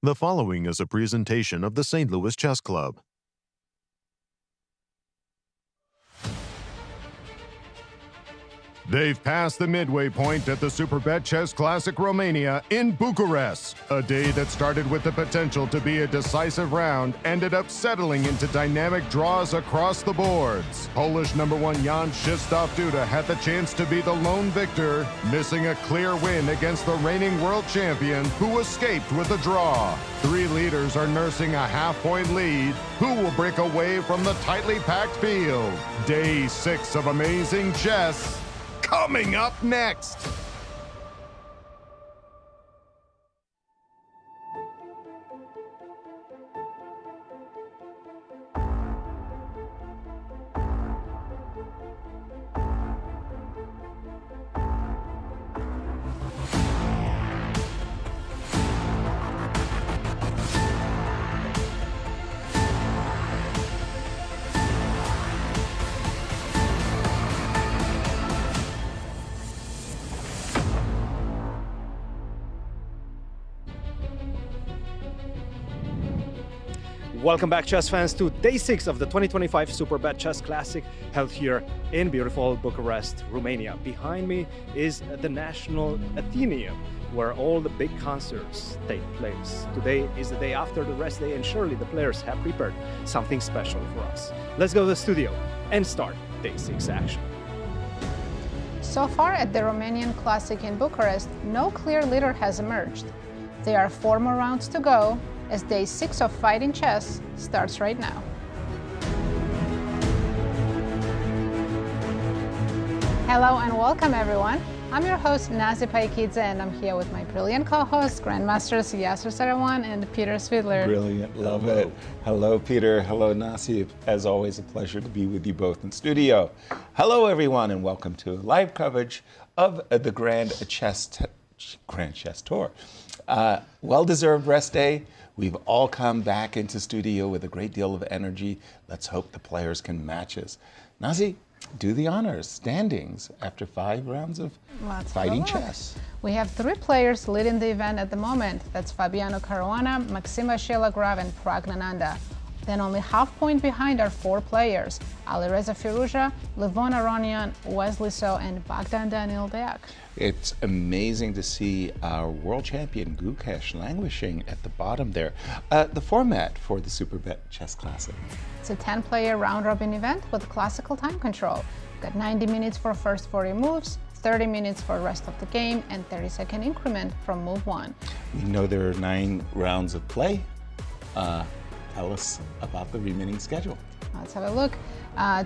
The following is a presentation of the St. Louis Chess Club. They've passed the midway point at the Superbet Chess Classic Romania in Bucharest. A day that started with the potential to be a decisive round ended up settling into dynamic draws across the boards. Polish number one Jan-Krzysztof Duda had the chance to be the lone victor, missing a clear win against the reigning world champion who escaped with a draw. Three leaders are nursing a half-point lead. Who will break away from the tightly packed field? Day 6 of amazing chess coming up next. Welcome back, chess fans, to Day 6 of the 2025 Superbet Chess Classic, held here in beautiful Bucharest, Romania. Behind me is the National Athenaeum, where all the big concerts take place. Today is the day after the rest day, and surely the players have prepared something special for us. Let's go to the studio and start Day 6 action. So far at the Romanian Classic in Bucharest, no clear leader has emerged. There are 4 more rounds to go, as Day 6 of Fighting Chess starts right now. Hello and welcome, everyone. I'm your host, Nazi Paikidze, and I'm here with my brilliant co-hosts, Grandmasters Yasser Seirawan and Peter Svidler. Brilliant, love it. Hello, Peter. Hello, Nazi. As always, a pleasure to be with you both in studio. Hello, everyone, and welcome to live coverage of the Grand Chess Tour. Well-deserved rest day. We've all come back into studio with a great deal of energy. Let's hope the players can match us. Nazi, do the honors. Standings after 5 rounds of fighting chess. We have 3 players leading the event at the moment. That's Fabiano, Caruana, Maxime, Vachier-Lagrave, and Praggnanandhaa. Then only half point behind are 4 players: Alireza, Firouzja, Levon, Aronian, Wesley, and Bogdan-Daniel, Deac. It's amazing to see our world champion Gukesh languishing at the bottom there. The format for the Superbet Chess Classic. It's a 10-player round-robin event with classical time control. We've got 90 minutes for first 40 moves, 30 minutes for the rest of the game, and 30-second increment from move 1. We know there are 9 rounds of play. Tell us about the remaining schedule. Let's have a look.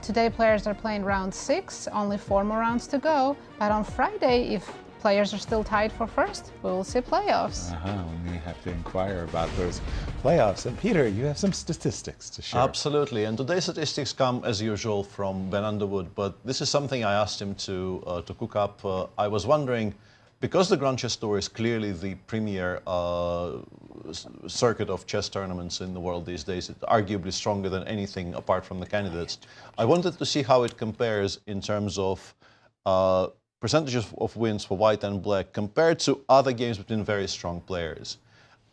Today players are playing round 6, only 4 more rounds to go. But on Friday, if players are still tied for first, we will see playoffs. We may have to inquire about those playoffs. And Peter, you have some statistics to share. Absolutely, and today's statistics come as usual from Ben Underwood, but this is something I asked him to cook up. I was wondering, because the Grand Chess Tour is clearly the premier circuit of chess tournaments in the world these days, it's arguably stronger than anything apart from the candidates. I wanted to see how it compares in terms of percentages of wins for white and black compared to other games between very strong players.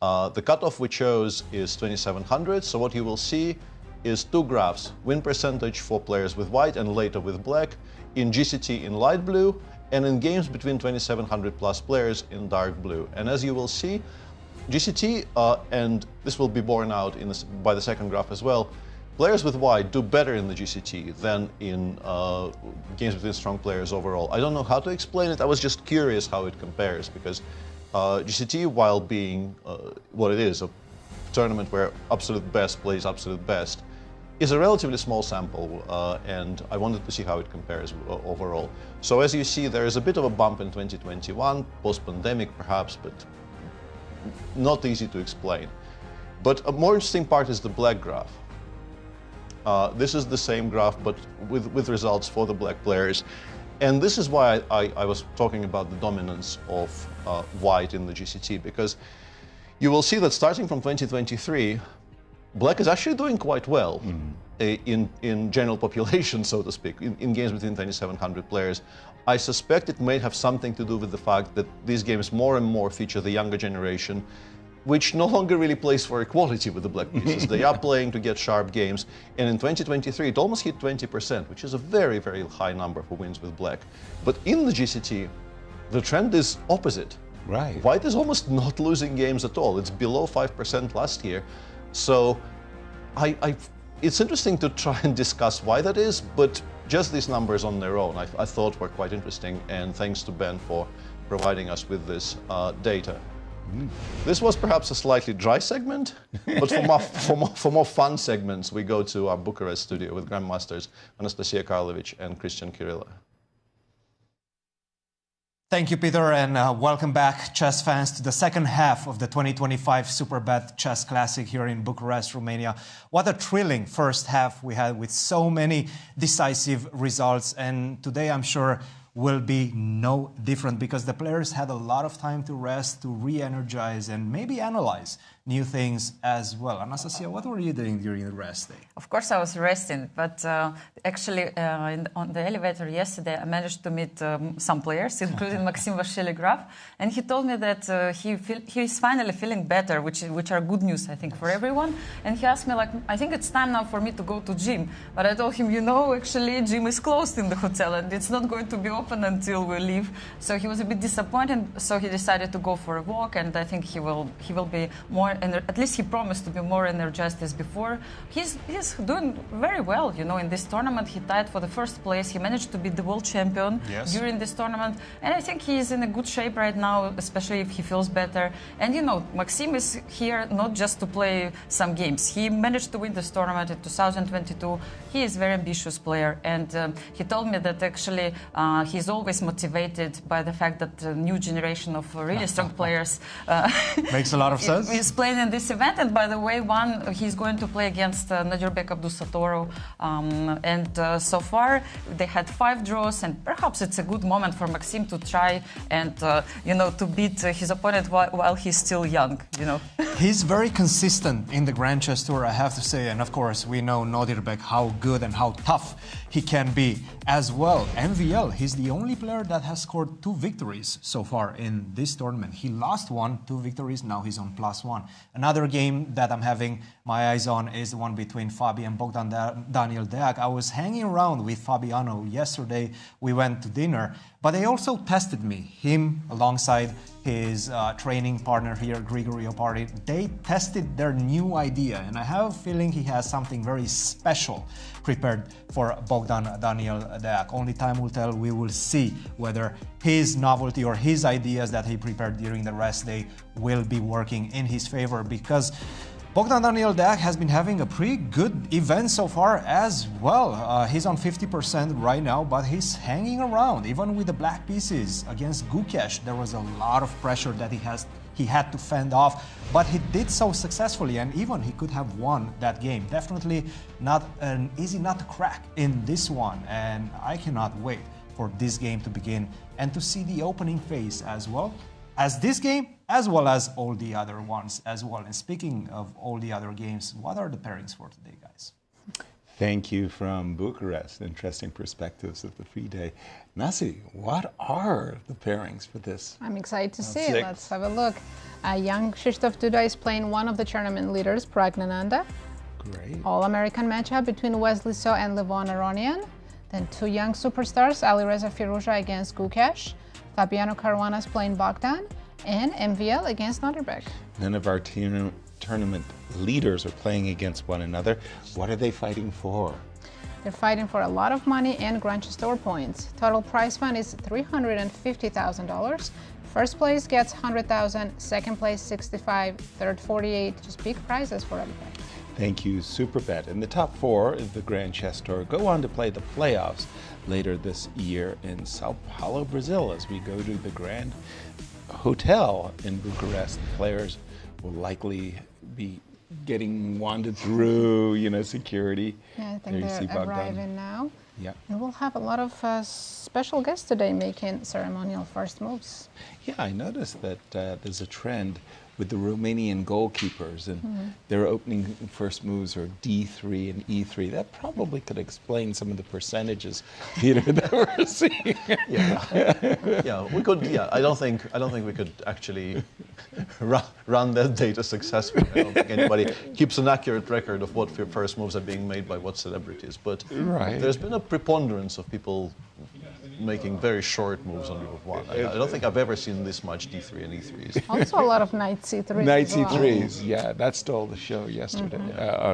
The cutoff we chose is 2700, so what you will see is 2 graphs: win percentage for players with white and later with black, in GCT in light blue, and in games between 2700 plus players in dark blue. And as you will see, GCT, and this will be borne out by the second graph as well, players with white do better in the GCT than in games between strong players overall. I don't know how to explain it. I was just curious how it compares, because GCT, while being what it is, a tournament where absolute best plays absolute best, is a relatively small sample, and I wanted to see how it compares overall. So as you see, there is a bit of a bump in 2021, post-pandemic perhaps, but not easy to explain. But a more interesting part is the black graph. This is the same graph, but with results for the black players. And this is why I was talking about the dominance of white in the GCT, because you will see that starting from 2023, black is actually doing quite well in general population, so to speak, in games between 2,700 players. I suspect it may have something to do with the fact that these games more and more feature the younger generation, which no longer really plays for equality with the black pieces. They are playing to get sharp games. And in 2023, it almost hit 20%, which is a very, very high number for wins with black. But in the GCT, the trend is opposite. Right. White is almost not losing games at all. It's below 5% last year. So it's interesting to try and discuss why that is, but just these numbers on their own I thought were quite interesting, and thanks to Ben for providing us with this data. This was perhaps a slightly dry segment, but for more fun segments, we go to our Bucharest studio with Grandmasters Anastasiya Karlovich and Cristian Chirila. Thank you, Peter, and welcome back, chess fans, to the second half of the 2025 Superbet Chess Classic here in Bucharest, Romania. What a thrilling first half we had with so many decisive results, and today I'm sure will be no different because the players had a lot of time to rest, to re-energize, and maybe analyze new things as well. Anastasiya, what were you doing during the rest day? Of course, I was resting, but actually on the elevator yesterday, I managed to meet some players, including Maxime Vachier-Lagrave, and he told me that he's finally feeling better, which are good news, I think, for everyone. And he asked me, like, I think it's time now for me to go to gym. But I told him, you know, actually, gym is closed in the hotel, and it's not going to be open until we leave. So he was a bit disappointed. So he decided to go for a walk, and I think he will be more. At least he promised to be more energized as before. He's doing very well, you know. In this tournament, he tied for the first place. He managed to be the world champion during this tournament, and I think he is in a good shape right now, especially if he feels better. And you know, Maxime is here not just to play some games. He managed to win this tournament in 2022. He is a very ambitious player, and he told me that actually he's always motivated by the fact that the new generation of really strong players makes a lot of sense. Is playing in this event. And by the way, he's going to play against Nodirbek Abdusattorov, and so far they had 5 draws, and perhaps it's a good moment for Maxime to try and you know, to beat his opponent while he's still young, you know. He's very consistent in the Grand Chess Tour, I have to say, and of course we know Nodirbek, how good and how tough he can be as well. MVL, he's the only player that has scored 2 victories so far in this tournament. He lost 2 victories, now he's on +1. Another game that I'm having my eyes on is the one between Fabi and Bogdan-Daniel Deac. I was hanging around with Fabiano yesterday. We went to dinner, but they also tested me, him alongside his training partner here, Grigory Opari. They tested their new idea, and I have a feeling he has something very special prepared for Bogdan-Daniel Deac. Only time will tell. We will see whether his novelty or his ideas that he prepared during the rest day will be working in his favor, because Bogdan-Daniel Deac has been having a pretty good event so far as well. He's on 50% right now, but he's hanging around. Even with the black pieces against Gukesh, there was a lot of pressure that he had to fend off, but he did so successfully, and even he could have won that game. Definitely not an easy nut to crack in this one, and I cannot wait for this game to begin and to see the opening phase as well as this game, as well as all the other ones as well. And speaking of all the other games, what are the pairings for today, guys? Thank you from Bucharest. Interesting perspectives of the free day. Nasi, what are the pairings for this? I'm excited to see 6? it. Let's have a look. Jan-Krzysztof Duda is playing one of the tournament leaders, Praggnanandhaa. Great. All-American matchup between Wesley and Levon Aronian. Then 2 young superstars, Alireza Firouzja against Gukesh. Fabiano Caruana is playing Bogdan, and MVL against Nodirbek. None of our tournament leaders are playing against one another. What are they fighting for? They're fighting for a lot of money and Grand Chess Tour points. Total prize fund is $350,000. First place gets $100,000, second place $65,000, third $48,000. Just big prizes for everybody. Thank you, Superbet. And the top 4 of the Grand Chess Tour go on to play the playoffs later this year in Sao Paulo, Brazil. As we go to the Grand Hotel in Bucharest, the players will likely be getting wanded through, you know, security. Yeah, I think they're arriving now. Yeah. And we'll have a lot of special guests today making ceremonial first moves. Yeah, I noticed that there's a trend with the Romanian goalkeepers, and their opening first moves are D3 and E3. That probably could explain some of the percentages, Peter, that we're seeing. We could. Yeah, I don't think we could actually run that data successfully. I don't think anybody keeps an accurate record of what first moves are being made by what celebrities. But there's been a preponderance of people making very short moves on move one. I don't think I've ever seen this much D3 and E3s. Also a lot of knight C3s. Knight C3s, yeah, that stole the show yesterday.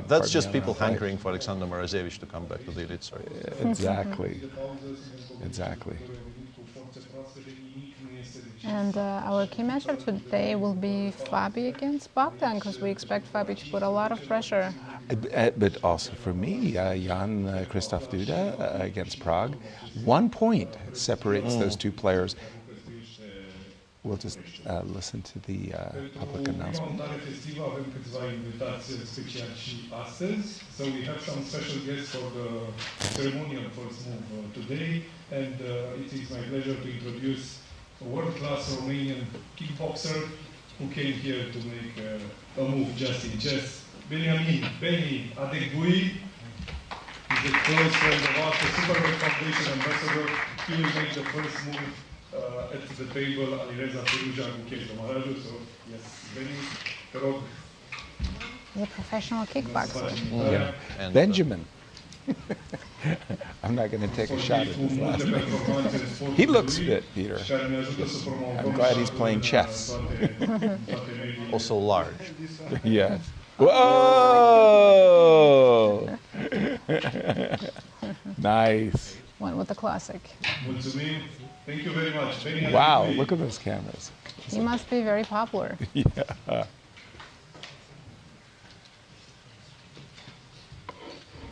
That's just people hankering for Alexander Morozevich to come back to the elite circuit. Exactly. Exactly. And our key matchup today will be Fabi against Bogdan, because we expect Fabi to put a lot of pressure. But also for me, Jan-Krzysztof Duda against Prague. 1 point separates those two players. We'll just listen to the public announcement. So we have some special guests for the ceremonial first move today, and it is my pleasure to introduce a world-class Romanian kickboxer who came here to make a move just in chess. Benny Adegui is a close friend of ours, the Superbet Foundation ambassador. He will make the first move at the table, Alireza, Firouzja, Gukesh. So, yes, Benny, Karog. He's a professional kickboxer. And Benjamin. I'm not going to take a shot at his last name. He looks fit, Peter. I'm glad he's playing chess. Also large. Yes. Whoa! Nice. Went with the classic. Thank you very much. Wow, look at those cameras. He must be very popular. Yeah.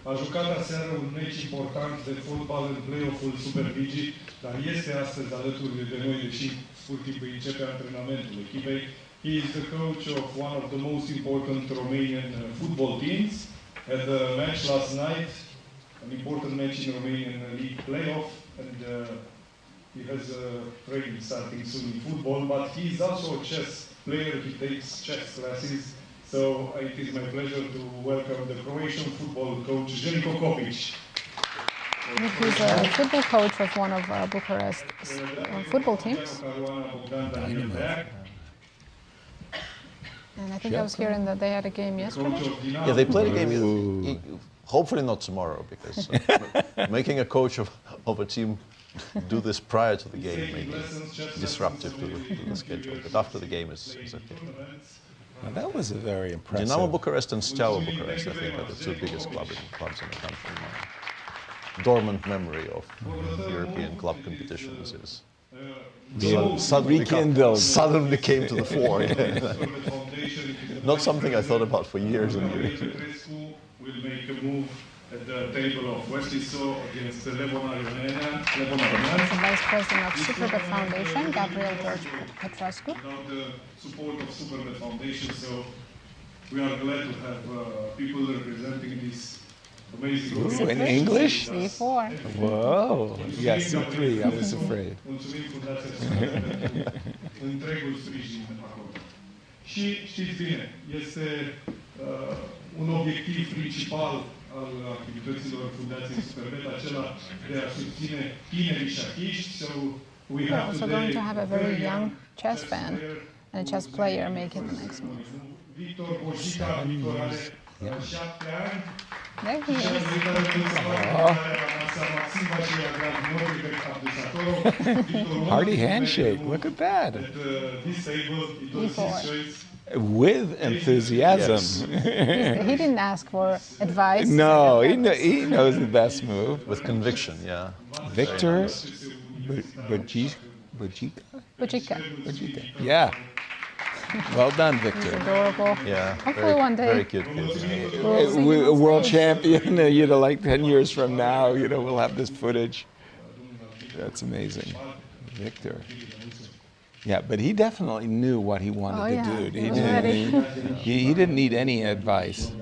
A jucat aseară un meci important de fotbal în play-off-ul Superligii, dar este astăzi alături de noi, deși sportiv îi începe antrenamentul echipei. He is the coach of one of the most important Romanian football teams. Had a match last night, an important match in Romanian League playoff, and he has a training starting soon in football, but he is also a chess player. He takes chess classes. So it is my pleasure to welcome the Croatian football coach, Željko Kopić. He's a football coach of one of Bucharest's football teams. Caruana, Bogdan-Daniel, Deac. And I think I was hearing that they had a game yesterday. Yeah, they played a game. Hopefully not tomorrow, because making a coach of a team do this prior to the game may be disruptive to the schedule. But after the game is okay. Now that was a very impressive. Dinamo Bucharest and Steaua Bucharest, I think, are the two biggest clubs in the country. My dormant memory of European club competitions is suddenly came to the fore. Not something I thought about for years and years. Will make a move at the table of Wesley against Levon Aronian. He's the vice president of Superbet Foundation, Gabriel George Petrescu. Without the support of Superbet Foundation, so we are glad to have people representing this amazing group. In English? C4. Whoa. Yeah, C3. I was afraid. Mulțumim Fundația întregul sprijin acolo. Și știți bine, este un obiectiv principal al activităților Fundației Superbet, acela de a susține tinerii șachiști. So we We're have also going to have a very young chess fan and a chess player making the next move. Victor Bojica, Victor are 7 ani. There he is. Hearty handshake. Look at that. With enthusiasm. He didn't ask for advice. No, he knows the best move. With conviction, yeah. Victor Bojica. Yeah. Well done, He's Victor. adorable. Yeah, Hopefully one day very cute kid. we'll A world champion, like 10 years from now, we'll have this footage. That's amazing. Victor. Yeah, but he definitely knew what he wanted to do. He didn't need any advice.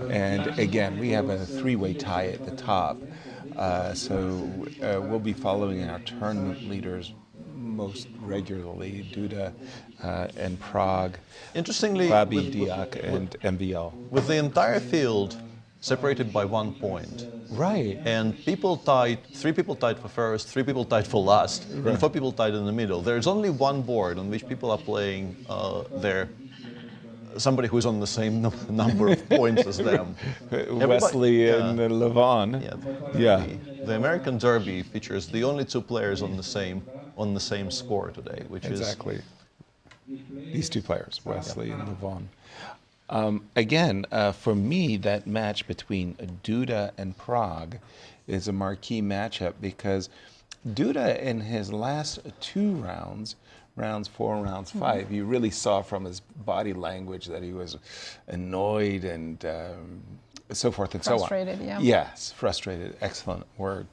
And again, we have a three-way tie at the top. So we'll be following our tournament leaders most regularly, Duda and Prague. Interestingly, Fabi, Deac, and MBL. with the entire field separated by 1 point, Right. and three people tied for first, 3 people tied for last, and 4 people tied in the middle. There's only one board on which people are playing somebody who's on the same number of points as them. Wesley and Levon. Yeah. The American Derby features the only 2 players on the same score today, which Exactly. These 2 players, Wesley and Levon. Again, for me, that match between Duda and Prague is a marquee matchup because Duda, in his last 2 rounds, rounds 4 and rounds 5, you really saw from his body language that he was annoyed and so forth and so on. Frustrated, yeah. Yes, frustrated, excellent word.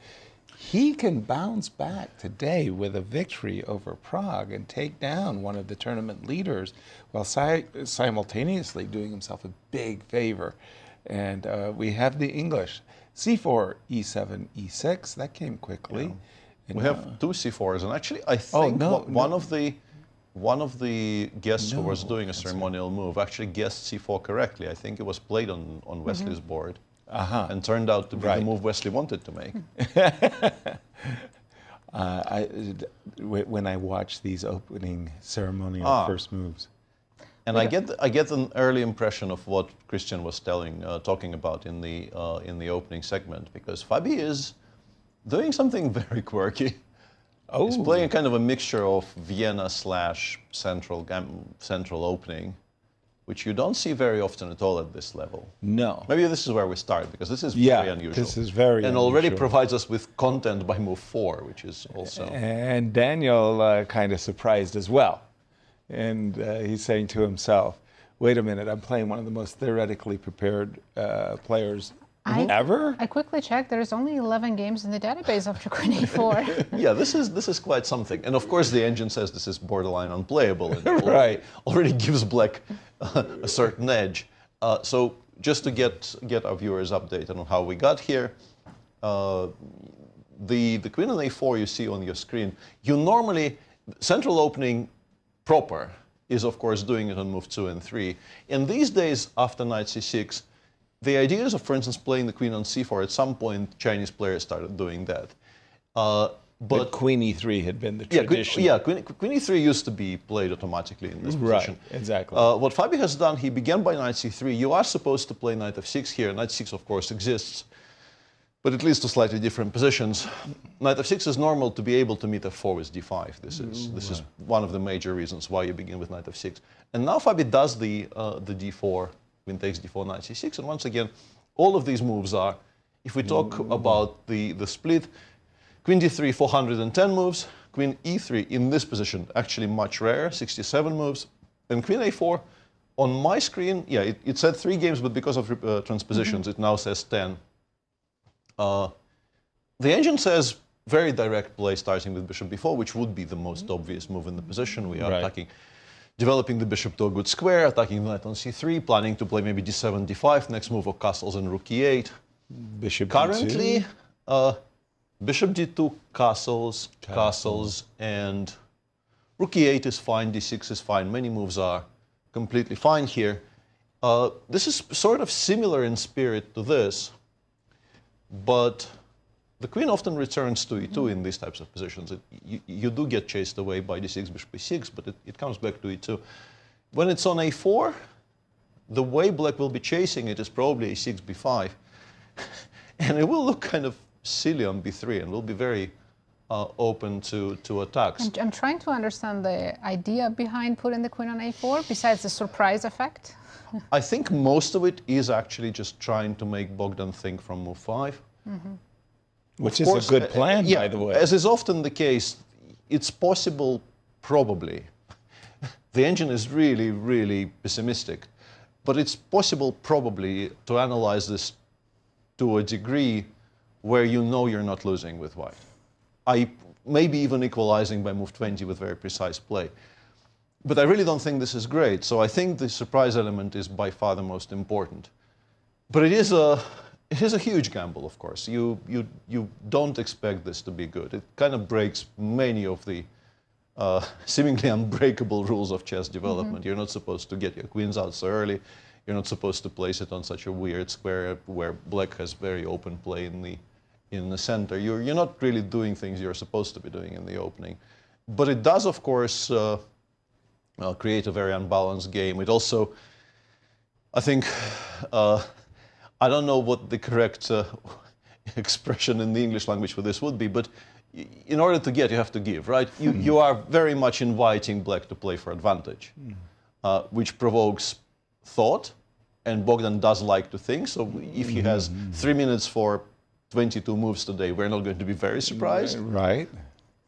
He can bounce back today with a victory over Prague and take down one of the tournament leaders while simultaneously doing himself a big favor. And we have the English. C4, E7, E6, that came quickly. Yeah. We have 2 C4s, and actually I think one of the guests who was doing a ceremonial move actually guessed C4 correctly. I think it was played on Wesley's board. And turned out to be the move Wesley wanted to make. When I watch these opening ceremonial first moves. And I get an early impression of what Cristian was talking about in the opening segment, because Fabi is doing something very quirky. He's playing kind of a mixture of Vienna / central opening, which you don't see very often at all at this level. No. Maybe this is where we start, because this is very unusual. This is very and unusual. already provides us with content by move 4, which is also... And Daniel kind of surprised as well. And he's saying to himself, wait a minute, I'm playing one of the most theoretically prepared players ever? I quickly checked. There's only 11 games in the database of Queen A4. Yeah, this is quite something. And of course, the engine says this is borderline unplayable. And already gives Black a certain edge. So just to get our viewers updated on how we got here, the Queen on A4 you see on your screen, you normally, central opening proper is of course doing it on move 2 and 3. And these days, after knight C6, the ideas of, for instance, playing the queen on c4, at some point, Chinese players started doing that. But Queen E3 had been the tradition. Queen E3 used to be played automatically in this position. Right, exactly. What Fabi has done, he began by knight c3. You are supposed to play knight f6 here. Knight 6, of course, exists, but it leads to slightly different positions. Knight f6 is normal to be able to meet f4 with d5. This is one of the major reasons why you begin with knight f6. And now Fabi does the d4. Queen takes d4, knight c6, and once again, all of these moves are, if we talk about the split, queen d3, 410 moves, queen e3 in this position, actually much rarer, 67 moves, and queen a4, on my screen, it said 3 games, but because of transpositions, it now says 10. The engine says very direct play starting with bishop b4, which would be the most obvious move in the position. We are attacking, developing the bishop to a good square, attacking the knight on c3, planning to play maybe d7, d5, next move of castles and rook e8. Bishop Currently, d2. Bishop d2, castles, and rook e8 is fine, d6 is fine. Many moves are completely fine here. This is sort of similar in spirit to this, but the queen often returns to e2 in these types of positions. You do get chased away by d6, bishop e6, but it comes back to e2. When it's on a4, the way Black will be chasing it is probably a6, b5, and it will look kind of silly on b3 and will be very open to attacks. I'm trying to understand the idea behind putting the queen on a4, besides the surprise effect. I think most of it is actually just trying to make Bogdan think from move 5. Which is a good plan, by the way. As is often the case, it's possible, probably. The engine is really, really pessimistic. But it's possible, probably, to analyze this to a degree where you know you're not losing with white. Maybe even equalizing by move 20 with very precise play. But I really don't think this is great. So I think the surprise element is by far the most important. But it is a huge gamble, of course. You don't expect this to be good. It kind of breaks many of the seemingly unbreakable rules of chess development. You're not supposed to get your queens out so early. You're not supposed to place it on such a weird square where black has very open play in the center. You're not really doing things you're supposed to be doing in the opening. But it does, of course, create a very unbalanced game. It also, I think, I don't know what the correct expression in the English language for this would be, but in order to get, you have to give, right? You are very much inviting black to play for advantage, which provokes thought, and Bogdan does like to think. So if he has 3 minutes for 22 moves today, we're not going to be very surprised. Right.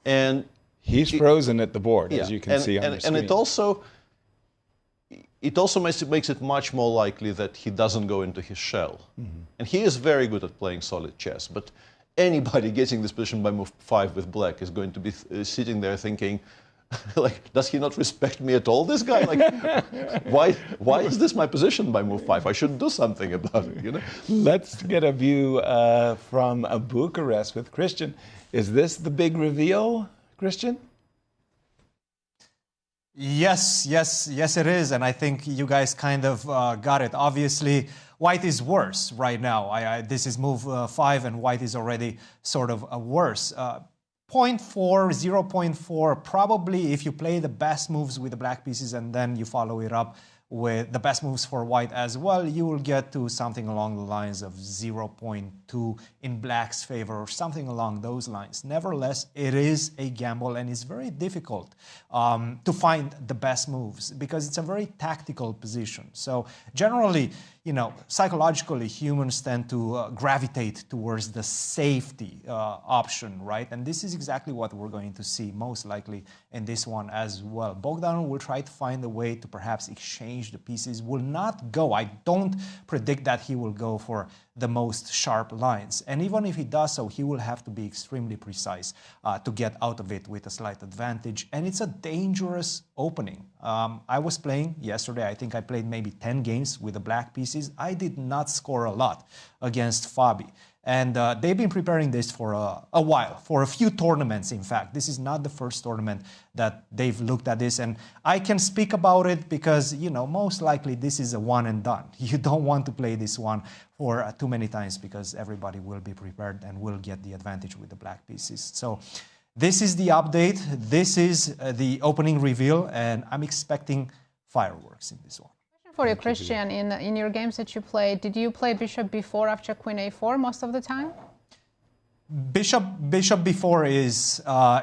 And he's frozen at the board, as you can see on the screen. And it also makes it much more likely that he doesn't go into his shell. And he is very good at playing solid chess, but anybody getting this position by move 5 with black is going to be sitting there thinking, like, does he not respect me at all, this guy? Like, why is this my position by move 5? I should do something about it, you know? Let's get a view from Bucharest with Cristian. Is this the big reveal, Cristian? Yes, it is, and I think you guys kind of got it. Obviously, white is worse right now. This is move 5, and white is already sort of worse. 0.4, 0.4, probably if you play the best moves with the black pieces and then you follow it up with the best moves for white as well, you will get to something along the lines of 0.2 in black's favor or something along those lines. Nevertheless, it is a gamble and it's very difficult to find the best moves because it's a very tactical position. So generally, you know, psychologically, humans tend to gravitate towards the safety option, right? And this is exactly what we're going to see most likely in this one as well. Bogdan will try to find a way to perhaps exchange the pieces, will not go. I don't predict that he will go for the most sharp lines. And even if he does so, he will have to be extremely precise to get out of it with a slight advantage. And it's a dangerous opening. I was playing yesterday, I think I played maybe 10 games with the black pieces. I did not score a lot against Fabi. And they've been preparing this for a while, for a few tournaments, in fact. This is not the first tournament that they've looked at this. And I can speak about it because, you know, most likely this is a one and done. You don't want to play this one for too many times because everybody will be prepared and will get the advantage with the black pieces. So this is the update. This is the opening reveal. And I'm expecting fireworks in this one. For you, Cristian, in your games that you played, did you play bishop b4 after queen a4 most of the time? Bishop b4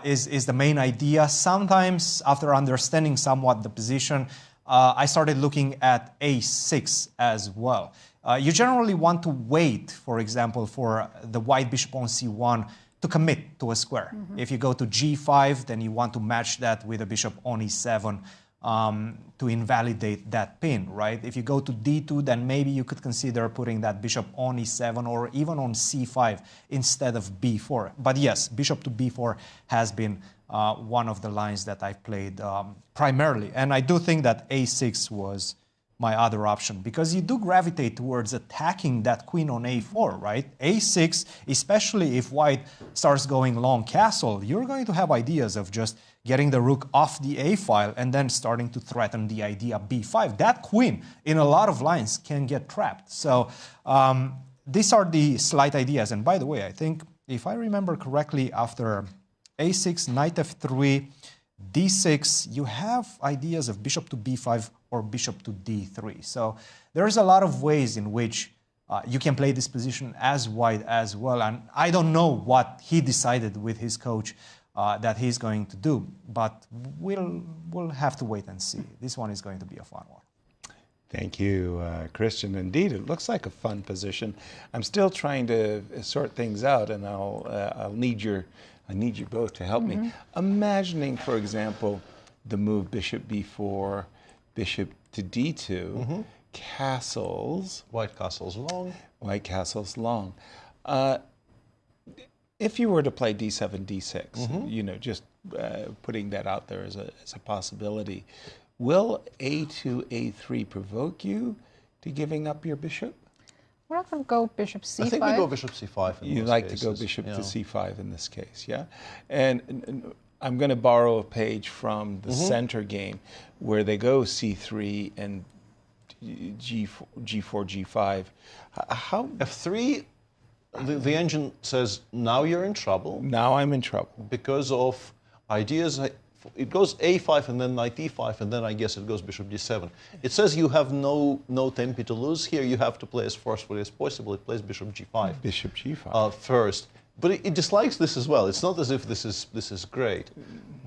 is the main idea. Sometimes, after understanding somewhat the position, I started looking at a6 as well. You generally want to wait, for example, for the white bishop on c1 to commit to a square. If you go to g5, then you want to match that with a bishop on e7. To invalidate that pin, right? If you go to d2, then maybe you could consider putting that bishop on e7 or even on c5 instead of b4. But yes, bishop to b4 has been one of the lines that I've played primarily. And I do think that a6 was my other option because you do gravitate towards attacking that queen on a4, right? a6, especially if white starts going long castle, you're going to have ideas of just getting the rook off the a file and then starting to threaten the idea b5. That queen in a lot of lines can get trapped. So these are the slight ideas. And by the way, I think if I remember correctly, after a6, knight f3, d6, you have ideas of bishop to b5 or bishop to d3. So there's a lot of ways in which you can play this position as white as well. And I don't know what he decided with his coach that he's going to do, but we'll have to wait and see. This one is going to be a fun one. Thank you, Cristian. Indeed, it looks like a fun position. I'm still trying to sort things out, and I need you both to help me. Imagining, for example, the move bishop b4, bishop to d2, castles. White castles long. White castles long. If you were to play d7, d6, you know, just putting that out there as a possibility, will a2, a3 provoke you to giving up your bishop? We're not going to go bishop c5. I think we go bishop c5 in You most like cases. to go bishop to c5 in this case, yeah? And I'm going to borrow a page from the center game where they go c3 and g4, g5. How? F3, the engine says, now you're in trouble. Now I'm in trouble. Because of ideas. It goes a5 and then knight e5, and then I guess it goes bishop d7. It says you have no tempi to lose here. You have to play as forcefully as possible. It plays bishop g5. Bishop g5. First. But it dislikes this as well. It's not as if this is great.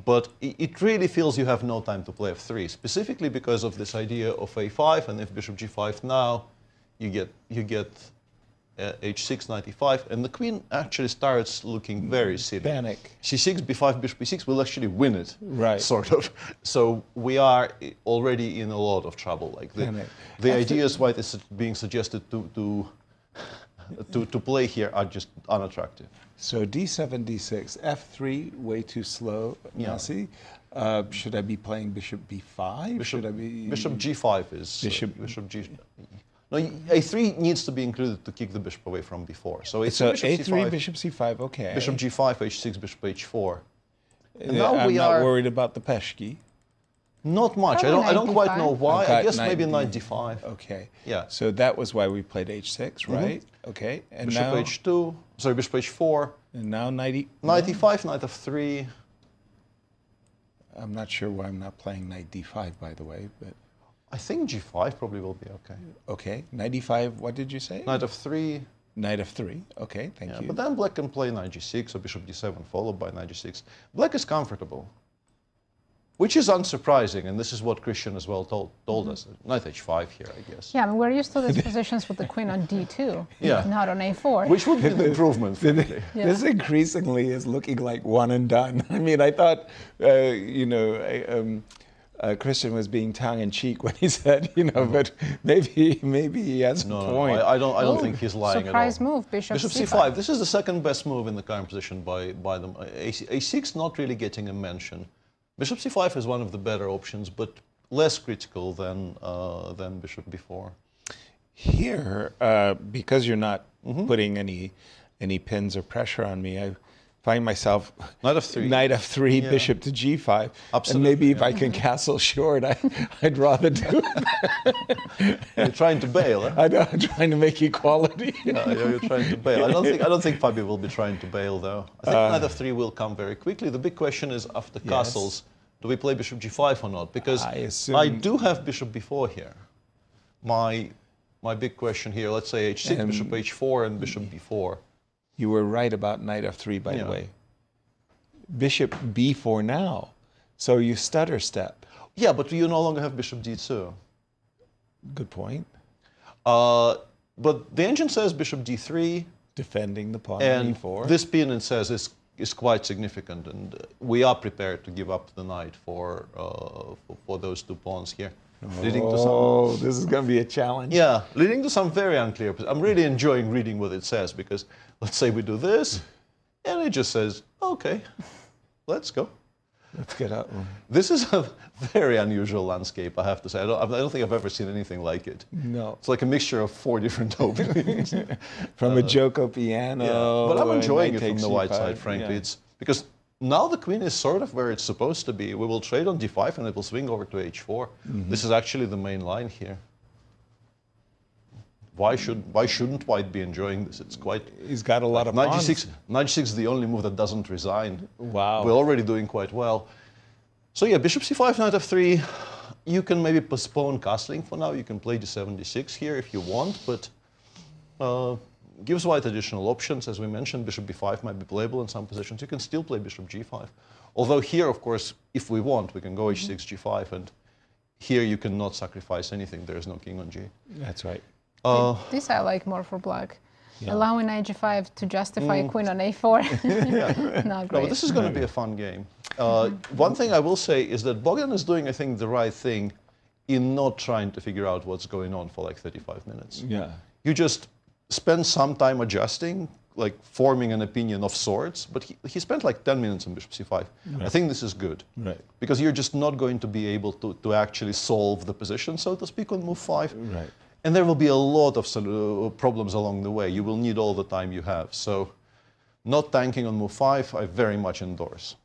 But it really feels you have no time to play f3, specifically because of this idea of a5, and if bishop g5 now, you get h6, knight e5, and the queen actually starts looking very silly. Panic. c6, b5, bishop e6 will actually win it, right? Sort of. So we are already in a lot of trouble. Like the ideas White is being suggested to play here are just unattractive. So d7, d6, f3, way too slow. Nazi. Should I be playing bishop b5? Should I be bishop g5 is bishop g. No, a3 needs to be included to kick the bishop away from b4. So it's bishop a3, c5, bishop c5, okay. Bishop g5, h6, bishop h4. And now I'm not worried about the peshki. Not much. I don't quite know why. I guess maybe knight d5. Okay. Yeah. So that was why we played h6, right? Okay. And bishop now h2. Sorry, bishop h4. And now knight e5, knight f3. I'm not sure why I'm not playing knight d5, by the way, but I think g5 probably will be okay. Okay. Knight e5. What did you say? Knight f3. Knight f3. Okay. Thank you. But then black can play knight g6 or bishop d7 followed by knight g6. Black is comfortable, which is unsurprising, and this is what Cristian as well told us. Knight h5 here, I guess. Yeah, I mean, we're used to these positions with the queen on d2, Yeah. not on a4. Which would be an improvement. This increasingly is looking like one and done. I mean, I thought, Cristian was being tongue-in-cheek when he said, but maybe he has a point. No, I don't think he's lying at all. Surprise move, bishop c5. This is the second best move in the current position by them. A6 not really getting a mention. Bishop c5 is one of the better options, but less critical than bishop b4. Here, because you're not putting any pins or pressure on me, I find myself knight f3, bishop to g5. Absolutely, and maybe if I can castle short, I'd rather do it. You're trying to bail, huh? I'm trying to make equality. You're trying to bail. I don't think Fabio will be trying to bail though. I think knight f3 will come very quickly. The big question is after castles, do we play bishop g5 or not? Because I do have bishop b4 here. My big question here, let's say h6, bishop h4, and bishop b4. You were right about knight f3, by the way. Bishop b4 now. So you stutter step. Yeah, but you no longer have bishop d2. Good point. But the engine says bishop d3. Defending the pawn and e4. This pin, it says, is quite significant, and we are prepared to give up the knight for those two pawns here. Oh, this is going to be a challenge. Yeah, leading to some very unclear. I'm really enjoying reading what it says, because let's say we do this, and it just says, okay, let's go. Let's get out. This is a very unusual landscape, I have to say. I don't think I've ever seen anything like it. No. It's like a mixture of 4 different openings. From a Joko piano. Yeah. But I'm enjoying it from the white c5, side, frankly. It's because now the queen is sort of where it's supposed to be. We will trade on d5 and it will swing over to h4. This is actually the main line here. Why shouldn't White be enjoying this? It's quite. He's got a lot of knight g6. Knight g6 is the only move that doesn't resign. Wow. We're already doing quite well. So yeah, bishop c5, knight f3. You can maybe postpone castling for now. You can play d7, d6 here if you want, but gives White additional options. As we mentioned, bishop b5 might be playable in some positions. You can still play bishop g5. Although here, of course, if we want, we can go h6, g5, and here you cannot sacrifice anything. There is no king on g. That's right. This I like more for black. Allowing knight g5 to justify a queen on a4. Not great. No, but this is going to be a fun game. One thing I will say is that Bogdan is doing, I think, the right thing in not trying to figure out what's going on for like 35 minutes. Yeah. You just spend some time adjusting, like forming an opinion of sorts, but he spent like 10 minutes on bishop c5. Right. I think this is good. Right. Because you're just not going to be able to actually solve the position, so to speak, on move 5. Right. And there will be a lot of problems along the way. You will need all the time you have. So not tanking on move 5, I very much endorse.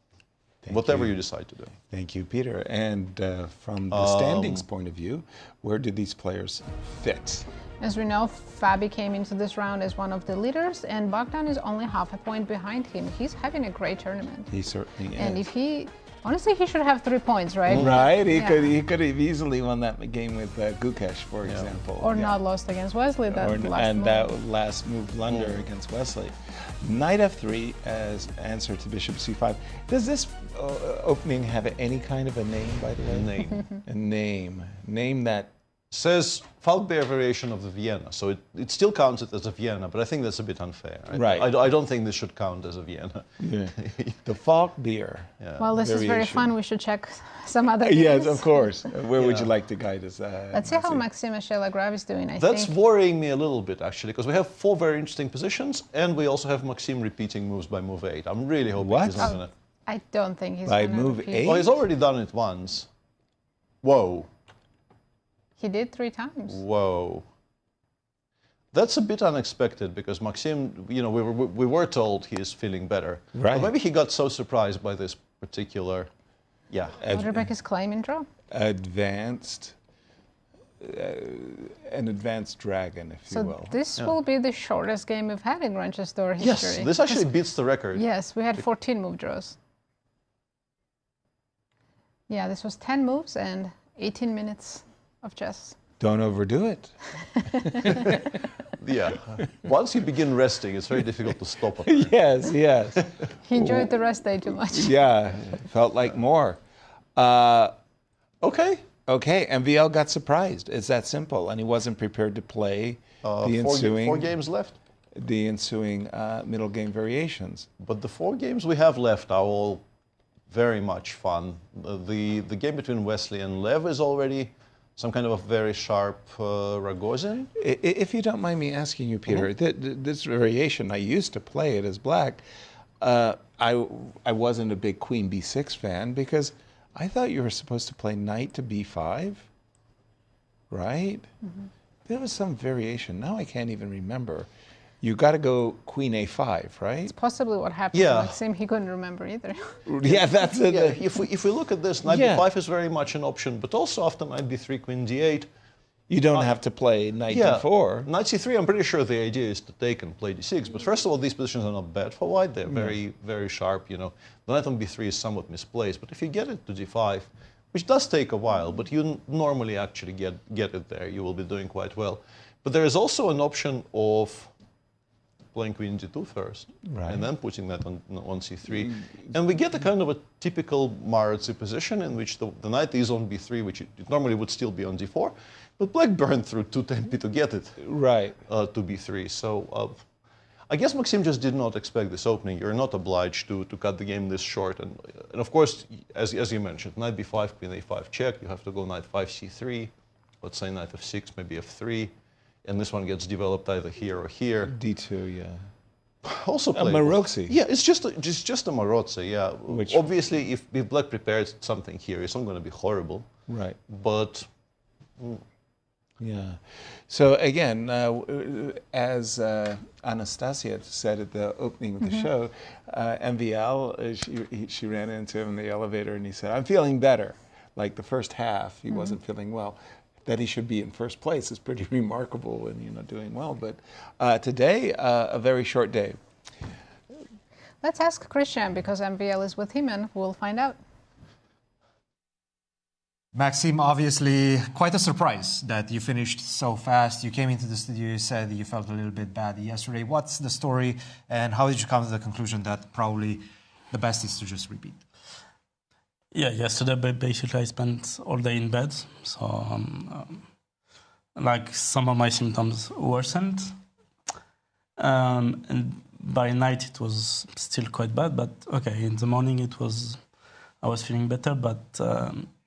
whatever you decide to do. Thank you, Peter. And from the standings point of view, where do these players fit? As we know, Fabi came into this round as one of the leaders, and Bogdan is only half a point behind him. He's having a great tournament. He certainly is. And if he, honestly, he should have 3 points, right? Right. He could have easily won that game with Gukesh, for example. Or not lost against Wesley that last move blunder against Wesley. Knight f3 as answer to bishop c5. Does this opening have any kind of a name, by the way? A name. Name that says Falkbeer variation of the Vienna, so it still counts it as a Vienna, but I think that's a bit unfair. Right. I don't think this should count as a Vienna. Yeah. The Falkbeer. Yeah. Well, this is very fun. We should check some other games. Yes, of course. Where would you like to guide us? Let's see how Maxime Vachier-Lagrave is doing, I That's think. worrying me a little bit, actually, because we have 4 very interesting positions, and we also have Maxime repeating moves by move 8. I'm really hoping he's not going to... I don't think he's by going to move repeat. 8? Well, he's already done it once. Whoa. He did 3 times. Whoa. That's a bit unexpected because Maxime, you know, we were told he is feeling better. Right. But maybe he got so surprised by this particular, Nodirbek is claiming draw. Advanced, an advanced dragon, if you will. So this will be the shortest game we've had in Grand Chess Tour history. Yes, this actually beats the record. Yes, we had 14 move draws. Yeah, this was 10 moves and 18 minutes of chess. Don't overdo it. Yeah. Once you begin resting, it's very difficult to stop. Yes. He enjoyed the rest day too much. Yeah, felt like more. Okay. Okay, MVL got surprised. It's that simple, and he wasn't prepared to play the ensuing 4 games left. The ensuing middle game variations. But the 4 games we have left are all very much fun. The game between Wesley and Lev is already some kind of a very sharp Ragozin. If you don't mind me asking you, Peter, this variation, I used to play it as black. I wasn't a big Queen B6 fan because I thought you were supposed to play Knight to B5, right? There was some variation. Now I can't even remember. You got to go Queen A5, right? It's possibly what happened to Maxime. He couldn't remember either. Yeah, that's it. Yeah, if we look at this, Knight B5 is very much an option, but also after Knight B3, Queen D8, you don't have to play Knight D4. Knight C3, I'm pretty sure the idea is to take and play D6. But first of all, these positions are not bad for white. They're very, very sharp. You know, the Knight on B3 is somewhat misplaced, but if you get it to D5, which does take a while, but you normally actually get it there, you will be doing quite well. But there is also an option of playing Queen G2 first, and then putting that on C3. And we get a kind of a typical Marazzi position in which the knight is on B3, which it normally would still be on D4, but black burned through 2 tempi to get it to B3. So I guess Maxime just did not expect this opening. You're not obliged to cut the game this short. And of course, as you mentioned, Knight B5, Queen A5 check, you have to go Knight 5 C3, let's say Knight F6, maybe F3. And this one gets developed either here or here. D2, yeah. Also playable. A Marozzi. Yeah, it's just a Marozzi, yeah. Which obviously, if black prepares something here, it's not going to be horrible. Right. But... Yeah. So again, as Anastasiya said at the opening of the show, MVL, she ran into him in the elevator and he said, I'm feeling better. Like the first half, he wasn't feeling well. That he should be in first place is pretty remarkable and doing well. But today, a very short day. Let's ask Cristian because MVL is with him and we'll find out. Maxime, obviously quite a surprise that you finished so fast. You came into the studio, you said you felt a little bit bad yesterday. What's the story and how did you come to the conclusion that probably the best is to just repeat? Yeah, yesterday basically I spent all day in bed, so like some of my symptoms worsened, and by night it was still quite bad. But okay, in the morning I was feeling better, but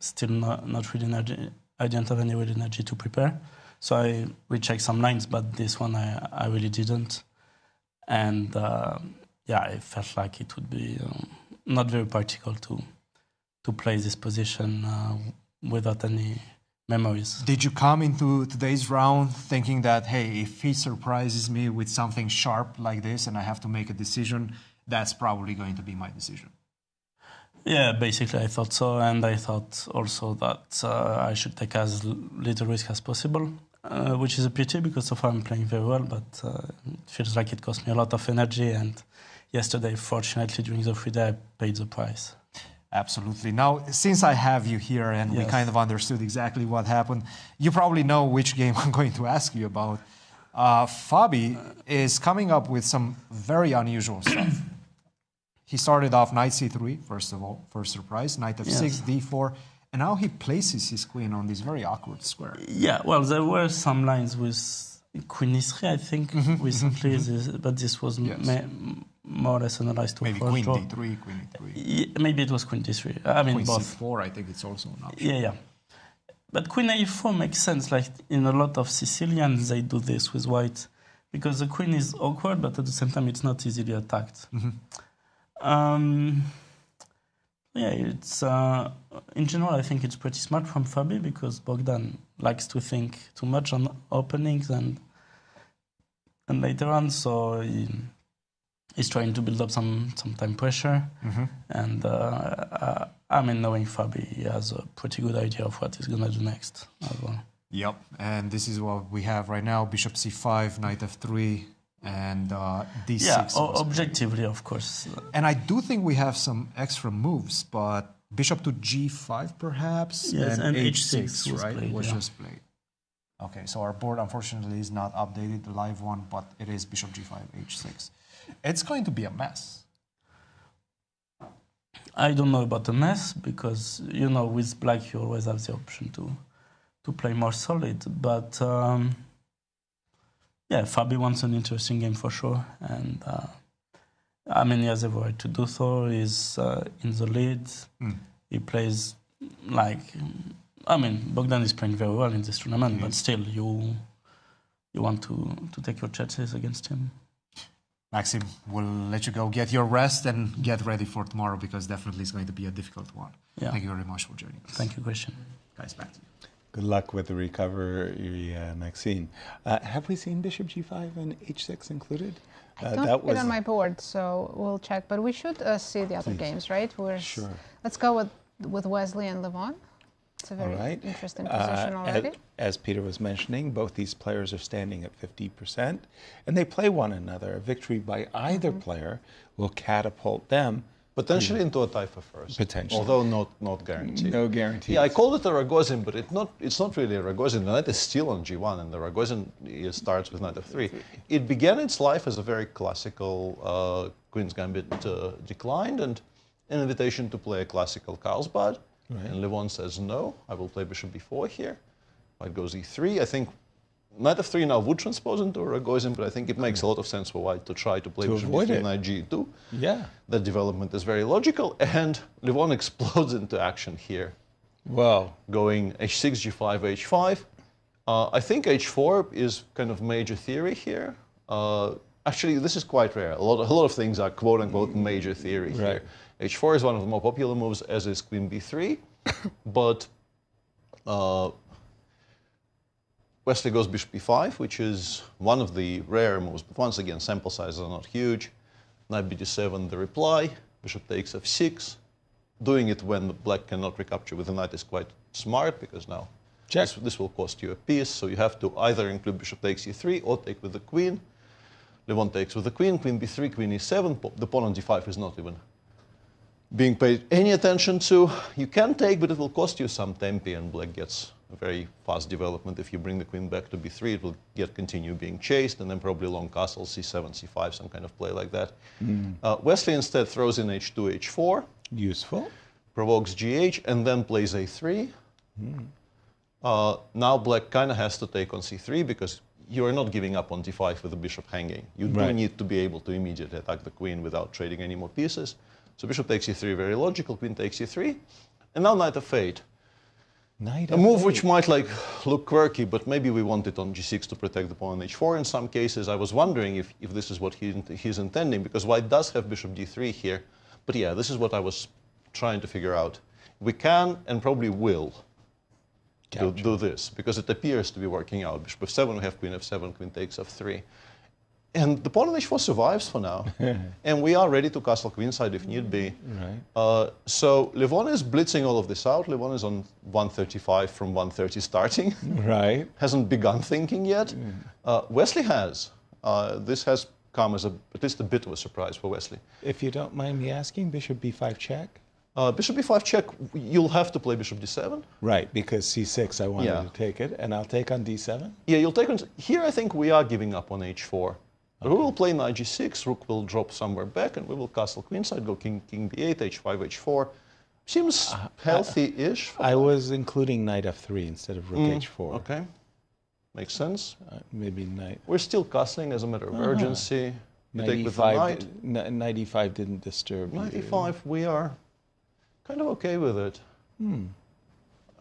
still not really energy. I didn't have any real energy to prepare, so I rechecked some lines, but this one I really didn't, and yeah, I felt like it would be not very practical to play this position without any memories. Did you come into today's round thinking that, hey, if he surprises me with something sharp like this and I have to make a decision, that's probably going to be my decision? Yeah, basically I thought so, and I thought also that I should take as little risk as possible, which is a pity because so far I'm playing very well, but it feels like it cost me a lot of energy, and yesterday, fortunately, during the free day, I paid the price. Absolutely. Now, since I have you here and we kind of understood exactly what happened, you probably know which game I'm going to ask you about. Fabi is coming up with some very unusual stuff. He started off knight c3, first of all, first surprise, knight f6, d4, and now he places his queen on this very awkward square. Yeah, well, there were some lines with queen e3, I think, recently, but this was more or less analyzed to maybe queen d3, queen e3. Yeah, maybe it was queen d3. I mean, queen both. c4, I think it's also an option. Yeah. But queen a4 makes sense. Like in a lot of Sicilians, they do this with white because the queen is awkward, but at the same time, it's not easily attacked. It's in general, I think it's pretty smart from Fabi because Bogdan likes to think too much on openings and later on, so he's trying to build up some time pressure. And I mean, knowing Fabi, he has a pretty good idea of what he's going to do next as well. Yep, and this is what we have right now, bishop c5, knight f3, and d6. Yeah, objectively, of course. And I do think we have some extra moves, but bishop to g5 perhaps, yes, and h6, was right? played, was just played. Okay, so our board unfortunately is not updated, the live one, but it is bishop g5, h6. It's going to be a mess. I don't know about the mess because, you know, with black you always have the option to play more solid, but yeah, Fabi wants an interesting game for sure, and I mean, he has every right to do so. He's in the lead. He plays like, I mean, Bogdan is playing very well in this tournament, but still, you want to take your chances against him. Maxime, we'll let you go get your rest and get ready for tomorrow because definitely it's going to be a difficult one. Yeah. Thank you very much for joining us. Thank you, Cristian. Guys, back to you. Good luck with the recovery, Maxime. Have we seen bishop g5 and h6 included? I don't have it on my board, so we'll check. But we should see the other games, right? Sure. Let's go with Wesley and Levon. It's a very interesting position already. As Peter was mentioning, both these players are standing at 50%, and they play one another. A victory by either player will catapult them potentially into a tie for first. Potentially. Although not guaranteed. No guarantee. Yeah, I called it a Ragozin, but it's not really a Ragozin. The knight is still on g1, and the Ragozin starts with knight f3. It began its life as a very classical Queen's Gambit declined, and an invitation to play a classical Carlsbad. Right. And Levon says, no, I will play bishop b4 here. White goes e3. I think knight f3 now would transpose into a Ragozin, but I think it makes a lot of sense for white to try to play bishop b3, knight g2. Yeah. That development is very logical, and Levon explodes into action here. Wow. Going h6, g5, h5. I think h4 is kind of major theory here. Actually, this is quite rare. A lot of things are quote-unquote major theory here. h4 is one of the more popular moves, as is queen b3. But Wesley goes bishop b5, which is one of the rare moves. But once again, sample sizes are not huge. Knight bd7, the reply. Bishop takes f6. Doing it when black cannot recapture with the knight is quite smart, because now this will cost you a piece. So you have to either include bishop takes e3 or take with the queen. Levon takes with the queen, queen b3, queen e7. The pawn on d5 is not even being paid any attention to. You can take, but it will cost you some tempi, and black gets a very fast development. If you bring the queen back to b3, it will continue being chased, and then probably long castle, c7, c5, some kind of play like that. Wesley instead throws in h2, h4. Useful. Provokes gh, and then plays a3. Now black kind of has to take on c3, because you are not giving up on d5 with the bishop hanging. You do need to be able to immediately attack the queen without trading any more pieces. So bishop takes e3, very logical. Queen takes e3. And now knight f8. A move which might look quirky, but maybe we want it on g6 to protect the pawn on h4 in some cases. I was wondering if this is what he's intending, because white does have bishop d3 here. But yeah, this is what I was trying to figure out. We can and probably will do this, because it appears to be working out. Bishop f7, we have queen f7, queen takes f3. And the pawn on h4 survives for now. And we are ready to castle queenside if need be. Right. So Levon is blitzing all of this out. Levon is on 135 from 130 starting. Right. Hasn't begun thinking yet. Wesley has. This has come as at least a bit of a surprise for Wesley. If you don't mind me asking, bishop b5 check? Bishop b5 check, you'll have to play bishop d7. Right, because c6 I wanted to take it, and I'll take on d7? Yeah, you'll take on... Here I think we are giving up on h4. We will play knight g6, rook will drop somewhere back, and we will castle queenside, go king b8, h5, h4. Seems healthy-ish. I was including knight f3 instead of rook h4. Okay, makes sense. Maybe knight... We're still castling as a matter of urgency. You take with the knight. Knight e5 didn't disturb Knight you. e5, we are kind of okay with it.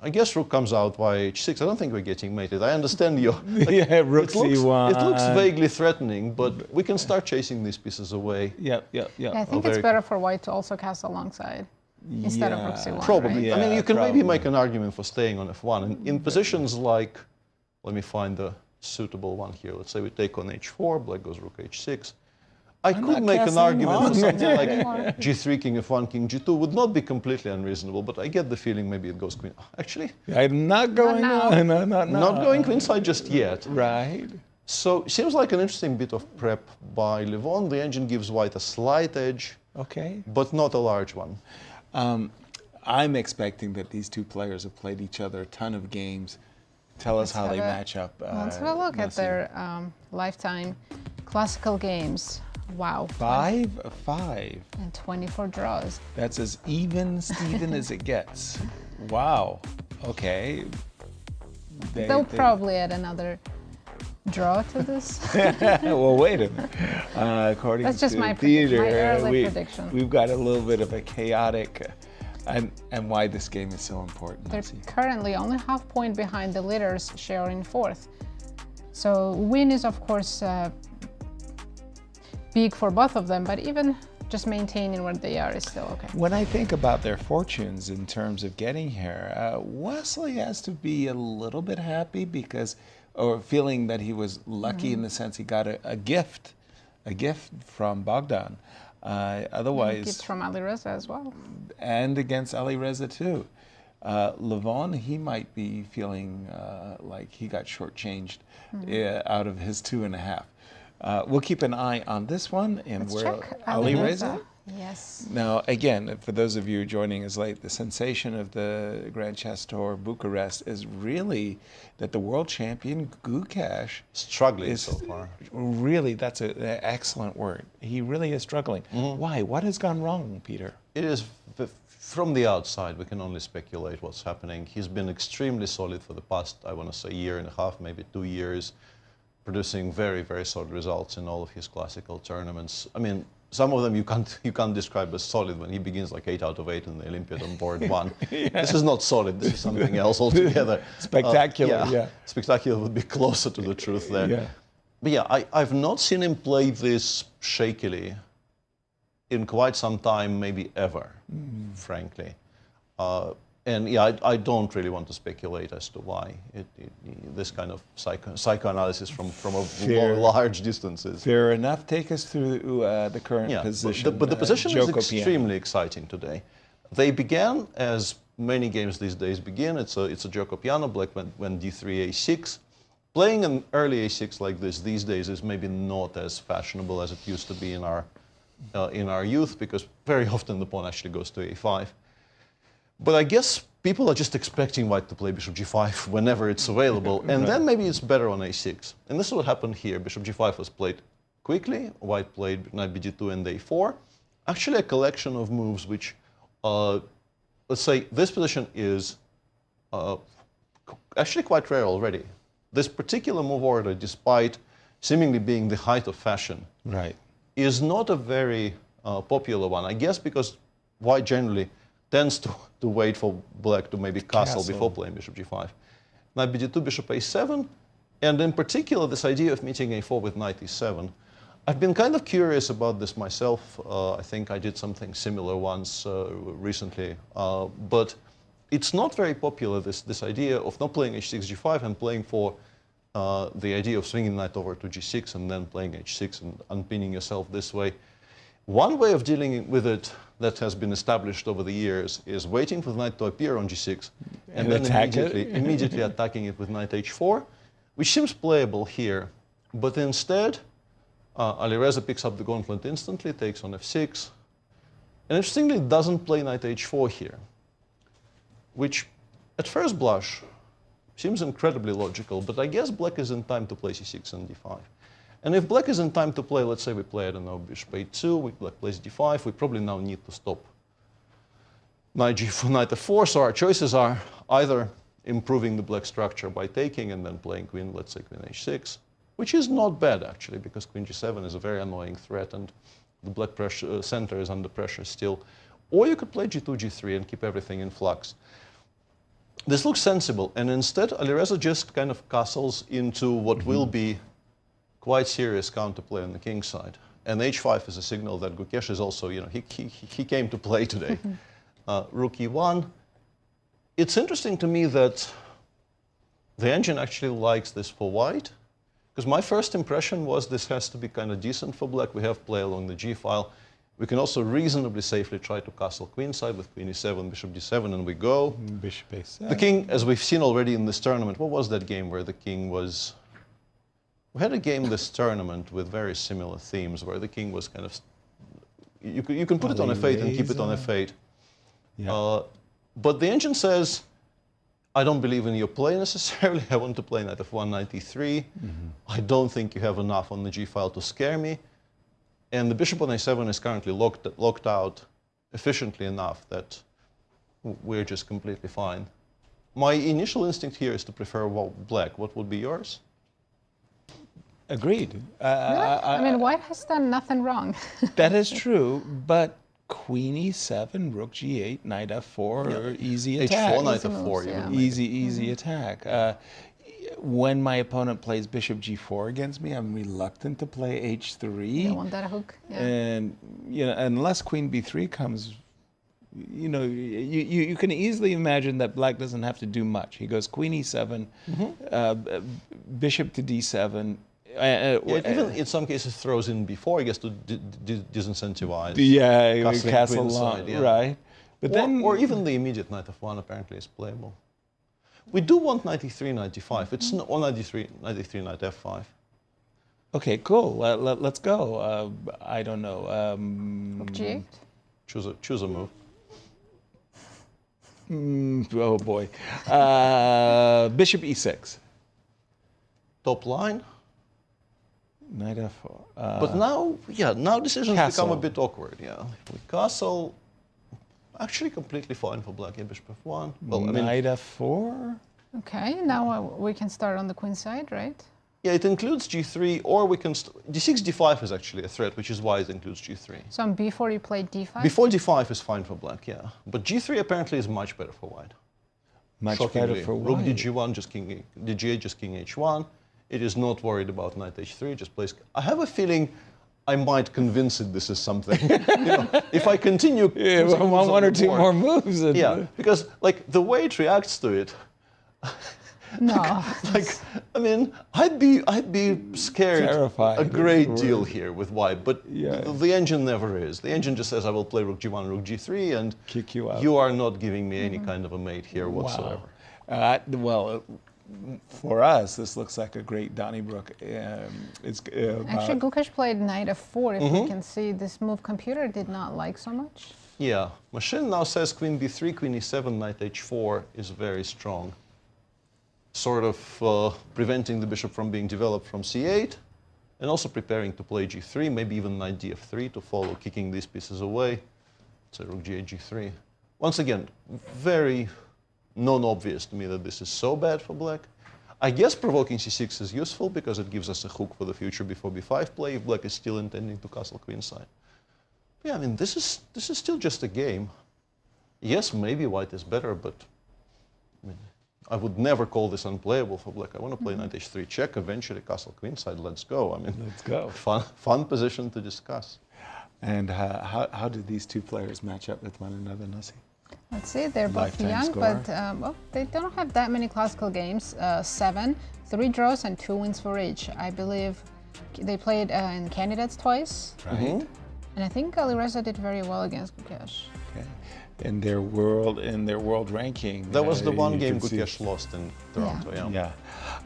I guess rook comes out by h6. I don't think we're getting mated. I understand your... yeah, rook c1. It looks vaguely threatening, but we can start chasing these pieces away. Yeah. I think it's better for white to also cast alongside instead of rook c1. Probably. Right? Yeah, I mean, you can probably. maybe make an argument for staying on f1. And in positions like... Let me find the suitable one here. Let's say we take on h4, black goes rook h6. I could make an argument for something like g3, king f1, king g2 would not be completely unreasonable, but I get the feeling maybe it goes queen. Actually, I'm not going on. not going queenside just yet. Right. So seems like an interesting bit of prep by Levon. The engine gives white a slight edge, Okay. but not a large one. I'm expecting that these two players have played each other a ton of games. Tell us how they match up. Let's have a look at their lifetime classical games. Wow. 5-5. And 24 draws. That's as even, Steven, as it gets. Wow. Okay. They'll probably add another draw to this. Well, wait a minute. According That's just to my Peter, early prediction. We've got a little bit of a chaotic, and why this game is so important. They're Nazi. currently only half point behind the leaders, sharing fourth. So win is, of course, big for both of them, but even just maintaining where they are is still okay. When I think about their fortunes in terms of getting here, Wesley has to be a little bit happy because, or feeling that he was lucky in the sense he got a gift from Bogdan. Otherwise, Gifts from Alireza as well. And against Alireza too. Levon, he might be feeling like he got shortchanged out of his 2.5. We'll keep an eye on this one, and Let's check Alireza. Yes. Now, again, for those of you joining us late, the sensation of the Grand Chess Tour Bucharest is really that the world champion Gukesh Struggling is so far. Really, that's an excellent word. He really is struggling. Why? What has gone wrong, Peter? It is, from the outside, we can only speculate what's happening. He's been extremely solid for the past, I want to say, 1.5 years, maybe 2 years, producing very, very solid results in all of his classical tournaments. I mean, some of them you can't describe as solid when he begins like 8 out of 8 in the Olympiad on board 1. This is not solid. This is something else altogether. Spectacular, yeah. Spectacular would be closer to the truth there. Yeah. But yeah, I've not seen him play this shakily in quite some time, maybe ever, frankly. And yeah, I don't really want to speculate as to why this kind of psychoanalysis from large distances. Fair enough. Take us through the current position. But the position is Gioco extremely exciting today. They began as many games these days begin. It's a Gioco piano. Black went d3, a6. Playing an early a6 like this these days is maybe not as fashionable as it used to be in our youth, because very often the pawn actually goes to a5. But I guess people are just expecting white to play bishop g5 whenever it's available, and then maybe it's better on a6. And this is what happened here. Bishop g5 was played quickly. White played knight bg2 and a4. Actually, a collection of moves which, let's say, this position is actually quite rare already. This particular move order, despite seemingly being the height of fashion, is not a very popular one. I guess because white generally tends to wait for black to maybe castle before playing bishop g5. Knight bd2, bishop a7, and in particular this idea of meeting a4 with knight e7. I've been kind of curious about this myself. I think I did something similar once recently, but it's not very popular, this idea of not playing h6, g5 and playing for the idea of swinging knight over to g6 and then playing h6 and unpinning yourself this way. One way of dealing with it that has been established over the years is waiting for the knight to appear on g6 and then immediately attacking it with knight h4, which seems playable here. But instead, Alireza picks up the gauntlet instantly, takes on f6, and interestingly doesn't play knight h4 here, which at first blush seems incredibly logical, but I guess black is in time to play c6 and d5. And if black is in time to play, let's say we play, I don't know, bishop a2, black plays d5, we probably now need to stop knight g4, knight f4, so our choices are either improving the black structure by taking and then playing queen, let's say queen h6, which is not bad actually, because queen g7 is a very annoying threat and the black center is under pressure still. Or you could play g2, g3 and keep everything in flux. This looks sensible, and instead Alireza just kind of castles into what will be quite serious counterplay on the king side. And h5 is a signal that Gukesh is also, you know, he came to play today. Rook e1. It's interesting to me that the engine actually likes this for white, because my first impression was this has to be kind of decent for black. We have play along the g file. We can also reasonably safely try to castle queenside with queen e7, bishop d7, and we go. Bishop a7. The king, as we've seen already in this tournament, what was that game where the king was... We had a game this tournament with very similar themes, where the king was kind of... You can put it on f8 and keep it on f8. Yeah. But the engine says, I don't believe in your play necessarily. I want to play knight f1, knight e3. I don't think you have enough on the g file to scare me. And the bishop on a7 is currently locked out efficiently enough that we're just completely fine. My initial instinct here is to prefer black. What would be yours? Agreed. I mean, white has done nothing wrong. That is true, but queen e7, rook g8, knight f4, easy attack. h4, knight f4. Yeah. Easy attack. When my opponent plays bishop g4 against me, I'm reluctant to play h3. You want that hook. Yeah. And you know, unless queen b3 comes, you know, you can easily imagine that black doesn't have to do much. He goes queen e7, bishop to d7. Even in some cases throws in b4, I guess, to disincentivize. Yeah, castle long, right. But then, or even the immediate knight f1 apparently is playable. We do want knight e3, knight d5. It's not knight e3, knight f5. Okay, cool. Let's go. I don't know. Rook g8. Choose a move. Oh boy. Bishop e6. Top line. Knight f4. But now decisions become a bit awkward. Yeah, if we castle, actually completely fine for black. Yeah, bishop f1. Well, I mean, knight f4. Okay, now we can start on the queen side, right? Yeah, it includes g3, or we can d6, d5 is actually a threat, which is why it includes g3. So on b4 you play d5. Before d5 is fine for black, yeah, but g3 apparently is much better for white. Much better for white. Rook dg1, just king dg8, just king h1. It is not worried about knight h3, just plays... I have a feeling I might convince it this is something. You know, if I continue... one or two more moves. Yeah, because like the way it reacts to it... No. I mean, I'd be scared terrified a great deal here with white, but yeah. the engine never is. The engine just says, I will play rook g1, rook g3, and kick you out. You are not giving me any kind of a mate here whatsoever. Well, for us, this looks like a great Donnybrook. Actually, Gukesh played knight f4. If we can see, this move computer did not like so much. Yeah, machine now says queen b3, queen e7, knight h4 is very strong. Sort of preventing the bishop from being developed from c8, and also preparing to play g3, maybe even knight df3 to follow, kicking these pieces away. So rook g8, g3. Once again, very non-obvious to me that this is so bad for black. I guess provoking c6 is useful because it gives us a hook for the future before b5 play if black is still intending to castle queenside. Yeah, I mean, this is still just a game. Yes, maybe white is better, but I mean, I would never call this unplayable for black. I want to play knight h3 check, eventually castle queenside. Let's go. I mean, let's go. Fun position to discuss. And how did these two players match up with one another, Nazi? Let's see, they're both Lifetime young, score. but well, they don't have that many classical games. 7, 3 draws and 2 wins for each. I believe they played in candidates twice. Right. And I think Alireza did very well against Gukesh. Okay. In their world ranking. That was the one you game can see- Gukesh lost in Toronto. Yeah.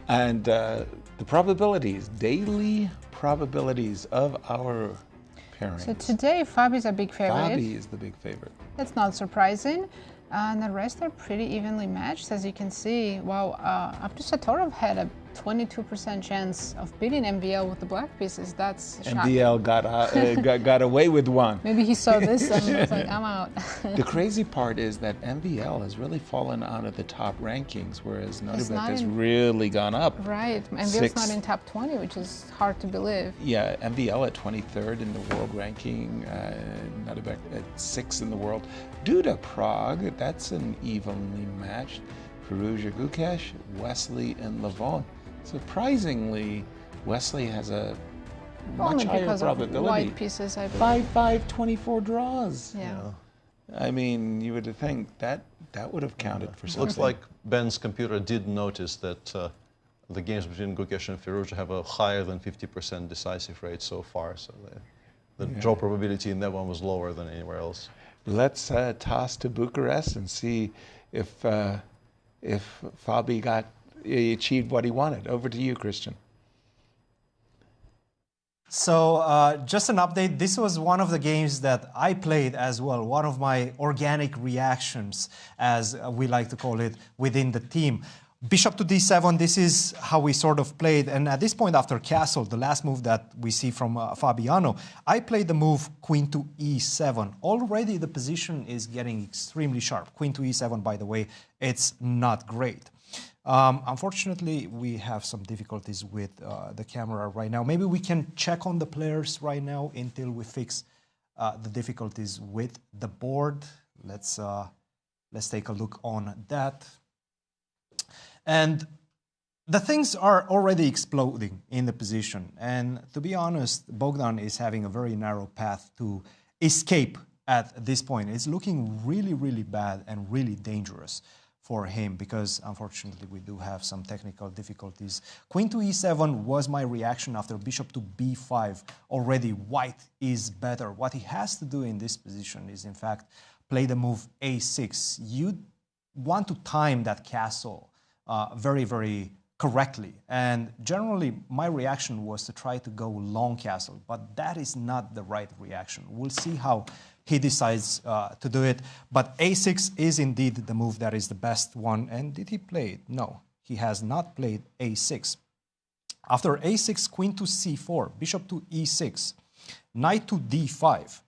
And the probabilities, daily probabilities of our pairings. So today, Fabi's a big favorite. Fabi is the big favorite. That's not surprising. And the rest are pretty evenly matched, as you can see. Wow, Abdusattorov had a 22% chance of beating MVL with the black pieces. That's shocking. MVL got away with one. Maybe he saw this and was like, I'm out. The crazy part is that MVL has really fallen out of the top rankings, whereas Nodirbek has in- really gone up. Right, MVL's Six. not in top 20, which is hard to believe. Yeah, MVL at 23rd in the world ranking, Nodirbek at 6th in the world. Duda Prague, that's an evenly matched. Firouzja, Gukesh, Wesley, and Levon. Surprisingly, Wesley has a much Only higher because of probability. white pieces, I believe. 5-5, 24 draws. Yeah. I mean, you would think that would have counted for something. Looks like Ben's computer did notice that the games between Gukesh and Firouzja have a higher than 50% decisive rate so far. So the draw probability in that one was lower than anywhere else. Let's toss to Bucharest and see if Fabi achieved what he wanted. Over to you, Cristian. So just an update, this was one of the games that I played as well, one of my organic reactions, as we like to call it, within the team. Bishop to d7, this is how we sort of played. And at this point after castle, the last move that we see from Fabiano, I played the move queen to e7. Already the position is getting extremely sharp. Queen to e7, by the way, it's not great. Unfortunately, we have some difficulties with the camera right now. Maybe we can check on the players right now until we fix the difficulties with the board. Let's take a look on that. And the things are already exploding in the position. And to be honest, Bogdan is having a very narrow path to escape at this point. It's looking really, really bad and really dangerous for him because, unfortunately, we do have some technical difficulties. Queen to e7 was my reaction after bishop to b5. Already, white is better. What he has to do in this position is, in fact, play the move a6. You want to time that castle very, very correctly. And generally, my reaction was to try to go long castle, but that is not the right reaction. We'll see how he decides to do it. But a6 is indeed the move that is the best one. And did he play it? No, he has not played a6. After a6, queen to c4, bishop to e6, knight to d5.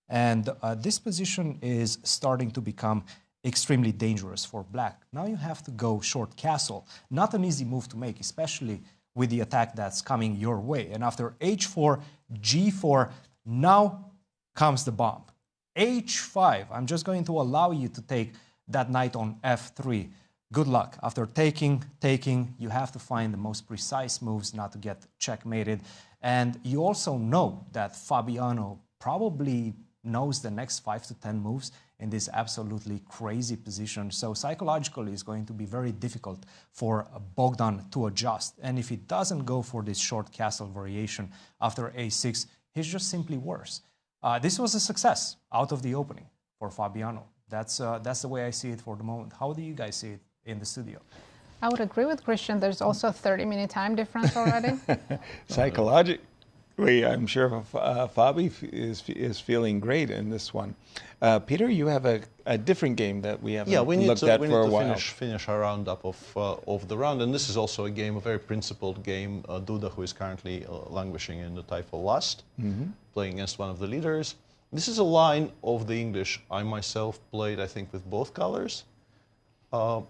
And this position is starting to become extremely dangerous for black. Now you have to go short castle. Not an easy move to make, especially with the attack that's coming your way. And after h4, g4, now comes the bomb. h5, I'm just going to allow you to take that knight on f3. Good luck. After taking, you have to find the most precise moves not to get checkmated. And you also know that Fabiano probably knows the next 5 to 10 moves in this absolutely crazy position. So psychologically, it's going to be very difficult for Bogdan to adjust. And if he doesn't go for this short castle variation after a6, he's just simply worse. This was a success out of the opening for Fabiano. That's the way I see it for the moment. How do you guys see it in the studio? I would agree with Cristian. There's also a 30-minute time difference already. Psychologically, I'm sure Fabi is feeling great in this one. Peter, you have a different game that we haven't looked at for a while. We need to finish our roundup of the round, and this is also a game, a very principled game. Duda, who is currently languishing in the Typhoon Lust, playing against one of the leaders. This is a line of the English I myself played, I think, with both colors. And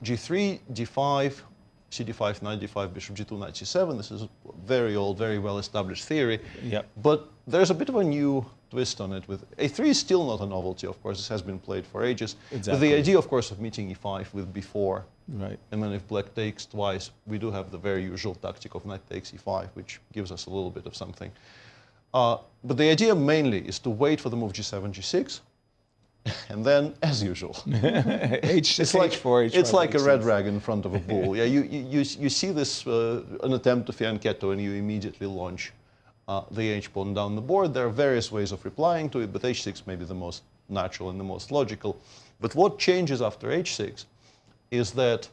g3, d5, cd5, knight d5, bishop g2, knight c7. This is a very old, very well-established theory. Yep. But there's a bit of a new twist on it. With a3 is still not a novelty, of course. This has been played for ages. Exactly. But the idea, of course, of meeting e5 with b4, right. And then if black takes twice, we do have the very usual tactic of knight takes e5, which gives us a little bit of something. But the idea mainly is to wait for the move g7, g6, And then, as usual, H4, it's like a H6. red rag in front of a bull. Yeah, you see this an attempt to fianchetto, and you immediately launch the h-pawn down the board. There are various ways of replying to it, but h6 may be the most natural and the most logical. But what changes after h6 is that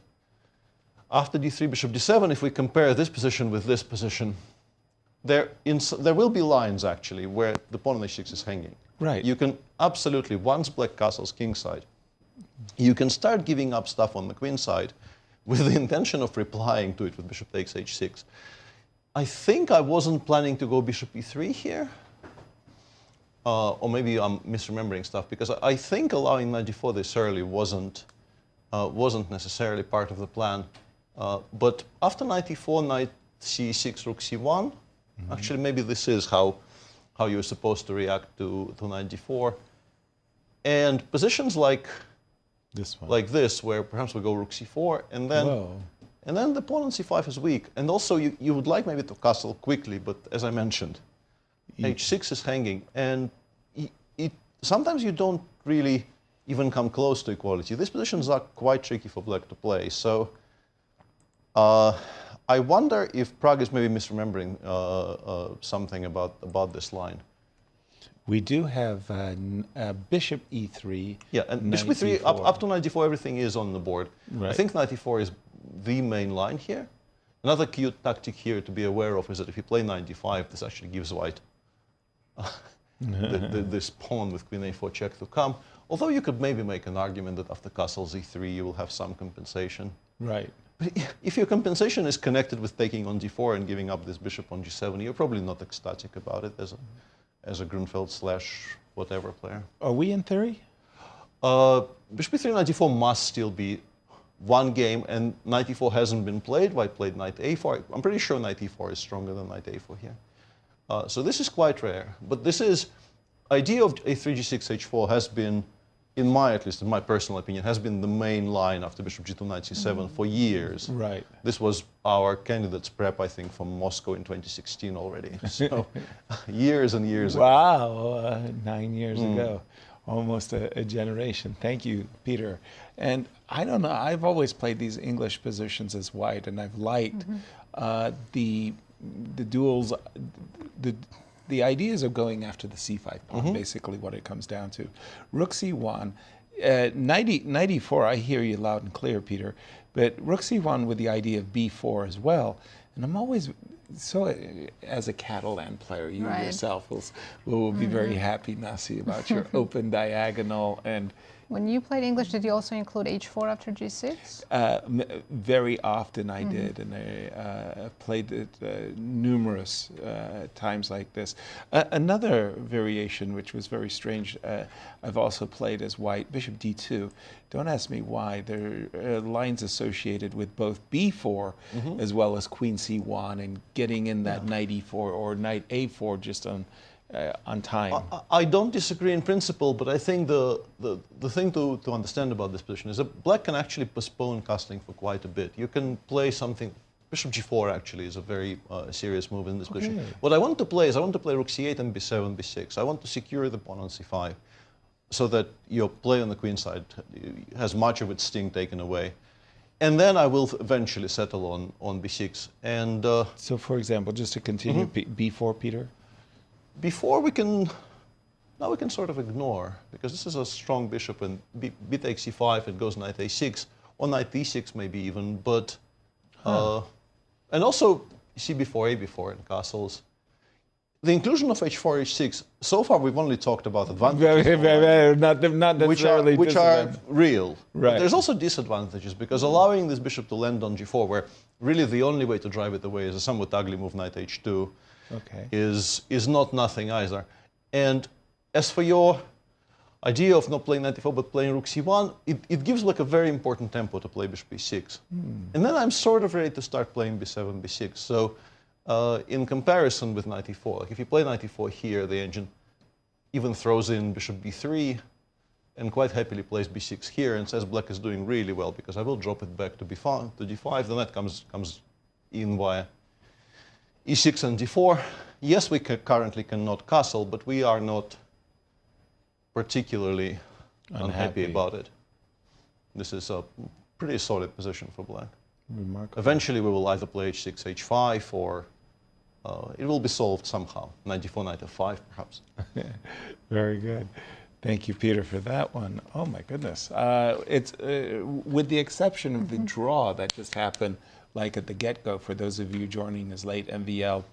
after d3, bishop d7, if we compare this position with this position, there will be lines actually where the pawn on h6 is hanging. Right. You can absolutely, once black castles kingside, you can start giving up stuff on the queen side with the intention of replying to it with bishop takes h6. I think I wasn't planning to go bishop e3 here. Or maybe I'm misremembering stuff, because I think allowing knight d4 this early wasn't necessarily part of the plan. But after knight e4, knight c6, rook c1, actually maybe this is how you're supposed to react to knight d4. And positions like This one. like this, where perhaps we go rook c4, and then the pawn on c5 is weak. And also you would like maybe to castle quickly, but as I mentioned, h6 is hanging, and sometimes you don't really even come close to equality. These positions are quite tricky for black to play. So I wonder if Pragg is maybe misremembering something about this line. We do have bishop e3. Yeah, and bishop e3, up to knight d4, everything is on the board. Right. I think knight d4 is the main line here. Another cute tactic here to be aware of is that if you play knight d5, this actually gives white this pawn with queen a4 check to come. Although you could maybe make an argument that after castles e3, you will have some compensation. Right. But if your compensation is connected with taking on d4 and giving up this bishop on g7, you're probably not ecstatic about it as a Grunfeld/whatever player. Are we in theory? Bishop e3, knight d4 must still be one game, and knight e4 hasn't been played. White played knight a4. I'm pretty sure knight e4 is stronger than knight a4 here. So this is quite rare. But this is, idea of a3, g6, h4 has been, at least in my personal opinion, has been the main line after bishop g2, knight c7 for years. Right. This was our candidates prep, I think, from Moscow in 2016 already. So years and years ago. Wow, 9 years ago. Almost a generation. Thank you, Peter. And I don't know, I've always played these English positions as white, and I've liked the duels, the ideas of going after the c5 pawn, basically what it comes down to. Rook c1, knight e4, I hear you loud and clear, Peter, but rook c1 with the idea of b4 as well. And I'm always, so as a Catalan player, you yourself will be very happy, Nazi, about your open diagonal. And when you played English, did you also include h4 after g6? Very often I did, and I played it numerous times like this. Another variation, which was very strange, I've also played as white, bishop d2. Don't ask me why. There are lines associated with both b4 as well as queen c1 and getting in that knight e4 or knight a4 just on time. I don't disagree in principle, but I think the thing to understand about this position is that black can actually postpone castling for quite a bit. You can play something. Bishop g4 actually is a very serious move in this position. What I want to play is I want to play rook c8 and b7, b6. I want to secure the pawn on c5 so that your play on the queen side has much of its sting taken away. And then I will eventually settle on b6. And so, for example, just to continue, b4, Peter? Before we can sort of ignore, because this is a strong bishop, and b takes c5, it goes knight a6, or knight d6 maybe even, but, and also c4, a4 in castles. The inclusion of h4, h6, so far we've only talked about advantages, not necessarily which are real. Right. But there's also disadvantages, because allowing this bishop to land on g4, where really the only way to drive it away is a somewhat ugly move, knight h2, is not nothing either. And as for your idea of not playing knight e4 but playing rook c1, it gives like a very important tempo to play bishop e6. And then I'm sort of ready to start playing b7, b6. So in comparison with knight e4, like if you play knight e4 here, the engine even throws in bishop b3 and quite happily plays b6 here and says black is doing really well because I will drop it back to b5, to d5. Then that comes in via e6 and d4. Yes, we currently cannot castle, but we are not particularly unhappy about it. This is a pretty solid position for black. Remarkable. Eventually, we will either play h6, h5, or it will be solved somehow. Knight d4, knight f5, perhaps. Very good. Thank you, Peter, for that one. Oh my goodness! It's with the exception of the draw that just happened, like at the get-go. For those of you joining us late, MVL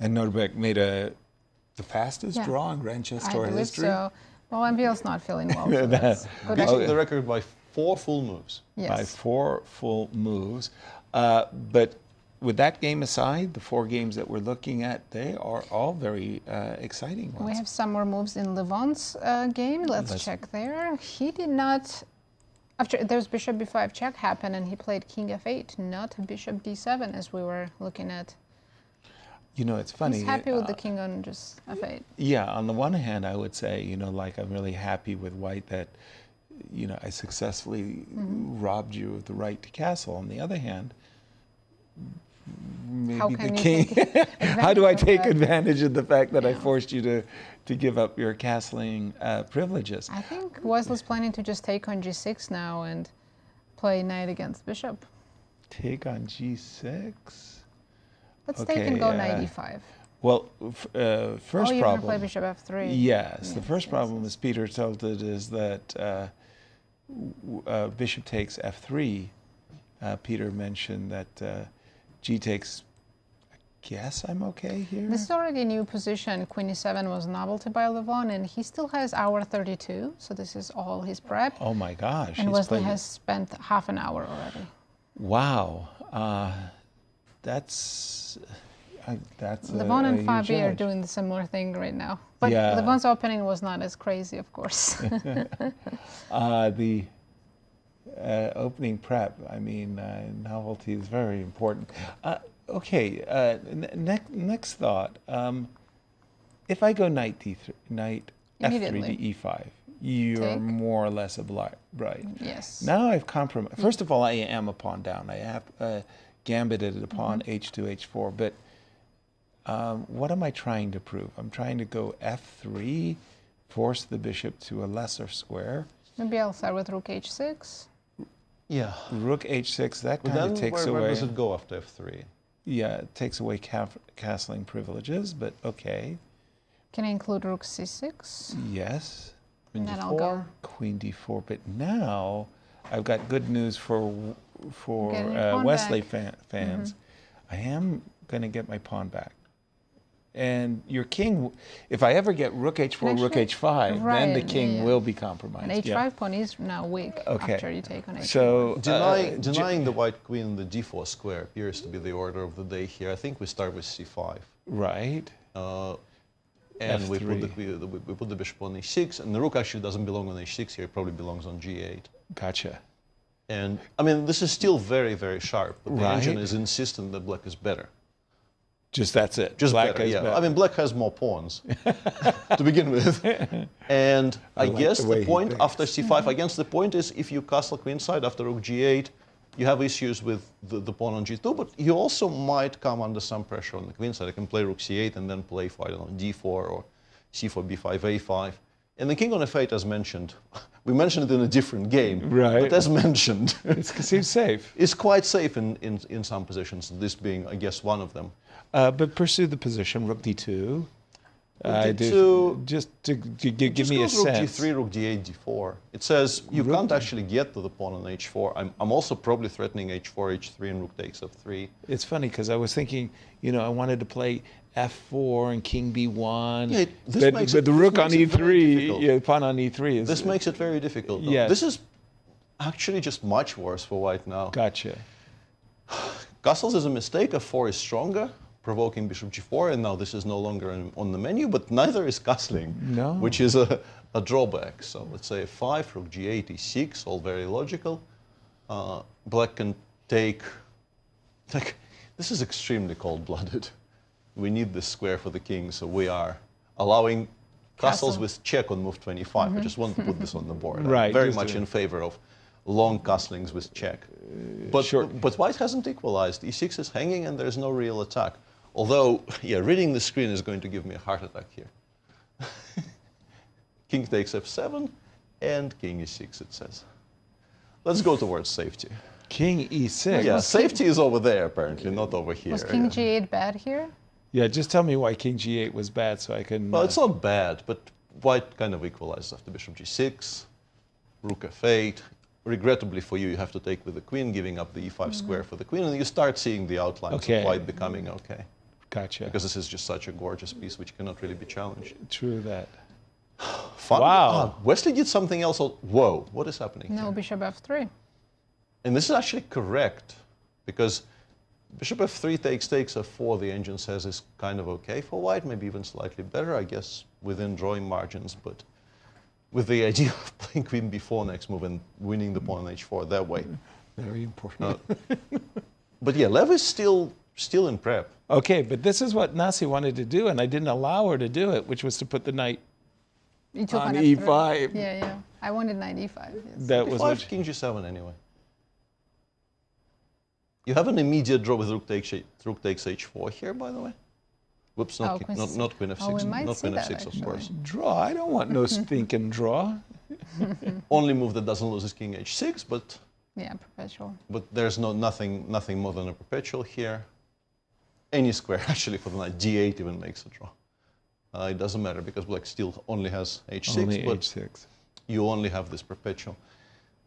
and Nodirbek made the fastest draw in Grand Chess Tour history. So. Well, MVL's not feeling well. So that's good. Beating the record by 4 full moves. Yes. By 4 full moves, but. With that game aside, the 4 games that we're looking at, they are all very exciting ones. We have some more moves in Levon's game. Let's check there. He did not... After there's bishop b5 check happened, and he played king f8, not bishop d7, as we were looking at. You know, it's funny. He's happy with the king on just f8. Yeah, on the one hand, I would say, you know, like I'm really happy with white that, you know, I successfully robbed you of the right to castle. On the other hand, maybe the king. How do I take advantage of the fact that I forced you to give up your castling privileges? I think Wesley's planning to just take on g6 now and play knight against bishop. Take on g6? Let's take and go knight e5. Well, first you're problem. going to play bishop f3. Yes, the first problem, as Peter tilted, is that bishop takes f3. Peter mentioned that g takes. I guess I'm okay here. This is already a new position. Queen e7 was novelty by Levon, and he still has hour 32. So this is all his prep. Oh my gosh! And Wesley has spent half an hour already. Wow, that's Levon and Fabi are doing the similar thing right now. But Levon's opening was not as crazy, of course. The opening prep, I mean, novelty is very important. Okay, next thought. If I go knight d3, knight f3 to e5, you're more or less right. Yes. Now I've compromised. First of all, I am a pawn down. I have gambited a pawn h2, h4, but what am I trying to prove? I'm trying to go f3, force the bishop to a lesser square. Maybe I'll start with rook h6. Yeah. Rook h6, that kind of takes away... Where does it go after f3? Yeah, it takes away castling privileges, but okay. Can I include rook c6? Yes. And then I'll go. Queen d4, but now I've got good news for Wesley fans. I am going to get my pawn back. And your king, if I ever get rook h4, rook h5, then the king will be compromised. And h5 pawn is now weak after you take on h4. So denying the white queen the d4 square appears to be the order of the day here. I think we start with c5. Right. And we put the bishop on e6, and the rook actually doesn't belong on h6 here. It probably belongs on g8. Gotcha. And I mean, this is still very, very sharp, but the engine is insistent that black is better. Just that's it. Just black better, yeah. I mean, black has more pawns to begin with. And I guess the point after c5, I guess the point is if you castle queenside after rook g8, you have issues with the pawn on g2, but you also might come under some pressure on the queenside. I can play rook c8 and then play, I don't know, d4 or c4, b5, a5. And the king on f8, as mentioned, we mentioned it in a different game, but as mentioned, it seems safe. It's quite safe in some positions, this being, I guess, one of them. But pursue the position, rook d2. Just to give me a sense. Rook g3, rook d8, d4. It says you can't actually get to the pawn on h4. I'm also probably threatening h4, h3, and rook takes f3. It's funny because I was thinking, you know, I wanted to play f4 and king b1. Yeah, but the rook on e3, pawn on e3 is... This makes it very difficult. Yes. This is actually just much worse for white now. Gotcha. Castles is a mistake. f4 is stronger, provoking bishop g4, and now this is no longer on the menu, but neither is castling, which is a drawback. So let's say f5, rook g8, e6, all very logical. Black can take... This is extremely cold-blooded. We need this square for the king, so we are allowing castles with check on move 25. I just want to put this on the board. I'm very much in favor of long castlings with check. But white hasn't equalized. e6 is hanging and there's no real attack. Although, yeah, reading the screen is going to give me a heart attack here. King takes f7, And king e6, it says. Let's go towards safety. King e6. Yeah, safety is over there, apparently, not over here. Was king g8 bad here? Yeah, just tell me why king g8 was bad so I can... Well, it's not bad, but white kind of equalizes after bishop g6, rook f8. Regrettably for you, you have to take with the queen, giving up the e5 square for the queen, and you start seeing the outlines of white becoming okay. Gotcha. Because this is just such a gorgeous piece which cannot really be challenged. True that. Fun. Wow. Wesley did something else. Whoa, what is happening No, here? bishop f3. And this is actually correct, because bishop f3 takes f4, the engine says is kind of okay for white, maybe even slightly better, I guess, within drawing margins, but with the idea of playing queen b4 next move and winning the pawn on h4 that way. Very important. But yeah, Lev is still in prep. Okay, but this is what Nazi wanted to do, and I didn't allow her to do it, which was to put the knight You took on F3. e5. Yeah. I wanted knight e5. Yes. That was e5, king g7 anyway. You have an immediate draw with rook takes h4 here, by the way. Whoops, not queen f6, we might not see queen that, f6, of actually. course. draw. I don't want no stinking draw. Only move that doesn't lose is king h6, but Yeah, perpetual. there's nothing more than a perpetual here. Any square actually for the knight. d8 even makes a draw. It doesn't matter because black still only has h6, Only but h6. you only have this perpetual.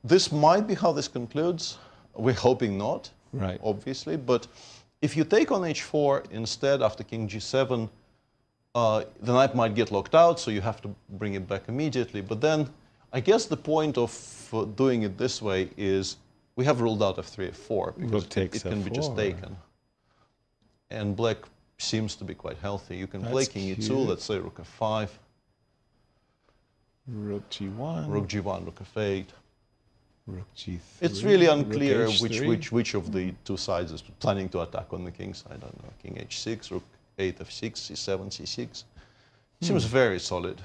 This might be how this concludes. We're hoping not, Right. obviously, but if you take on h4 instead after king g7, the knight might get locked out, so you have to bring it back immediately. But then I guess the point of doing it this way is we have ruled out f3, f4 because Rook takes it can be just f4. taken. And black seems to be quite healthy. You can play That's king e2, cute. let's say rook f5, Rook g1. rook g1, rook f8. Rook g3. It's really rook unclear h3. which of the two sides is planning to attack on the king side. I don't know. King h6, rook 8 f6, c7, c6. Seems very solid.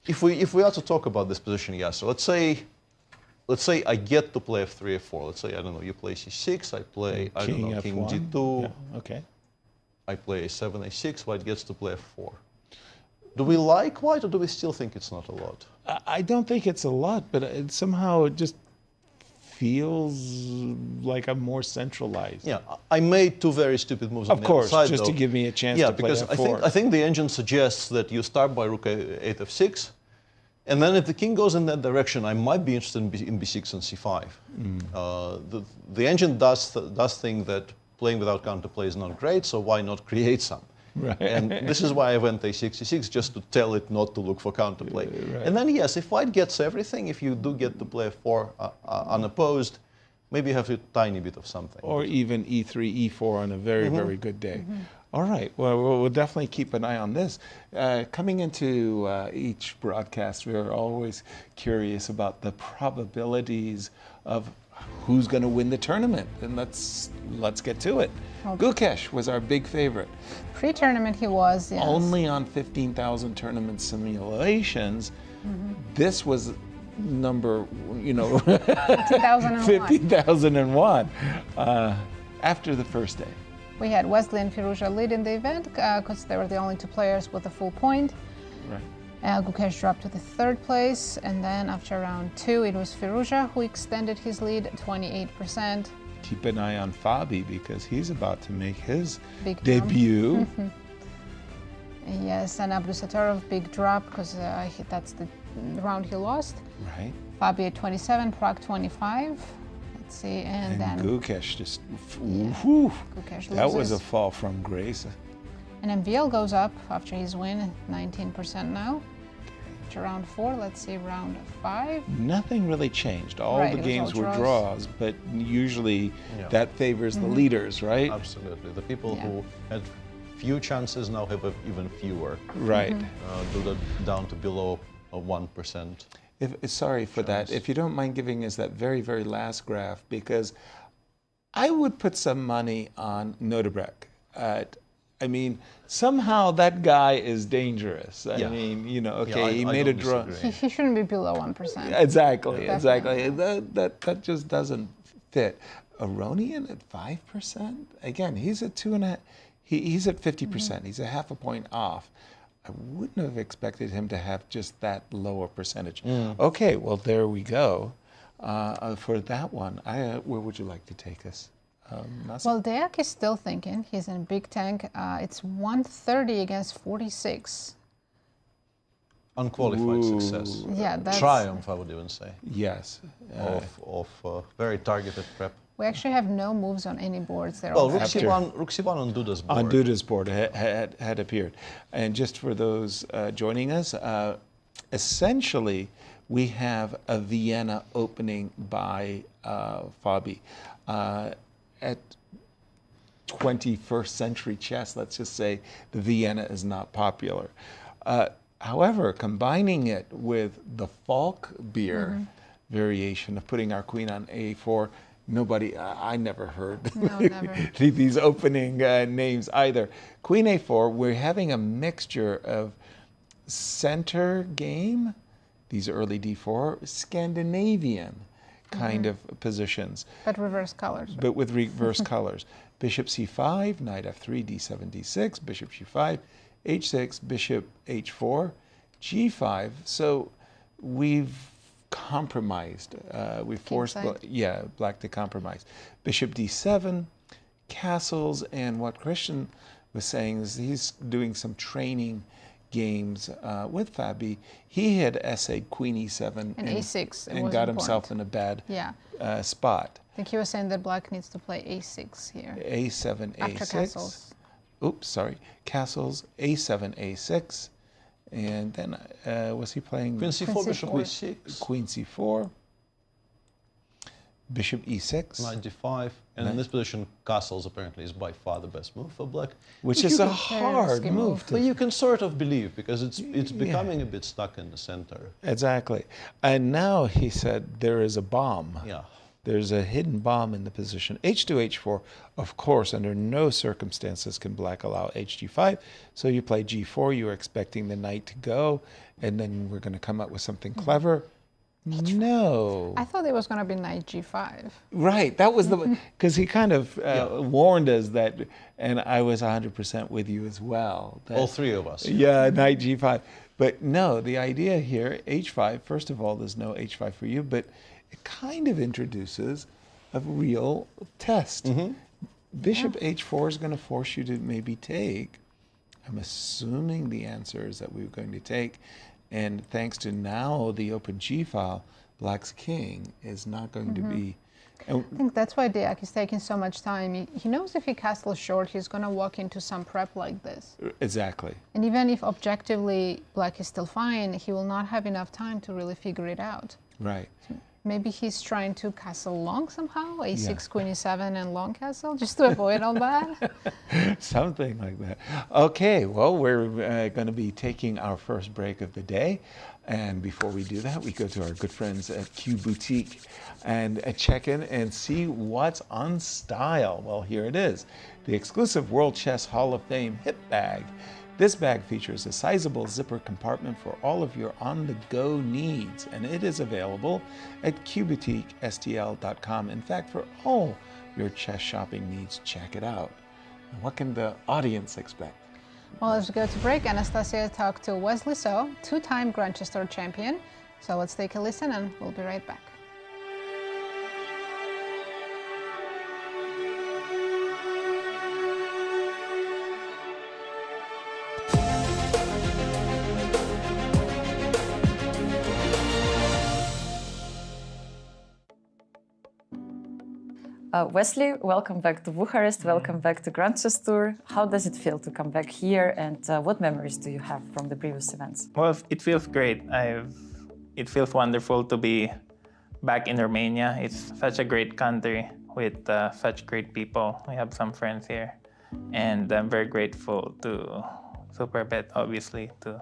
If we are to talk about this position, yeah. So let's say I get to play f3, f4. Let's say I don't know. You play c6. I play I don't know king F1. d2. Yeah, okay. I play a7, a6. White gets to play f4. Do we like white, or do we still think it's not a lot? I don't think it's a lot, but somehow it just feels like I'm more centralized. Yeah, I made two very stupid moves on Of the course, other side, just to though. give me a chance Yeah, to play because f4. I think the engine suggests that you start by rook 8 f6, and then if the king goes in that direction, I might be interested in b6 and c5. The engine does think that playing without counterplay is not great, so why not create some? Right. And this is why I went a6, c6, just to tell it not to look for counterplay. Right. And then yes, if white gets everything, if you do get to play f4 unopposed, maybe you have a tiny bit of something. Or even e3, e4 on a very, very good day. All right. Well, we'll definitely keep an eye on this. Coming into each broadcast, we're always curious about the probabilities of who's going to win the tournament. And let's get to it. Gukesh was our big favorite. Pre-tournament he was, yes. Only on 15,000 tournament simulations. This was number, 2001. 50,001 after the first day. We had Wesley and Firouzja leading the event because they were the only two players with a full point. Right. Gukesh dropped to the third place, and then after round 2, it was Firouzja who extended his lead 28%. Keep an eye on Fabi because he's about to make his Big debut. Yes, and Abdusattorov big drop because that's the round he lost. Right. Fabi at 27, Prag 25. Let's see, and then Gukesh just, whew, Gukesh that was loses. a fall from grace. And MVL goes up after his win, 19% now. To round 4, let's see round 5. Nothing really changed. All Right, the it was games all were draws. draws, but usually Yeah. that favors the leaders, right? Absolutely. The people Yeah. who had few chances now have even fewer. Right. Do that down to below 1%. Sorry for that. If you don't mind giving us that very, very last graph, because I would put some money on Nodirbek. I mean, somehow that guy is dangerous. I Yeah. mean, Yeah, he I made a don't draw. disagree. He shouldn't be below 1%. Exactly, Definitely. exactly. That just doesn't fit. Aronian at 5%? Again, he's at 2.5. He's at 50%. He's a half a point off. I wouldn't have expected him to have just that lower percentage. Okay, well, there we go. For that one, where would you like to take us? Nazi? Well, Deac is still thinking. He's in big tank. It's 130 against 46. Unqualified success. Yeah, that's... Triumph, I would even say. Yes. Of very targeted prep. We actually have no moves on any boards. They're Well, all Rook C1 on Duda's board. On Duda's board had appeared. And just for those joining us, essentially we have a Vienna opening by Fabi. At 21st century chess, let's just say the Vienna is not popular. However, combining it with the Falk beer variation of putting our queen on A4, I never heard these opening names either. Queen A4, we're having a mixture of center game, these early D4, Scandinavian kind of positions. But reverse colors. But with reverse colors. Bishop C5, knight F3, D7, D6, bishop G5, H6, bishop H4, G5. So we've compromised. We forced black to compromise. Bishop D7, castles, and what Cristian was saying is he's doing some training games with Fabi. He had essayed Queen E7 and A6 and got himself in a bad spot. I think he was saying that black needs to play A6 here. A7, After A6. castles. Oops, sorry. Castles, A7, A6. And then was he playing? Queen C4, bishop E6. Queen C4. Bishop E6. Knight D5. And in this position, castles apparently is by far the best move for black. Which is a hard move. But you can sort of believe because it's becoming a bit stuck in the center. Exactly. And now he said there is a bomb. Yeah. There's a hidden bomb in the position. H2, H4, of course, under no circumstances can black allow HG5. So you play G4, you're expecting the knight to go, and then we're going to come up with something clever. No. I thought it was going to be knight G5. Right, that was the, because he kind of warned us that, and I was 100% with you as well. That, all three of us. Yeah, knight G5. But no, the idea here, H5, first of all, there's no H5 for you, but it kind of introduces a real test. Bishop H4 is going to force you to maybe take. I'm assuming the answer is that we're going to take. And thanks to now the open G file, black's king is not going to be. I think that's why Deac is taking so much time. He knows if he castles short, he's going to walk into some prep like this. Exactly. And even if objectively black is still fine, he will not have enough time to really figure it out. Right. So maybe he's trying to castle long somehow, A6, Queen E7, and long castle, just to avoid all that. Something like that. Okay, well, we're going to be taking our first break of the day. And before we do that, we go to our good friends at Q Boutique and check in and see what's on style. Well, here it is, the exclusive World Chess Hall of Fame hip bag. This bag features a sizable zipper compartment for all of your on-the-go needs, and it is available at qboutiquestl.com. In fact, for all your chess shopping needs, check it out. What can the audience expect? Well, as we go to break, Anastasiya talked to Wesley So, two-time Grand Chess Tour champion. So let's take a listen and we'll be right back. Wesley, welcome back to Bucharest, welcome back to Grand Chess Tour. How does it feel to come back here, and what memories do you have from the previous events? Well, it feels great. It feels wonderful to be back in Romania. It's such a great country with such great people. We have some friends here, and I'm very grateful to Superbet, obviously, to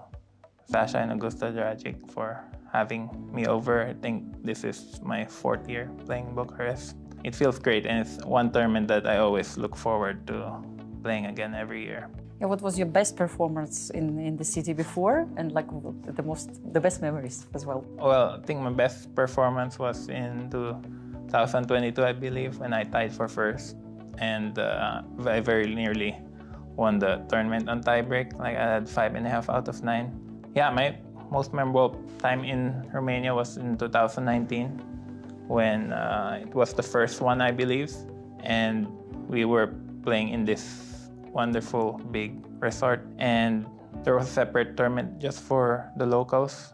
Sasha and Augusta Dragic for having me over. I think this is my 4th year playing Bucharest. It feels great, and it's one tournament that I always look forward to playing again every year. Yeah, what was your best performance in the city before, and like the best memories as well? Well, I think my best performance was in 2022, I believe, when I tied for first, and I very nearly won the tournament on tiebreak. Like I had 5.5 out of 9. Yeah, my most memorable time in Romania was in 2019 when it was the first one, I believe, and we were playing in this wonderful big resort, and there was a separate tournament just for the locals.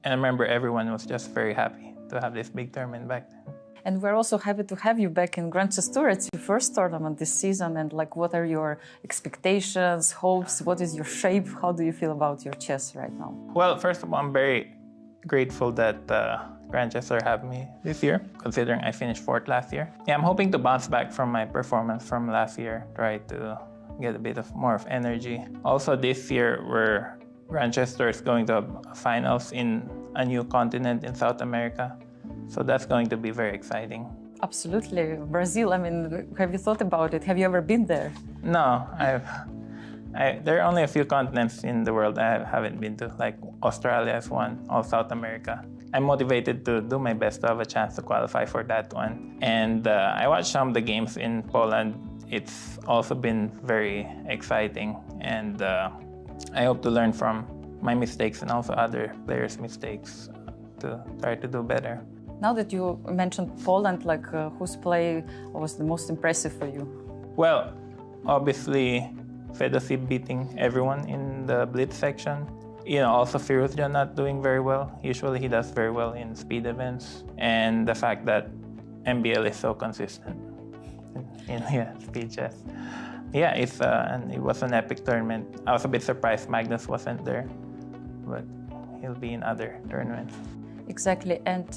And I remember everyone was just very happy to have this big tournament back then. And we're also happy to have you back in Grand Chess Tour. It's your first tournament this season, and like, what are your expectations, hopes? What is your shape? How do you feel about your chess right now? Well, first of all, I'm very grateful that Grand Chess Tour have me this year, considering I finished 4th last year. Yeah, I'm hoping to bounce back from my performance from last year, try to get a bit of more of energy. Also, this year, Grand Chess Tour is going to have finals in a new continent in South America. So that's going to be very exciting. Absolutely. Brazil, I mean, have you thought about it? Have you ever been there? No, there are only a few continents in the world I haven't been to, like Australia is one, or South America. I'm motivated to do my best to have a chance to qualify for that one. And I watched some of the games in Poland. It's also been very exciting. And I hope to learn from my mistakes and also other players' mistakes to try to do better. Now that you mentioned Poland, like whose play was the most impressive for you? Well, obviously, Fedosip beating everyone in the blitz section. You know, also Firouzja not doing very well. Usually he does very well in speed events. And the fact that MBL is so consistent in speed chess. Yeah, it was an epic tournament. I was a bit surprised Magnus wasn't there, but he'll be in other tournaments. Exactly, and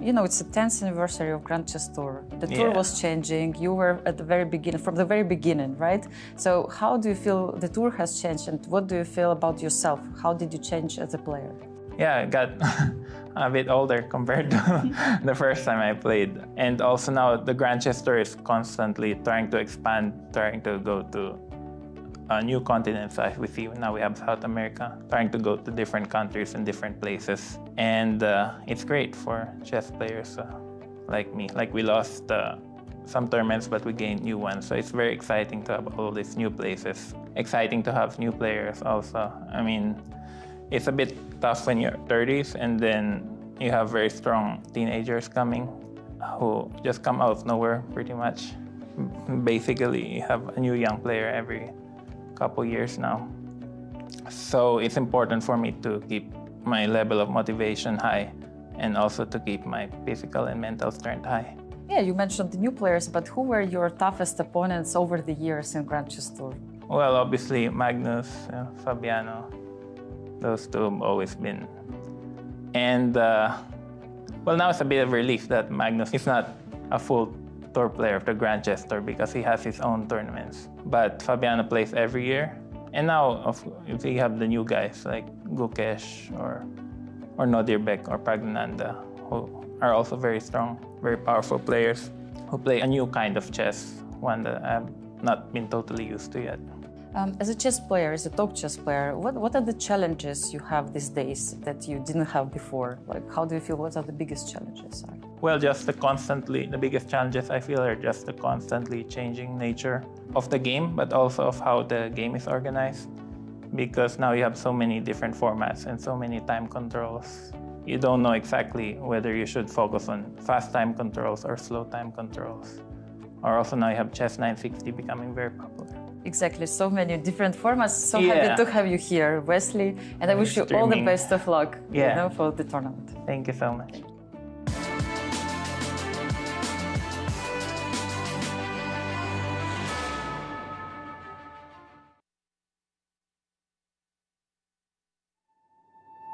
you know, it's the 10th anniversary of Grand Chess Tour. The tour was changing. You were at the very beginning, from the very beginning, right? So how do you feel the tour has changed, and what do you feel about yourself? How did you change as a player? Yeah, I got a bit older compared to the first time I played. And also now the Grand Chess Tour is constantly trying to expand, trying to go to new continents. As we see now, we have South America, trying to go to different countries and different places. And it's great for chess players like me. Like, we lost some tournaments, but we gained new ones. So it's very exciting to have all these new places. Exciting to have new players also. I mean, it's a bit tough when you're 30s and then you have very strong teenagers coming who just come out of nowhere pretty much. Basically, you have a new young player every couple years now. So it's important for me to keep my level of motivation high and also to keep my physical and mental strength high. Yeah, you mentioned the new players, but who were your toughest opponents over the years in Grand Chess Tour? Well, obviously Magnus, Fabiano, those two have always been. And well, now it's a bit of relief that Magnus is not a full tour player of the Grand Chess Tour because he has his own tournaments. But Fabiano plays every year. And now if we have the new guys like Gukesh or Nodirbek or Praggnanandhaa, who are also very strong, very powerful players who play a new kind of chess, one that I've not been totally used to yet. As a chess player, as a top chess player, what are the challenges you have these days that you didn't have before? Like, how do you feel? What are the biggest challenges? Well, just the biggest challenges I feel are just the constantly changing nature of the game, but also of how the game is organized. Because now you have so many different formats and so many time controls. You don't know exactly whether you should focus on fast time controls or slow time controls. Or also now you have Chess 960 becoming very popular. Exactly, so many different formats. So happy to have you here, Wesley, and I wish you all the best of luck for the tournament. Thank you so much.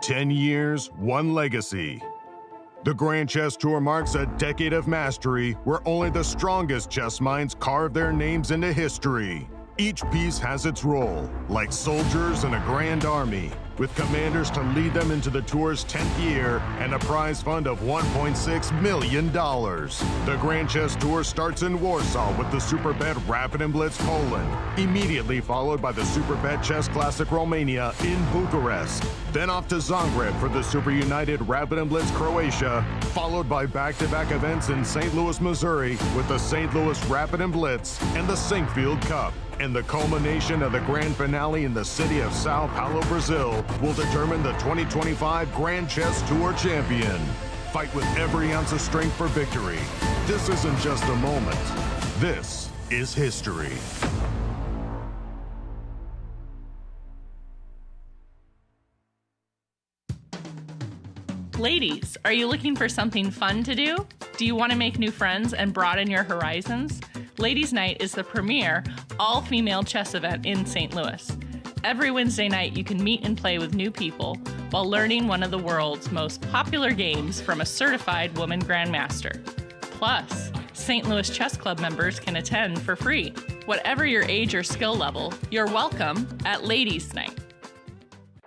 "10 years, one legacy." The Grand Chess Tour marks a decade of mastery where only the strongest chess minds carve their names into history. Each piece has its role, like soldiers in a grand army, with commanders to lead them into the tour's 10th year and a prize fund of $1.6 million. The Grand Chess Tour starts in Warsaw with the Superbet Rapid and Blitz Poland, immediately followed by the Superbet Chess Classic Romania in Bucharest, then off to Zagreb for the Super United Rapid and Blitz Croatia, followed by back-to-back events in St. Louis, Missouri with the St. Louis Rapid and Blitz and the Sinkfield Cup. And the culmination of the grand finale in the city of Sao Paulo, Brazil, will determine the 2025 Grand Chess Tour champion. Fight with every ounce of strength for victory. This isn't just a moment. This is history. Ladies, are you looking for something fun to do? Do you want to make new friends and broaden your horizons? Ladies' Night is the premier all-female chess event in St. Louis. Every Wednesday night, you can meet and play with new people while learning one of the world's most popular games from a certified woman grandmaster. Plus, St. Louis Chess Club members can attend for free. Whatever your age or skill level, you're welcome at Ladies' Night.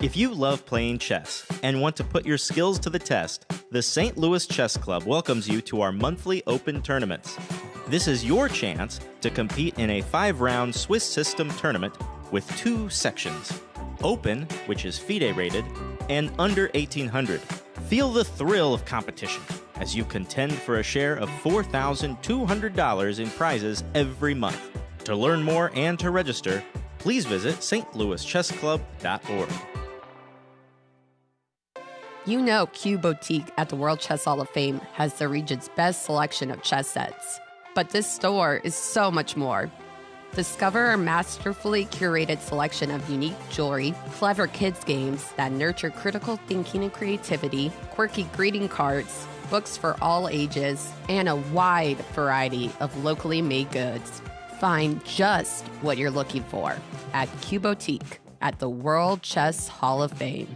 If you love playing chess and want to put your skills to the test, the St. Louis Chess Club welcomes you to our monthly open tournaments. This is your chance to compete in a 5-round Swiss system tournament with 2 sections: Open, which is FIDE rated, and Under 1800. Feel the thrill of competition as you contend for a share of $4,200 in prizes every month. To learn more and to register, please visit stlouischessclub.org. You know Q Boutique at the World Chess Hall of Fame has the region's best selection of chess sets. But this store is so much more. Discover our masterfully curated selection of unique jewelry, clever kids games that nurture critical thinking and creativity, quirky greeting cards, books for all ages, and a wide variety of locally made goods. Find just what you're looking for at Q Boutique at the World Chess Hall of Fame.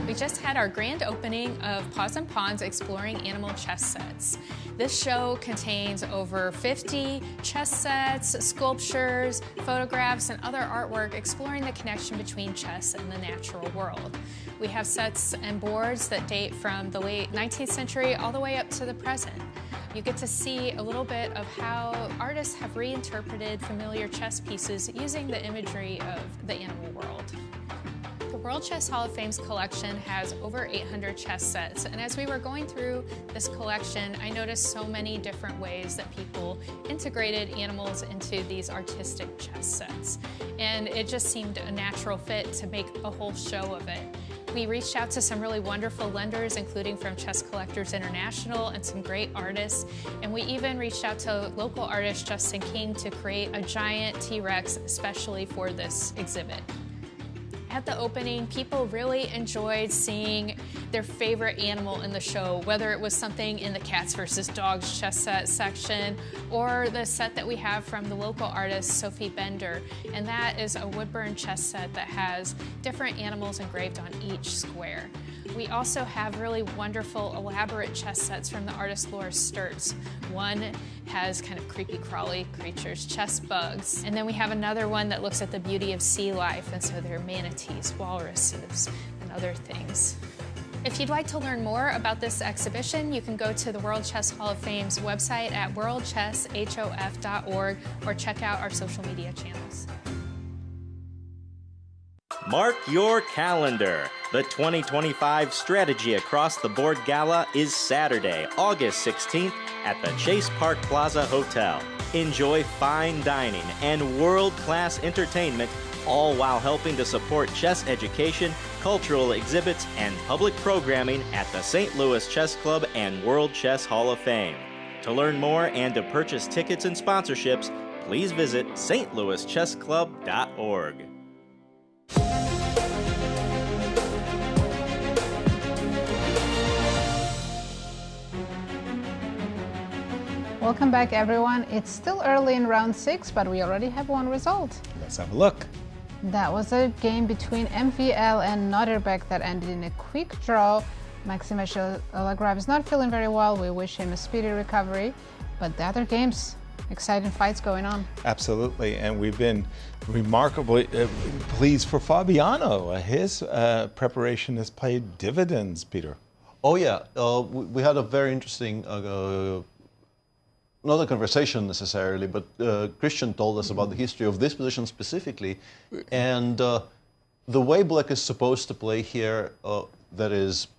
We just had our grand opening of Paws and Pawns Exploring Animal Chess Sets. This show contains over 50 chess sets, sculptures, photographs, and other artwork exploring the connection between chess and the natural world. We have sets and boards that date from the late 19th century all the way up to the present. You get to see a little bit of how artists have reinterpreted familiar chess pieces using the imagery of the animal world. The World Chess Hall of Fame's collection has over 800 chess sets, and as we were going through this collection, I noticed so many different ways that people integrated animals into these artistic chess sets. And it just seemed a natural fit to make a whole show of it. We reached out to some really wonderful lenders, including from Chess Collectors International and some great artists. And we even reached out to local artist Justin King to create a giant T-Rex especially for this exhibit. At the opening, people really enjoyed seeing their favorite animal in the show, whether it was something in the Cats vs. Dogs chess set section or the set that we have from the local artist Sophie Bender. And that is a wood-burn chess set that has different animals engraved on each square. We also have really wonderful, elaborate chess sets from the artist Laura Sturtz. One has kind of creepy, crawly creatures, chess bugs. And then we have another one that looks at the beauty of sea life, and so there are manatees, walruses, and other things. If you'd like to learn more about this exhibition, you can go to the World Chess Hall of Fame's website at worldchesshof.org or check out our social media channels. Mark your calendar. The 2025 Strategy Across the Board Gala is Saturday, August 16th at the Chase Park Plaza Hotel. Enjoy fine dining and world-class entertainment, all while helping to support chess education, cultural exhibits, and public programming at the St. Louis Chess Club and World Chess Hall of Fame. To learn more and to purchase tickets and sponsorships, please visit stlouischessclub.org. Welcome back, everyone. It's still early in round 6, but we already have one result. Let's have a look. That was a game between MVL and Nodirbek that ended in a quick draw. Maxime Vachier-Lagrave is not feeling very well. We wish him a speedy recovery. But the other games, exciting fights going on. Absolutely, and we've been remarkably pleased for Fabiano. His preparation has paid dividends, Peter. Oh yeah, we had a very interesting, not a conversation necessarily, but Cristian told us about the history of this position specifically, and the way Black is supposed to play here, that is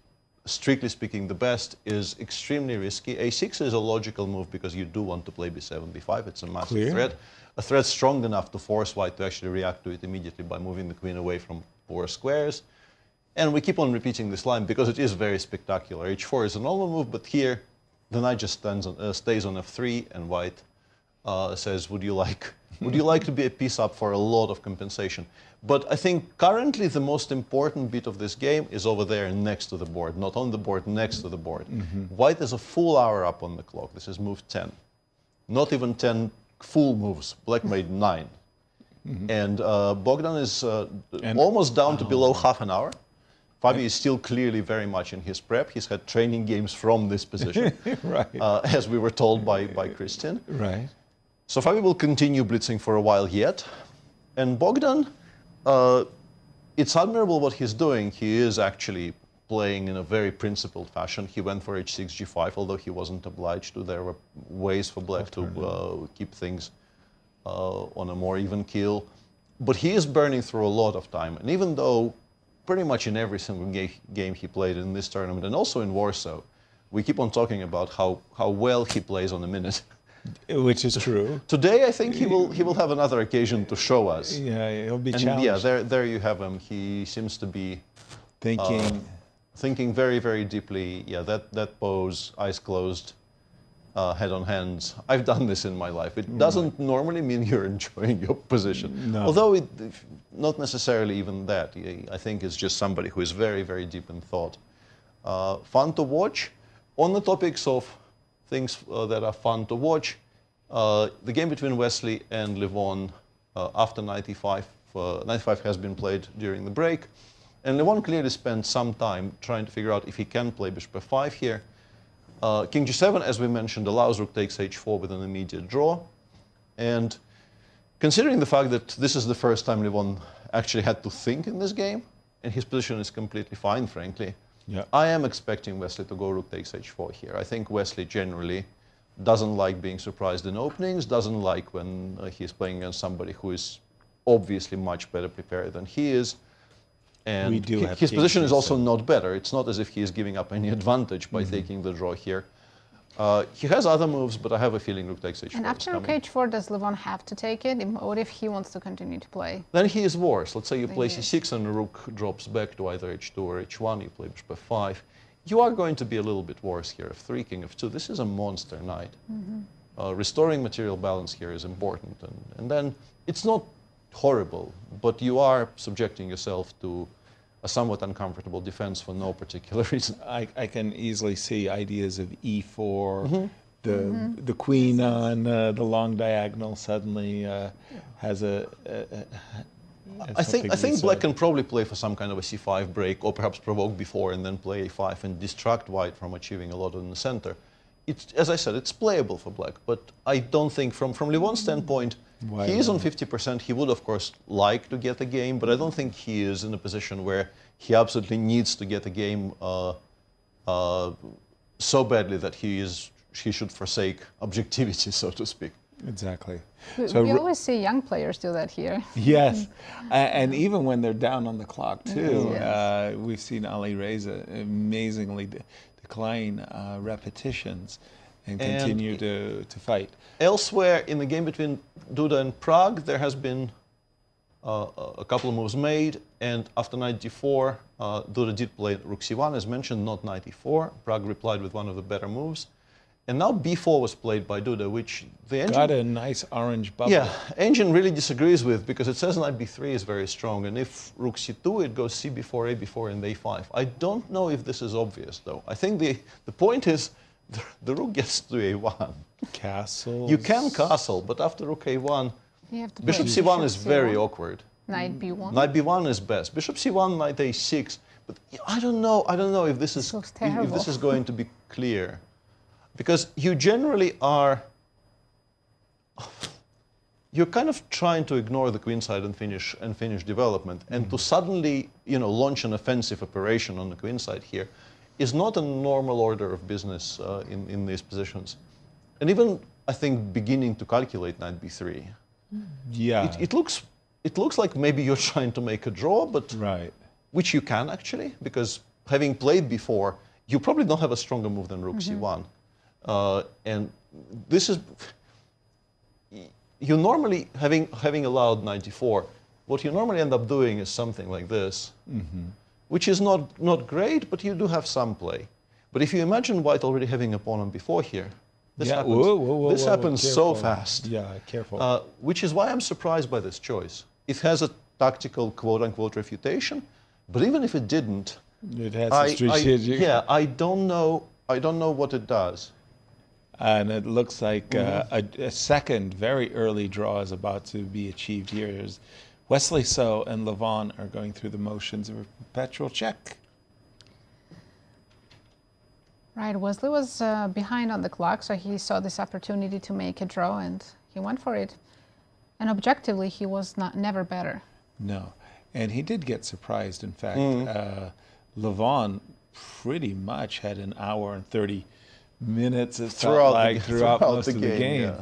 strictly speaking, the best, is extremely risky. A6 is a logical move because you do want to play b7, b5. It's a massive threat. A threat strong enough to force white to actually react to it immediately by moving the queen away from poor squares. And we keep on repeating this line because it is very spectacular. h4 is a normal move, but here the knight just stays on f3, and white says, would you like to be a piece up for a lot of compensation? But I think currently the most important bit of this game is over there next to the board, not on the board, next to the board. White is a full hour up on the clock. This is move 10. Not even 10 full moves. Black made 9. And Bogdan is almost down to below half an hour. Fabi is still clearly very much in his prep. He's had training games from this position, as we were told by Cristian. So Fabi will continue blitzing for a while yet. And Bogdan, it's admirable what he's doing. He is actually playing in a very principled fashion. He went for h6, g5, although he wasn't obliged to. There were ways for Black to keep things on a more even keel. But he is burning through a lot of time. And even though pretty much in every single game he played in this tournament, and also in Warsaw, we keep on talking about how well he plays on a minute. Which is true. Today, I think he will have another occasion to show us. Yeah, he'll be and challenged. Yeah, there you have him. He seems to be thinking very, very deeply. Yeah, that pose, eyes closed, head on hands. I've done this in my life. It doesn't normally mean you're enjoying your position. No. Although not necessarily even that. I think it's just somebody who is very, very deep in thought. Fun to watch. On the topics of things that are fun to watch, the game between Wesley and Levon after 95. 95 has been played during the break. And Levon clearly spent some time trying to figure out if he can play bishop f5 here. King g7, as we mentioned, allows rook takes h4 with an immediate draw. And considering the fact that this is the first time Levon actually had to think in this game, and his position is completely fine, frankly, I am expecting Wesley to go rook takes h4 here. I think Wesley generally doesn't like being surprised in openings, doesn't like when he's playing against somebody who is obviously much better prepared than he is. And his position is also not better. It's not as if he is giving up any advantage by taking the draw here. He has other moves, but I have a feeling rook takes h4. And after rook h4, does Levon have to take it? What if he wants to continue to play? Then he is worse. Let's say you play c6 and the rook drops back to either h2 or h1. You play bishop f5. You are going to be a little bit worse here. f3, king f2. This is a monster knight. Restoring material balance here is important. And then it's not horrible, but you are subjecting yourself to a somewhat uncomfortable defense for no particular reason. I can easily see ideas of e4, the queen on the long diagonal suddenly has a... I think Black can probably play for some kind of a c5 break, or perhaps provoke before and then play a5 and distract white from achieving a lot in the center. It's, as I said, it's playable for Black, but I don't think, from Levon's standpoint, he is on 50%. He would, of course, like to get a game, but I don't think he is in a position where he absolutely needs to get a game so badly that he should forsake objectivity, so to speak. Exactly. We always see young players do that here. Yes, and even when they're down on the clock too. We've seen Alireza amazingly decline repetitions and continue to fight. Elsewhere in the game between Duda and Prague, there has been a couple of moves made, and after knight d4, Duda did play rook c1, as mentioned, not knight e4. Prague replied with one of the better moves. And now b4 was played by Duda, which the engine... Got a nice orange bubble. Yeah, engine really disagrees with, because it says knight b3 is very strong, and if rook c2, it goes c b4, a b4, and a5. I don't know if this is obvious, though. I think the point is, the rook gets to a1. Castle. You can castle, but after rook a1, bishop c1 is very awkward. Knight b1. Knight b1 is best. Bishop c1, knight a6. But I don't know if this is going to be clear, because you generally are. You're kind of trying to ignore the queenside and finish development, and to suddenly launch an offensive operation on the queenside here is not a normal order of business in these positions. And even, I think, beginning to calculate knight b3. Yeah. It looks like maybe you're trying to make a draw, but which you can actually, because having played before, you probably don't have a stronger move than rook c1. And this is, you normally, having allowed knight d4, what you normally end up doing is something like this, which is not great, but you do have some play. But if you imagine white already having a pawn on b4 here, this happens so fast. Yeah, careful. Which is why I'm surprised by this choice. It has a tactical quote-unquote refutation, but even if it didn't, it has a strategic. I don't know what it does. And it looks like a second very early draw is about to be achieved here. There's Wesley So and Levon are going through the motions of a perpetual check. Right, Wesley was behind on the clock, so he saw this opportunity to make a draw, and he went for it. And objectively, he was never better. No, and he did get surprised. In fact, Levon pretty much had an hour and 30 minutes throughout most of the game. Yeah.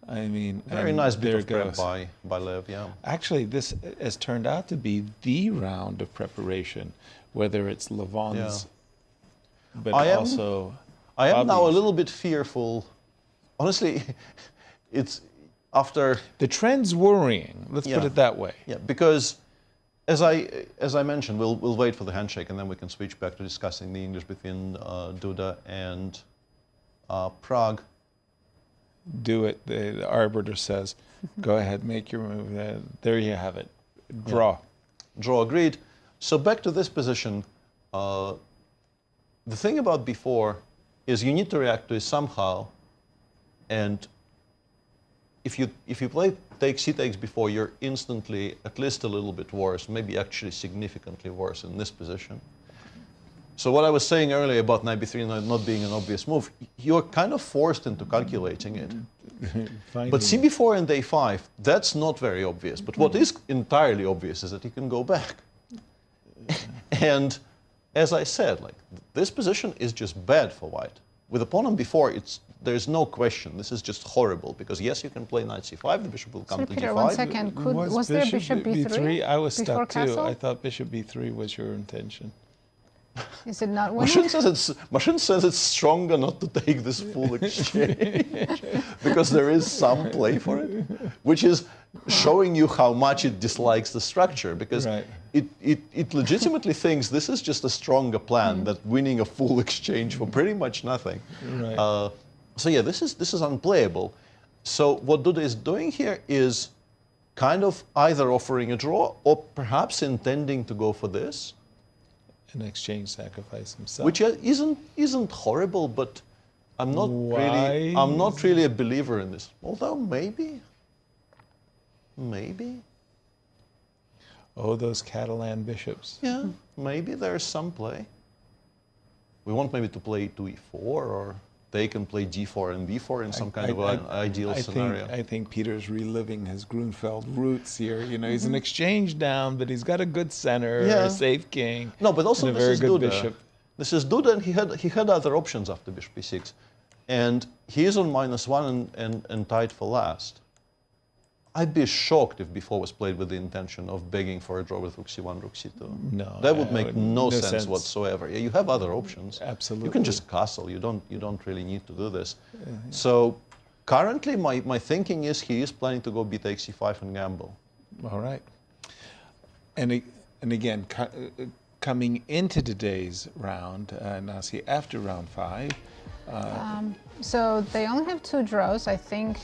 I mean, very nice bit of prep by Lev. Yeah. Actually, this has turned out to be the round of preparation, whether it's Levon's. But I am now a little bit fearful. Honestly, it's after the trend's worrying. Let's put it that way. Yeah, because as I mentioned, we'll wait for the handshake and then we can switch back to discussing the English between Duda and Prague. Do it. The arbiter says, "Go ahead, make your move." There you have it. Draw. Yeah. Draw agreed. So back to this position. The thing about b4 is you need to react to it somehow, and if you play c takes before, you're instantly at least a little bit worse, maybe actually significantly worse in this position. So what I was saying earlier about knight b3 not being an obvious move, you're kind of forced into calculating it. But cb4 and a5, that's not very obvious. But what is entirely obvious is that you can go back. And as I said, like this position is just bad for white. With a pawn on b4, there's no question. This is just horrible because yes, you can play knight c5. The bishop will come to Peter, d5. 1 second. Was there bishop b3? I was stuck too. Castle? I thought bishop b3 was your intention. Is it not winning? Machine says it's stronger not to take this full exchange because there is some play for it, which is showing you how much it dislikes the structure because it legitimately thinks this is just a stronger plan than winning a full exchange for pretty much nothing. Right. So yeah, this is unplayable. So what Duda is doing here is kind of either offering a draw or perhaps intending to go for this. An exchange sacrifice himself. Which isn't horrible, but I'm not really a believer in this. Although maybe. Oh, those Catalan bishops. Yeah, maybe there's some play. We want maybe to play 2e4, or they can play d4 and b4 in some kind of an ideal scenario. I think Peter's reliving his Grunfeld roots here. You know, he's an exchange down, but he's got a good center, a safe king. No, but also and a this very is good Duda. bishop. This is Duda, and he had other options after bishop e6, and he is on -1 and tied for last. I'd be shocked if b4 was played with the intention of begging for a draw with rook c1, rook c2. No, that would make no sense whatsoever. Yeah, you have other options. Absolutely. You can just castle. You don't really need to do this. So currently, my thinking is he is planning to go b takes c5 and gamble. All right. And again, coming into today's round, Nazi, after round 5. So they only have 2 draws. I think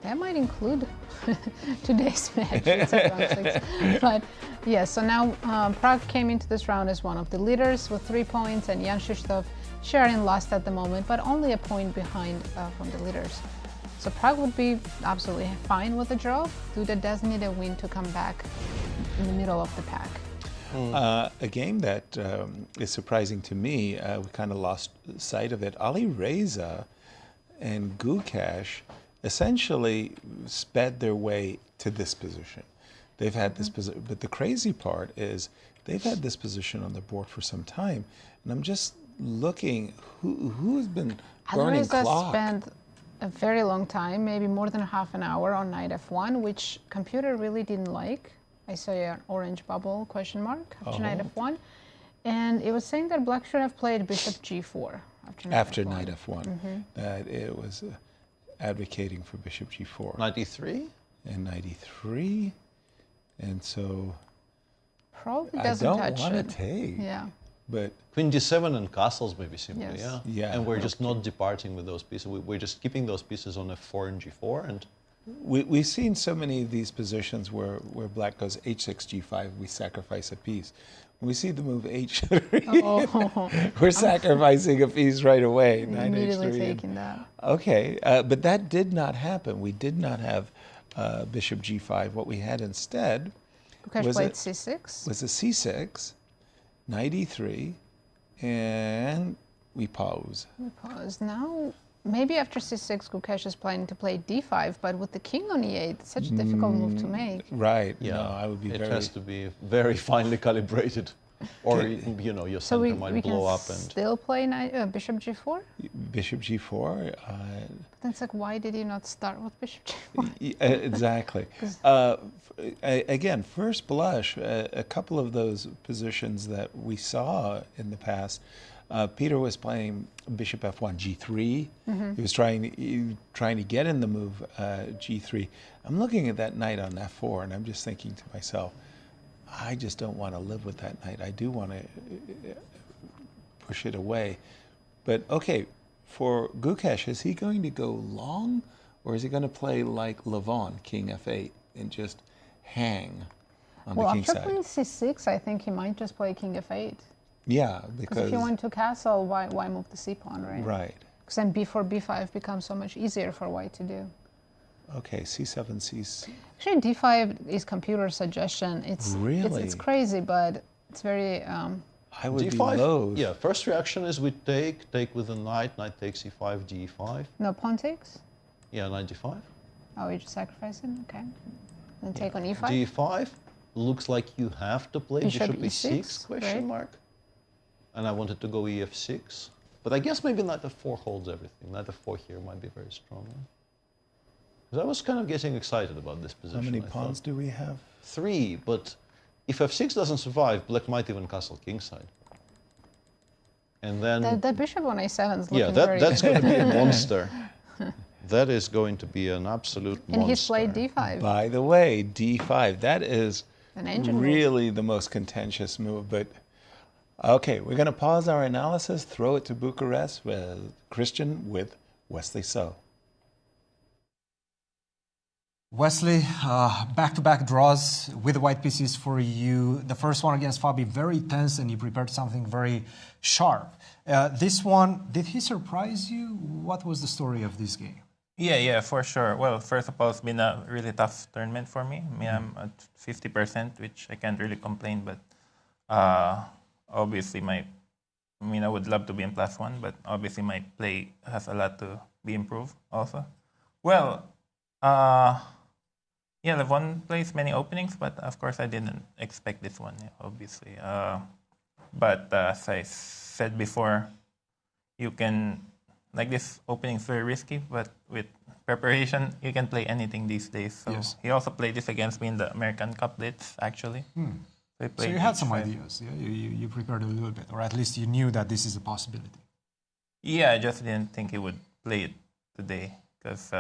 that might include today's match. It's at round 6. But yeah, so now Prague came into this round as one of the leaders with 3 points, and Jan-Krzysztof sharing last at the moment, but only a point behind from the leaders. So Prague would be absolutely fine with a draw. Duda does need a win to come back in the middle of the pack. A game that is surprising to me, we kind of lost sight of it. Alireza and Gukesh essentially sped their way to this position. They've had this position, but the crazy part is they've had this position on the board for some time, and I'm just looking who has been burning clock. Alireza spent a very long time, maybe more than half an hour on knight f1, which computer really didn't like. I saw an orange bubble question mark after knight f1. And it was saying that black should have played bishop g4 after knight f1. That it was advocating for bishop g4. Knight e3? And knight e3. And so probably doesn't touch it. I don't want to take. Yeah. But queen d7 and castles maybe simply, Yes. yeah. And we're just not departing with those pieces. We're just keeping those pieces on f4 and g4. And we've seen so many of these positions where black goes h6, g5, we sacrifice a piece. When we see the move h3, we're sacrificing a piece right away. Immediately taking that. Okay, but that did not happen. We did not have bishop g5. What we had instead Gukesh played c6. Was a c6, knight e3, and we pause. We pause. Now, maybe after c6, Gukesh is planning to play d5, but with the king on e8, it's such a difficult move to make. Right. Yeah, no, I would be it has to be very finely calibrated, or you know, your center might blow up. And still play bishop g4. Bishop g4. Then it's like, why did you not start with bishop g4? Exactly. Again, first blush, a couple of those positions that we saw in the past. Peter was playing bishop f1, g3. He was trying to get in the move g3. I'm looking at that knight on f4, and I'm just thinking to myself, I just don't want to live with that knight. I do want to push it away. But okay, for Gukesh, is he going to go long, or is he going to play like Levon, king f8, and just hang on the king side? Well, after playing c6, I think he might just play king f8. Yeah, because if you want to castle, why move the c-pawn, right? Right. Because then b4, b5 becomes so much easier for white to do. Okay, c7, c6. Actually, d5 is computer suggestion. It's crazy, but it's very. I would d5, be loath. Yeah, first reaction is we take with the knight takes e5, d5. No, pawn takes? Yeah, knight d5. Oh, you just sacrifice it? Okay. Then take on e5? d5 looks like you have to play bishop e6, question right? mark. And I wanted to go ef6. But I guess maybe knight f4 holds everything. Knight f4 here might be very strong. Because I was kind of getting excited about this position. How many pawns do we have? 3, but if f6 doesn't survive, black might even castle kingside. And then the bishop on a7 is looking that's going to be a monster. That is going to be an absolute monster. And he's played d5. By the way, d5, that is an really the most contentious move. But okay, we're going to pause our analysis, throw it to Bucharest with Cristian with Wesley So. Wesley, back-to-back draws with the white pieces for you. The first one against Fabi, very tense, and you prepared something very sharp. This one, did he surprise you? What was the story of this game? Yeah, for sure. Well, first of all, it's been a really tough tournament for me. I mean, I'm at 50%, which I can't really complain, but obviously I would love to be in +1, but obviously my play has a lot to be improved also. Well, yeah, Levon plays many openings, but of course I didn't expect this one, obviously. But as I said before, you can, like this opening is very risky, but with preparation, you can play anything these days. So yes. He also played this against me in the American Cup Blitz, actually. So you had some ideas, yeah? You prepared a little bit, or at least you knew that this is a possibility. Yeah, I just didn't think he would play it today, because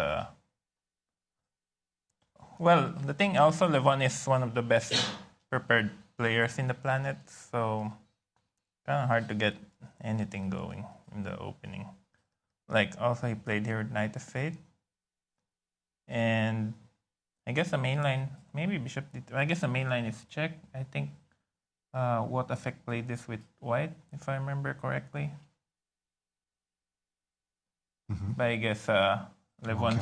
well, the thing also, Levon is one of the best prepared players in the planet, so kind of hard to get anything going in the opening. Like, also he played here with knight f8, and I guess the main line, maybe bishop d2, I guess the main line is check. I think what effect played this with white, if I remember correctly. But I guess Levon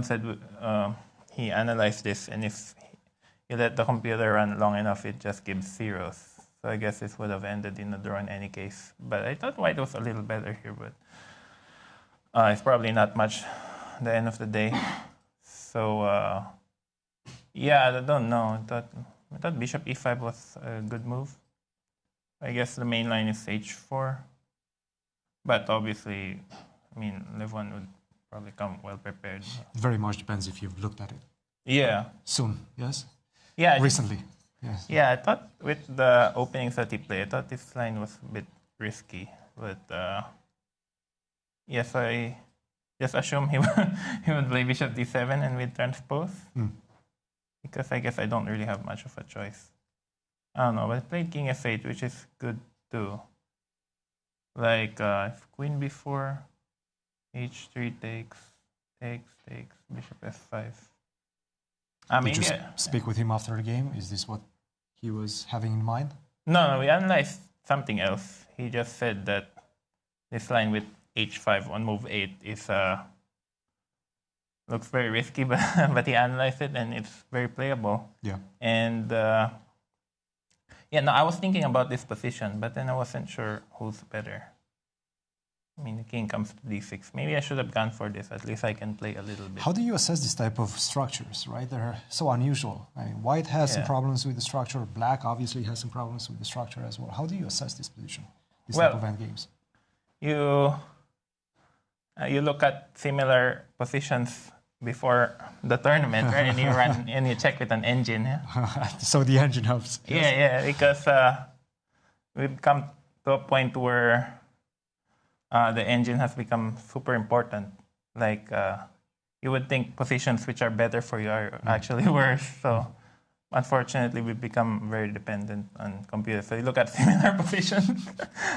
said he analyzed this, and if you let the computer run long enough, it just gives zeros. So I guess this would have ended in a draw in any case. But I thought white was a little better here, but it's probably not much at the end of the day. So yeah, I don't know. I thought bishop e5 was a good move. I guess the main line is h4. But obviously, I mean, Levon would probably come well prepared. It very much depends if you've looked at it. Yeah. Soon, yes? Yeah. Recently. Yes. Yeah, I thought with the openings that he played, I thought this line was a bit risky. But yes, I just assumed he would play bishop d7 and with transpose. Because I guess I don't really have much of a choice. I don't know, but I played king f8, which is good too. Like if queen b4, h3 takes, bishop f5. Did you speak with him after the game? Is this what he was having in mind? No, we analyzed something else. He just said that this line with h5 on move 8 is looks very risky, but he analyzed it and it's very playable. Yeah. And I was thinking about this position, but then I wasn't sure who's better. I mean, the king comes to d6. Maybe I should have gone for this. At least I can play a little bit. How do you assess this type of structures, right? They're so unusual. I mean, white has some problems with the structure. Black obviously has some problems with the structure as well. How do you assess this position, this type of endgames? You look at similar positions before the tournament, right? And you run and you check with an engine. Yeah? So the engine helps. Yeah, because we've come to a point where the engine has become super important. Like you would think positions which are better for you are actually worse. So unfortunately, we've become very dependent on computers. So you look at similar positions.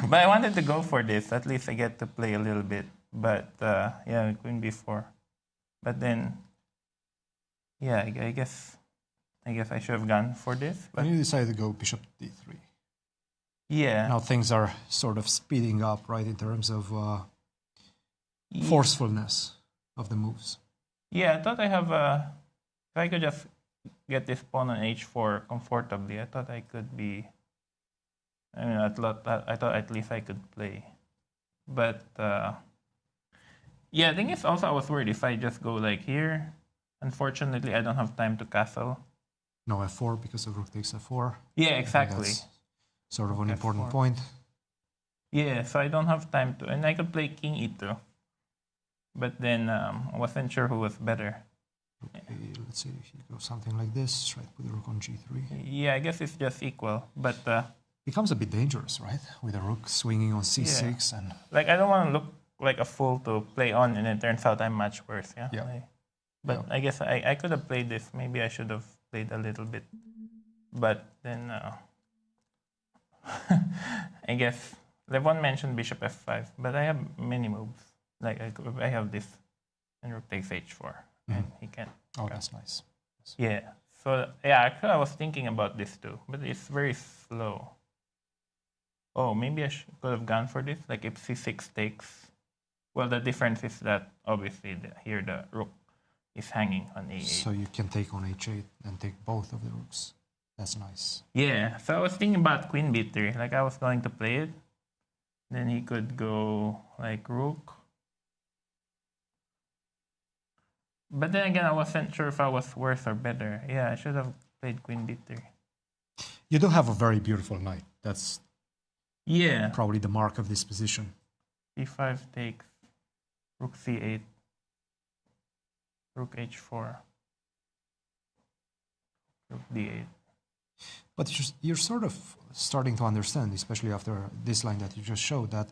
But I wanted to go for this. At least I get to play a little bit. But queen b4. But then, I guess I should have gone for this. But when you decided to go bishop d3. Yeah. Now things are sort of speeding up, right, in terms of forcefulness of the moves. Yeah, I thought if I could just get this pawn on h4 comfortably, I thought I could be, I thought at least I could play. But, the thing is also I was worried if I just go like here. Unfortunately, I don't have time to castle. No f4 because of rook takes f4. Yeah, exactly. Sort of an important point. Yeah, so I don't have time to, and I could play king e2. But then I wasn't sure who was better. Okay, let's see if you go something like this, try to put the rook on g3. Yeah, I guess it's just equal, but becomes a bit dangerous, right? With the rook swinging on c6 and like I don't want to look like a fool to play on, and it turns out I'm much worse. But I guess I could have played this. Maybe I should have played a little bit, but then. I guess Levon mentioned bishop f5, but I have many moves. Like I have this, and rook takes h4, and he can't. Oh, that's nice. Yeah. So actually I was thinking about this too, but it's very slow. Oh, maybe I could have gone for this. Like if c6 takes. Well, the difference is that obviously here the rook is hanging on a8. So you can take on h8 and take both of the rooks. That's nice. Yeah, so I was thinking about queen b3. Like I was going to play it. Then he could go like rook. But then again, I wasn't sure if I was worse or better. Yeah, I should have played queen b3. You do have a very beautiful knight. That's probably the mark of this position. e5 takes, rook c8, rook h4, rook d8. But you're sort of starting to understand, especially after this line that you just showed, that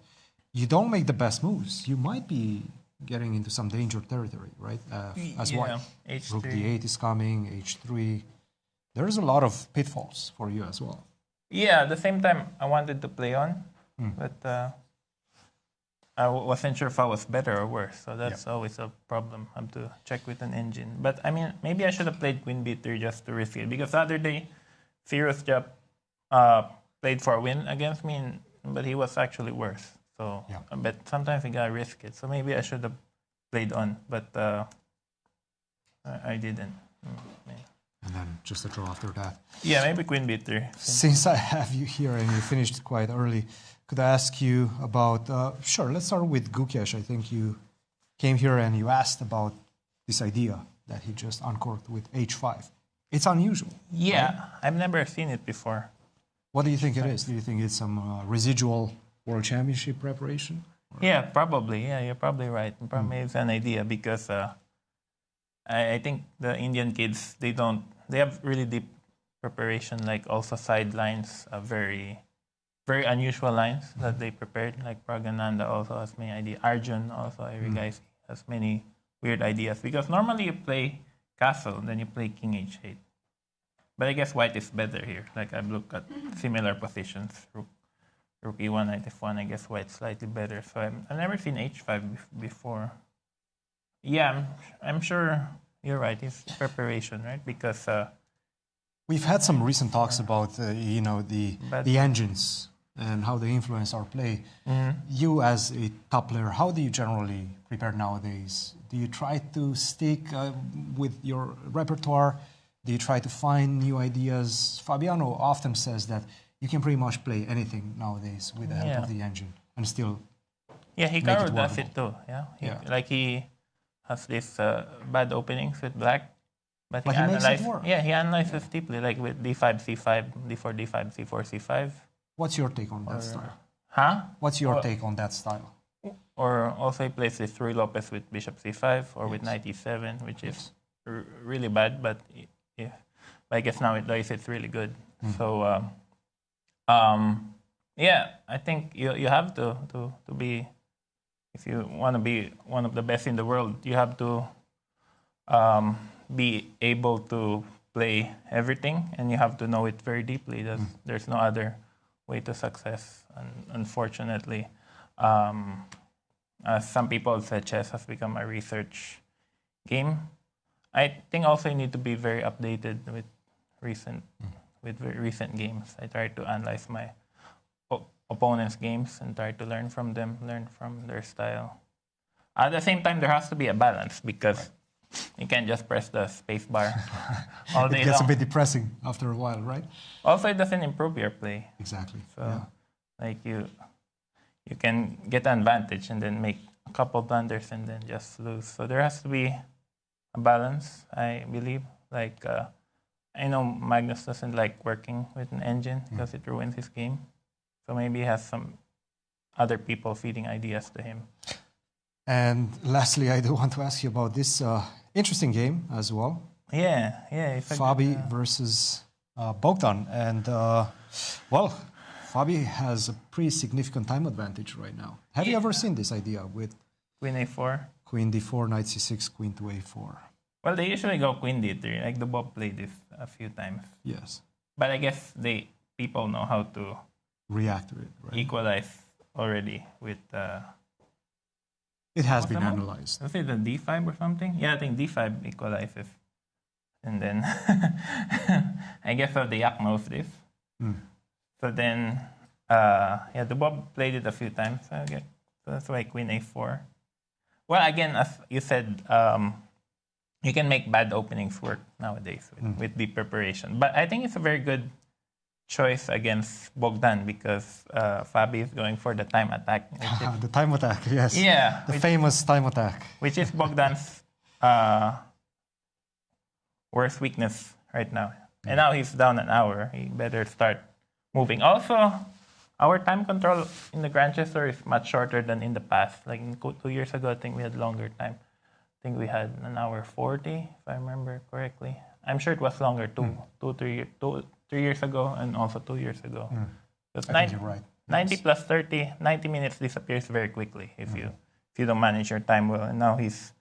you don't make the best moves. You might be getting into some danger territory, right? As white. H3. Rook d8 is coming, h3. There's a lot of pitfalls for you as well. Yeah, at the same time, I wanted to play on, but I wasn't sure if I was better or worse. So that's always a problem. I have to check with an engine. But I mean, maybe I should have played queen b3 just to risk it. Because the other day, Firouzja played for a win against me, but he was actually worse. So, but sometimes you gotta risk it. So maybe I should have played on, but I didn't. And then just a draw after that. Yeah, maybe queen b3. Since I have you here and you finished quite early, could I ask you about, sure, let's start with Gukesh. I think you came here and you asked about this idea that he just uncorked with h5. It's unusual. Yeah, right? I've never seen it before. What do you think it is? Do you think it's some residual World Championship preparation? Or? Yeah, probably. Yeah, you're probably right. Probably it's an idea because I think the Indian kids, they have really deep preparation, like also sidelines, very, very unusual lines that they prepared. Like Praggnanandhaa also has many ideas. Arjun also, every guy has many weird ideas. Because normally you play castle, then you play king h8. But I guess white is better here. Like I've looked at similar positions. Rook e1, knight f1, I guess white's slightly better. So I've never seen h5 before. Yeah, I'm sure you're right. It's preparation, right? Because we've had some recent talks about the engines and how they influence our play. You as a top player, how do you generally prepare nowadays? Do you try to stick with your repertoire? Do you try to find new ideas? Fabiano often says that you can pretty much play anything nowadays with the help of the engine and still. Yeah, Hikaru does it too. Yeah, like he has this bad openings with black, but he analyzes. Yeah, he analyzes deeply, like with d5, c5, d4, d5, c4, c5. What's your take on that style? Huh? What's your take on that style? Or also he plays this Ruy Lopez with bishop c5 or with knight e7, which is really bad, but yeah, I guess nowadays it's really good. So. Yeah, I think you have to be, if you want to be one of the best in the world, you have to be able to play everything, and you have to know it very deeply. There's no other way to success, unfortunately. As some people say, chess has become a research game. I think also you need to be very updated with recent games. I try to analyze my opponents' games and try to learn from them, learn from their style. At the same time, there has to be a balance because you can't just press the space bar all day long. It gets a bit depressing after a while, right? Also, it doesn't improve your play. Exactly. So, like you can get an advantage and then make a couple blunders and then just lose. So there has to be a balance, I believe. Like I know Magnus doesn't like working with an engine because it ruins his game. So maybe he has some other people feeding ideas to him. And lastly, I do want to ask you about this interesting game as well. Yeah. Fabi versus Bogdan. And, Fabi has a pretty significant time advantage right now. Have you ever seen this idea with Queen a4? Queen d4, knight c6, queen to a4. Well, they usually go queen d3. Like the Bob played this a few times. Yes. But I guess people know how to react to it, right? Equalize already with. It has been analyzed. Was it the d5 or something? Yeah, I think d5 equalizes. And then I guess the Deac knows this. So then, the Bob played it a few times. So that's why queen a4. Well, again, as you said, you can make bad openings work nowadays with the preparation. But I think it's a very good choice against Bogdan because Fabi is going for the time attack. The time attack, yes. Yeah. The famous time attack. Which is Bogdan's worst weakness right now. And now he's down an hour. He better start moving. Also, our time control in the Grand Chessor is much shorter than in the past. Like 2 years ago, I think we had longer time. I think we had an hour 40, if I remember correctly. I'm sure it was longer, 3 years ago, and also 2 years ago. I think you're right. 90 plus 30, 90 minutes disappears very quickly if you don't manage your time well. And now he's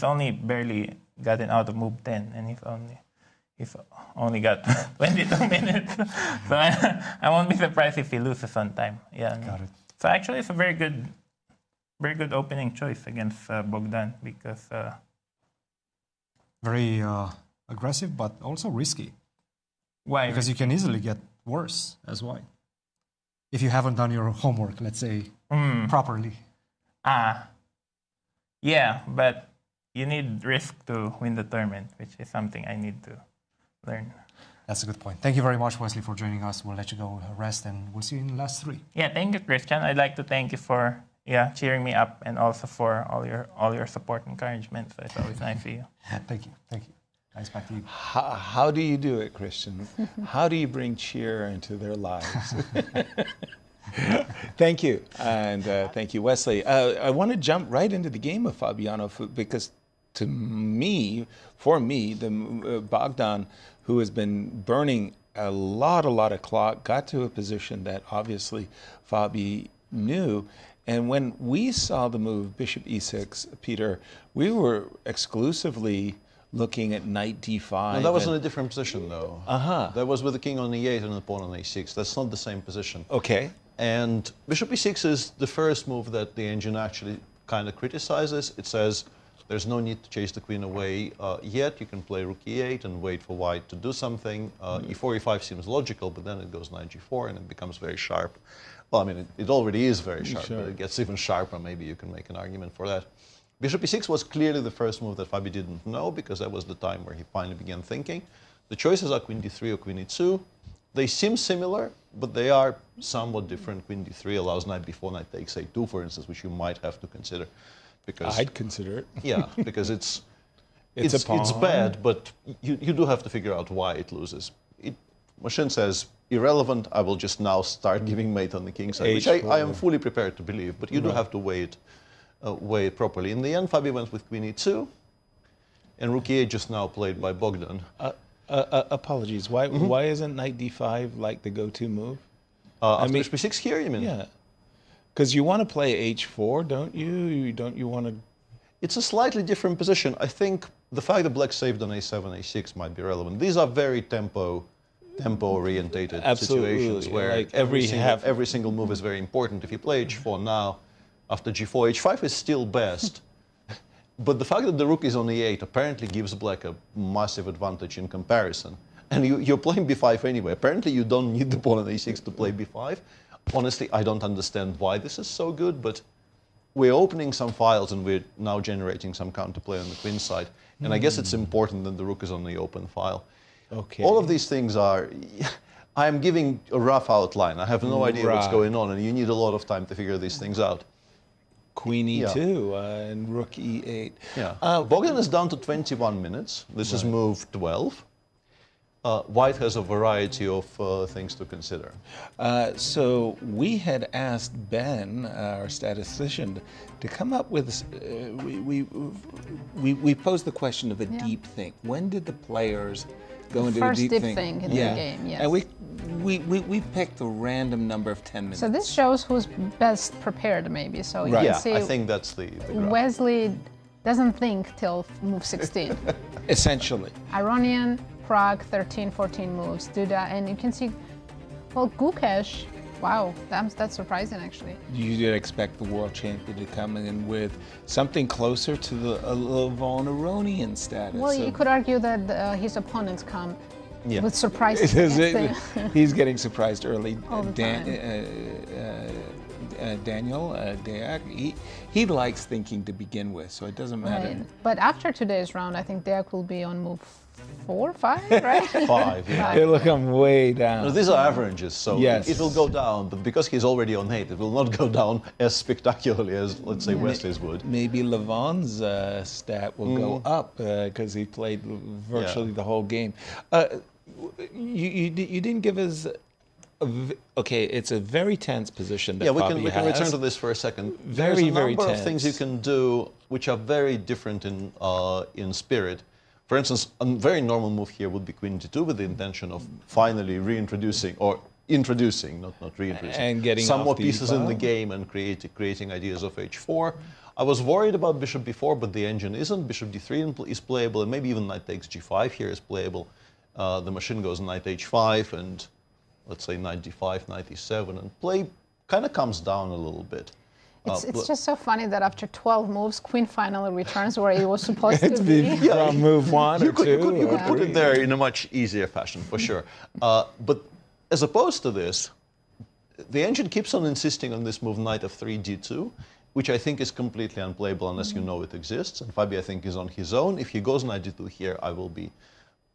only barely gotten out of move 10, and he's only got 22 minutes. So I won't be surprised if he loses on time. Yeah. Got it. So actually, it's a very good opening choice against Bogdan because very aggressive, but also risky. Why? Because you can easily get worse as white if you haven't done your homework, let's say, properly. Yeah, but you need risk to win the tournament, which is something I need to learn. That's a good point. Thank you very much, Wesley, for joining us. We'll let you go rest, and we'll see you in the last three. Yeah, thank you, Cristian. I'd like to thank you for cheering me up and also for all your support and encouragement. So it's always nice to see you. Thank you. Nice back to you. How do you do it, Cristian? How do you bring cheer into their lives? Thank you, and thank you, Wesley. I want to jump right into the game of Fabiano because for me, the Bogdan, who has been burning a lot of clock, got to a position that obviously Fabi knew. And when we saw the move Bishop E6, Peter, we were exclusively looking at knight D5. No, that was in a different position, though. Uh-huh. That was with the king on E8 and the pawn on A6. That's not the same position. Okay. And Bishop E6 is the first move that the engine actually kind of criticizes. It says there's no need to chase the queen away yet. You can play rook E8 and wait for white to do something. E4, E5 seems logical, but then it goes knight G4 and it becomes very sharp. Well, I mean, it already is very sharp, but it gets even sharper. Maybe you can make an argument for that. Bishop E6 was clearly the first move that Fabi didn't know, because that was the time where he finally began thinking. The choices are queen D3 or queen E2. They seem similar, but they are somewhat different. Queen D3 allows knight B4, knight takes A2, for instance, which you might have to consider. Because I'd consider it. Yeah, because it's a pawn. It's bad, but you do have to figure out why it loses. Machine says, irrelevant, I will just now start giving mate on the king side, which I am fully prepared to believe, but you do have to weigh it properly. In the end, Fabi went with queen E2, and rook E8 just now played by Bogdan. Apologies, why isn't knight D5 like the go-to move? After Bishop E6 here, you mean? Yeah. Because you want to play H4, don't you? Don't you want to... It's a slightly different position. I think the fact that black saved on A7, A6 might be relevant. These are very tempo-orientated situations where like every single move is very important. If you play H4 now, after G4, H5 is still best. But the fact that the rook is on E8 apparently gives black a massive advantage in comparison. And you're playing B5 anyway. Apparently you don't need the pawn on A6 to play B5. Honestly, I don't understand why this is so good, but we're opening some files and we're now generating some counterplay on the queen side. And I guess it's important that the rook is on the open file. Okay. All of these things are... I am giving a rough outline. I have no idea what's going on, and you need a lot of time to figure these things out. Queen E2 and rook E8. Yeah. Bogdan is down to 21 minutes. This is move 12. White has a variety of things to consider. So we had asked Ben, our statistician, to come up with. We posed the question of a deep think. when did the players go into a deep think in the game? Yes. And we picked a random number of 10 minutes. So this shows who's best prepared, maybe. So you Yeah, can see I think that's the graph. Wesley doesn't think till move 16. Essentially. Aronian, Prague, 13, 14 moves, Duda, and you can see, well, Gukesh, wow, that's surprising actually. You did expect the world champion to come in with something closer to the Levon Aronian status. Well, you could argue that his opponents come with surprises. He's getting surprised early. All the time. Daniel, Deac, he likes thinking to begin with, so it doesn't matter. Right. But after today's round, I think Deac will be on move 4, 5, right? 5, yeah. It'll come way down. No, these are averages, so it will go down, but because he's already on 8, it will not go down as spectacularly as, let's say, Wesley's would. Maybe Levon's stat will go up because he played virtually the whole game. You didn't give us... Okay, it's a very tense position that we can return to this for a second. There's a number of things you can do which are very different in spirit. For instance, a very normal move here would be queen d2 with the intention of finally reintroducing, or introducing, not reintroducing, and getting some off more the pieces file. in the game and creating ideas of h4. I was worried about bishop b4, but the engine isn't. Bishop d3 is playable, and maybe even knight takes g5 here is playable. The machine goes knight h5 and let's say knight d5, knight e7, and play kind of comes down a little bit. It's just so funny that after 12 moves, queen finally returns where it was supposed to be. From move 1 or 2. You could put it there in a much easier fashion, for sure. But as opposed to this, the engine keeps on insisting on this move knight f3, d2, which I think is completely unplayable unless you know it exists. And Fabi, I think, is on his own. If he goes knight d2 here, I will be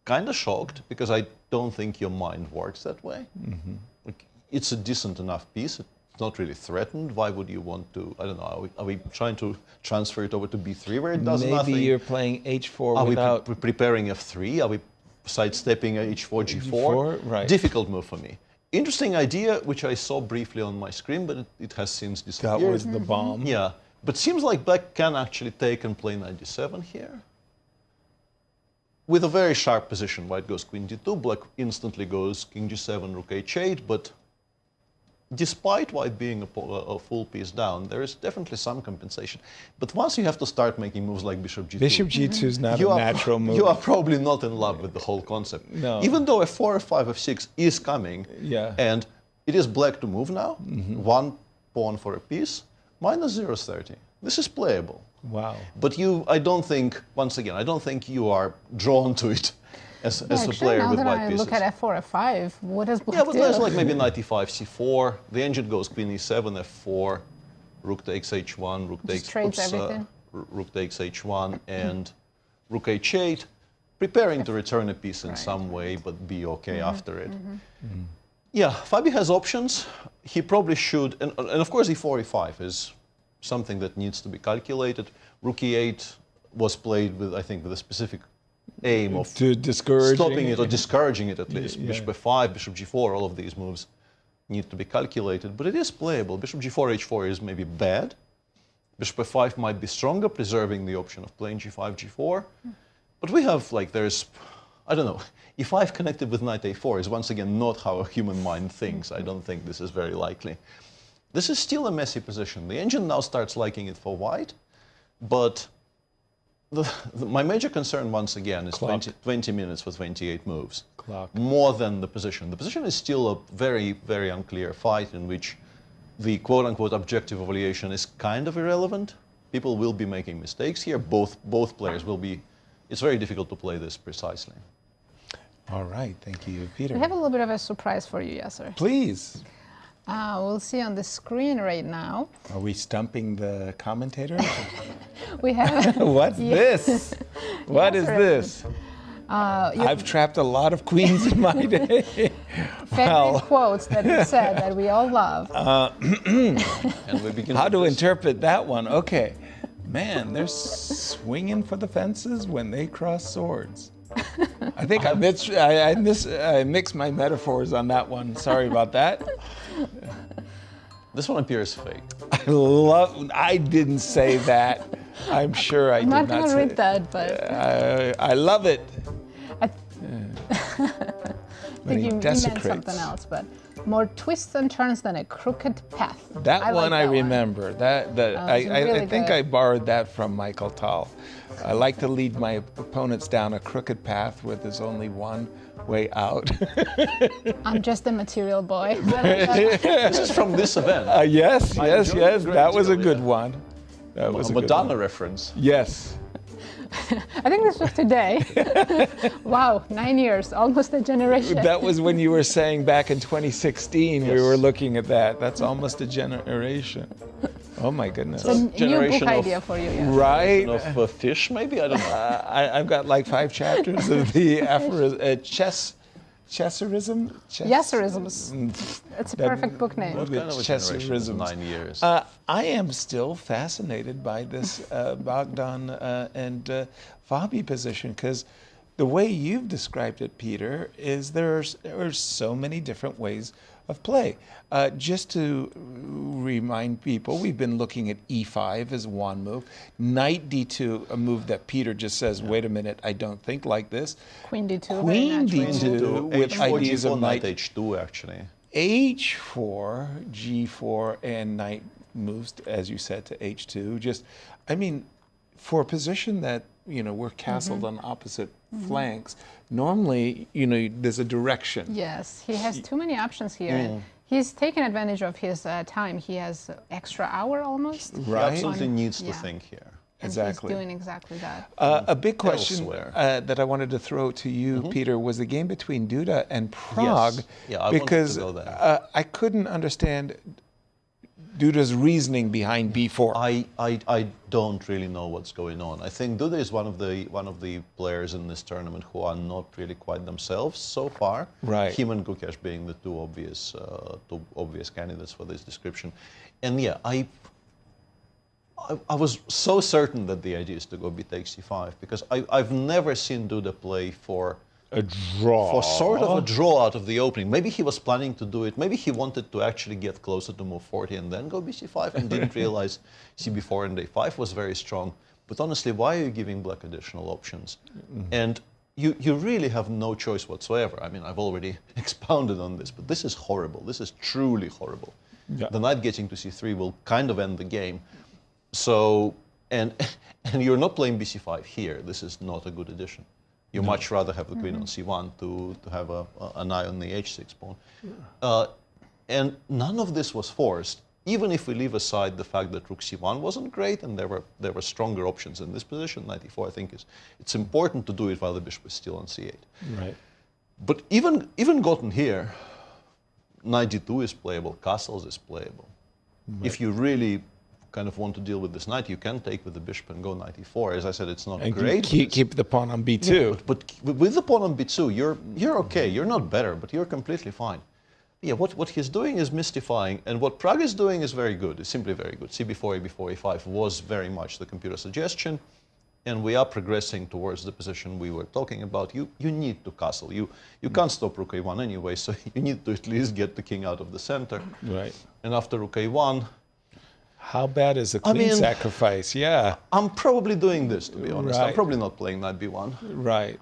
kind of shocked, because I don't think your mind works that way. Like, it's a decent enough piece. It's not really threatened. Why would you want to, I don't know, are we trying to transfer it over to b3 where it does nothing? Maybe you're playing h4 are without... we preparing f3? Are we sidestepping h4, g4? G4? Right. Difficult move for me. Interesting idea, which I saw briefly on my screen, but it has since disappeared. That was the bomb. Yeah, but seems like black can actually take and play knight d7 here. with a very sharp position. White goes queen d2, black instantly goes king g7, rook h8, but despite white being a full piece down, there is definitely some compensation. But once you have to start making moves like bishop g2... Bishop g2 is not a natural move. You are probably not in love with the whole concept. No. Even though f4, f5, f6 is coming, and it is black to move now, one pawn for a piece, minus 0.30. This is playable. Wow. But I don't think, once again, I don't think you are drawn to it as a player with white pieces. Look at f4, f5. What does black do? Yeah, but there's like maybe knight e5, c4. The engine goes queen e7, f4, rook takes h1, rook takes rook takes h1, and rook h8, preparing to return a piece in some way, but be okay after it. Yeah, Fabi has options. He probably should, and of course e4, e5 is something that needs to be calculated. Rook e8 was played with, I think, with a specific aim of stopping it or discouraging it at least. Bishop f5, bishop g4, all of these moves need to be calculated, but it is playable. Bishop g4, h4 is maybe bad. Bishop f5 might be stronger, preserving the option of playing g5, g4. But we have, like, there's, I don't know, e5 connected with knight a4 is once again not how a human mind thinks. I don't think this is very likely. This is still a messy position. The engine now starts liking it for white, but my major concern, once again, is 20 minutes for 28 moves. More than the position. The position is still a very, very unclear fight in which the quote-unquote objective evaluation is kind of irrelevant. People will be making mistakes here. Both players will be... It's very difficult to play this precisely. All right, thank you, Peter. We have a little bit of a surprise for you, Yasser. Please. We'll see on the screen right now. Are we stumping the commentator? We have... What's this? What is this? I've trapped a lot of queens in my day. Favorite quotes that he said that we all love. And we begin. How to interpret that one? Okay. Man, they're swinging for the fences when they cross swords. I think I mixed my metaphors on that one. Sorry about that. This one appears fake. I didn't say that. I'm sure I did not say I'm not going to read that, but... I love it. I think you meant something else, but more twists and turns than a crooked path. That one I remember. I think I borrowed that from Michael Tal. I like to lead my opponents down a crooked path where there's only one way out. I'm just a material boy. This is from this event. Yes. That was a good one. That was a Madonna reference. Yes. I think this was today. Wow, 9 years, almost a generation. That was when you were saying back in 2016, we were looking at that. That's almost a generation. Oh my goodness. It's a new book idea for you. Yeah. Right. Of fish, maybe? I don't know. I've got like 5 chapters of the Chesserism? Yasserisms. It's a perfect book name. What kind of a generation is 9 years? I am still fascinated by this Bogdan and Fabi position, because the way you've described it, Peter, is there are so many different ways of play. Just to remind people, we've been looking at e5 as one move, knight d2, a move that Peter just says, wait a minute, I don't think like this. Queen d2. Queen d2 with ideas of knight h2, actually. h4, g4, and knight moves, as you said, to h2. Just, I mean, for a position that, we're castled on opposite flanks, normally, there's a direction. Yes, he has too many options here. He's taken advantage of his time. He has extra hour almost. Right. He absolutely needs to think here. Exactly. He's doing exactly that. A big question that I wanted to throw to you, Peter, was the game between Duda and Prague. Yes. Yeah, I because wanted to go there. I couldn't understand Duda's reasoning behind b4. I don't really know what's going on. I think Duda is one of the players in this tournament who are not really quite themselves so far. Right. Him and Gukesh being the two obvious candidates for this description. And yeah, I was so certain that the idea is to go b takes c5 because I've never seen Duda play for a draw. For sort of a draw out of the opening. Maybe he was planning to do it. Maybe he wanted to actually get closer to move 40 and then go bc5 and didn't realize cb4 and a5 was very strong. But honestly, why are you giving black additional options? And you really have no choice whatsoever. I mean, I've already expounded on this, but this is horrible. This is truly horrible. Yeah. The knight getting to c3 will kind of end the game. So, and you're not playing bc5 here. This is not a good addition. You much rather have the queen on c1 to have an eye on the h6 pawn. And none of this was forced, even if we leave aside the fact that rook c1 wasn't great and there were stronger options in this position. Knight e4, I think, it's important to do it while the bishop is still on c8. Right. But even gotten here, knight d2 is playable, castles is playable. Right. If you really kind of want to deal with this knight, you can take with the bishop and go knight e4. As I said, it's not And great. keep the pawn on b2. Yeah, but with the pawn on b2, you're okay. You're not better, but you're completely fine. Yeah, what he's doing is mystifying, and what Pragg is doing is very good. It's simply very good. cb4, a4, a5 was very much the computer suggestion, and we are progressing towards the position we were talking about. You need to castle. You can't stop rook a1 anyway, so you need to at least get the king out of the center. Right. And after rook a1, how bad is the queen sacrifice? Yeah. I'm probably doing this, to be honest. Right. I'm probably not playing knight b1. Right.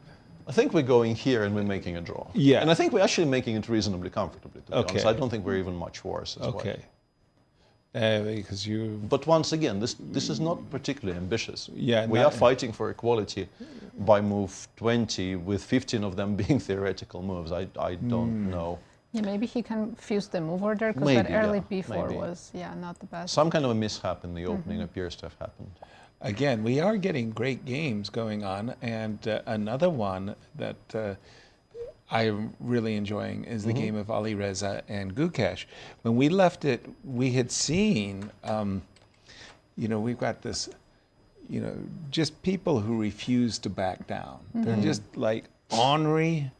I think we're going here and we're making a draw. Yeah. And I think we're actually making it reasonably comfortably, to be honest. I don't think we're even much worse as well. Okay. Because you... But once again, this is not particularly ambitious. Yeah. We are fighting for equality by move 20, with 15 of them being theoretical moves. I don't know. Yeah, maybe he confused the move order, because that early b4 was, not the best. Some kind of a mishap in the opening appears to have happened. Again, we are getting great games going on, and another one that I'm really enjoying is the game of Alireza and Gukesh. When we left it, we had seen, we've got this, just people who refuse to back down. They're just like ornery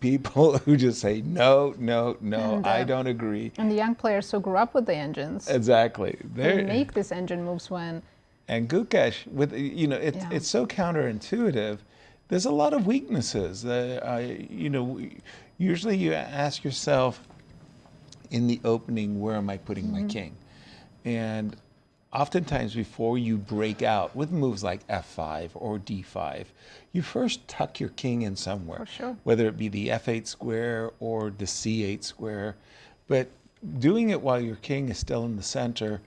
people who just say, no, and, I don't agree. And the young players who grew up with the engines. Exactly. They make these engine moves when... And Gukesh, with it's so counterintuitive. There's a lot of weaknesses. Usually you ask yourself in the opening, where am I putting my king? And oftentimes before you break out with moves like f5 or d5, you first tuck your king in somewhere, For sure. whether it be the f8 square or the c8 square. But doing it while your king is still in the center,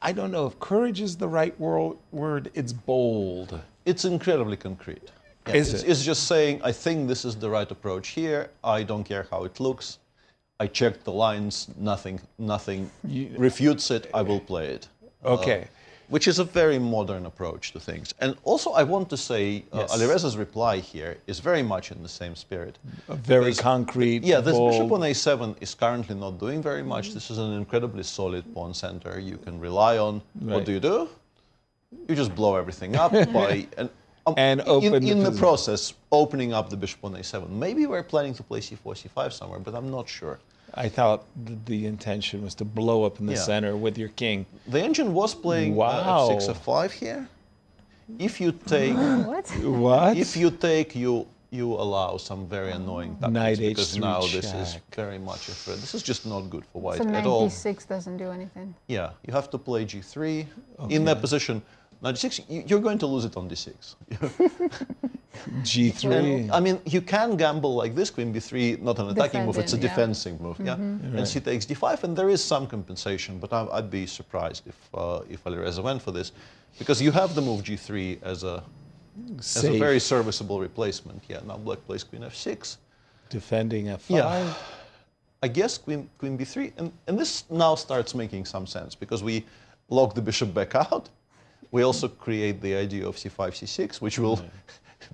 I don't know if courage is the right word. It's bold. It's incredibly concrete. Yeah, it's just saying, I think this is the right approach here. I don't care how it looks. I checked the lines. Nothing refutes it. I will play it. Okay. Which is a very modern approach to things. And also, I want to say, Alireza's reply here is very much in the same spirit. Very concrete. Yeah, this bold. bishop on a7 is currently not doing very much. This is an incredibly solid pawn center you can rely on. Right. What do? You just blow everything up by and open in the process, opening up the bishop on a7. Maybe we're planning to play c4, c5 somewhere, but I'm not sure. I thought the intention was to blow up in the center with your king. The engine was playing f6, f5 here. If you take... What? If you take, you allow some very annoying tactics. Knight because h3 now check. This is very much a threat. This is just not good for white So at all. knight d6 doesn't do anything. Yeah, you have to play g3. In that position, knight d6, you're going to lose it on d6. G3. And, I mean, you can gamble like this, queen b3, not an attacking move, it's a defensive move. Yeah, and she takes d5, and there is some compensation, but I'd be surprised if Alireza went for this, because you have the move g3 as a very serviceable replacement. Yeah, now black plays queen f6. Defending f5. Yeah. I guess queen b3, and this now starts making some sense, because we lock the bishop back out. We also create the idea of c5, c6, which will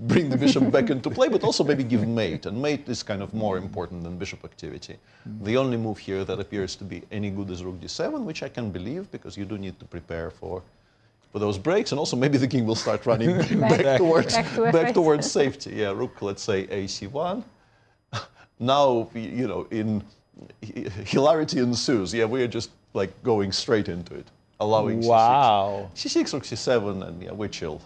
bring the bishop back into play, but also maybe give mate. And mate is kind of more important than bishop activity. The only move here that appears to be any good is rook d7, which I can believe, because you do need to prepare for those breaks. And also maybe the king will start running back towards safety. Yeah, rook, let's say ac1. Now, hilarity ensues. Yeah, we are just like going straight into it, allowing c6. c6, rook c7, and yeah, we're chilled.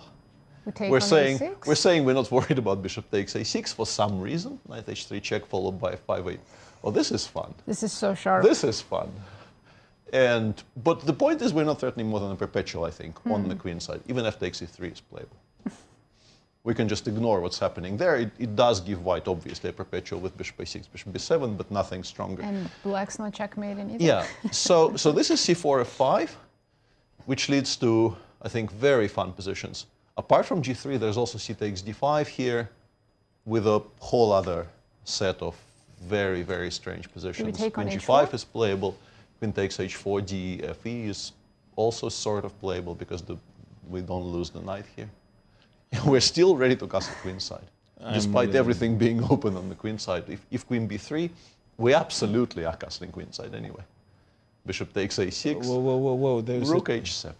We're saying we're not worried about bishop takes a6 for some reason. Knight h3 check followed by f5, 8. Oh, this is fun. This is so sharp. This is fun. But the point is, we're not threatening more than a perpetual, I think, on the queen side. Even f takes e3 is playable. we can just ignore what's happening there. It does give white, obviously, a perpetual with bishop a6, bishop b7, but nothing stronger. And black's not checkmating either. Yeah, so this is c4, f5, which leads to, I think, very fun positions. Apart from g3, there's also c takes d5 here, with a whole other set of very, very strange positions. Queen g5 is playable, queen takes h4, d, fe is also sort of playable because we don't lose the knight here. We're still ready to castle queenside, despite everything being open on the queenside. If queen b3, we absolutely are castling queenside anyway. Bishop takes a6. Whoa. There's rook h7.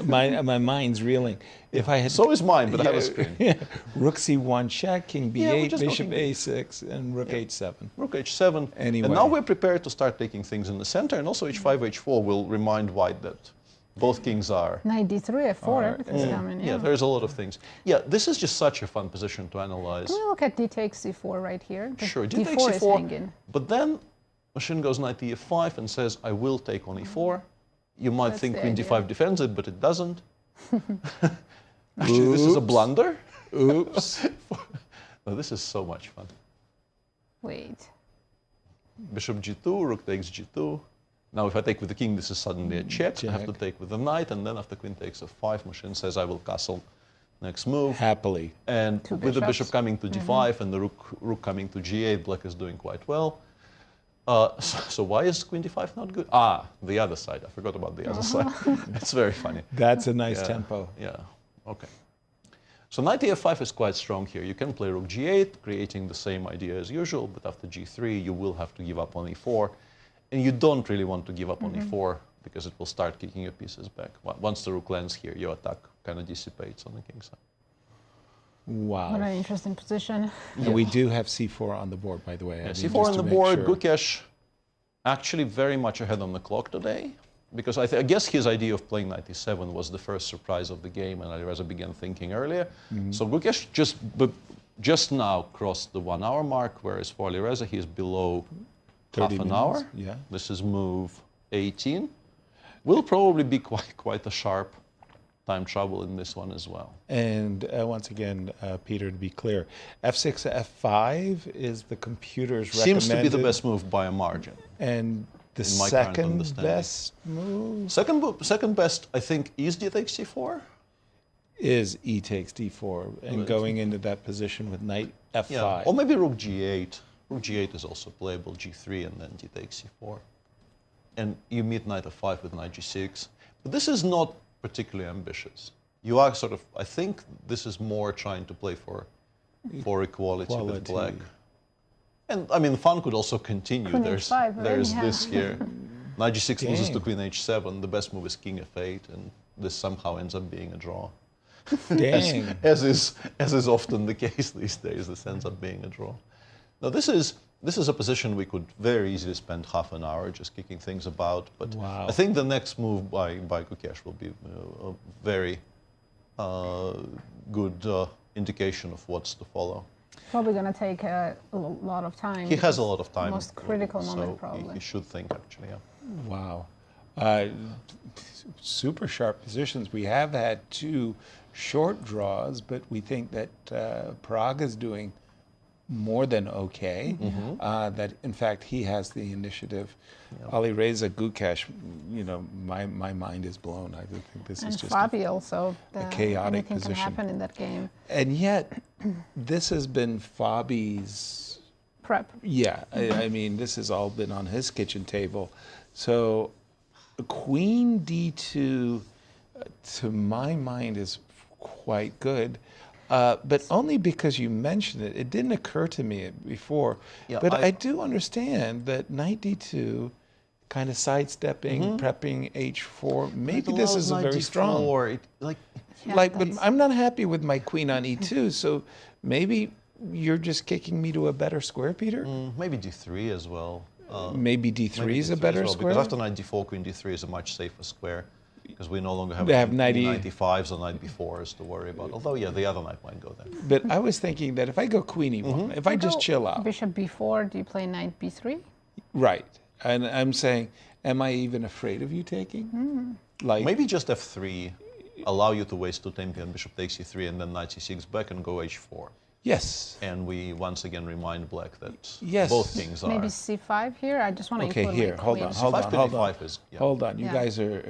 my mind's reeling. If I had so is mine, but I have a screen. Rook c1 check, king b8, bishop a6, and rook h7. Rook h7. Anyway. And now we're prepared to start taking things in the center, and also h5, h4 will remind white that both kings are... Knight d3, f4, everything's coming. Yeah, there's a lot of things. Yeah, this is just such a fun position to analyze. Can we look at d takes c4 right here? Sure, d4 takes is c4, hanging. but then machine goes knight e5 and says, I will take on e4. You might think queen d5 defends it, but it doesn't. Actually, this is a blunder. Oops. No, this is so much fun. Wait. Bishop g2, rook takes g2. Now, if I take with the king, this is suddenly a check. I have to take with the knight, and then after queen takes f5, machine says, I will castle next move. Happily. And with the bishop coming to d5 and the rook coming to g8, black is doing quite well. So why is queen d5 not good? The other side. I forgot about the other side. It's very funny. That's a nice tempo. Yeah, okay. So knight e5 is quite strong here. You can play rook g8, creating the same idea as usual, but after g3, you will have to give up on e4. And you don't really want to give up on e4 because it will start kicking your pieces back. Once the rook lands here, your attack kind of dissipates on the king side. Wow. What an interesting position. And we do have c4 on the board, by the way. Yeah, c4 on the board. Sure. Gukesh actually very much ahead on the clock today, because I guess his idea of playing knight e7 was the first surprise of the game, and Alireza began thinking earlier. So Gukesh just now crossed the 1 hour mark, whereas for Alireza he is below half an hour. Yeah. This is move 18. Will probably be quite a sharp time trouble in this one as well. And once again, Peter, to be clear, f6, f5 is the computer's recommended. Seems to be the best move by a margin. And the second best move? Second best, I think, is d takes c4. Is e takes d4, and going into that position with knight f5. Yeah. Or maybe rook g8. Rook g8 is also playable, g3, and then d takes c4. And you meet knight f5 with knight g6. But this is not particularly ambitious. You are sort of, I think this is more trying to play for equality with black. And I mean, fun could also continue. Queen There's h5, this here. Knight g6 loses to queen h7. The best move is king f8, and this somehow ends up being a draw. Dang. as is often the case these days, this ends up being a draw. Now this is a position we could very easily spend half an hour just kicking things about, but wow. I think the next move by Gukesh will be a very good indication of what's to follow. Probably going to take a lot of time. He has a lot of time. Most critical moment, probably. He should think, actually, yeah. Wow. Super sharp positions. We have had 2 short draws, but we think that Prague is doing more than okay. That in fact he has the initiative. Alireza, Gukesh, you know, my mind is blown. I think this is just Fabi also, a chaotic anything position. can happen in that game. And yet, this has been Fabi's prep. Yeah, I mean, this has all been on his kitchen table. So, Queen D2, to my mind, is quite good. But only because you mentioned it. It didn't occur to me before. Yeah, but I do understand that knight d2, kind of sidestepping, prepping h4. Maybe this is a very strong. But I'm not happy with my queen on e2. So maybe you're just kicking me to a better square, Peter. Maybe d3 as well. Maybe d3 is a better square. Because after knight d4, queen d3 is a much safer square. Because we no longer have knight e5s or knight b4s to worry about. Although, yeah, the other knight might go there. But I was thinking that if I go queen e1, if I just chill out. Bishop b4, do you play knight b3? Right. And I'm saying, am I even afraid of you taking? Like maybe just f3. allow you to waste 2 tempi on bishop takes e3 and then knight c6 back and go h4. Yes. And we once again remind black that yes. both kings are. Maybe c5 here. I just want to okay, here. Hold on. Hold on. You guys are.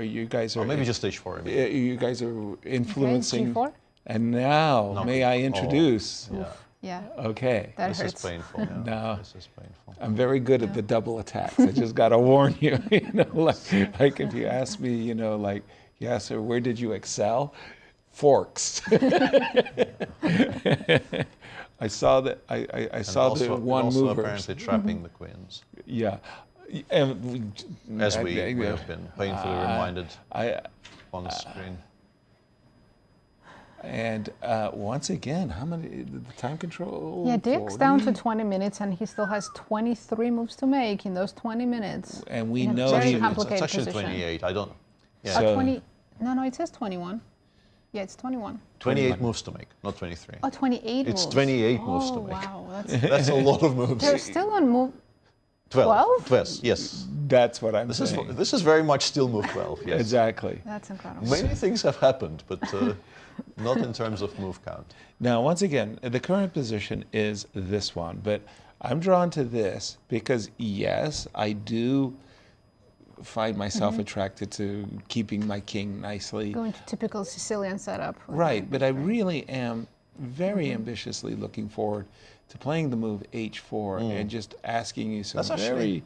Or maybe just h4. You guys are influencing. Okay, g4. And now, may I introduce? Yeah. Okay. That this hurts. is painful. Yeah. Now, this is painful. I'm very good at the double attacks. I just got to warn you. Like if you ask me, like, Yasser, where did you excel? Forks. I saw that. I saw also, the one also mover. apparently trapping the queens. Yeah. And as we have been painfully reminded on the screen. And once again, how many, the time control? Yeah, Deac's down to 20 minutes and he still has 23 moves to make in those 20 minutes. And we know very it's complicated actually position. 28, I don't know. Yeah. So, 20, no, it says 21. Yeah, it's 21. 28 moves to make, not 23. Oh, 28 it's moves. 28 moves to Oh, make. wow. That's a lot of moves. They're still on move 12? 12, yes. That's what I'm saying. This is very much still move 12, yes. Exactly. That's incredible. Many things have happened, but not in terms of move count. Now, once again, the current position is this one, but I'm drawn to this because, yes, I do find myself attracted to keeping my king nicely. Going to typical Sicilian setup. Right, but I really am very ambitiously looking forward to playing the move h4 and just asking you some very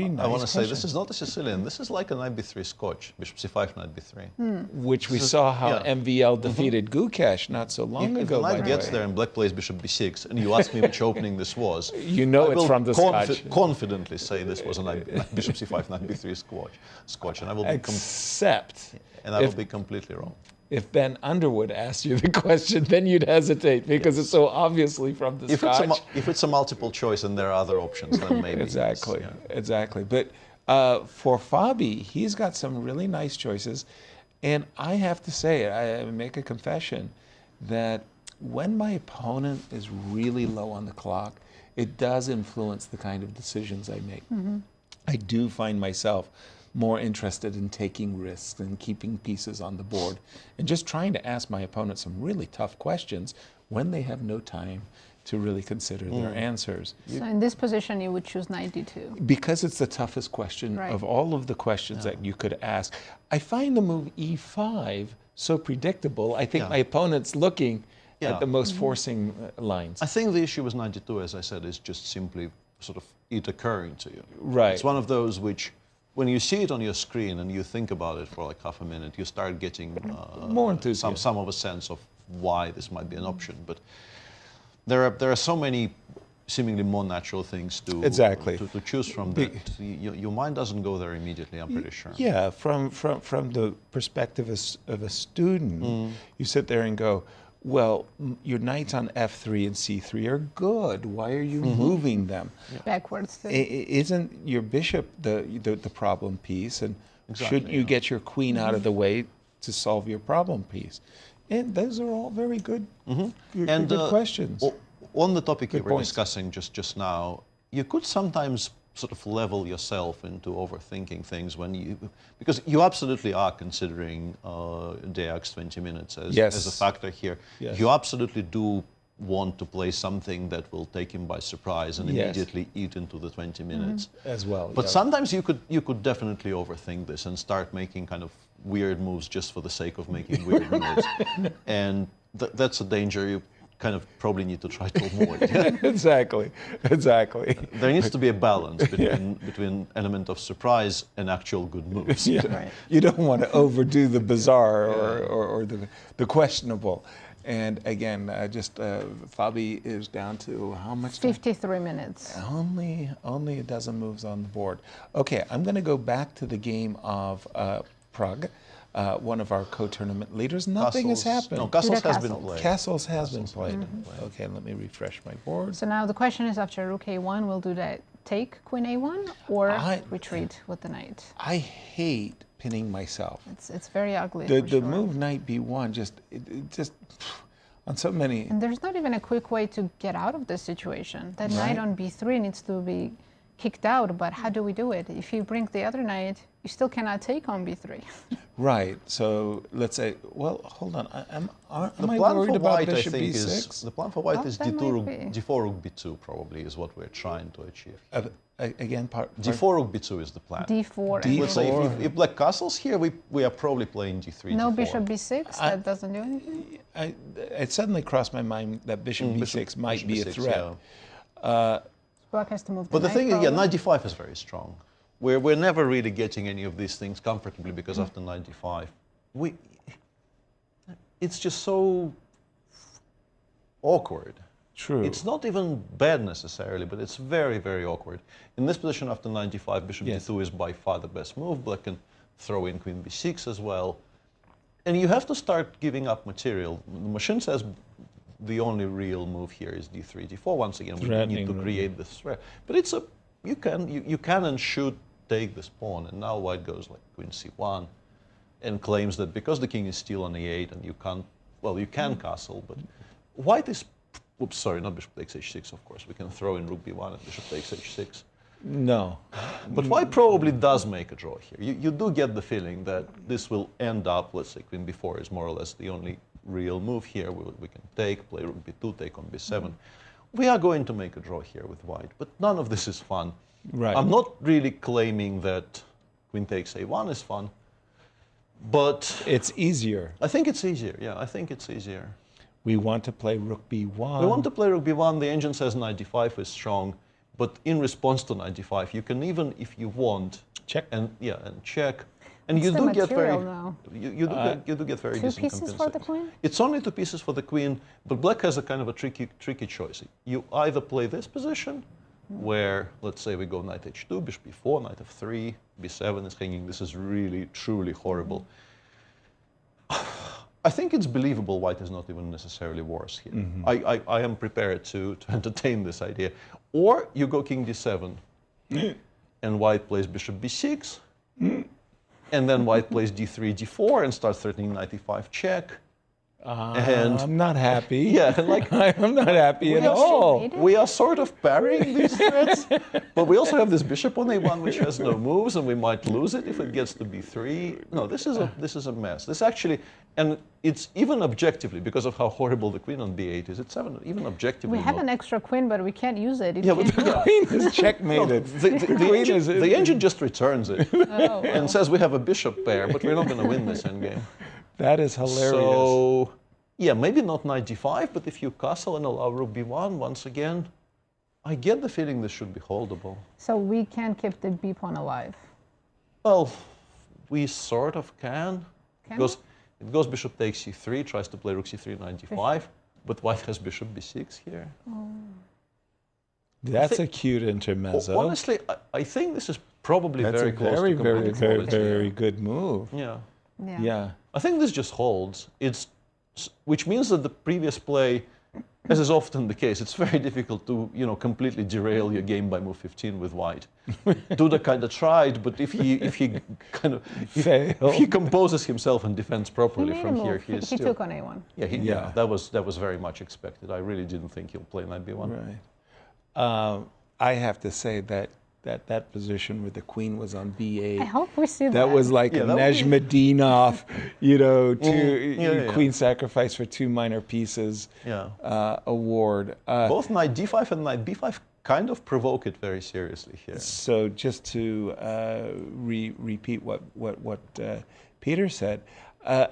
nice I want to say questions. this is not a Sicilian. This is like a knight b3 Scotch, bishop c5, knight b3. Which we saw how MVL defeated Gukesh not so long ago. If the knight gets there and black plays bishop b6, and you ask me which opening this was, you know it's from the Scotch. Confidently say this was a bishop c5, knight b3 Scotch, and I will be I will be completely wrong. If Ben Underwood asked you the question, then you'd hesitate because it's so obviously from the Scotch. If it's a multiple choice and there are other options, then maybe. Exactly. But for Fabi, he's got some really nice choices. And I have to say, I make a confession that when my opponent is really low on the clock, it does influence the kind of decisions I make. I do find myself more interested in taking risks and keeping pieces on the board and just trying to ask my opponent some really tough questions when they have no time to really consider their answers. So in this position, you would choose knight d2. Because it's the toughest question of all of the questions that you could ask. I find the move e5 so predictable. I think my opponent's looking at the most forcing lines. I think the issue with 92, as I said, is just simply sort of it occurring to you. Right. It's one of those which, when you see it on your screen and you think about it for like half a minute, you start getting more enthusiasm. some of a sense of why this might be an option. But there are so many seemingly more natural things to choose from that your mind doesn't go there immediately, I'm pretty sure. Yeah, from the perspective of a student, you sit there and go, well, your knights on f3 and c3 are good. Why are you moving them? Backwards. Isn't your bishop the problem piece? And shouldn't you get your queen out of the way to solve your problem piece? And those are all very good, good questions. On the topic you were discussing just now, you could sometimes sort of level yourself into overthinking things because you absolutely are considering Deac's 20 minutes as a factor here. Yes. You absolutely do want to play something that will take him by surprise and immediately eat into the 20 minutes. As well. But sometimes you could definitely overthink this and start making kind of weird moves just for the sake of making weird moves. And that's a danger you kind of probably need to try to avoid. Exactly. There needs to be a balance between element of surprise and actual good moves. You don't want to overdo the bizarre or the questionable. And again, Fabi is down to how much time? 53 minutes. Only a dozen moves on the board. Okay, I'm going to go back to the game of Prague. One of our co-tournament leaders. Nothing has happened. No, Castles has been played. Castles has been played. Okay, let me refresh my board. So now the question is, after rook a1, we'll do that take queen a1 or retreat with the knight? I hate pinning myself. It's very ugly. The move knight b1 just on so many. And there's not even a quick way to get out of this situation. That knight on b3 needs to be kicked out, but how do we do it? If you bring the other knight, you still cannot take on b3. Right. So let's say, well, hold on. Am I plan worried for about white, bishop I think, b6? the plan for white Well, is that d2 rook, might be. d4 rook b2 probably is what we're trying to achieve. Again, d4 rook b2 is the plan. d4. Let's say if black castles here, we are probably playing d3, No d4. bishop b6, that doesn't do anything? It suddenly crossed my mind that bishop b6 might be a b6, threat. yeah. Black has to move But the thing is, probably. knight d5 is very strong. We're never really getting any of these things comfortably because after knight d5, it's just so awkward. True. It's not even bad necessarily, but it's very, very awkward. In this position after knight d5, bishop d2 is by far the best move. Black can throw in queen b6 as well. And you have to start giving up material. The machine says the only real move here is d3, d4. Once again, we need to create this threat. But it's you can and should take this pawn. And now white goes like queen c1 and claims that because the king is still on e8 and you can't, well, you can castle, but white is, oops, sorry, not bishop takes h6, of course. We can throw in rook b1 and bishop takes h6. No. But white probably does make a draw here. You do get the feeling that this will end up, let's say queen b4 is more or less the only real move here. We can take, play rook b2, take on b7. We are going to make a draw here with white, but none of this is fun. Right. I'm not really claiming that queen takes a1 is fun, but it's easier. I think it's easier, yeah, I think it's easier. We want to play rook b1. We want to play rook b1. The engine says knight d5 is strong, but in response to knight d5, you can even, if you want, check and check, and What's you the do get very, material now? you do get very Two decent pieces for the compensation. queen? It's only 2 pieces for the queen, but black has a kind of a tricky choice. You either play this position, where let's say we go knight h2, bishop b4, knight f3, b7 is hanging. This is really truly horrible. I think it's believable white is not even necessarily worse here. I am prepared to entertain this idea. Or you go king d7, and white plays bishop b6, and then white plays d3, d4, and starts threatening knight e5 check. And I'm not happy. Yeah, like I'm not happy at all. We are sort of parrying these threats, but we also have this bishop on a1 which has no moves, and we might lose it if it gets to b3. No, this is a mess. This actually, and it's even objectively because of how horrible the queen on b8 is. It's even objectively. We have an extra queen, but we can't use it. Yeah, but The queen is checkmated. The engine just returns it and says we have a bishop pair, but we're not going to win this endgame. That is hilarious. So, yeah, maybe not knight d5, but if you castle and allow rook b1, once again, I get the feeling this should be holdable. So we can keep the b pawn alive. Well, we sort of can. It goes bishop takes c3, tries to play rook c3, knight d5, but white has bishop b6 here. That's a cute intermezzo. Honestly, I think this is probably That's very a close to complete quality. very good move. Yeah. Yeah. I think this just holds. Which means that the previous play, as is often the case, it's very difficult to completely derail your game by move 15 with white. Duda kind of tried, but if he composes himself and defends properly from here, he took on a1. Yeah, that was very much expected. I really didn't think he'll play knight b1. Right. I have to say that position where the queen was on b8. I hope we see that. That was like a Nezhmadinov, queen sacrifice for 2 minor pieces award. Both knight d5 and knight b5 kind of provoke it very seriously here. So just to repeat what Peter said,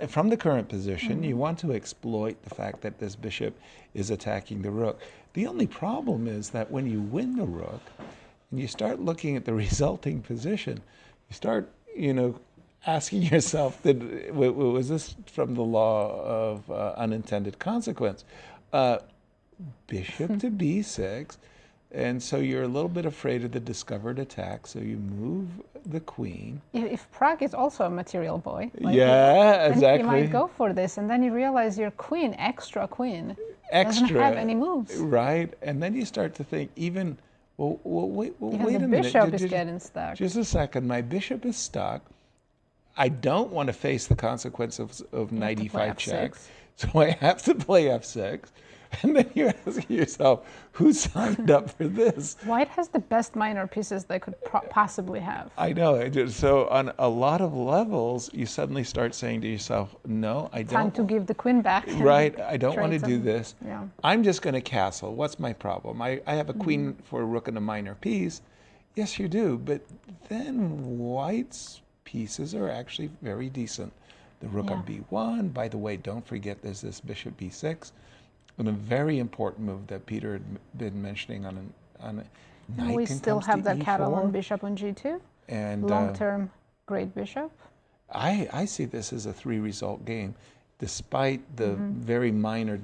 from the current position, you want to exploit the fact that this bishop is attacking the rook. The only problem is that when you win the rook, and you start looking at the resulting position, you start, asking yourself, was this from the law of unintended consequence? Bishop to b6, and so you're a little bit afraid of the discovered attack, so you move the queen. If Prague is also a material boy, exactly. You might go for this, and then you realize your queen, extra queen, doesn't have any moves. Right, and then you start to think, wait a minute. The bishop is getting stuck. Just a second, my bishop is stuck. I don't want to face the consequences of knight e5 check, so I have to play f6. And then you're asking yourself, who signed up for this? White has the best minor pieces they could possibly have. I know. So on a lot of levels, you suddenly start saying to yourself, no, I don't. Time to give the queen back. Right. I don't want to do this. Yeah. I'm just going to castle. What's my problem? I have a queen for a rook and a minor piece. Yes, you do. But then White's pieces are actually very decent. The rook on b1. By the way, don't forget there's this bishop b6. And a very important move that Peter had been mentioning on a knight. We can still comes have to the Catalan e4. bishop on g2. And long-term great bishop. I see this as a 3-result game, despite the very minor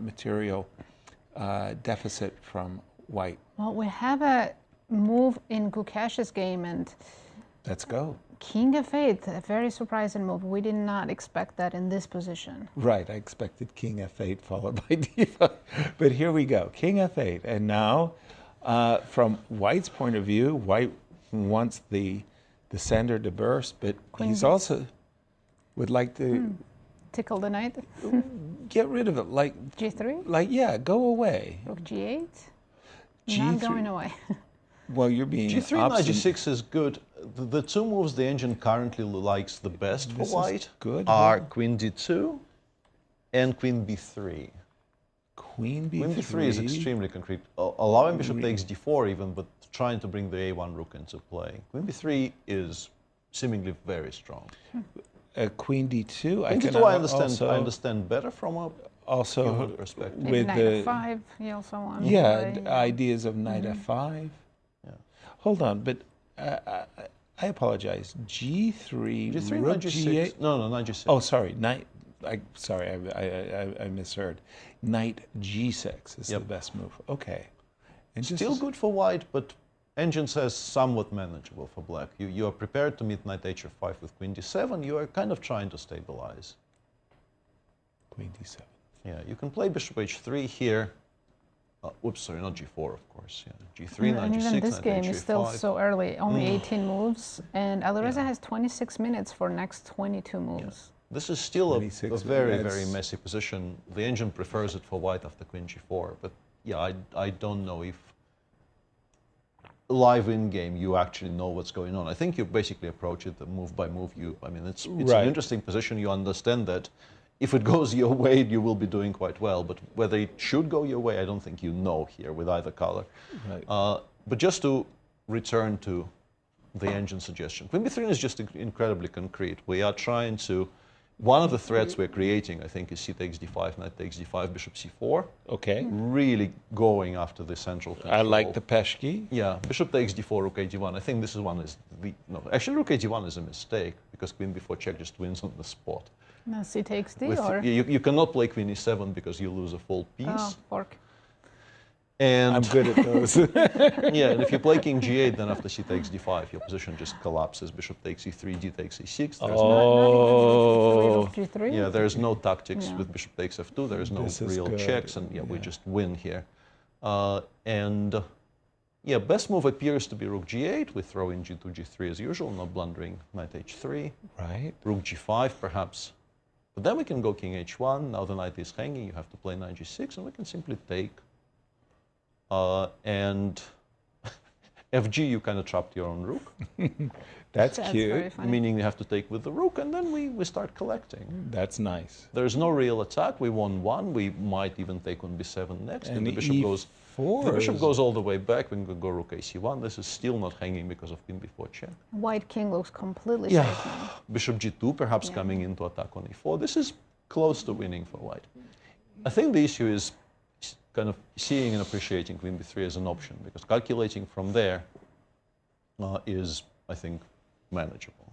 material deficit from White. Well, we have a move in Gukesh's game, and let's go. King f8, a very surprising move. We did not expect that in this position. Right, I expected King f8 followed by d5. But here we go, King f8. And now, from White's point of view, White wants the sender to burst, but he's also would like to tickle the knight. Get rid of it, like g3. Like go away. Rook g8. G3. Not going away. Well, you're being G3 and obstinate. G6 is good. The two moves the engine currently likes the best for This is White good. are Queen D2 and Queen B3. Queen B3. Queen B3 is extremely concrete, allowing Bishop takes D4 even, but trying to bring the A1 rook into play. Queen B3 is seemingly very strong. Queen D2. Queen D2 I understand better from a human perspective. With knight the f5, he also wants. ideas of knight f5. Yeah. Hold on, but I apologize. G3, rook knight G6. G8. No, knight G6. Oh, sorry, knight. Sorry, I misheard. Knight G6 is the best move. Okay. Still good for White, but engine says somewhat manageable for Black. You are prepared to meet knight H5 with Queen D7. You are kind of trying to stabilize. Queen D7. Yeah, you can play Bishop H3 here. Oops, sorry, not G4, of course. Yeah, G3, knight And G6, even this knight game H5. is still so early, only 18 moves, and Alireza has 26 minutes for next 22 moves. Yeah. This is still a very, very messy position. The engine prefers it for White after Queen G4, but yeah, I don't know if live in-game you actually know what's going on. I think you basically approach it move by move. I mean, it's an interesting position. You understand that if it goes your way, you will be doing quite well. But whether it should go your way, I don't think you know here with either color. Right. But just to return to the engine suggestion, Queen B3 is just incredibly concrete. We are trying to, one of the threats we're creating, I think, is C takes D5, knight takes D5, bishop C4. Okay. Really going after the central control. I like the Peshki. Yeah, bishop takes D4, rook A1. I think this is actually rook A1 is a mistake because Queen B4 check just wins on the spot. No, C takes D, or? You cannot play Queen E7 because you lose a full piece. Oh, fork. And I'm good at those. Yeah, and if you play King G8, then after C takes D5, your position just collapses. Bishop takes E3, D takes E6. Yeah, there's no tactics with Bishop takes F2. There is no real checks, and we just win here. Best move appears to be Rook G8. We throw in G2, G3 as usual, not blundering Knight H3. Right. Rook G5, perhaps. But then we can go King H1. Now the knight is hanging. You have to play Knight G6, and we can simply take. And FG, you kind of trapped your own rook. That's cute. Meaning you have to take with the rook, and then we start collecting. That's nice. There's no real attack. We won one. We might even take on B7 next. And the bishop goes. The bishop goes all the way back. We can go Rook AC1. This is still not hanging because of Queen B4 check. White king looks completely safe now. Bishop G2 perhaps coming into attack on E4. This is close to winning for White. I think the issue is kind of seeing and appreciating Queen B3 as an option, because calculating from there is, I think, manageable.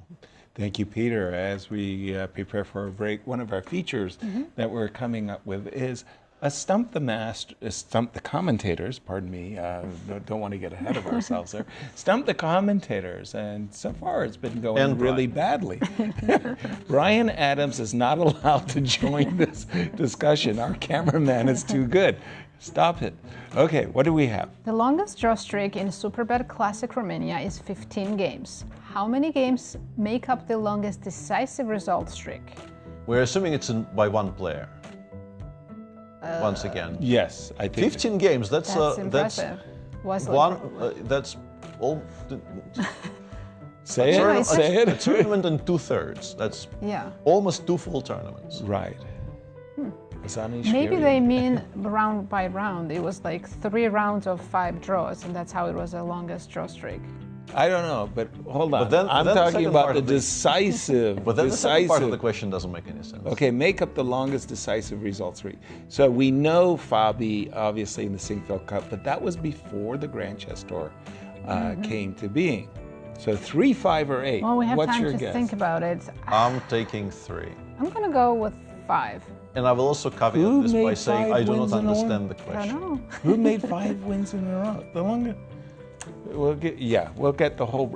Thank you, Peter. As we prepare for a break, one of our features that we're coming up with is Stump the Commentators, pardon me, don't want to get ahead of ourselves there. Stump the Commentators, and so far it's been going really badly. Brian Adams is not allowed to join this discussion. Our cameraman is too good. Stop it. Okay, what do we have? The longest draw streak in Superbet Classic Romania is 15 games. How many games make up the longest decisive result streak? We're assuming it's by one player. once again. Yes, I think 15 games. That's impressive. Wesley, one. That's all. Say it. Say A it. tournament and 2/3. That's almost 2 full tournaments. Right. Maybe they mean round by round. It was like 3 rounds of 5 draws, and that's how it was the longest draw streak. I don't know, but hold on. But then, I'm talking about the decisive. But then the second part of the question doesn't make any sense. Okay, make up the longest decisive result streak. So we know Fabi, obviously, in the Sinquefield Cup, but that was before the Grand Chess Tour came to being. So 3, 5, or 8. Well, we have What's time your to guess? think about it. I'm taking 3. I'm going to go with 5. And I will also caveat this by saying I do not understand the question. I don't know. Who made 5 wins in a row? The longest. We'll get the whole.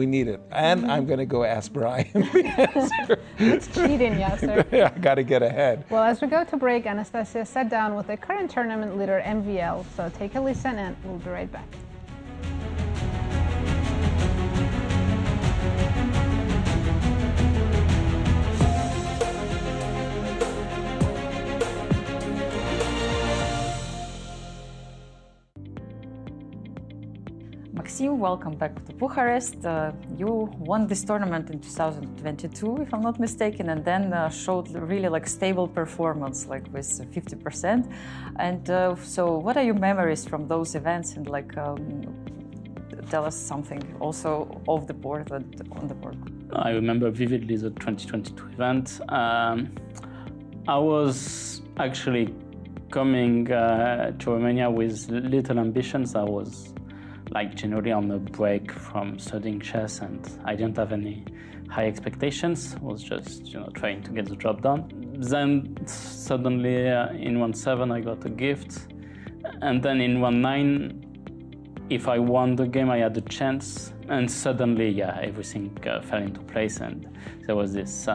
We need it, and I'm going to go ask Brian the answer. It's cheating, Yasser. I got to get ahead. Well, as we go to break, Anastasiya sat down with the current tournament leader, MVL. So take a listen, and we'll be right back. Maxime, welcome back to Bucharest. You won this tournament in 2022, if I'm not mistaken, and then showed really like stable performance, like with 50%. And so, what are your memories from those events? And like, tell us something also off the board and on the board. I remember vividly the 2022 event. I was actually coming to Romania with little ambitions. I was like generally on a break from studying chess, and I didn't have any high expectations. I was just trying to get the job done. Then suddenly in 1-7 I got a gift, and then in 1-9, if I won the game I had a chance, and suddenly everything fell into place, and there was this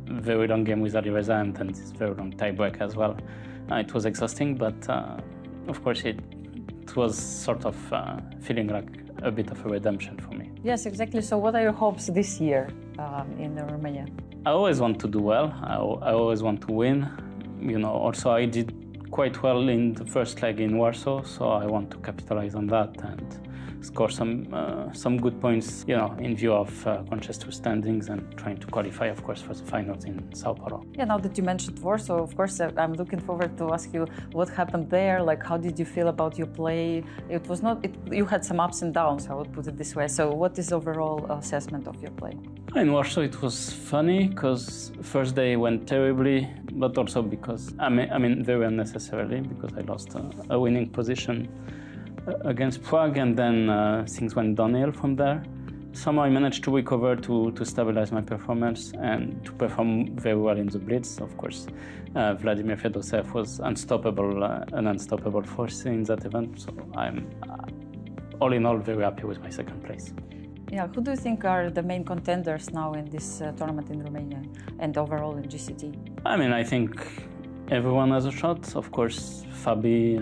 very long game with Alireza and then this very long tie break as well. It was exhausting, but of course it was sort of feeling like a bit of a redemption for me. Yes, exactly. So what are your hopes this year in Romania? I always want to do well. I always want to win. Also I did quite well in the first leg in Warsaw, so I want to capitalize on that and score some good points, in view of Manchester standings and trying to qualify, of course, for the finals in Sao Paulo. Yeah, now that you mentioned Warsaw, of course, I'm looking forward to ask you what happened there. Like, how did you feel about your play? It was not. You had some ups and downs, I would put it this way. So, what is overall assessment of your play? In Warsaw, it was funny because first day went terribly, but also because I mean very unnecessarily, because I lost a winning position against Prague, and then things went downhill from there. Somehow I managed to recover, to stabilize my performance and to perform very well in the blitz. Of course, Vladimir Fedoseev was unstoppable, an unstoppable force in that event. So I'm all in all very happy with my second place. Yeah, who do you think are the main contenders now in this tournament in Romania and overall in GCT? I think everyone has a shot. Of course, Fabi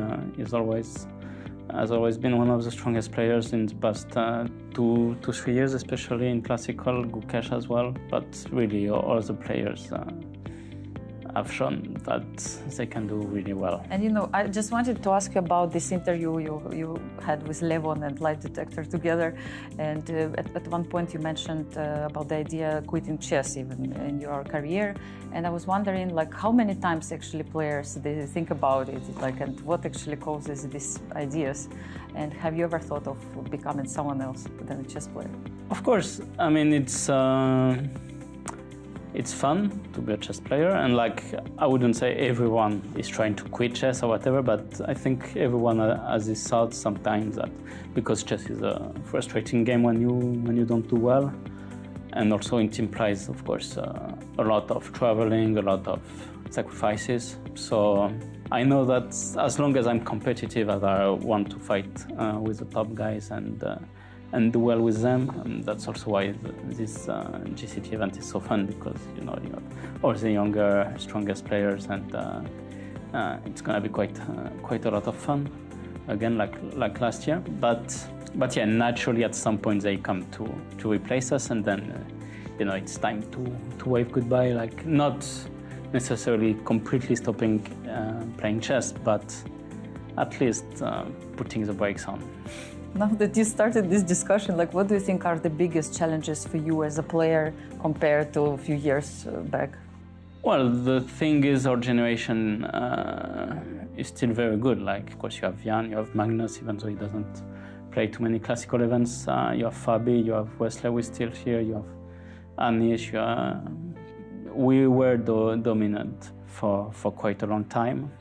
has always been one of the strongest players in the past 2 to 3 years, especially in classical, Gukesh as well. But really, all the players have shown that they can do really well. And I just wanted to ask you about this interview you had with Levon and Lie Detector together. And at one point you mentioned about the idea of quitting chess even in your career. And I was wondering, like, how many times actually players they think about it, and what actually causes these ideas? And have you ever thought of becoming someone else than a chess player? Of course. It's fun to be a chess player, and I wouldn't say everyone is trying to quit chess or whatever, but I think everyone has this thought sometimes that because chess is a frustrating game when you don't do well, and also it implies, of course, a lot of traveling, a lot of sacrifices. So I know that as long as I'm competitive, as I want to fight with the top guys and do well with them. And that's also why this GCT event is so fun, because you have all the younger, strongest players, and it's gonna be quite a lot of fun. Again, like last year. But yeah, naturally at some point they come to replace us, and then it's time to wave goodbye. Like not necessarily completely stopping playing chess, but at least putting the brakes on. Now that you started this discussion, what do you think are the biggest challenges for you as a player compared to a few years back? Well, the thing is, our generation is still very good. Of course, you have Jan, you have Magnus, even though he doesn't play too many classical events. You have Fabi, you have Wesley, who's still here, you have Anish. We were dominant for quite a long time.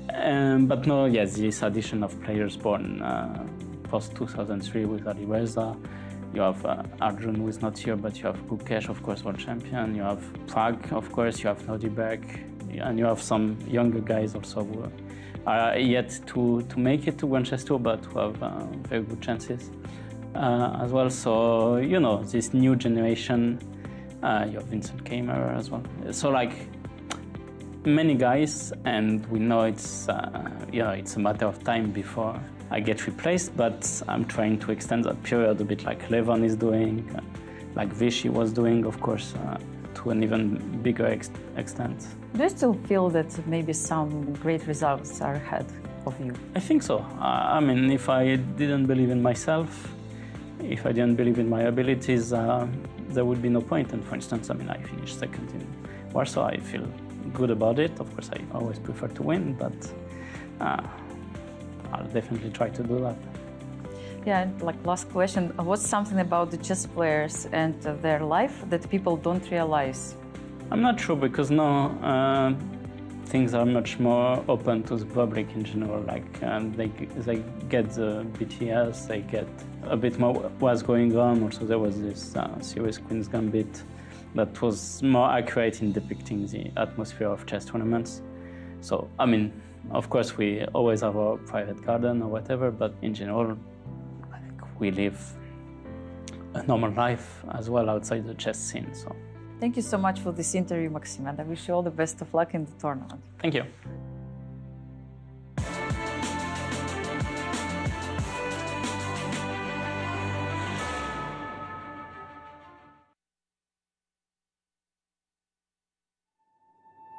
But no, yes, this addition of players born post-2003 with Alireza. You have Arjun, who is not here, but you have Gukesh, of course, world champion. You have Prag, of course. You have Nodirbek. And you have some younger guys also who are yet to make it to Grand Chess Tour, but who have very good chances as well. So, this new generation, you have Vincent Kamer as well. So, many guys, and we know it's a matter of time before I get replaced, but I'm trying to extend that period a bit, like Levon is doing, like Vichy was doing, of course, to an even bigger extent. Do you still feel that maybe some great results are ahead of you? I think so. If I didn't believe in myself, if I didn't believe in my abilities, there would be no point. And for instance, I finished second in Warsaw. I feel good about it. Of course, I always prefer to win, but I'll definitely try to do that. Yeah, last question. What's something about the chess players and their life that people don't realize? I'm not sure, because now things are much more open to the public in general. They get the BTS, they get a bit more what's going on. Also, there was this series Queen's Gambit that was more accurate in depicting the atmosphere of chess tournaments. So, of course, we always have our private garden or whatever, but in general, we live a normal life as well outside the chess scene. So, thank you so much for this interview, Maxime, and I wish you all the best of luck in the tournament. Thank you.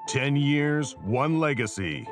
"10 years, one legacy."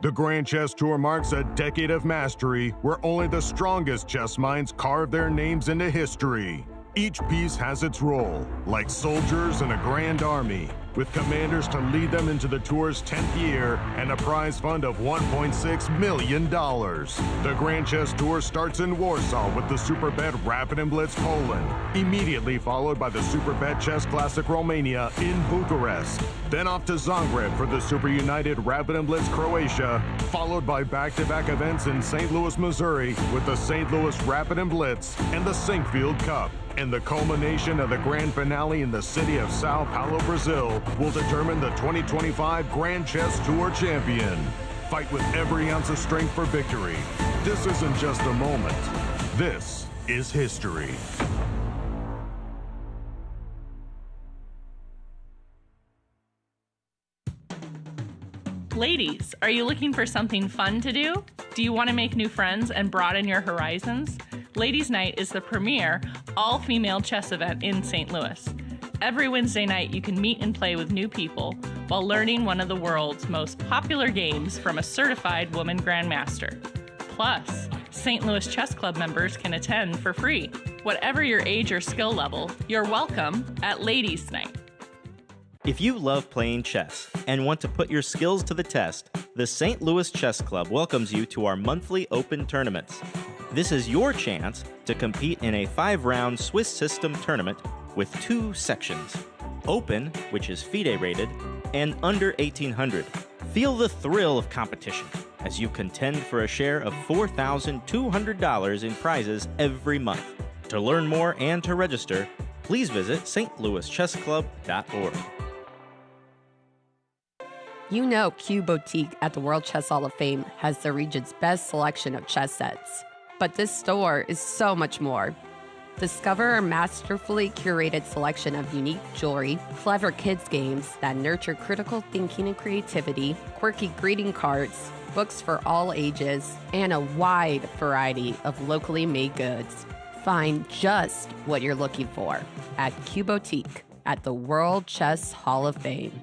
The Grand Chess Tour marks a decade of mastery where only the strongest chess minds carve their names into history. Each piece has its role, like soldiers in a grand army, with commanders to lead them into the tour's 10th year and a prize fund of $1.6 million. The Grand Chess Tour starts in Warsaw with the Superbet Rapid and Blitz Poland, immediately followed by the Superbet Chess Classic Romania in Bucharest, then off to Zagreb for the Super United Rapid and Blitz Croatia, followed by back-to-back events in St. Louis, Missouri with the St. Louis Rapid and Blitz and the Sinkfield Cup. And the culmination of the grand finale in the city of Sao Paulo, Brazil, will determine the 2025 Grand Chess Tour champion. Fight with every ounce of strength for victory. This isn't just a moment. This is history. Ladies, are you looking for something fun to do? Do you want to make new friends and broaden your horizons? Ladies' Night is the premier all-female chess event in St. Louis. Every Wednesday night, you can meet and play with new people while learning one of the world's most popular games from a certified woman grandmaster. Plus, St. Louis Chess Club members can attend for free. Whatever your age or skill level, you're welcome at Ladies' Night. If you love playing chess and want to put your skills to the test, the St. Louis Chess Club welcomes you to our monthly open tournaments. This is your chance to compete in a 5-round Swiss system tournament with 2 sections: Open, which is FIDE rated, and Under 1800. Feel the thrill of competition as you contend for a share of $4,200 in prizes every month. To learn more and to register, please visit stlouischessclub.org. You know Q Boutique at the World Chess Hall of Fame has the region's best selection of chess sets. But this store is so much more. Discover our masterfully curated selection of unique jewelry, clever kids games that nurture critical thinking and creativity, quirky greeting cards, books for all ages, and a wide variety of locally made goods. Find just what you're looking for at Q Boutique at the World Chess Hall of Fame.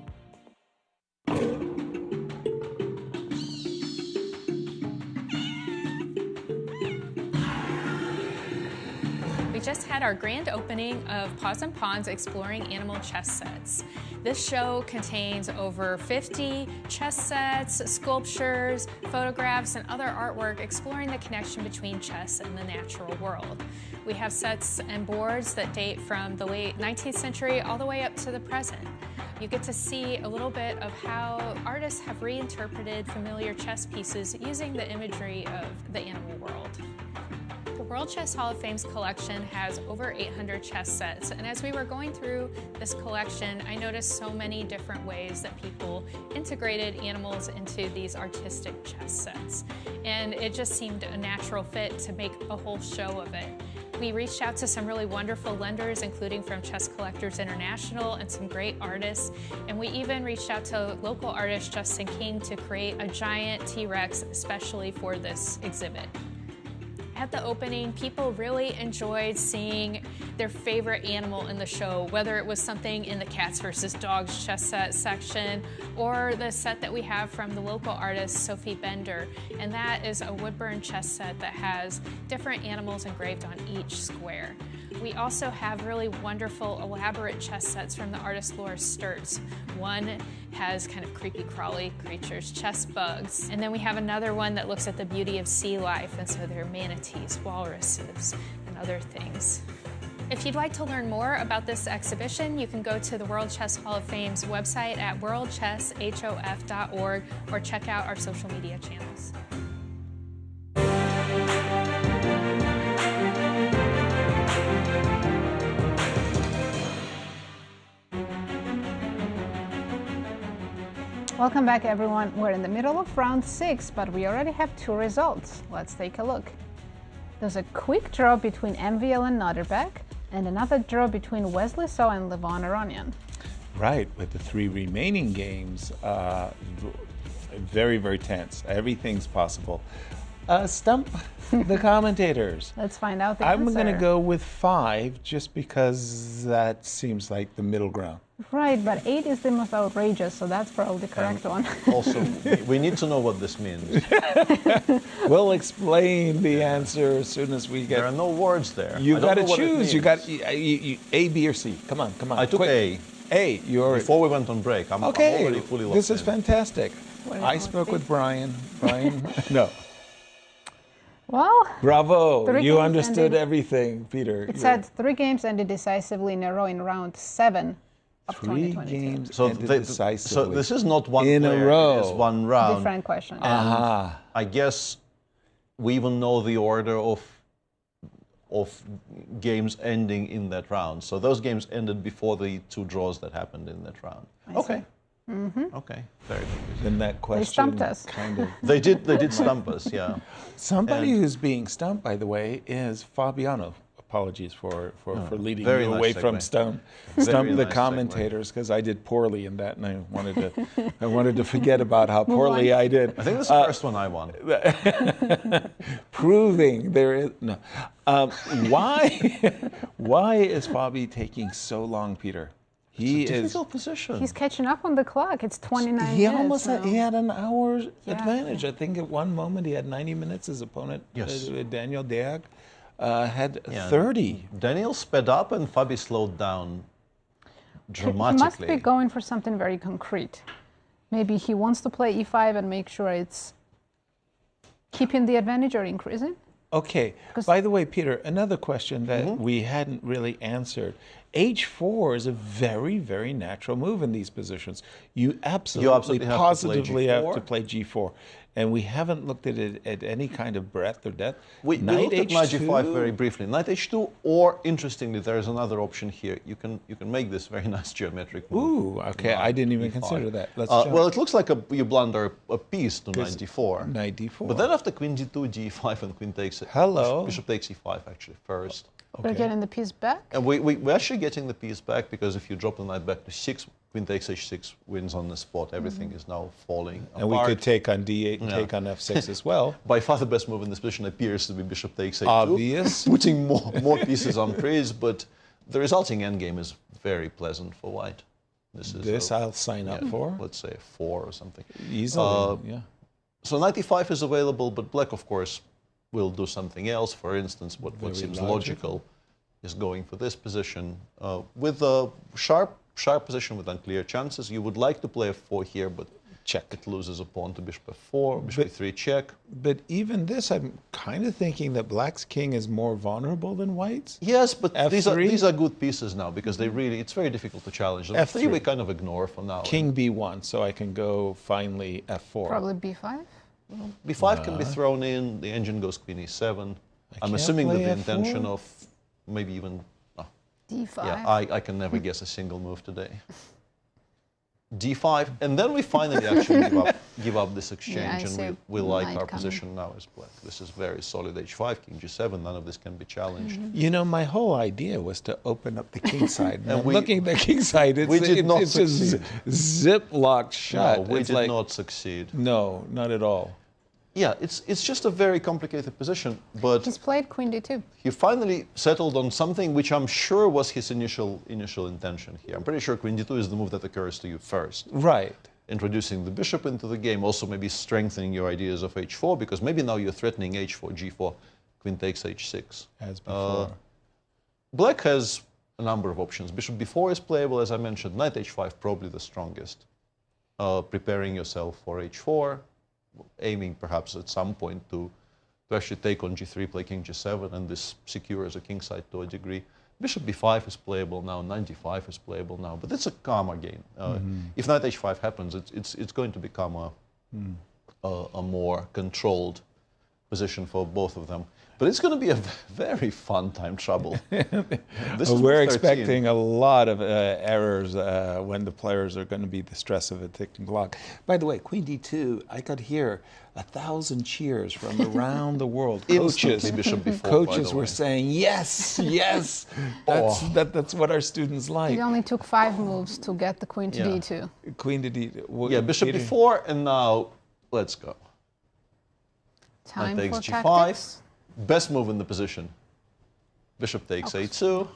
We just had our grand opening of Paws and Pawns Exploring Animal Chess Sets. This show contains over 50 chess sets, sculptures, photographs, and other artwork exploring the connection between chess and the natural world. We have sets and boards that date from the late 19th century all the way up to the present. You get to see a little bit of how artists have reinterpreted familiar chess pieces using the imagery of the animal world. The World Chess Hall of Fame's collection has over 800 chess sets, and as we were going through this collection, I noticed so many different ways that people integrated animals into these artistic chess sets. And it just seemed a natural fit to make a whole show of it. We reached out to some really wonderful lenders, including from Chess Collectors International and some great artists. And we even reached out to local artist Justin King to create a giant T-Rex especially for this exhibit. At the opening, people really enjoyed seeing their favorite animal in the show, whether it was something in the cats versus dogs chess set section or the set that we have from the local artist Sophie Bender. And that is a wood-burn chess set that has different animals engraved on each square. We also have really wonderful, elaborate chess sets from the artist Laura Sturtz. One has kind of creepy crawly creatures, chess bugs. And then we have another one that looks at the beauty of sea life, and so there are manatees, walruses, and other things. If you'd like to learn more about this exhibition, you can go to the World Chess Hall of Fame's website at worldchesshof.org or check out our social media channels. Welcome back, everyone. We're in the middle of round 6, but we already have 2 results. Let's take a look. There's a quick draw between MVL and Nodirbek, and another draw between Wesley and Levon Aronian. Right, with the 3 remaining games, very, very tense. Everything's possible. Stump the commentators. Let's find out the I'm answer. going to go with 5 just because that seems like the middle ground. Right, but 8 is the most outrageous, so that's probably the correct one. Also, we need to know what this means. We'll explain the answer as soon as we get. There are no words there. You got to choose. You got A, B, or C. Come on, come on. I took quick. A. You're before we went on break. I'm already fully locked This is in. fantastic. I spoke with Brian. Brian, no. Well, Bravo. 3 You games understood ended- everything, Peter. It said 3 games ended decisively in a row in round 7 of 3 2022. games So, ended so decisively. this is not one in player, a row. It is one round. Different question. And I guess we even know the order of games ending in that round. So those games ended before the 2 draws that happened in that round. Okay. Okay. Very good. Then that question stumped us. kind of. They did stump us, yeah. Somebody And- who's being stumped, by the way, is Fabiano. Apologies for leading very you nice away from segue. stump Very the nice commentators, because I did poorly in that, and I wanted to forget about how poorly I did. I think this is the first one I won. Proving there is no. Why is Fabi taking so long, Peter? He It's a is. difficult position. He's catching up on the clock. It's 29 He minutes almost now. he had an hour's Yeah. advantage. I think at one moment he had 90 minutes. His opponent, Yes. Daniel Deac, had Yeah. 30. Daniel sped up and Fabi slowed down He dramatically. must be going for something very concrete. Maybe he wants to play e5 and make sure it's keeping the advantage or increasing. Okay. By the way, Peter, another question that we hadn't really answered. H4 is a very, very natural move in these positions. You absolutely have to play positively have G4. to play G4. And we haven't looked at it at any kind of breadth or depth. We looked at knight H2. G5 very briefly. Knight H2, or interestingly, there is another option here. You can make this very nice geometric move. Ooh, okay. I didn't even consider that. Let's well, it looks like you blunder a piece to knight D4. Knight D4. But then after queen G2, G5, and queen takes it. Hello. Bishop takes E5 actually first. We're getting the piece back. And we're actually getting the piece back, because if you drop the knight back to 6, queen takes H6 wins on the spot. Everything is now falling And we apart. could take on D8 and take on F6 as well. By far the best move in this position appears to be bishop takes A2. Obvious. Putting more pieces on trees, but the resulting endgame is very pleasant for white. This I'll sign up for. Let's say 4 or something. Easily, yeah. So knight E5 is available, but black, of course, will do something else. For instance, what seems logical is going for this position with a sharp position with unclear chances. You would like to play f4 here, but check. It loses a pawn to bishop f4, bishop e3 check. But even this, I'm kind of thinking that black's king is more vulnerable than white's. Yes, but F3? these are good pieces now because it's very difficult to challenge them. F3 we kind of ignore for now. King b1, so I can go finally f4. Probably b5? b5 can be thrown in, the engine goes queen e7. I'm assuming that the intention of maybe even... d5? Yeah, I can never guess a single move today. d5, and then we finally actually give up this exchange, and we like our position now as black. This is very solid. h5, king g7, none of this can be challenged. You know, my whole idea was to open up the king side. And looking at the king side, it's just zip-locked shut. No, we did not succeed. No, not at all. Yeah, it's just a very complicated position, but he's played queen d2. He finally settled on something which I'm sure was his initial intention here. I'm pretty sure queen d2 is the move that occurs to you first. Right. Introducing the bishop into the game, also maybe strengthening your ideas of h4, because maybe now you're threatening h4, g4, queen takes h6. As before. Black has a number of options. Bishop b4 is playable, as I mentioned. Knight h5 probably the strongest. Preparing yourself for h4. Aiming perhaps at some point to actually take on g3, play king g7, and this secures a king side to a degree. Bishop b5 is playable now, knight d5 is playable now, but it's a calmer game. If knight h5 happens, it's going to become a more controlled position for both of them. But it's going to be a very fun time trouble. We're expecting a lot of errors when the players are going to be the stress of a ticking clock. By the way, queen d2, I could hear 1,000 cheers from around the world. Coaches were saying, yes, yes. That's what our students like. It only took 5 moves to get the queen to d2. Queen to d2. Yeah, bishop b4, and now let's go. Time knight takes for g5. tactics. Best move in the position. Bishop takes a2.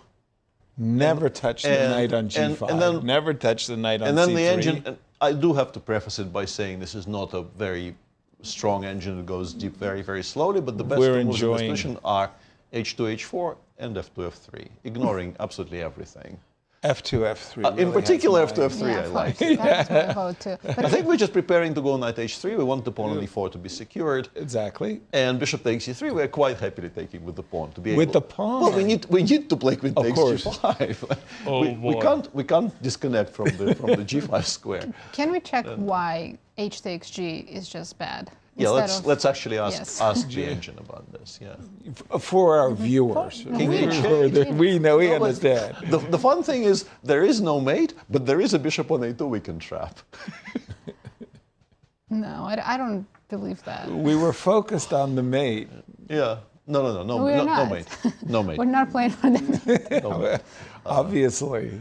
Never touch the knight on g5. And then, never touch the knight on c3. And then the engine, and I do have to preface it by saying this is not a very strong engine. It goes deep very, very slowly, but the best moves in this position are h2, h4, and f2, f3, ignoring absolutely everything. f2, f3. In particular, f2, f3 I like. That's my vote too. I think we're just preparing to go knight h3. We want the pawn on e4 to be secured. Exactly. And bishop takes e3. We're quite happily taking with the pawn to be able. With the pawn. Well, we need to play queen takes g5. We can't disconnect from the g5 square. Can we check why h takes g is just bad? Yeah, let's actually ask the engine about this. Yeah, for our viewers, we know, we understand. The fun thing is there is no mate, but there is a bishop on a2 we can trap. No, I don't believe that. We were focused on the mate. Yeah, no mate, no mate. We're not playing for the mate. Obviously.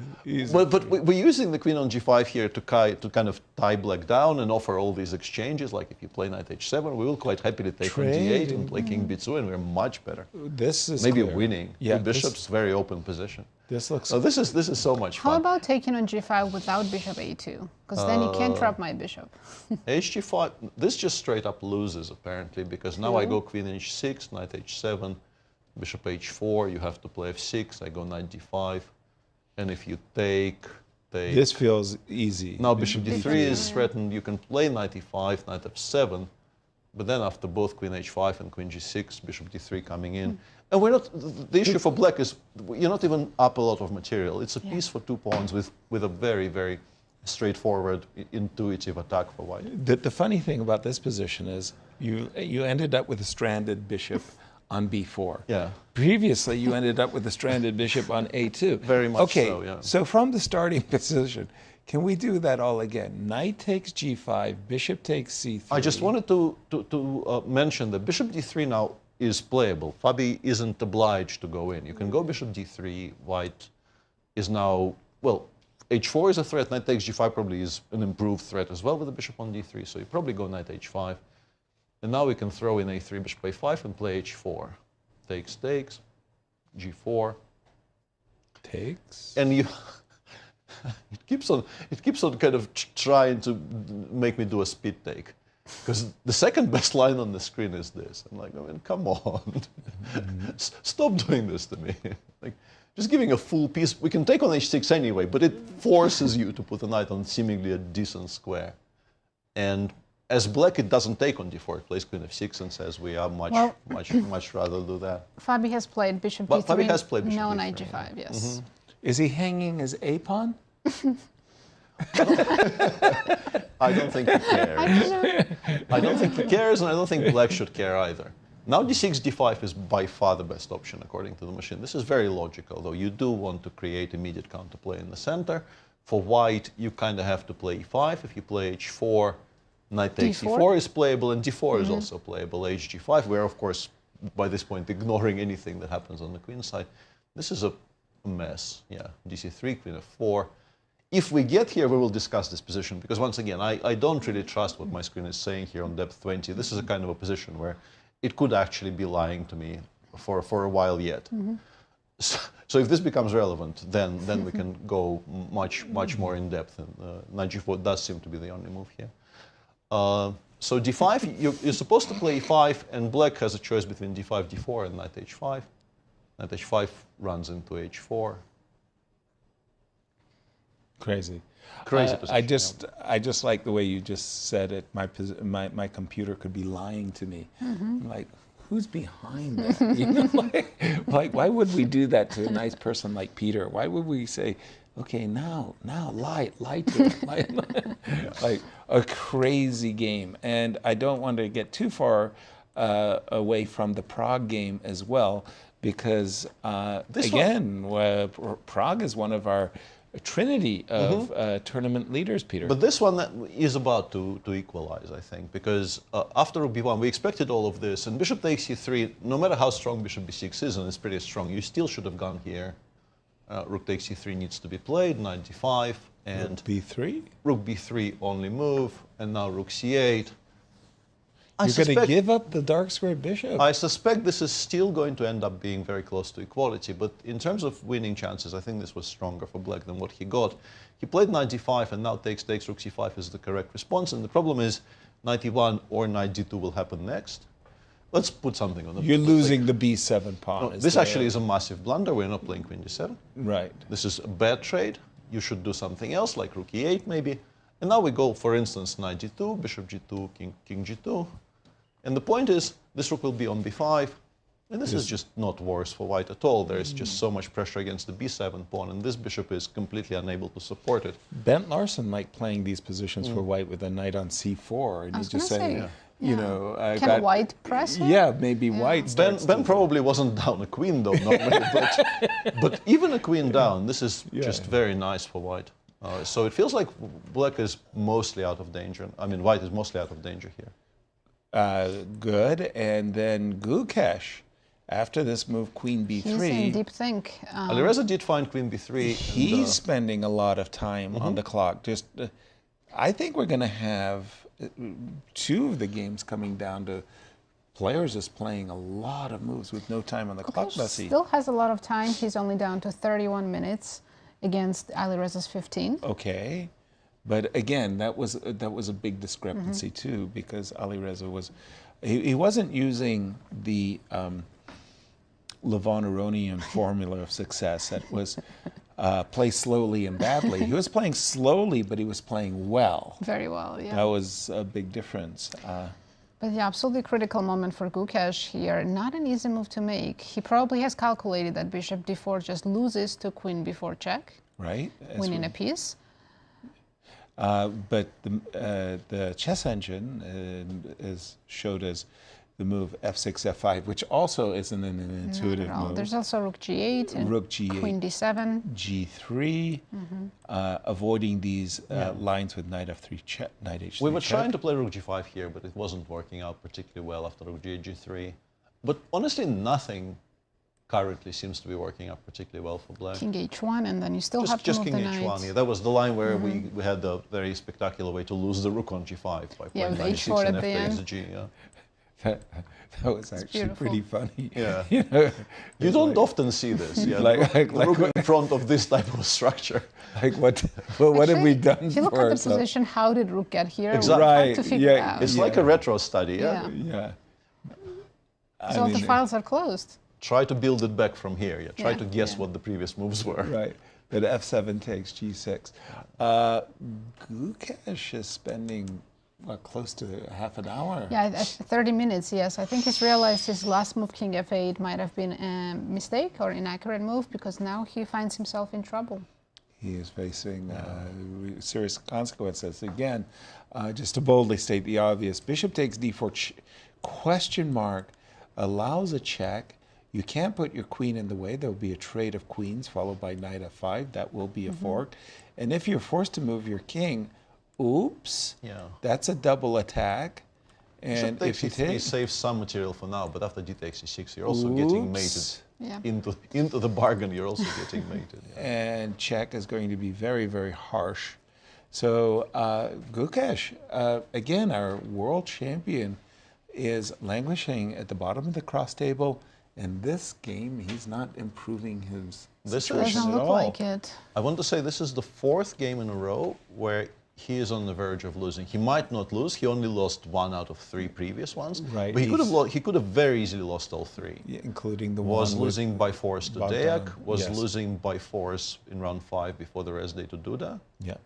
But we're using the queen on g5 here to kind of tie black down and offer all these exchanges. Like if you play knight h7, we will quite happily take on g8 and play king b2, and we're much better. This is maybe clear. Winning. Yeah, the bishop's very open position. This looks. So this is so much fun. How about taking on g5 without bishop a2? Because then you can't trap my bishop. hg5. This just straight up loses apparently, because now I go queen h6, knight h7. Bishop h4, you have to play f6, I go knight d5, and if you take... This feels easy. Now bishop d3 is threatened, you can play knight e5, knight f7, but then after both queen h5 and queen g6, bishop d3 coming in. And we're not, the issue for black is, you're not even up a lot of material. It's a piece for 2 pawns with a very, very straightforward, intuitive attack for white. The funny thing about this position is you ended up with a stranded bishop on b4. Yeah. Previously, you ended up with a stranded bishop on a2. Very much so, yeah. So from the starting position, can we do that all again? Knight takes g5, bishop takes c3. I just wanted to mention that bishop d3 now is playable. Fabi isn't obliged to go in. You can go bishop d3, white is now, well, h4 is a threat, knight takes g5 probably is an improved threat as well with the bishop on d3, so you probably go knight h5. And now we can throw in a3, bishop a5, and play h4. Takes, g4. Takes. And you, it keeps on kind of trying to make me do a speed take. Because the second best line on the screen is this. I'm like, I mean, come on. Stop doing this to me. Like, just giving a full piece. We can take on h6 anyway, but it forces you to put a knight on seemingly a decent square. And as black, it doesn't take on d4. It plays queen f6 and says we are much rather do that. Fabi has played bishop But d3. Fabi has played bishop no d3. knight g5, yes. Is he hanging his a pawn? I don't think he cares. I don't think he cares, and I don't think black should care either. Now d6, d5 is by far the best option according to the machine. This is very logical, though. You do want to create immediate counterplay in the center. For white, you kind of have to play e5. If you play h4, knight takes e4 is playable, and d4 is also playable. Hg5, we're, of course, by this point, ignoring anything that happens on the queen side. This is a mess. Yeah, dc3, queen f4. If we get here, we will discuss this position, because once again, I don't really trust what my screen is saying here on depth 20. This is a kind of a position where it could actually be lying to me for a while yet. So if this becomes relevant, then we can go much more in depth. And knight g4 does seem to be the only move here. So d5, you're supposed to play e5, and black has a choice between d5, d4, and knight h5. Knight h5 runs into h4. Crazy. Crazy position. I just like the way you just said it. My computer could be lying to me. I'm like, who's behind that? You know, like why would we do that to a nice person like Peter? Why would we say, okay, now lie to it, like a crazy game? And I don't want to get too far away from the Prague game as well, because Prague is one of our trinity of tournament leaders, Peter. But this one is about to equalize, I think, because after rook b1, we expected all of this, and bishop takes e3, no matter how strong bishop b6 is, and it's pretty strong, you still should have gone here. Rook takes e3 needs to be played, knight d5, and rook b3? Rook b3 only move, and now rook c8. You're going to give up the dark square bishop. I suspect this is still going to end up being very close to equality, but in terms of winning chances, I think this was stronger for black than what he got. He played knight d5, and now takes rook c5 is the correct response, and the problem is knight e1 or knight d2 will happen next. Let's put something on the board. You're losing the b7 pawn. No, this actually is a massive blunder. We're not playing queen d7. Right. This is a bad trade. You should do something else, like rook e8 maybe. And now we go, for instance, knight g2, bishop g2, king g2. And the point is, this rook will be on b5, and this is just not worse for white at all. There is just so much pressure against the b7 pawn, and this bishop is completely unable to support it. Bent Larsen liked playing these positions for white with a knight on c4, and he's just saying, you know, can white press it? Yeah, maybe white. Ben probably wasn't down a queen though, normally, but even a queen down, this is just very nice for white. So it feels like black is mostly out of danger. I mean, white is mostly out of danger here. Good, and then Gukesh, after this move, queen b3. He's in deep think. Alireza did find queen b3. He's spending a lot of time on the clock. Just, I think we're going to have two of the games coming down to players just playing a lot of moves with no time on the clock. He still has a lot of time. He's only down to 31 minutes against Alireza's 15. Okay. But again, that was a big discrepancy too, because Alireza he wasn't using the Levon Aronian formula of success. That was play slowly and badly. He was playing slowly, but he was playing well. Very well, yeah. That was a big difference. But yeah, absolutely critical moment for Gukesh here. Not an easy move to make. He probably has calculated that bishop d4 just loses to queen b4 check. Right. Winning a piece. But the chess engine showed us the move f6, f5, which also isn't an intuitive move. There's also rook g8 and rook g8, queen d7, g3, avoiding these lines with knight f3 check, knight h3 We were check. trying to play rook g5 here, but it wasn't working out particularly well after rook g8, g3. But honestly, nothing currently seems to be working out particularly well for black. King h1, and then you still have to just move king the knight. h1. Yeah, that was the line where we had a very spectacular way to lose the rook on g5 by playing with knight h4 h6 and at the f end. g. Yeah. That was actually pretty funny. Yeah. You know, you don't often see this. Yeah, the rook in front of this type of structure. Like what have we done If you look for at the ourselves? position, how did rook get here? Exactly. Hard to figure out. It's like a retro study. Yeah. So all the files are closed. try to build it back from here. Try Yeah. to guess what the previous moves were. Right. But f7 takes g6. Gukesh is spending close to half an hour. Yeah, 30 minutes, yes. I think he's realized his last move, king f8, might have been a mistake or inaccurate move, because now he finds himself in trouble. He is facing serious consequences. Again, just to boldly state the obvious, bishop takes d4, question mark, allows a check. You can't put your queen in the way. There will be a trade of queens followed by knight f5. That will be a fork. And if you're forced to move your king, oops, that's a double attack. And if you take, saves some material for now, but after d takes e6, you're also getting mated. Yeah. Into the bargain, you're also getting mated. And check is going to be very, very harsh. So Gukesh, again, our world champion, is languishing at the bottom of the cross table. In this game, he's not improving his situation doesn't at look all. like it. I want to say this is the 4th game in a row where he is on the verge of losing. He might not lose. He only lost 1 out of 3 previous ones. Right. But he could have very easily lost all 3. Yeah, including the was one losing by force to Bogdan, Deac, was yes. losing by force in round 5 before the rest day to Duda. Yeah.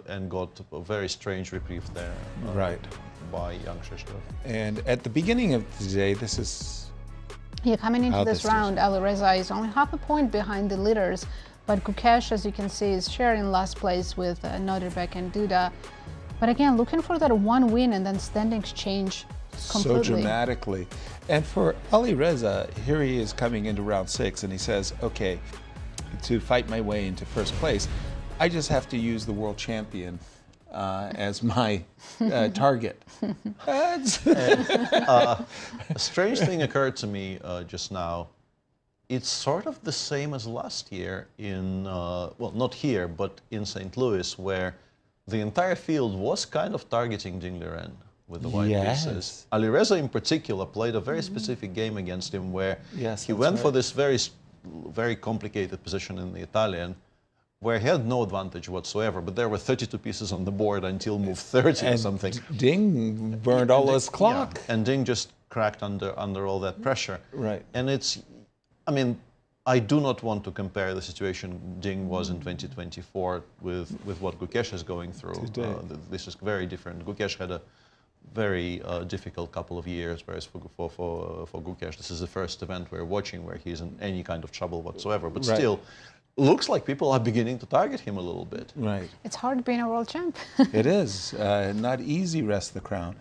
And got a very strange reprieve there. Right. By Jan-Krzysztof. And at the beginning of today, this is Yeah, coming into how this this round, Alireza is only half a point behind the leaders, but Gukesh, as you can see, is sharing last place with Nodirbek and Duda. But again, looking for that one win, and then standings change completely. so dramatically. And for Alireza, here he is coming into round 6, and he says, okay, to fight my way into first place, I just have to use the world champion as my target. A strange thing occurred to me just now. It's sort of the same as last year in, well, not here, but in St. Louis, where the entire field was kind of targeting Ding Liren with the white pieces. Alireza in particular played a very specific game against him where he went for this very complicated position in the Italian, where he had no advantage whatsoever, but there were 32 pieces on the board until move 30 or something. Ding burned all his clock. Yeah. And Ding just cracked under all that pressure. Right. And it's, I mean, I do not want to compare the situation Ding was in 2024 with what Gukesh is going through. This is very different. Gukesh had a very difficult couple of years, whereas for Gukesh, this is the first event we're watching where he's in any kind of trouble whatsoever. But still, looks like people are beginning to target him a little bit. Right. It's hard being a world champ. It is. Not easy, rest the crown.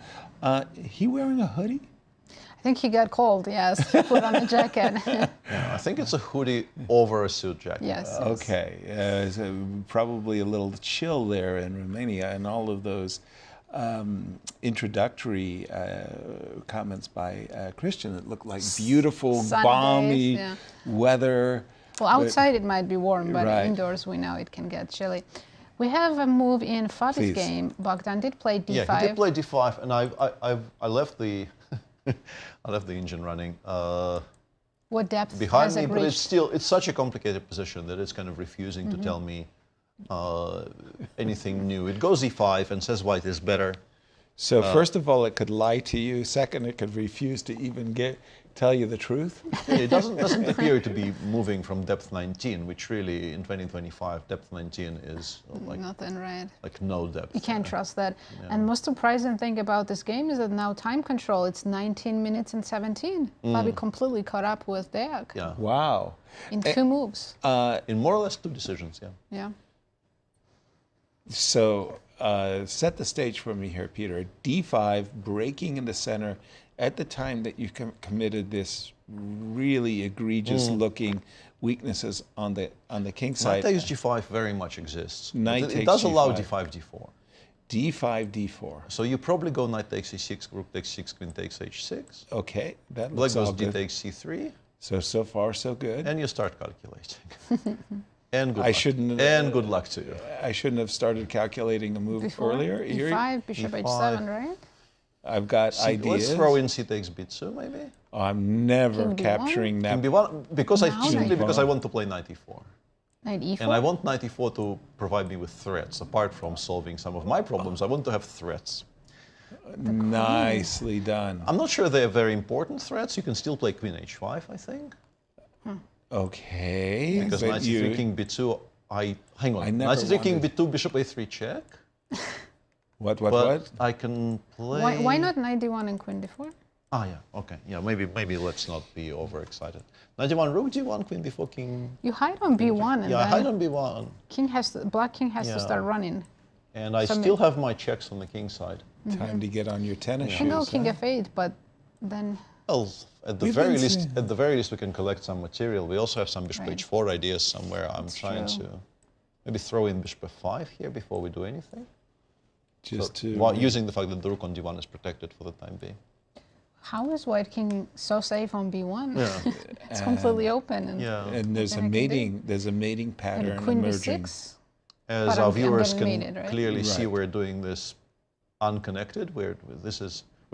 He wearing a hoodie? I think he got cold, yes. He put on a jacket. Yeah, I think it's a hoodie over a suit jacket. Yes. Okay. So probably a little chill there in Romania, and all of those introductory comments by Cristian that looked like beautiful, Sunny balmy days, weather. Well, outside it might be warm, but indoors we know it can get chilly. We have a move in Fabi's game. Bogdan did play d5. Yeah, he did play d5, and I left the I left the engine running. What depth behind has me, it but reached? it's such a complicated position that it's kind of refusing to tell me anything new. It goes e5 and says white is better. So first of all, it could lie to you. Second, it could refuse to even tell you the truth. It doesn't appear to be moving from depth 19, which really in 2025 depth 19 is like nothing, right? Like no depth. You can't trust that. Yeah. And most surprising thing about this game is that now time control. It's 19 minutes and 17. Fabi completely caught up with Deac. Yeah. Wow. In 2 moves. In more or less 2 decisions. Yeah. Yeah. So set the stage for me here, Peter. D5 breaking in the center at the time that you committed this really egregious-looking weaknesses on the king side. Knight takes g5 very much exists. It does allow g5. d5, d4. D5, d4. So you probably go knight takes e6, rook takes 6, queen takes h6. Okay, that Black looks all goes d good. takes c3. So far, so good. And you start calculating. And good I luck. shouldn't. And good luck to you. I shouldn't have started calculating the move earlier. E5, bishop h7, right? I've got ideas. Let's throw in c takes b2, maybe. Oh, I'm never King capturing B1? that. King b1, because simply because I want to play knight e4. Knight e4. And I want knight e4 to provide me with threats. Apart from solving some of my problems, I want to have threats. Nicely done. I'm not sure they're very important threats. You can still play queen h5, I think. Okay. Because but knight c3, king b2, hang on. never Knight c3, king wanted- b2, bishop a3 check. What? But I can play... Why not knight d1 and queen d4? Ah, yeah, okay. Yeah, maybe let's not be overexcited. Knight d1, rook d1, queen d4, king... You hide on b1 and Yeah, I then hide on b1. black king has to Yeah. start running. And I So still have my checks on the king side. Time to get on your tennis I shoes. know king huh? f8, but then Well, at the We've very been least, seeing- at the very least, we can collect some material. We also have some bishop Right. h4 ideas somewhere. I'm That's trying true. to maybe throw in bishop f5 here before we do anything. Just So, to while using the fact that the rook on d1 is protected for the time being. how is white king so safe on b1? Yeah. It's completely open. And Yeah. And there's a Nothing I can do. mating. There's a mating pattern and queen emerging. b6. As But our I'm viewers can getting mated, right? clearly see, Right. we're doing this unconnected. We're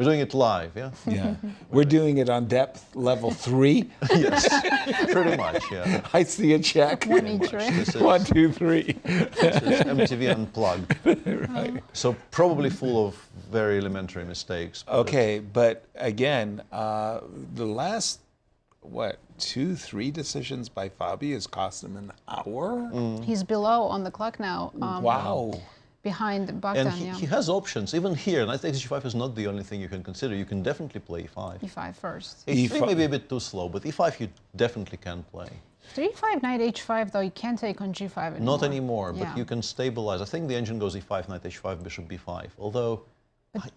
doing it live, yeah? Yeah, we're doing it on depth level 3. Yes, pretty much, yeah. I see a check. One each, right? This is, 1, 2, 3. this is MTV Unplugged. Right. So probably full of very elementary mistakes. but Okay, but again, the last, 2, 3 decisions by Fabi has cost him an hour? He's below on the clock now. Wow. Behind Bogdan, And he has options. Even here, knight takes g5 is not the only thing you can consider. You can definitely play e5. e5 first. e3 may be a bit too slow, but e5 you definitely can play. 3-5, knight h5, though, you can't take on g5 anymore. Not anymore, Yeah. but you can stabilize. I think the engine goes e5, knight h5, bishop b5. Although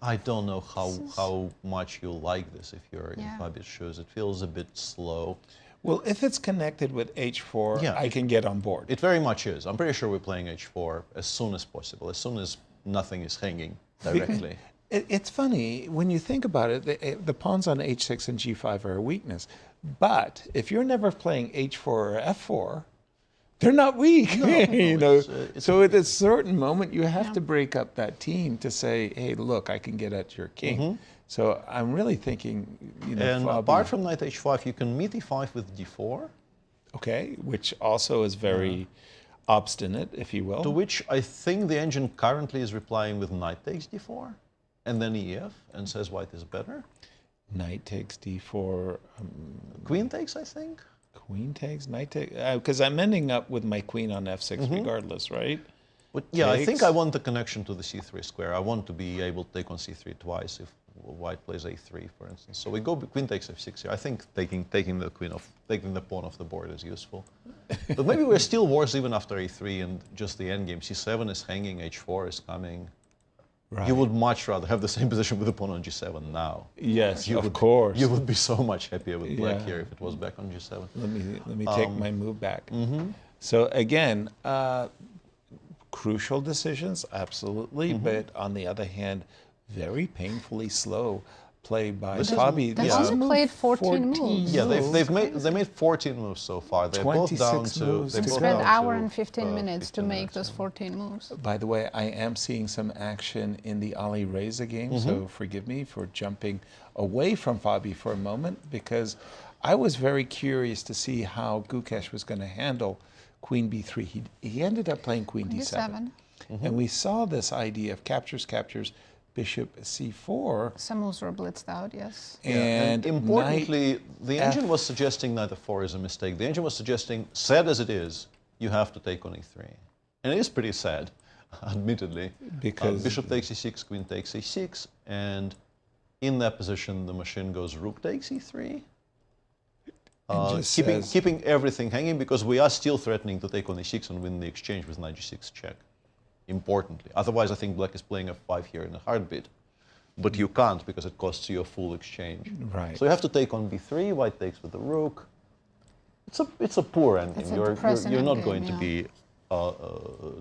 I don't know how much you'll like this if you're in Yeah. Fabi's shoes. It feels a bit slow. Well, if it's connected with h4, Yeah. I can get on board. It very much is. I'm pretty sure we're playing h4 as soon as possible, as soon as nothing is hanging directly. It's funny, when you think about it, the pawns on h6 and g5 are a weakness. But if you're never playing h4 or f4, they're not weak. You know? So at a certain moment, you have to break up that team to say, hey, look, I can get at your king. So I'm really thinking, And Fabi- apart from knight h5, you can meet e5 with d4. Okay, which also is very obstinate, if you will. To which I think the engine currently is replying with knight takes d4, and then ef, and says white is better. Knight takes d4. Queen takes, I think. Queen takes, knight takes. Because I'm ending up with my queen on f6 regardless, right? But yeah, I think Takes. I want the connection to the c3 square. I want to be able to take on c3 twice if white plays a3, for instance. So we go queen takes f6 here. I think taking the pawn off the board is useful. But maybe we're still worse even after a3 and just the endgame. c7 is hanging, h4 is coming. Right. You would much rather have the same position with the pawn on g7 now. Yes, You of would- course. You would be so much happier with black Yeah. here if it was back on g7. Let me take my move back. So again, crucial decisions, absolutely, but on the other hand, very painfully slow play by Fabi. They've Yeah. only played 14 moves. Yeah, they made 14 moves so far. They're both 26 down to moves they to both go. Spent down hour to, and 15 minutes to 15 make minutes, those yeah. 14 moves. By the way, I am seeing some action in the Alireza game, so forgive me for jumping away from Fabi for a moment, because I was very curious to see how Gukesh was going to handle queen b3. He ended up playing queen d7. And we saw this idea of captures, bishop c4. Some moves were blitzed out, yes. And importantly, the knight engine was suggesting knight f4 is a mistake. The engine was suggesting, sad as it is, you have to take on e3. And it is pretty sad, admittedly. Because bishop takes e6, queen takes e6, and in that position, the machine goes rook takes e3. just says- Keeping everything hanging, because we are still threatening to take on e6 and win the exchange with knight g6 check. Importantly. Otherwise, I think black is playing f5 here in a heartbeat. But you can't, because it costs you a full exchange. Right. So you have to take on b3, white takes with the rook. It's a poor ending. It's a You're depressing not endgame, going to yeah. be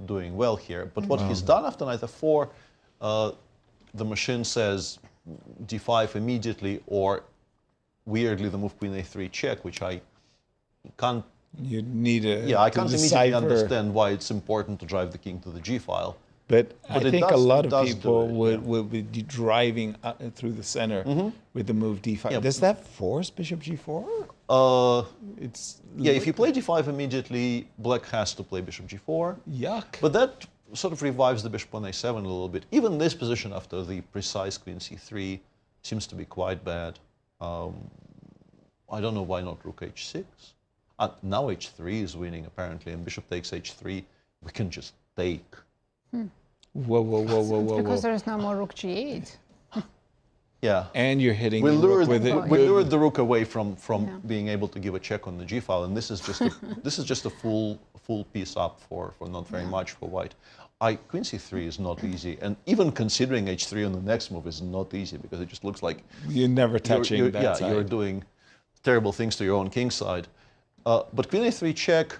doing well here. But what he's done after knight f4, the machine says d5 immediately, or weirdly the move queen a3 check, which I can't. You need a Yeah, I to can't immediately decipher. understand why it's important to drive the king to the g file. But I But it think a does- lot it of does do people it, would be driving through the center with the move d5. Yeah. Does that force bishop g4? If you play g5 immediately, black has to play bishop g4. Yuck. But that sort of revives the bishop on a7 a little bit. Even this position after the precise queen c3 seems to be quite bad. I don't know why not rook h6. Now h3 is winning apparently, and bishop takes h3. We can just take. Whoa, whoa, whoa, whoa, whoa, Because whoa. there's no more rook g8. Yeah. And you're hitting We the rook lured, with it. we lured the rook away from being able to give a check on the g file, and this is just a full piece up for not very much for white. Queen c3 is not easy, and even considering h3 on the next move is not easy because it just looks like You're never touching that side. you're doing terrible things to your own king side. But queen a3 check,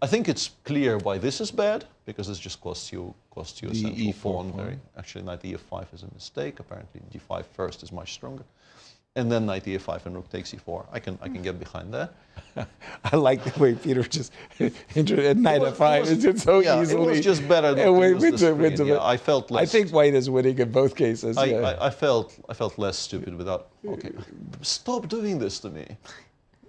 I think it's clear why this is bad, because this just costs you a central E4 pawn. Actually, knight e5 is a mistake. Apparently, d5 first is much stronger, and then knight e5 and rook takes e4. I can get behind that. I like the way Peter just entered knight f5. It's just so easily. It was just better than I felt less. I think white is winning in both cases. I felt less stupid without. Okay, stop doing this to me.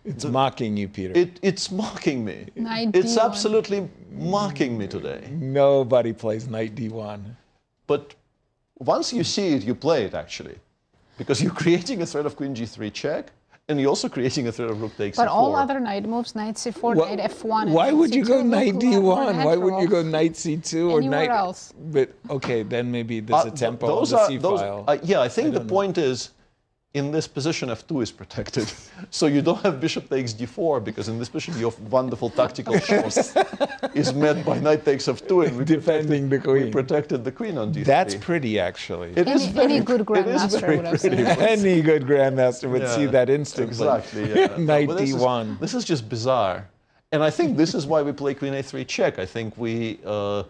It's mocking you, Peter. It's mocking me. Knight It's D1. absolutely mocking me today. Nobody plays knight d1. But once you see it, you play it actually, because you're creating a threat of queen g3 check, and you're also creating a threat of rook takes But c4. all other knight moves, knight c4, knight f1. and Why knight would you c2 go look knight more d1? Why wouldn't you go natural. knight c2 or Anywhere knight? else. But okay, then maybe there's a tempo on the c file. Yeah, I think the point is, in this position, f2 is protected. So you don't have bishop takes d4, because in this position, your wonderful tactical shot is met by knight takes f2, and defending the queen. We protected the queen on d3. That's pretty, actually. Any good grandmaster would have seen that. Any good grandmaster would see that instantly. Exactly, yeah. Knight But d1. This is just bizarre. And I think this is why we play queen a3 check. I think we are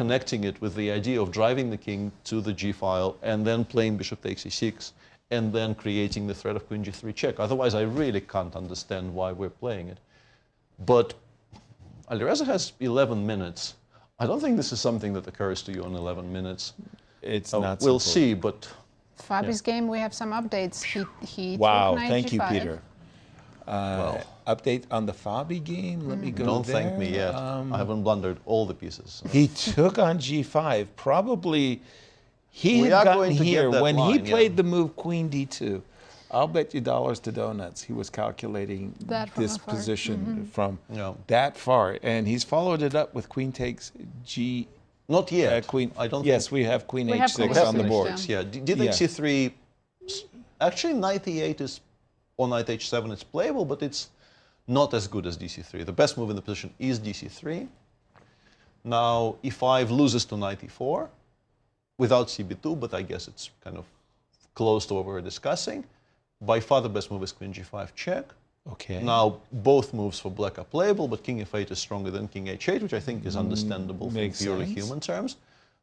connecting it with the idea of driving the king to the g file and then playing bishop takes e6 and then creating the threat of queen g3 check. Otherwise, I really can't understand why we're playing it. But Alireza has 11 minutes. I don't think this is something that occurs to you in 11 minutes. It's not We'll simple. see, but... Fabi's game, we have some updates. He Wow, took knight thank you, g5. Peter. Update on the Fabi game? Let me go Don't there. thank me yet. I haven't blundered all the pieces. He took on g5. Probably he We had are gotten going to get here that when he line, played the move queen d2. I'll bet you dollars to donuts he was calculating That from this afar. position from Yeah. that far. And he's followed it up with queen takes g. Not yet. Queen. I don't Yes, think- we have queen We have h6 queen on the h6, board. yeah. Yeah, d takes c3. Actually, knight e8 is, or knight h7 is playable, but it's not as good as dc3. The best move in the position is dc3. Now, e5 loses to knight e4 without cb2, but I guess it's kind of close to what we're discussing. By far, the best move is queen g5 check. Okay. Now, both moves for black are playable, but king f8 is stronger than king h8, which I think is understandable from makes purely sense. human terms.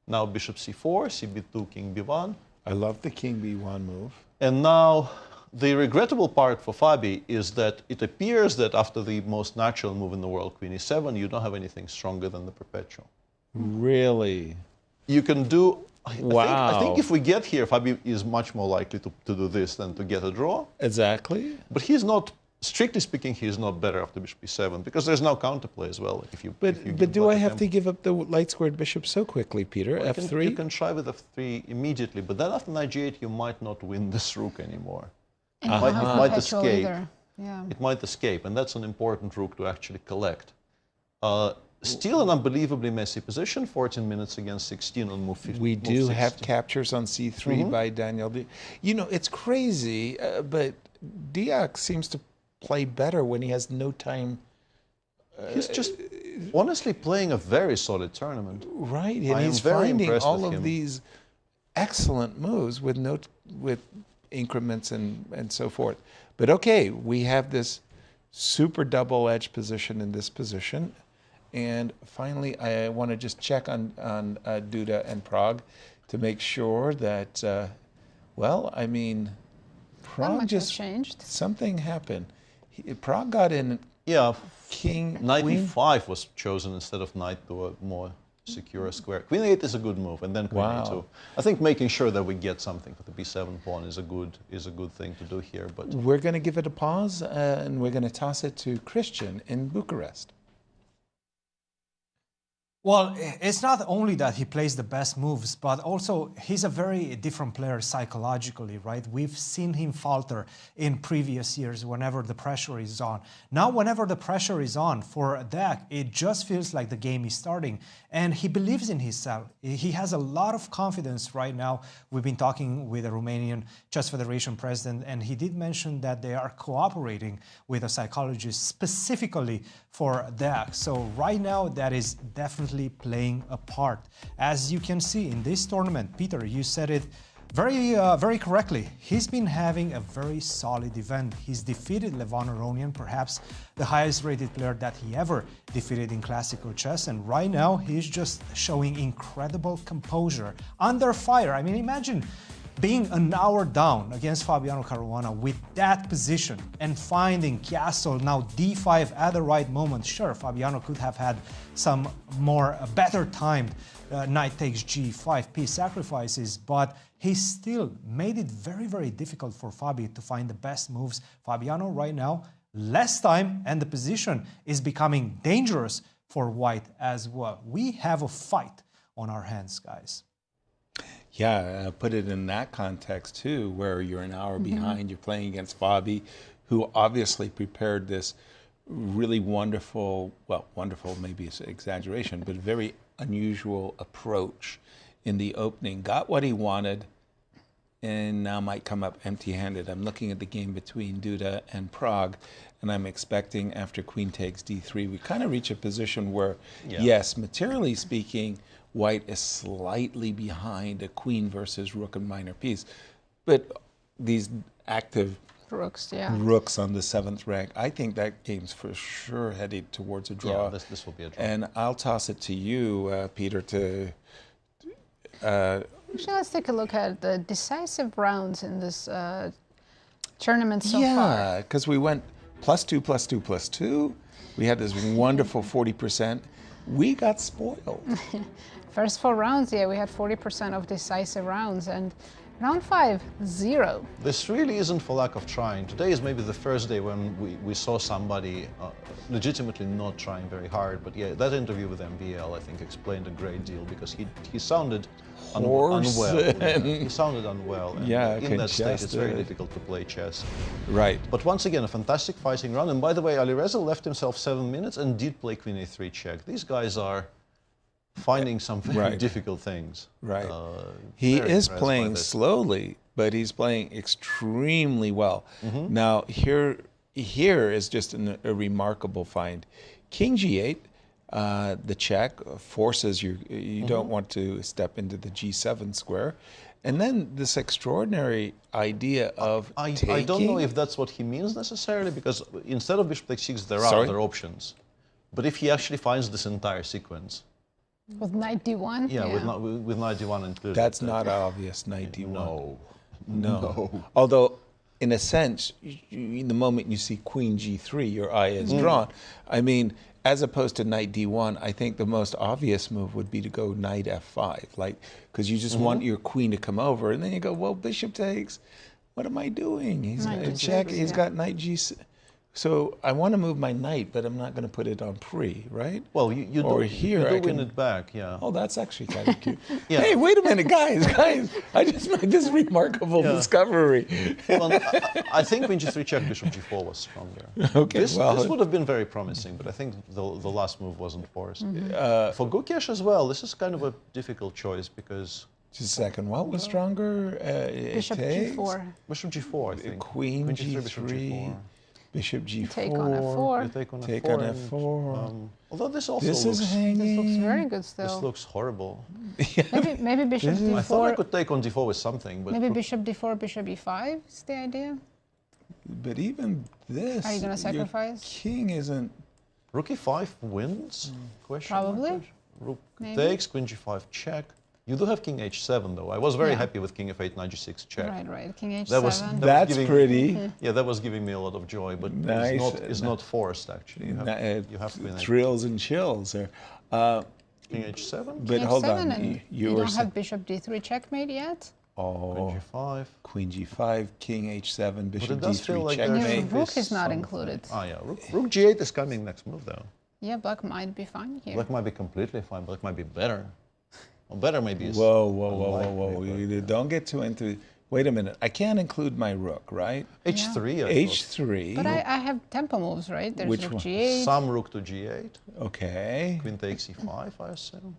Now, bishop c4, cb2, king b1. I love the king b1 move. And now, the regrettable part for Fabi is that it appears that after the most natural move in the world, queen e7, you don't have anything stronger than the perpetual. Really? You can do... I Wow. think if we get here, Fabi is much more likely to do this than to get a draw. Exactly. But he's not, strictly speaking, he's not better after bishop e7, because there's no counterplay as well. If you But give do black I a have tempo. to give up the light squared bishop so quickly, Peter? Well, f3? You can try with f3 immediately, but then after knight g8, you might not win this rook anymore. And It you might, don't it have might perpetual escape. either. Yeah. It might escape, and that's an important rook to actually collect. Still an unbelievably messy position, 14 minutes against 16 on move 15. We move do have 60. captures on c3 by Daniel. You know, it's crazy, but Deac seems to play better when he has no time. He's just honestly playing a very solid tournament. Right, and I am he's very finding impressed all with of him. these excellent moves with increments and so forth. But okay, we have this super double edge position in this position. And finally, I want to just check on Duda and Prague to make sure that, well, I mean, Not Prague much has just, changed. something happened. Prague got in Yeah, king, knight queen. e5 was chosen instead of knight to a more secure square. Queen e8 is a good move, and then queen Wow. e2. I think making sure that we get something for the b7 pawn is a good thing to do here. But We're going to give it a pause, and we're going to toss it to Cristian in Bucharest. Well, it's not only that he plays the best moves, but also he's a very different player psychologically, right? We've seen him falter in previous years whenever the pressure is on. Now, whenever the pressure is on for Deac, it just feels like the game is starting. And he believes in himself. He has a lot of confidence right now. We've been talking with the Romanian Chess Federation president, and he did mention that they are cooperating with a psychologist specifically for Deac. So right now, that is definitely playing a part. As you can see in this tournament, Peter, you said it very correctly. He's been having a very solid event. He's defeated Levon Aronian, perhaps the highest rated player that he ever defeated in classical chess. And right now, he's just showing incredible composure under fire. I mean, imagine being an hour down against Fabiano Caruana with that position and finding castle now d5 at the right moment. Sure, Fabiano could have had some more better timed knight takes g5 piece sacrifices, but he still made it very difficult for Fabi to find the best moves. Fabiano right now, less time, and the position is becoming dangerous for white as well. We have a fight on our hands, guys. Yeah, put it in that context too, where you're an hour behind, you're playing against Fabi, who obviously prepared this really wonderful, well, wonderful maybe it's an exaggeration, but very unusual approach in the opening. Got what he wanted, and now might come up empty-handed. I'm looking at the game between Duda and Pragg, and I'm expecting after queen takes d3, we kind of reach a position where, yes, materially speaking, white is slightly behind a queen versus rook and minor piece. But these active rooks on the 7th rank, I think that game's for sure headed towards a draw. Yeah, this will be a draw. And I'll toss it to you, Peter, to... Actually, let's take a look at the decisive rounds in this tournament so far. Yeah, because we went +2, +2, +2. We had this wonderful 40%. We got spoiled. First 4 rounds, we had 40% of decisive rounds, and round 5, 0. This really isn't for lack of trying. Today is maybe the first day when we saw somebody legitimately not trying very hard. But yeah, that interview with MBL, I think, explained a great deal, because he sounded unwell. Yeah. He sounded unwell. And in that state, it's very difficult to play chess. Right. But once again, a fantastic fighting round. And by the way, Alireza left himself 7 minutes and did play queen a3 check. These guys are finding some very difficult things. Right. He is playing slowly, but he's playing extremely well. Now, here is just a remarkable find. King g8, the check forces you don't want to step into the g7 square. And then this extraordinary idea of taking... I don't know if that's what he means necessarily, because instead of bishop takes 6, there are other options. But if he actually finds this entire sequence... With knight d1? Yeah, with knight d1 included. That's not obvious, knight d1. No. Although, in a sense, in the moment you see queen g3, your eye is drawn. I mean, as opposed to knight d1, I think the most obvious move would be to go knight f5, because you just want your queen to come over, and then you go, well, bishop takes. What am I doing? He's got knight g6. So I want to move my knight, but I'm not going to put it on pre, right? Well, you do win it back, yeah. Oh, that's actually kind of cute. Hey, wait a minute, guys! I just made this remarkable discovery. Well, I think queen g3 check, bishop g4 was stronger. Okay, this would have been very promising, but I think the last move wasn't forced. For Gukesh as well, this is kind of a difficult choice, because... Just a second, what was stronger? Bishop g4. Bishop g4, I think. Queen g3. Bishop g4. Bishop g4. Take on f4. You take on take f4. On f4. Although this also looks very good still. This looks horrible. Maybe bishop d4. I thought I could take on d4 with something, but maybe bishop d4, bishop e5 is the idea. But even this, are you going to sacrifice? King isn't. Rook e5 wins. Question. Probably. Rook takes, queen g5 check. You do have king h7 though. I was very happy with king f8, knight g6 check. Right. King h7. That's pretty. Yeah, that was giving me a lot of joy, but it's not forced actually. You have to win. Thrills and chills. King h7. But hold on, you don't have bishop d3 checkmate yet. Queen g5. Queen g5, king h7, bishop d3 checkmate. Rook is not included. Rook g8 is coming next move though. Yeah, black might be fine here. Black might be completely fine. Black might be better. Well, better maybe is Whoa. Don't get too into... Wait a minute. I can't include my rook, right? H3. H3. But I have tempo moves, right? There's Which rook one? G8. Some rook to G8. Okay. Queen takes E5, I assume.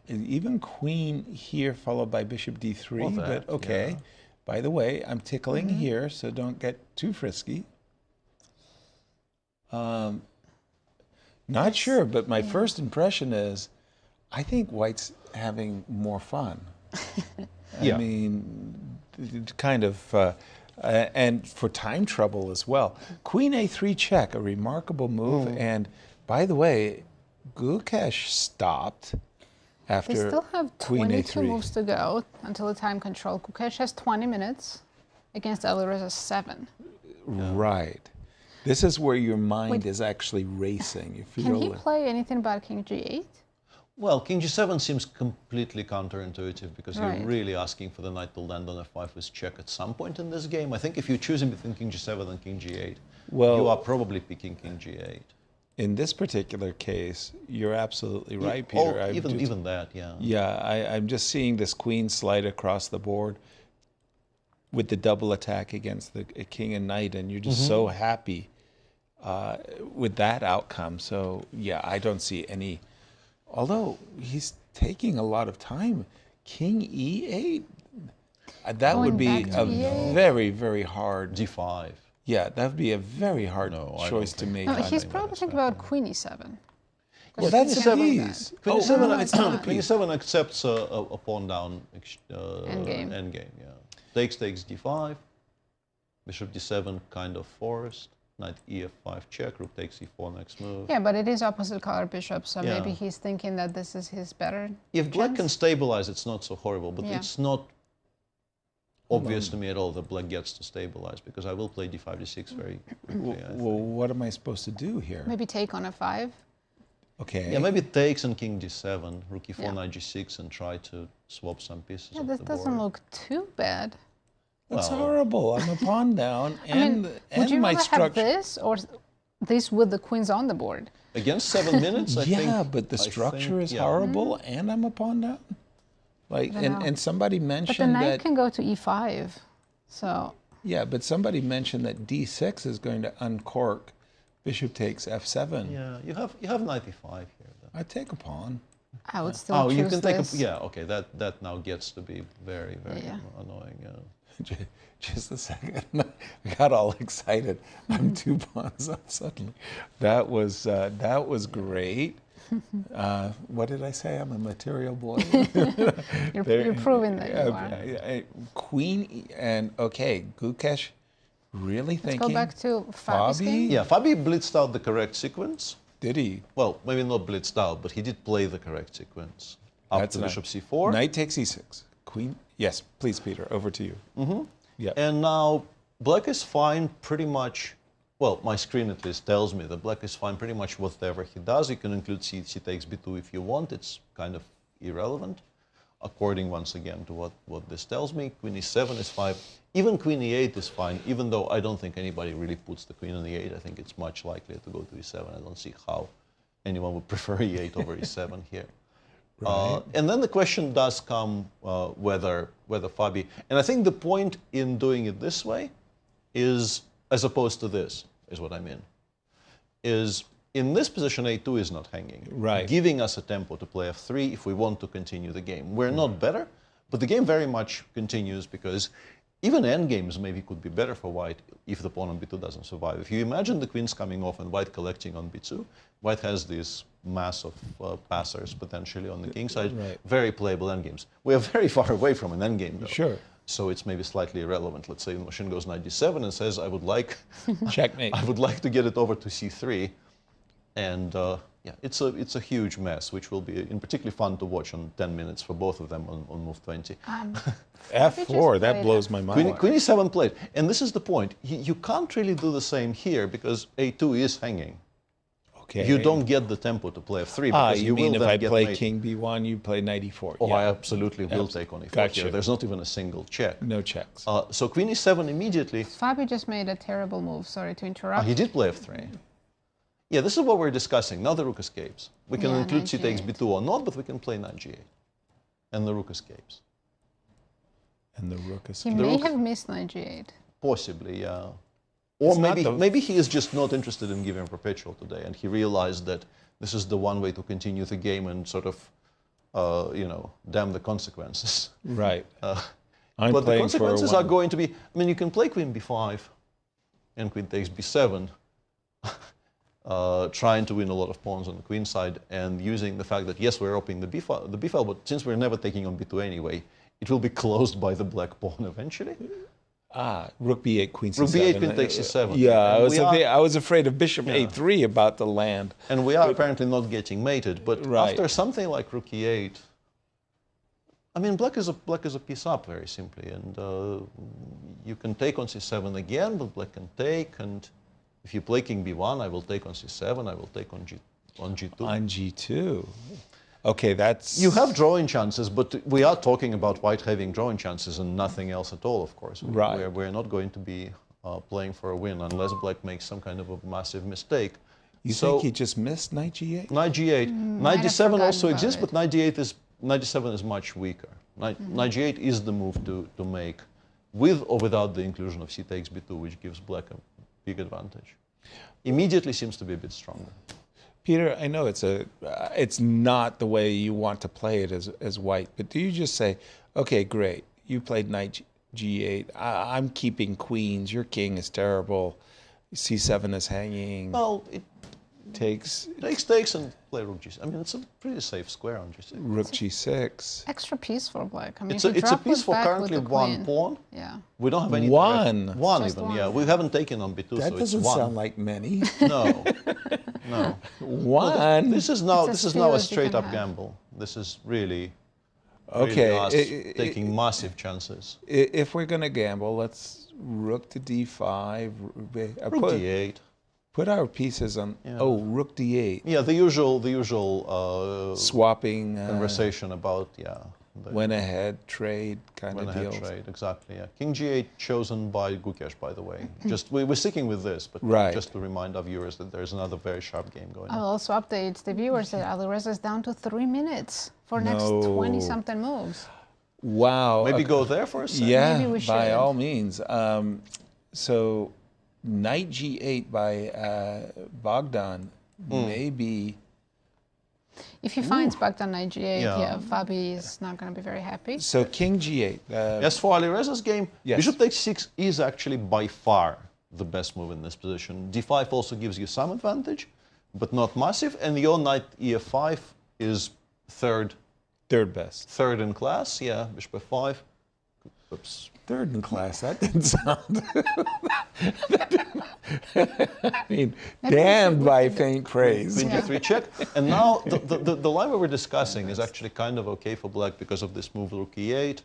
Even queen here followed by bishop D3, Well, that, but okay. yeah. By the way, I'm tickling here, so don't get too frisky. Not sure, but my first impression is, I think white's having more fun. I mean, kind of, and for time trouble as well. Queen A3 check, a remarkable move. And by the way, Gukesh stopped after They still have Queen 22 A3. moves to go until the time control. Gukesh has 20 minutes against Alireza 7. Right. This is where your mind is actually racing. You feel Can he play anything about King G8? Well, King G7 seems completely counterintuitive because Right. you're really asking for the knight to land on F5 with check at some point in this game. I think if you're choosing between King G7 and King G8, you are probably picking King G8. In this particular case, you're absolutely right, Peter. Oh, even that, yeah. Yeah, I'm just seeing this queen slide across the board with the double attack against the king and knight, and you're just so happy with that outcome. So, yeah, I don't see any... Although he's taking a lot of time. King E8? That Going would be back to a E8. very, very hard... D5. Yeah, that would be a very hard choice to make. No, he's probably thinking about Queen E7. Well, that's a piece. Queen Oh, E7, no, it's not a Queen piece. E7 accepts a pawn down Endgame. endgame, yeah. Takes D5, bishop D7 kind of forced, knight EF5 check, rook takes E4 next move. Yeah, but it is opposite color bishop, so Yeah. maybe he's thinking that this is his better If black chance. can stabilize, it's not so horrible, but Yeah. it's not obvious to me at all that black gets to stabilize because I will play D5, D6 very quickly. I Well, what am I supposed to do here? Maybe take on a5. Okay. Yeah, maybe takes on King D7, Rook E4, Yeah. Knight G6, and try to swap some pieces Yeah, of this the doesn't board. look too bad. That's Well- horrible. I'm a pawn down, I mean, would you my rather have structure. this or this with the queens on the board? Against 7 minutes, I think. Yeah, but the I structure think, is yeah. horrible, and I'm a pawn down. Like, I don't know. and somebody But the mentioned knight that. can go to e5. So Yeah, but somebody mentioned that D6 is going to uncork. Bishop takes F7. Yeah, you have Knight E5 here. Then. I take a pawn. I would still Oh, choose you can take this. a yeah. Okay, that now gets to be very annoying. Just a second. I got all excited. I'm 2 pawns up suddenly. That was great. What did I say? I'm a material boy. You're proving that you are. Queen and okay, Gukesh really Let's thinking. go back to Fabi's game. Yeah, Fabi blitzed out the correct sequence. Did he? Well, maybe not blitzed out, but he did play the correct sequence. After That's bishop C4. Knight takes E6. Queen. Yes, please, Peter. Over to you. Mm-hmm. Yeah. And now black is fine pretty much. Well, my screen at least tells me that black is fine pretty much whatever he does. You can include C takes B2 if you want. It's kind of irrelevant, according once again to what this tells me. Queen E7 is fine. Even Queen E8 is fine, even though I don't think anybody really puts the queen on E8. I think it's much likelier to go to E7. I don't see how anyone would prefer E8 over E7 here. Right. And then the question does come whether Fabi, and I think the point in doing it this way is, as opposed to this, is what I mean, is in this position A2 is not hanging, right, giving us a tempo to play F3 if we want to continue the game. We're not better, but the game very much continues because even endgames maybe could be better for white if the pawn on B2 doesn't survive. If you imagine the queens coming off and white collecting on B2, white has this mass of passers potentially on the king side, very playable endgames. We are very far away from an endgame though. Sure. So it's maybe slightly irrelevant. Let's say the machine goes knight d7 and says, I would like checkmate. I would like to get it over to c3. And yeah, it's a huge mess, which will be in particularly fun to watch on 10 minutes for both of them on move 20. F4, that blows my mind. Queen e7 played. And this is the point. You can't really do the same here because a2 is hanging. Okay. You don't get the tempo to play f3 because you mean will if then I get play mate. king b1, you play knight e4. Oh, yeah. I absolutely will take on e4 Gotcha. here. There's not even a single check. No checks. So queen e7 immediately. Fabi just made a terrible move. Sorry to interrupt. He did play f3. Yeah, this is what we're discussing. Now the rook escapes. We can include c takes b2 or not, but we can play knight g8. And the rook escapes. And the rook escapes. He may have missed knight g8. Possibly, yeah. Or maybe he is just not interested in giving perpetual today, and he realized that this is the one way to continue the game and sort of, damn the consequences. Right. But the consequences are going to be, I mean, you can play queen b5 and queen takes b7, trying to win a lot of pawns on the queen side and using the fact that, yes, we're opening the b file, but since we're never taking on b2 anyway, it will be closed by the black pawn eventually. Rook b8, queen c7. Rook b8, queen takes c7. Yeah, I was afraid of bishop a3 about the land. And we are apparently not getting mated, but after something like rook e8, I mean, black is a piece up, very simply, and you can take on c7 again, but black can take, and if you play king b1, I will take on c7, I will take on g2. On g2. Okay, that's... You have drawing chances, but we are talking about white having drawing chances and nothing else at all, of course. Right. We're not going to be playing for a win unless black makes some kind of a massive mistake. You think he just missed knight g8? Knight g8. Knight d7 also exists, but knight d7 is much weaker. Knight g8 is the move to make, with or without the inclusion of c takes b2, which gives black a big advantage. Immediately seems to be a bit stronger. Peter, I know it's not the way you want to play it as white, but do you just say, okay, great, you played knight g8, I'm keeping queens, your king is terrible, c7 is hanging. Well, it takes and play rook g6. I mean, it's a pretty safe square on g6. Rook g6. Extra piece for black. I mean, it's a piece for currently one pawn. Yeah. We don't have any. One even. Yeah, we haven't taken on b2, that so doesn't it's one. sound like many. No, no. One. Well, this is now a straight up gamble. This is really us taking massive chances. If we're going to gamble, let's rook to d5. Rook d8. Put our pieces on. Yeah. Oh, rook d8. Yeah, the usual swapping conversation about went ahead trade kind of deals. Trade, exactly. Yeah, king g8 chosen by Gukesh, by the way. Just we're sticking with this, but just to remind our viewers that there's another very sharp game going on. I'll also update the viewers that Alireza is down to 3 minutes for next 20-something moves. Wow. Maybe go there for a second. Yeah, maybe we should. By all means. So. Knight g8 by Bogdan maybe. If he finds Bogdan knight g8, Fabi is not going to be very happy. So king g8. As for Alireza's game, bishop takes 6 is actually by far the best move in this position. d5 also gives you some advantage, but not massive. And your knight ef5 is third best. Third in class, yeah. Bishop f5. Oops. Third in class, that didn't sound... I mean, damned by faint praise. Queen g3 check. And now the line we were discussing is actually kind of okay for black because of this move rook e8.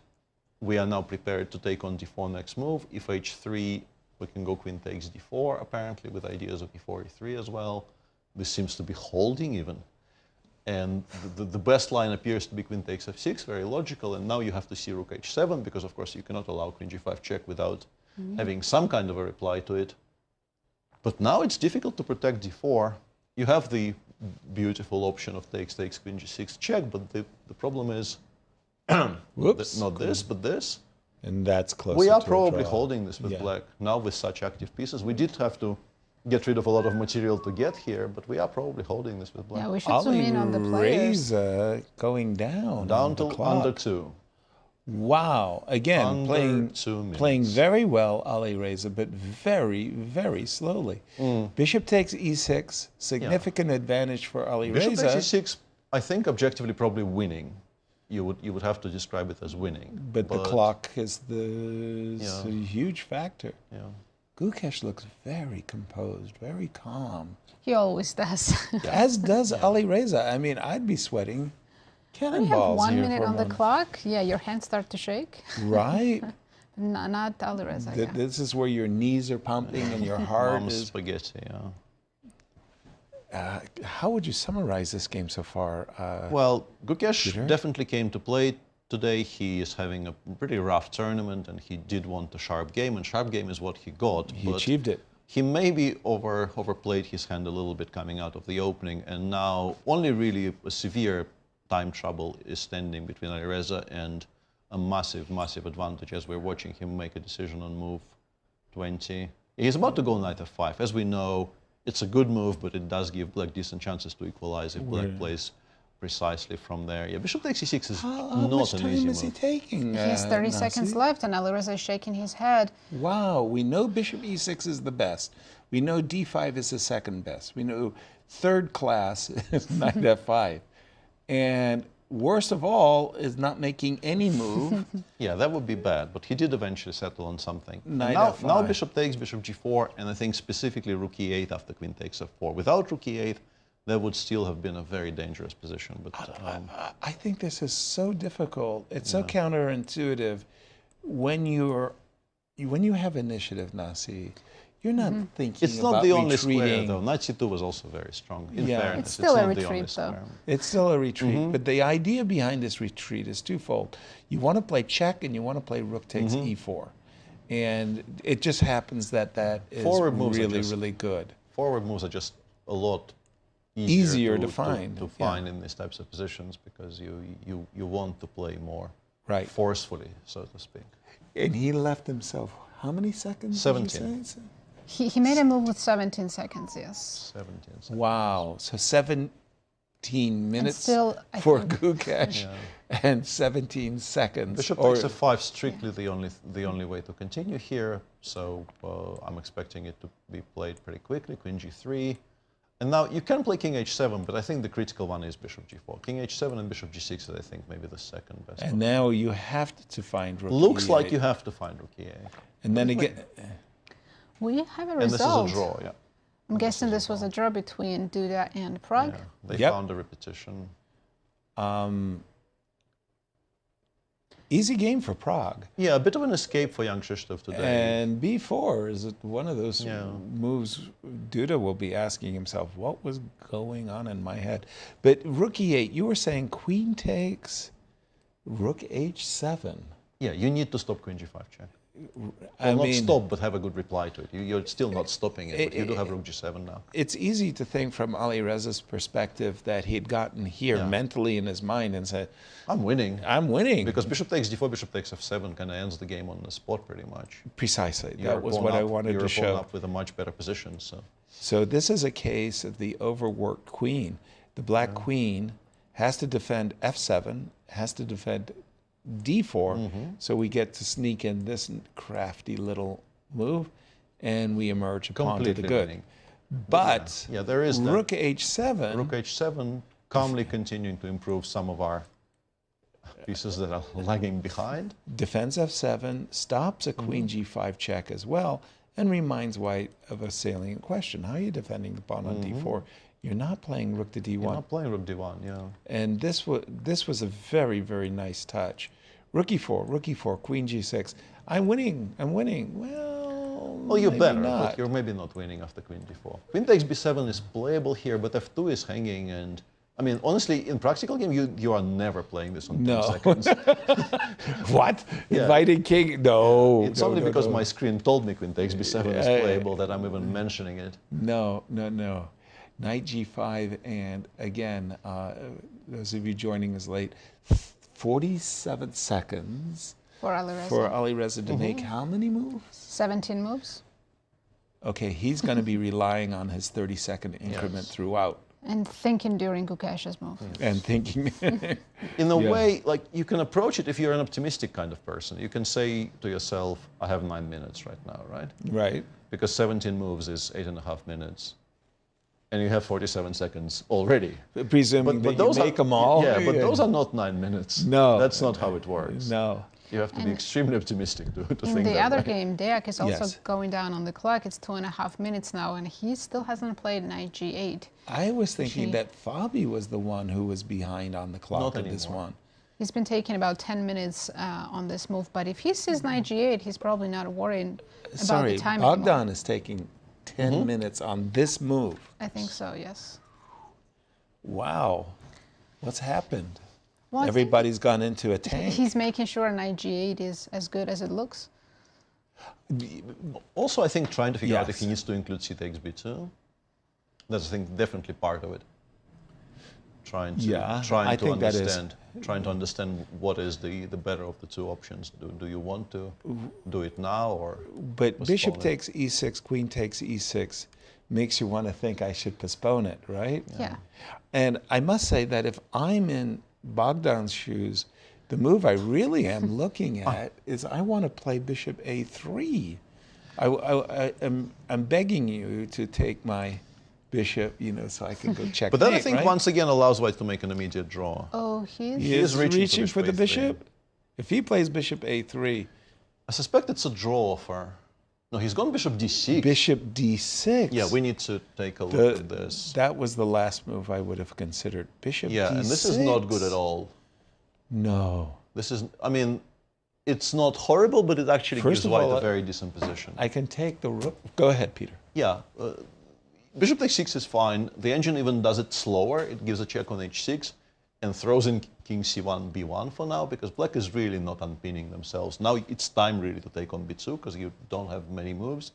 We are now prepared to take on d4 next move. If h3, we can go queen takes d4, apparently, with ideas of e4, e3 as well. This seems to be holding even. And the best line appears to be queen takes f6, very logical. And now you have to see rook h7, because of course you cannot allow queen g5 check without having some kind of a reply to it. But now it's difficult to protect d4. You have the beautiful option of takes, queen g6 check, but the problem is not this, but this. And that's closer We are to probably holding this with black. Now with such active pieces, we did have to get rid of a lot of material to get here, but we are probably holding this with black. Yeah, we should zoom in on the players. Alireza going down. Down to under 2. Wow. Again, playing very well, Alireza, but very, very slowly. Bishop takes e6, significant advantage for Alireza. Bishop takes e6, I think objectively probably winning. You would have to describe it as winning. But the clock is a huge factor. Yeah. Gukesh looks very composed, very calm. He always does. As does Alireza. I mean, I'd be sweating cannonballs. When you have 1 here minute for a on the moment. clock, your hands start to shake. Right. Not Alireza. This is where your knees are pumping and your heart is... spaghetti, how would you summarize this game so far? Well, Gukesh definitely came to play today. He is having a pretty rough tournament, and he did want a sharp game, and sharp game is what he got. He achieved it. he maybe overplayed his hand a little bit coming out of the opening, and now only really a severe time trouble is standing between Alireza and a massive, massive advantage as we're watching him make a decision on move 20. He's about to go knight f5. As we know, it's a good move, but it does give black decent chances to equalize if black plays precisely from there. Yeah, bishop takes e6 is not an easy move. How much time is he taking? He has 30 seconds left, and Alireza is shaking his head. Wow, we know bishop e6 is the best. We know d5 is the second best. We know third class is knight f5. And worst of all is not making any move. Yeah, that would be bad, but he did eventually settle on something. Knight f5. Now bishop takes, bishop g4, and I think specifically rook e8 after queen takes f4. Without rook e8, that would still have been a very dangerous position. But I think this is so difficult. It's so counterintuitive. When you have initiative, Nasi, you're not thinking it's not about the only retreating. square, though. Knight c2 was also very strong. In fairness, it's still a not the only retreat, though. square. It's still a retreat, but the idea behind this retreat is twofold. You want to play check, and you want to play rook takes e4. And it just happens that is really good. Forward moves are just a lot easier to find in these types of positions because you want to play more forcefully, so to speak. And he left himself how many seconds? 17. He made a move with 17 seconds, yes. 17 seconds. Wow, so 17 minutes still, for Gukesh and 17 seconds. Bishop takes f5 strictly the only way to continue here, so I'm expecting it to be played pretty quickly. Queen g3. And now you can play king h7, but I think the critical one is bishop g4. King h7 and bishop g6 is, I think, maybe the second best. And now you have to find rook Looks e8. like you have to find rook e8. And then again... We have a result. And this is a draw, yeah. I'm guessing this was a draw between Duda and Prague. Yeah, they found a repetition. Easy game for Prague. Yeah, a bit of an escape for Jan-Krzysztof today. And b4 is one of those moves Duda will be asking himself, what was going on in my head? But rook e8, you were saying queen takes, rook h7. Yeah, you need to stop queen g5 check. I Well, mean, not stop, but have a good reply to it. You're still not stopping it, but you do have rook g7 now. It's easy to think from Alireza's perspective that he'd gotten here mentally in his mind and said, I'm winning. I'm winning. Because bishop takes d4, bishop takes f7 kind of ends the game on the spot pretty much. Precisely. That was what I wanted to show. You're up with a much better position. So this is a case of the overworked queen. The black queen has to defend f7, has to defend d4, so we get to sneak in this crafty little move, and we emerge a pawn to the good. Winning. But there is rook h7. Rook h7, calmly continuing to improve some of our pieces that are lagging behind. Defends f7, stops a queen g5 check as well, and reminds white of a salient question. How are you defending the pawn on d4? You're not playing rook to d1. You're not playing rook d1, yeah. And this was a very, very nice touch. Rook e4, queen g6. I'm winning. Well, you're better, not. but you're maybe not winning after queen d4. Queen takes b7 is playable here, but f2 is hanging, and I mean, honestly, in practical game, you are never playing this on 10 seconds. What? Inviting king? No. It's only because my screen told me queen takes b7 is playable that I'm even mentioning it. No. Knight g5, and again, those of you joining us late, 47 seconds for Alireza to make how many moves? 17 moves. Okay, he's going to be relying on his 30-second increment throughout. And thinking during Gukesh's move. And thinking. In a way, like, you can approach it if you're an optimistic kind of person. You can say to yourself, I have 9 minutes right now, right? Right. Because 17 moves is 8.5 minutes. And you have 47 seconds already. Presuming that you make them all. Yeah, but those are not 9 minutes. No. That's not how it works. No. You have to be extremely optimistic to think that way. In the other game, Deac is also going down on the clock. It's 2.5 minutes now, and he still hasn't played knight g8. I was thinking that Fabi was the one who was behind on the clock of this one. He's been taking about 10 minutes on this move, but if he sees knight g8, he's probably not worried about the time anymore. Bogdan is taking 10 minutes on this move. I think so, yes. Wow. What's happened? Well, everybody's gone into a tank. He's making sure knight g8 is as good as it looks. Also, I think trying to figure out if he needs to include c takes b2. That's, I think, definitely part of it. Trying to understand what is the better of the two options. Do you want to do it now or? But bishop takes e6, queen takes e6 makes you want to think I should postpone it, right? Yeah. And I must say that if I'm in Bogdan's shoes, the move I really am looking at is I want to play bishop a3. I'm begging you to take my bishop, so I can go check. But that, I think, once again allows white to make an immediate draw. Oh, he is reaching for the bishop. If he plays bishop a3, I suspect it's a draw offer. No, he's gone bishop d6. Bishop d6. Yeah, we need to take a look at this. That was the last move I would have considered. Bishop d6. Yeah, and this is not good at all. No. This is, I mean, it's not horrible, but it actually gives white a very decent position. I can take the rook. Go ahead, Peter. Yeah. Bishop takes 6 is fine. The engine even does it slower. It gives a check on h6 and throws in king c1, b1 for now, because black is really not unpinning themselves. Now it's time really to take on b2, because you don't have many moves.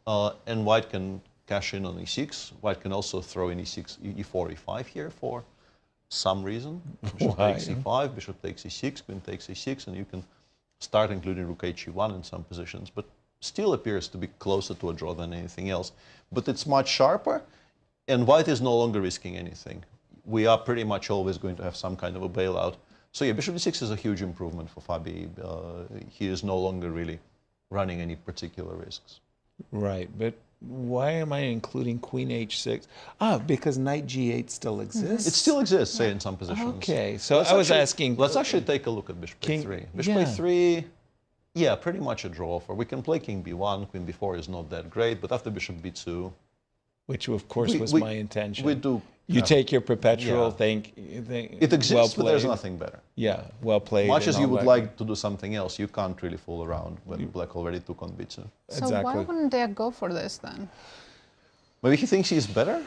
And white can cash in on e6. White can also throw in e6, e4, e5 here for some reason. Bishop takes e5, bishop takes e6, queen takes e6, and you can start including rook h1 in some positions, but still appears to be closer to a draw than anything else. But it's much sharper, and white is no longer risking anything. We are pretty much always going to have some kind of a bailout. So yeah, bishop d6 is a huge improvement for Fabi. He is no longer really running any particular risks. Right, but why am I including queen h6? Because knight g8 still exists? It still exists, say, in some positions. Okay, so I was asking... Let's actually take a look at bishop a3. Bishop a3, yeah, pretty much a draw offer. We can play king b1, queen b4 is not that great, but after bishop b2... Which, of course, was my intention. We do. You take your perpetual thing. It exists, but there's nothing better. Yeah, well played. Much as you would like to do something else, you can't really fool around when black already took on b2. So why wouldn't Deac go for this then? Maybe he thinks he's better?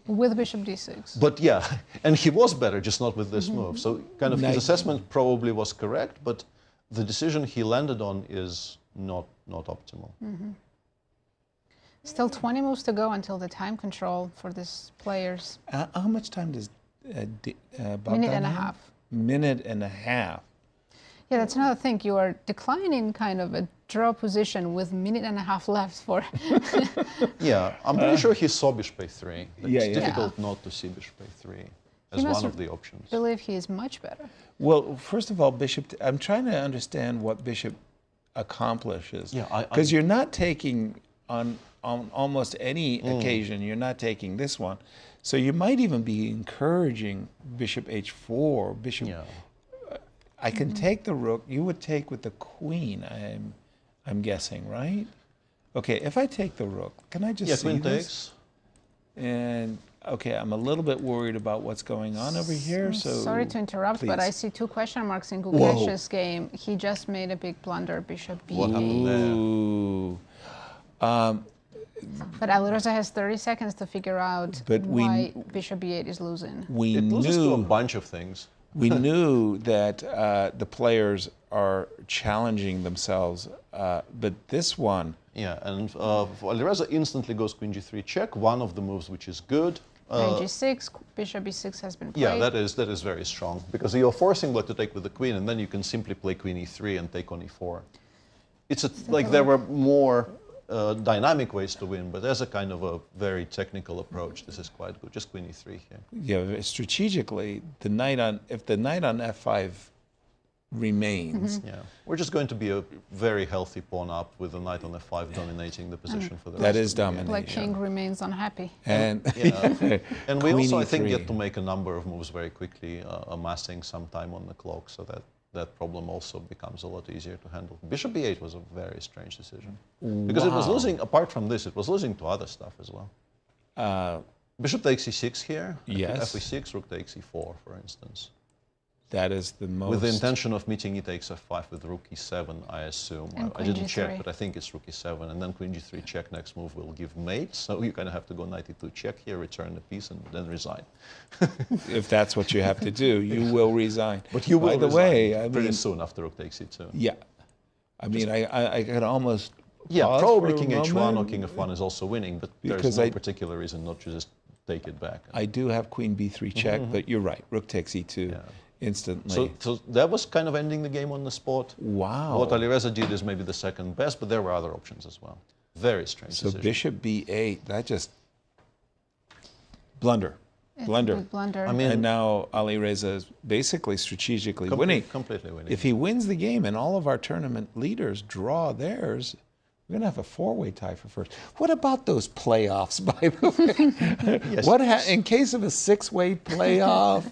With bishop d6. But yeah, and he was better, just not with this move. So kind of his assessment probably was correct, but the decision he landed on is not optimal. Still 20 moves to go until the time control for these players. How much time does Bogdan Minute and a half. Minute and a half. Yeah, that's another thing. You are declining kind of a draw position with minute and a half left for... Yeah, I'm pretty sure he saw bishop a3. It's difficult not to see bishop a3 as one of the options. I believe he is much better. Well, first of all, I'm trying to understand what bishop accomplishes. Yeah, because you're not taking on almost any occasion, you're not taking this one. So you might even be encouraging bishop h4, bishop... Yeah. I can take the rook. You would take with the queen, I'm guessing, right? Okay, if I take the rook, can I just see queen this? Takes. And, okay, I'm a little bit worried about what's going on over here, so... Sorry to interrupt, but I see 2 question marks in Gukesh's game. He just made a big blunder, bishop b8. What happened there? But Alireza has 30 seconds to figure out why bishop b8 is losing. It loses to a bunch of things. We knew that the players are challenging themselves, but this one... Yeah, and Alireza instantly goes queen g3 check, one of the moves which is good. Knight g6, bishop b6 has been played. Yeah, that is very strong, because you're forcing black to take with the queen, and then you can simply play queen e3 and take on e4. It's like there were more dynamic ways to win, but as a kind of a very technical approach, this is quite good. Just queen e3 here. Yeah, strategically, if the knight on f5 remains. Yeah, we're just going to be a very healthy pawn up with the knight on f5 dominating the position for the rest. That is dominating. Like king remains unhappy. And and we also, I think, get to make a number of moves very quickly, amassing some time on the clock, so that problem also becomes a lot easier to handle. Bishop b8 was a very strange decision. Because it was losing, apart from this, it was losing to other stuff as well. Bishop takes e6 here. Yes. f6, rook takes e4, for instance. That is the most... With the intention of meeting e takes f5 with rook e7, I assume. I didn't check, but I think it's rook e7. And then queen g3 check, next move will give mate. So you kind of have to go knight e2 check here, return the piece, and then resign. If that's what you have to do, you will resign. But you will By the way, pretty soon after rook takes e2. Yeah. I mean, I could almost pause probably for a king h1 or moment, king f1 is also winning, but because there's no particular reason not to just take it back. I do have queen b3 check, but you're right. Rook takes e2 instantly. So that was kind of ending the game on the spot. Wow. What Alireza did is maybe the second best, but there were other options as well. Very strange So decision. bishop b8, that just blunder. Blunder. Blunder. I mean, and now Alireza is basically strategically winning. Completely winning. If he wins the game and all of our tournament leaders draw theirs, we're going to have a four-way tie for first. What about those playoffs, by the way? Yes. What in case of a six-way playoff?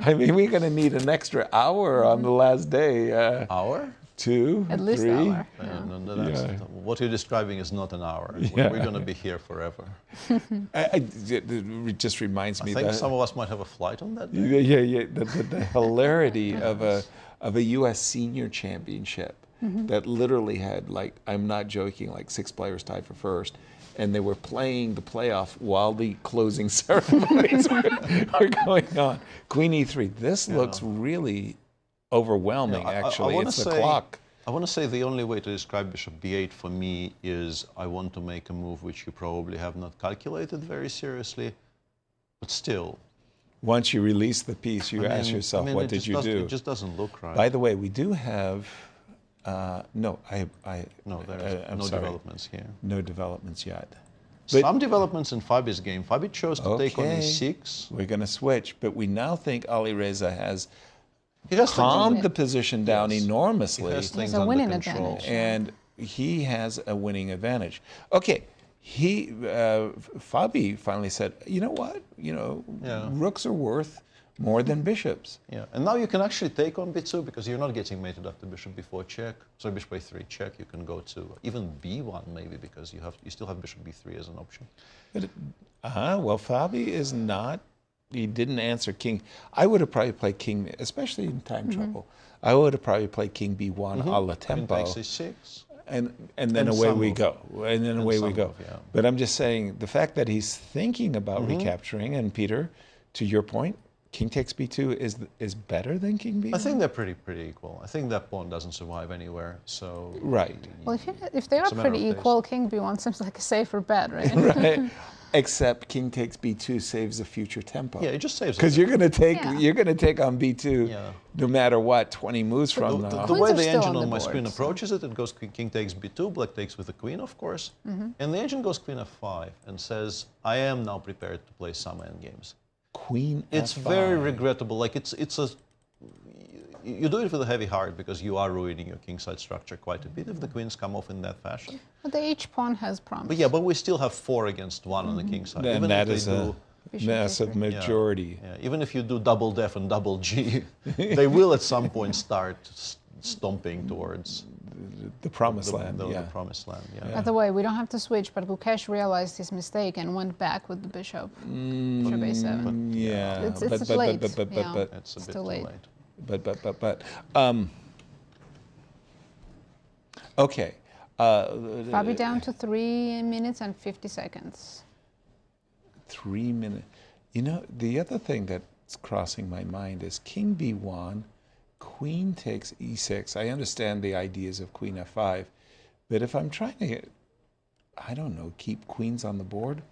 I mean, we're going to need an extra hour on the last day. Hour? 2, At least 3. an hour. What you're describing is not an hour. We're going to be here forever. It just reminds me I think that some of us might have a flight on that day. Yeah. The hilarity of a U.S. senior championship that literally had, like, I'm not joking, like 6 players tied for first, and they were playing the playoff while the closing ceremonies were going on. Queen e3. This looks really overwhelming, actually. It's the clock. I want to say the only way to describe bishop b8 for me is I want to make a move which you probably have not calculated very seriously, but still. Once you release the piece, you ask yourself, what did you do? It just doesn't look right. By the way, we do have, no, there's no developments here. No developments yet. Some developments in Fabi's game. Fabi chose to take on e6. We're going to switch, but we now think Alireza has calmed the position down enormously. He has things under control. Advantage. And he has a winning advantage. Okay, Fabi finally said, you know what? Rooks are worth more than bishops. Yeah, and now you can actually take on b2 because you're not getting mated after bishop b4 check. So bishop a3 check, you can go to even b1 maybe because you still have bishop b3 as an option. But well, Fabi is not. He didn't answer king. I would have probably played king, especially in time trouble. I would have probably played king b1 a la tempo. Queen takes a6. And then away we go. And then away we go. Yeah. But I'm just saying, the fact that he's thinking about recapturing, and Peter, to your point, king takes b2 is better than king b1? I think they're pretty equal. I think that pawn doesn't survive anywhere, so... Right. Well, if they are pretty equal, king b1 seems like a safer bet, right? Right. Except king takes b2 saves a future tempo. Yeah, it just saves. Because you're going to take on b2 no matter what, 20 moves from now. The way the engine on my screen approaches it goes king takes b2, black takes with the queen, of course, and the engine goes queen f5 and says, I am now prepared to play some endgames. Queen It's f5. very regrettable. Like you do it with a heavy heart because you are ruining your kingside structure quite a bit if the queens come off in that fashion. But the h pawn has promise. But we still have 4 against 1 on the kingside. And that is a massive majority. Yeah, even if you do double def and double G, they will at some point start stomping towards the promised land. The promised land. Yeah. By the way, we don't have to switch, but Gukesh realized his mistake and went back with the bishop. Bishop a7. Yeah, it's late. It's a bit too late. Okay. Fabi down to 3 minutes and 50 seconds. 3 minutes. You know, the other thing that's crossing my mind is king b1, queen takes e6. I understand the ideas of queen f5, but if I'm trying to get, I don't know, keep queens on the board,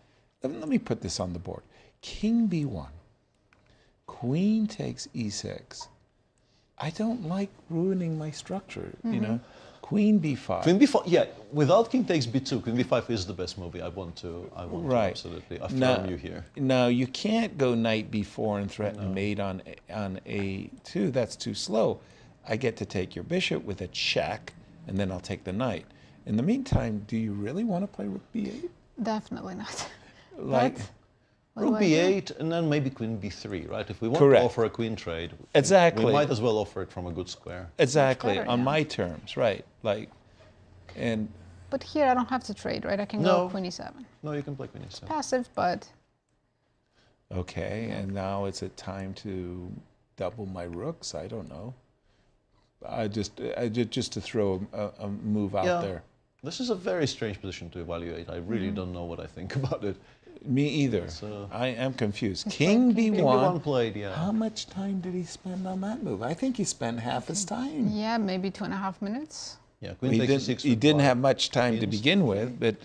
let me put this on the board. King b1, queen takes e6. I don't like ruining my structure, you know. Queen b5. Queen b5, yeah. Without king takes b2, queen b5 is the best movie. I want to absolutely affirm you here. No, you can't go knight b4 and threaten mate on a2. That's too slow. I get to take your bishop with a check, and then I'll take the knight. In the meantime, do you really want to play rook b8? Definitely not. Like rook b8 and then maybe queen b3, right? If we want to offer a queen trade, exactly, we might as well offer it from a good square. Exactly, better, on my terms, right? But here I don't have to trade, right? I can go queen e7. No, you can play queen e7. Passive, but... Okay, and now it's a time to double my rooks. I don't know. Just to throw a move out there. This is a very strange position to evaluate. I really don't know what I think about it. Me either. So, I am confused. King B1. King B1 played, yeah. How much time did he spend on that move? I think he spent half his time. Yeah, maybe 2.5 minutes. Yeah, He didn't have much time to begin with, but.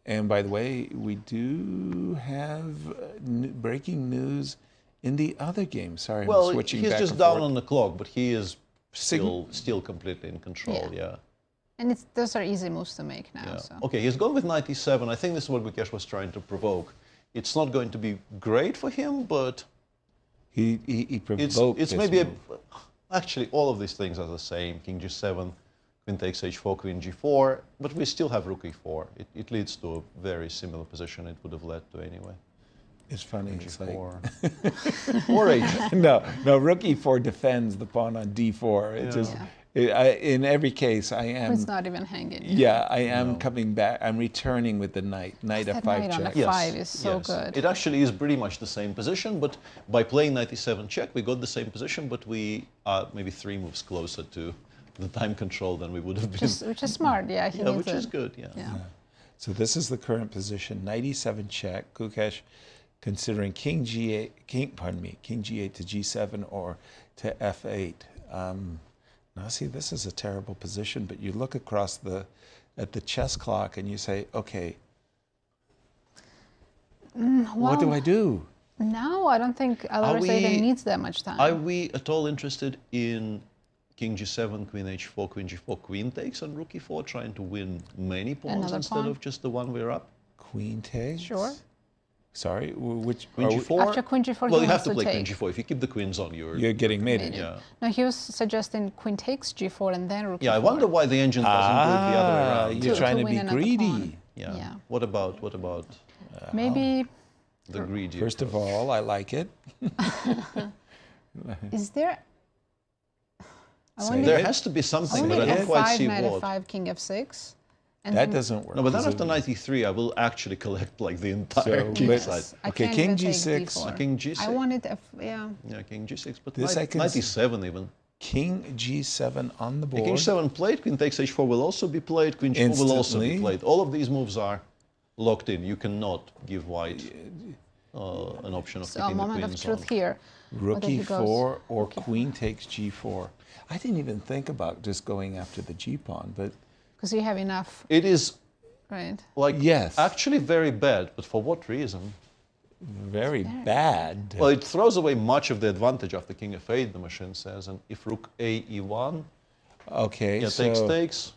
And by the way, we do have breaking news in the other game. Sorry, well, I'm switching he's back just and down forth. on the clock, but he is still completely in control. Yeah. And those are easy moves to make now. Yeah. So. Okay, he's gone with 97. I think this is what Gukesh was trying to provoke. It's not going to be great for him, but he provoked it's this maybe move. actually all of these things are the same. King G7, Queen takes H4, Queen G4, but we still have Rook E4. It leads to a very similar position it would have led to anyway. It's funny. It's like or H. no, Rook E4 defends the pawn on D4. It just. In every case, I am. It's not even hanging. Yeah, I am coming back. I'm returning with the knight. Knight F5 knight check. on F5 is so good. It actually is pretty much the same position, but by playing 97 check, we got the same position, but we are maybe 3 moves closer to the time control than we would have been. Which is smart, yeah. Which is good, yeah. So this is the current position. 97 check. Gukesh considering King G8, King G8 to G7 or to F8. Now, see, this is a terrible position, but you look across at the chess clock and you say, okay, what do I do? No, I don't think Alireza even needs that much time. Are we at all interested in King G7, Queen H4, Queen G4, Queen takes on Rook E4, trying to win many pawns Another instead pawn? of just the one we're up? Queen takes? Sure. Sorry, which Queen G4? After Queen G4, well, he you have wants to play Queen take. G4. If you keep the queens on, you're getting mated. Yeah. No, he was suggesting Queen takes G4 and then Rook Yeah, I E4. wonder why the engine doesn't do it the other way around. You're trying to win be another greedy. pawn. Yeah. What about Maybe. the greedy? First of all, I like it. Is there? There has to be something, but I don't quite see Knight what. F5, King F6. And That then doesn't work. No, but then after 93, I will actually collect like the entire king side. I Okay, can't King even take G6. D4. King G6. I wanted yeah. Yeah, King G6, but This I can 97 even. King G7 on the board. King G7 played, Queen takes H4 will also be played, Queen G4 will also be Instantly. played. All of these moves are locked in. You cannot give white an option of So keeping the moment of queens truth on. here. Rook Whether he E4 goes- or Queen takes G4. I didn't even think about just going after the G pawn, but Because you have enough, It is right? like Yes. actually very bad, but for what reason? very bad. Well, it throws away much of the advantage after King F8, the machine says, and if Rook A E1, Okay, yeah, so takes,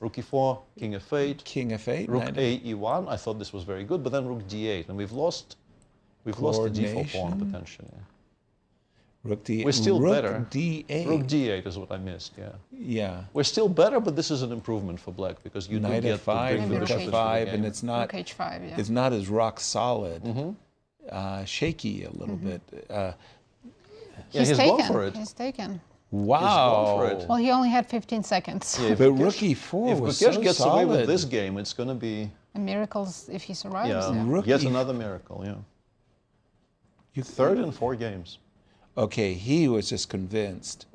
Rook E4, King F8, King F8, Rook knight A E1. I thought this was very good, but then Rook D8, and we've lost the D4 pawn Coordination. potentially. Rook D8. We're still Rook better. D8. Rook D8 is what I missed. Yeah, Yeah. we're still better, but this is an improvement for Black because you do Knight get to F5, bring the Rook bishop Rook into the F5, game. and it's not Rook H5, yeah. it's not as rock solid. Mm-hmm. Shaky a little bit. Yeah, He's he's taken. gone for it. He's taken. Wow. for it. Well, he only had 15 seconds. Yeah, if But Gukesh- Rook E4 If was Gukesh so gets solid. away with this game, it's going to be And miracles if he survives. Rook yet E4. another miracle. Yeah, 3rd in 4 games. Okay, he was just convinced.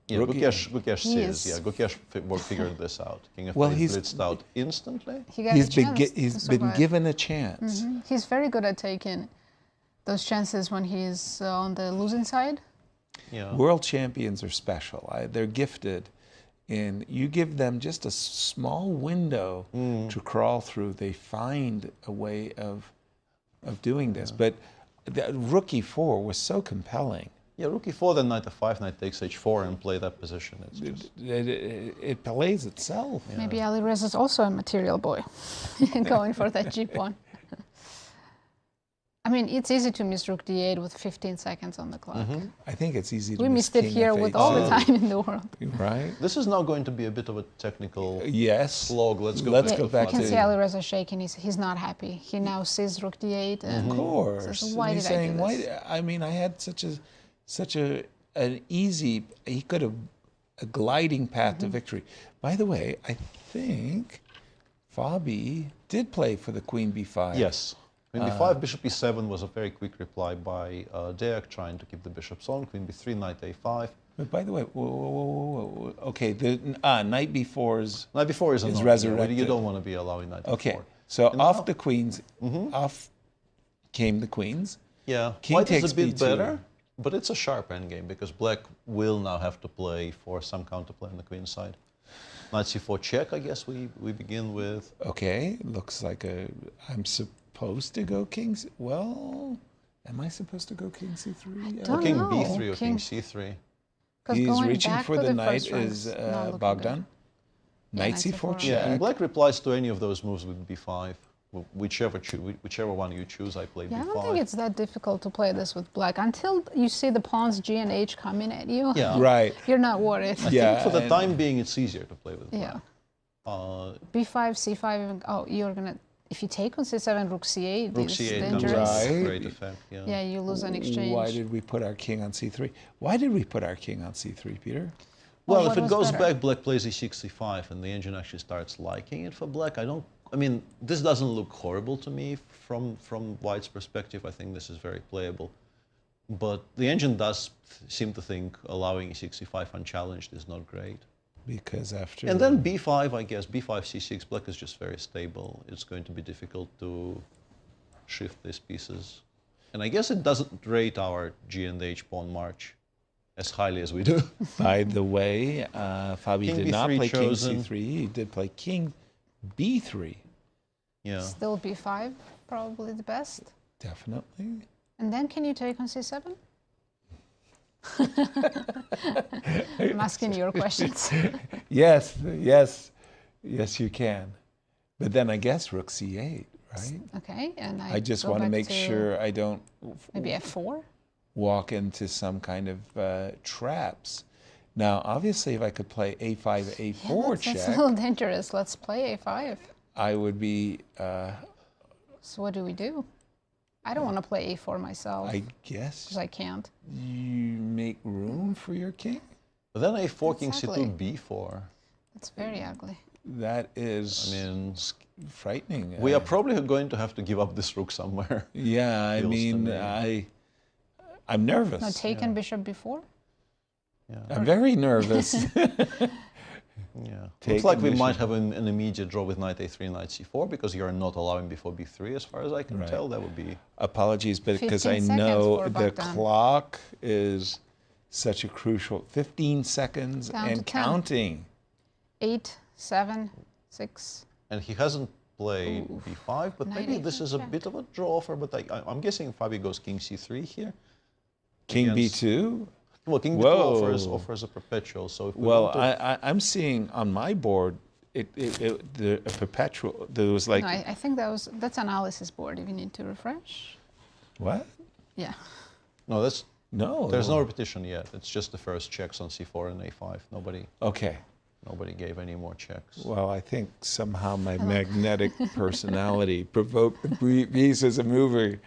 Yeah, Rook E- Gukesh He says, is- yeah, Gukesh figured this out. King F8 Well, he's- blitzed out instantly. He got He's a been chance he's to been survive. given a chance. He's very good at taking those chances when he's on the losing side. Yeah. World champions are special. They're gifted. And you give them just a small window to crawl through. They find a way of doing this. But the Rook E4 was so compelling. Yeah, Rook E4, then Knight F5, Knight takes H4 and play that position. It's just, It plays itself. Maybe Alireza is also a material boy, going for that G pawn. I mean, it's easy to miss Rook D8 with 15 seconds on the clock. I think it's easy to We miss missed it King here F8 with all the too. time in the world. Right? this is now going to be a bit of a technical Yes. slog. Let's go Let's back go to back You can to- see Alireza shaking. He's not happy. He now sees Rook D8 and Of course. says, why And he's did I saying, do this? I mean, I had such an easy. He could have a gliding path to victory. By the way, I think Fabi did play for the Queen B5. Yes. Queen B5, Bishop E7 was a very quick reply by Deac, trying to keep the bishops on. Queen B3, Knight A5. But by the way, whoa. Okay, the Knight B4 is Knight B4 is annoying. resurrected. You don't want to be allowing Knight B4. Okay, So off the queens, off came the queens. Yeah, King white takes is a bit b2. better, but it's a sharp endgame because black will now have to play for some counterplay on the queen side. Knight c4 check, I guess we begin with. Okay, looks like I'm supposed to go kings. Well, am I supposed to go king c3? don't King know. b3 or king c3. He's reaching back for to the the knight first is ranks, not looking Bogdan. good. Knight knight c4 c4. check. Yeah, and black replies to any of those moves with b5. Whichever one you choose, I play Yeah, I b5. don't think it's that difficult to play this with black until you see the pawns G and H coming at you. Yeah. Right. You're not worried. I think for the time being, it's easier to play with black. Yeah. B5, C5. Even, oh, you're gonna. If you take on C7, Rook C8, Rook is c8 dangerous. Right. great effect. Yeah. Yeah, you lose an exchange. Why did we put our king on c3? Why did we put our king on c3, Peter? Well, what if it was goes better? back, black plays e6, c5, and the engine actually starts liking it for black. I mean, this doesn't look horrible to me from white's perspective. I think this is very playable. But the engine does seem to think allowing e6, c5 unchallenged is not great. Because after... And then b5, I guess, b5, c6, black is just very stable. It's going to be difficult to shift these pieces. And I guess it doesn't rate our G and H pawn march as highly as we do. By the way, Fabi King did b3 not play chosen. king c3. He did play king b3. Yeah. Still B5, probably the best. Definitely. And then can you take on C7? I'm asking your questions. Yes, you can. But then I guess rook c8, right? Okay, and I just go want to back make sure I don't maybe F4. walk into some kind of traps. Now, obviously, if I could play a5, a4 That's a check, little dangerous. Let's play A5. I would be, So what do we do? I don't want to play A4 myself. I guess, because I can't. you make room for your king. But then a4, king That's c2, ugly. b4. It's very ugly. That is frightening. We are probably going to have to give up this rook somewhere. Yeah, I Feels to mean, me. I'm nervous. No, taken bishop B4? I'm very nervous. Yeah. Take Looks like we bishop. might have an immediate draw with knight a3, knight c4, because you're not allowing before b3, as far as I can Right. tell. That would be... Apologies, but because 15 I seconds know for the Bogdan. clock is such a crucial 15 seconds Down to and 10. counting. 8, 7, 6. And he hasn't played b5, but Knight maybe this A3 is a check. bit of a draw offer, but I'm guessing Fabi goes king c3 here. King Against- b2? Well, king b2 Whoa. offers a perpetual, so if we Well, want to... I'm seeing on my board a perpetual. There was like No, I think that's analysis board if you need to refresh. what? Yeah. No, that's... No. There's no repetition yet. It's just the first checks on c4 and a5. Okay. Nobody gave any more checks. Well, I think somehow my magnetic personality provoked the pieces of moving.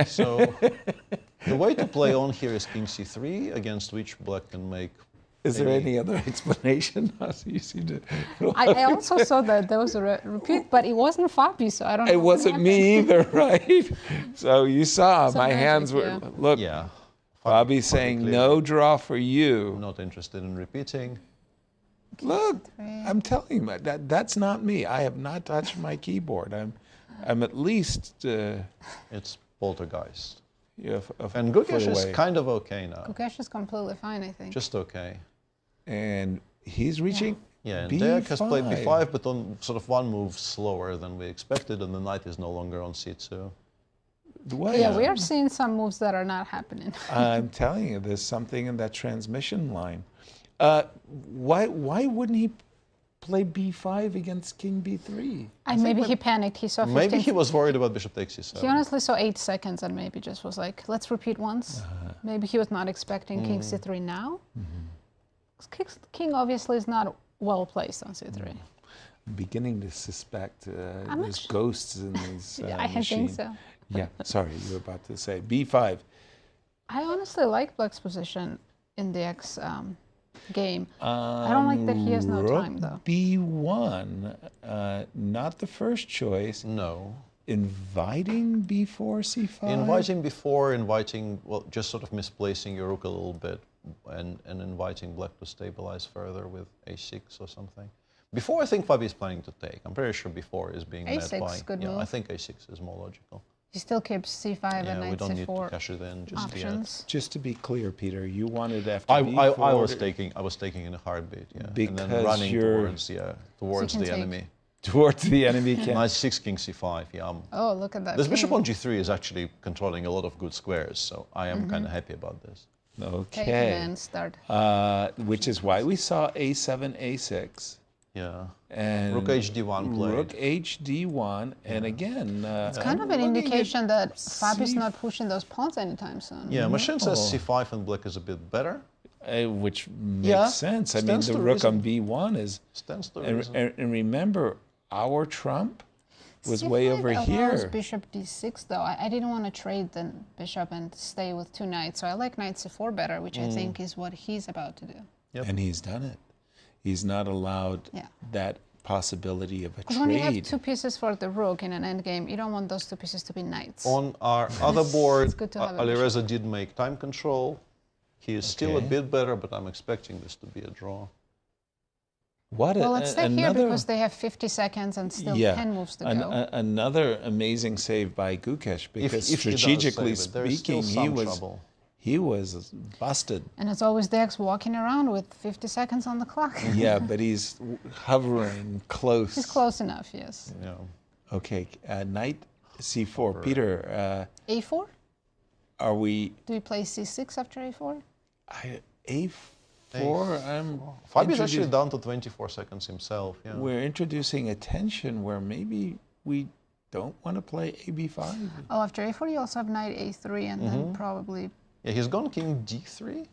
So the way to play on here is king c3, against which black can make... Is there any other explanation? You seem to. I also saw that there was a repeat, but it wasn't Fabi, so I don't know. It what wasn't me either, right? So you saw Some my magic, hands were. yeah. Look, Yeah. Bobby's saying clearly. no draw for you. Not interested in repeating. Look, I'm telling you, that's not me. I have not touched my keyboard. I'm at least. It's poltergeist. Yeah, And Gukesh is away. kind of okay now. Gukesh is completely fine, I think. Just okay. And he's reaching. Yeah, and B5. Deac has played b5, but on sort of one move slower than we expected, and the knight is no longer on c2. Well, Yeah, we are seeing some moves that are not happening. I'm telling you, there's something in that transmission line. Why wouldn't he play b5 against king b3? And maybe he panicked. He saw 15. Maybe he was worried about bishop takes c7. He honestly saw 8 seconds and maybe just was like, let's repeat once. Maybe he was not expecting king c3 now. King obviously is not well placed on c3. I'm beginning to suspect I'm there's actu- ghosts in these I think machines. so. Yeah, sorry, you were about to say b5. I honestly like Black's position in the X game. I don't like that he has no Rook time, though. b1, not the first choice. No. Inviting b4, c5? Inviting before, well, just sort of misplacing your rook a little bit and inviting black to stabilize further with a6 or something. Before, I think Fabi is planning to take. I'm pretty sure before is being met A6, by. good Yeah, move. I think A6 is more logical. He still keeps C5 and Yeah, we knight don't need to C4 cash it in just yet. options. Just to be clear, Peter, you wanted after I B4 was taking in a heartbeat, yeah. And Because then running you're- towards can the take. enemy. towards the enemy camp. Knight 6, King C5, yeah. Oh, look at that. This bishop king. on G3 is actually controlling a lot of good squares, so I am kind of happy about this. Okay. And start. Which is why we saw A7, A6. Yeah. And Rook HD1 played. Rook HD1, and again... It's kind of an indication that Fabi's not pushing those pawns anytime soon. Yeah, machine says C5 and black is a bit better. Which makes Yeah, sense. I mean, stands the to rook reason. on B1 is... Stands to And, reason. and remember, our trump was C5 way over allows here. bishop D6 though. I didn't want to trade the bishop and stay with two knights, so I like knight C4 better, which I think is what he's about to do. Yep. And he's done it. He's not allowed Yeah. that possibility of a Because when you have trade. two pieces for the rook in an endgame, you don't want those two pieces to be knights. On our other board, It's good to have a Alireza did make time control. He is still a Okay. bit better, but I'm expecting this to be a draw. What Well, let's stay here another, because they have 50 seconds and still 10 moves to go. Another amazing save by Gukesh, because if he does strategically save it, there's still speaking, some trouble. he was busted. And it's always Deac walking around with 50 seconds on the clock. Yeah, but he's hovering close. He's close enough, yes. Yeah. Okay, knight C4. Peter, A4? are we Do we play C6 after A4? A4? I'm Fabi's actually introduce- down to 24 seconds himself. Yeah. We're introducing a tension where maybe we don't want to play AB5. Oh, after A4 you also have knight A3 and then probably Yeah, he's gone King D3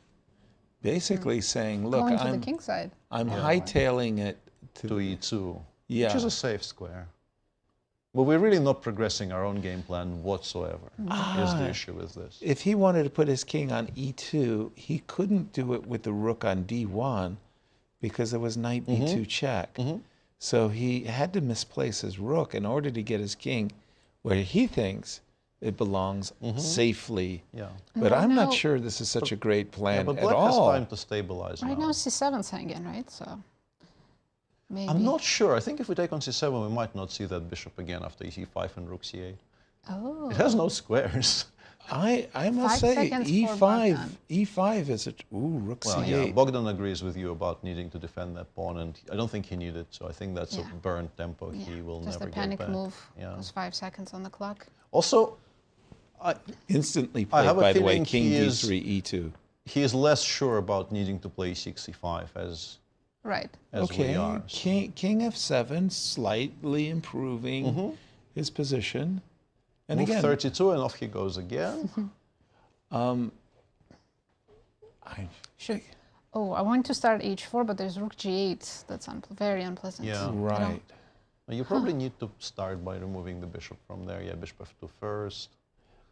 Basically saying, look, going to the I'm king side. hightailing it to E2, Yeah. which is a safe square. But we're really not progressing our own game plan whatsoever, is the issue with this. If he wanted to put his king on E2, he couldn't do it with the rook on D1 because there was knight B2 check. So he had to misplace his rook in order to get his king where he thinks it belongs safely. Yeah. But Right I'm now- not sure this is such a great plan Yeah, but at black has all. time to stabilize Right now. now C7's hanging, right? So maybe. I'm not sure. I think if we take on C7, we might not see that bishop again after E5 and rook C8. Oh. It has no squares. I must 5 say seconds for E5 Bogdan. E5 is a rook Well, C8. yeah, Bogdan agrees with you about needing to defend that pawn, and I don't think he needed. So I think that's Yeah. a burnt tempo he will Just never a panic get back. move. Yeah. There's 5 seconds on the clock. Also, Instantly I played, have a by the way, feeling king he D3 is- E2. he is less sure about needing to play 6 E5 Right. as we are. King F7 slightly improving his position. And Move again, 32 and off he goes again. Should. Oh, I want to start H4, but there's rook G8. That's very unpleasant. Yeah. right. You probably need to start by removing the bishop from there. Yeah, bishop F2 first.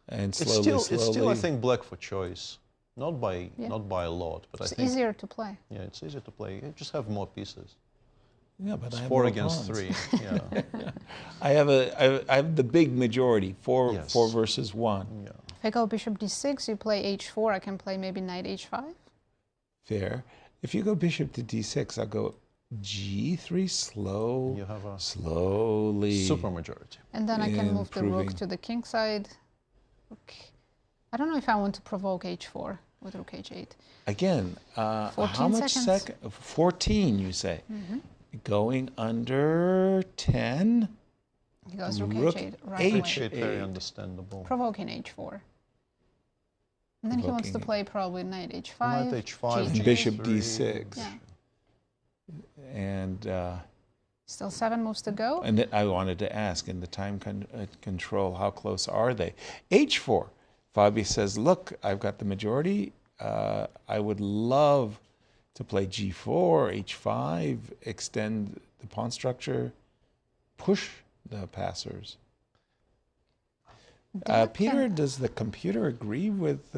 And It's slowly, still, slowly. it's still, I think, black for choice. Not by Yeah. not by a lot, but It's I think easier to play. yeah, it's easier to play. You just have more pieces. Yeah, but It's I have 4 more against pawns. 3. Yeah. I have the big majority, four Yes. versus 1. Yeah. If I go bishop D6, you play H4. I can play maybe knight H5. Fair. If you go bishop to D6, I'll go G3 slow, You have a slowly. super majority. And then I can move the rook Improving. to the king side. Okay. I don't know if I want to provoke H4 with rook H8. Again, 14 how much seconds. 14, you say? Going under 10? He goes rook Rook H8 right away. H8 very understandable. Provoking H4. And then he wants to Provoking play probably knight H5. Knight H5, G3. Bishop G3. D6. Yeah. And Still 7 moves to go. and I wanted to ask, in the time control, how close are they? H4. Fabi says, look, I've got the majority. I would love to play G4, H5, extend the pawn structure, push the passers. Peter, does the computer agree with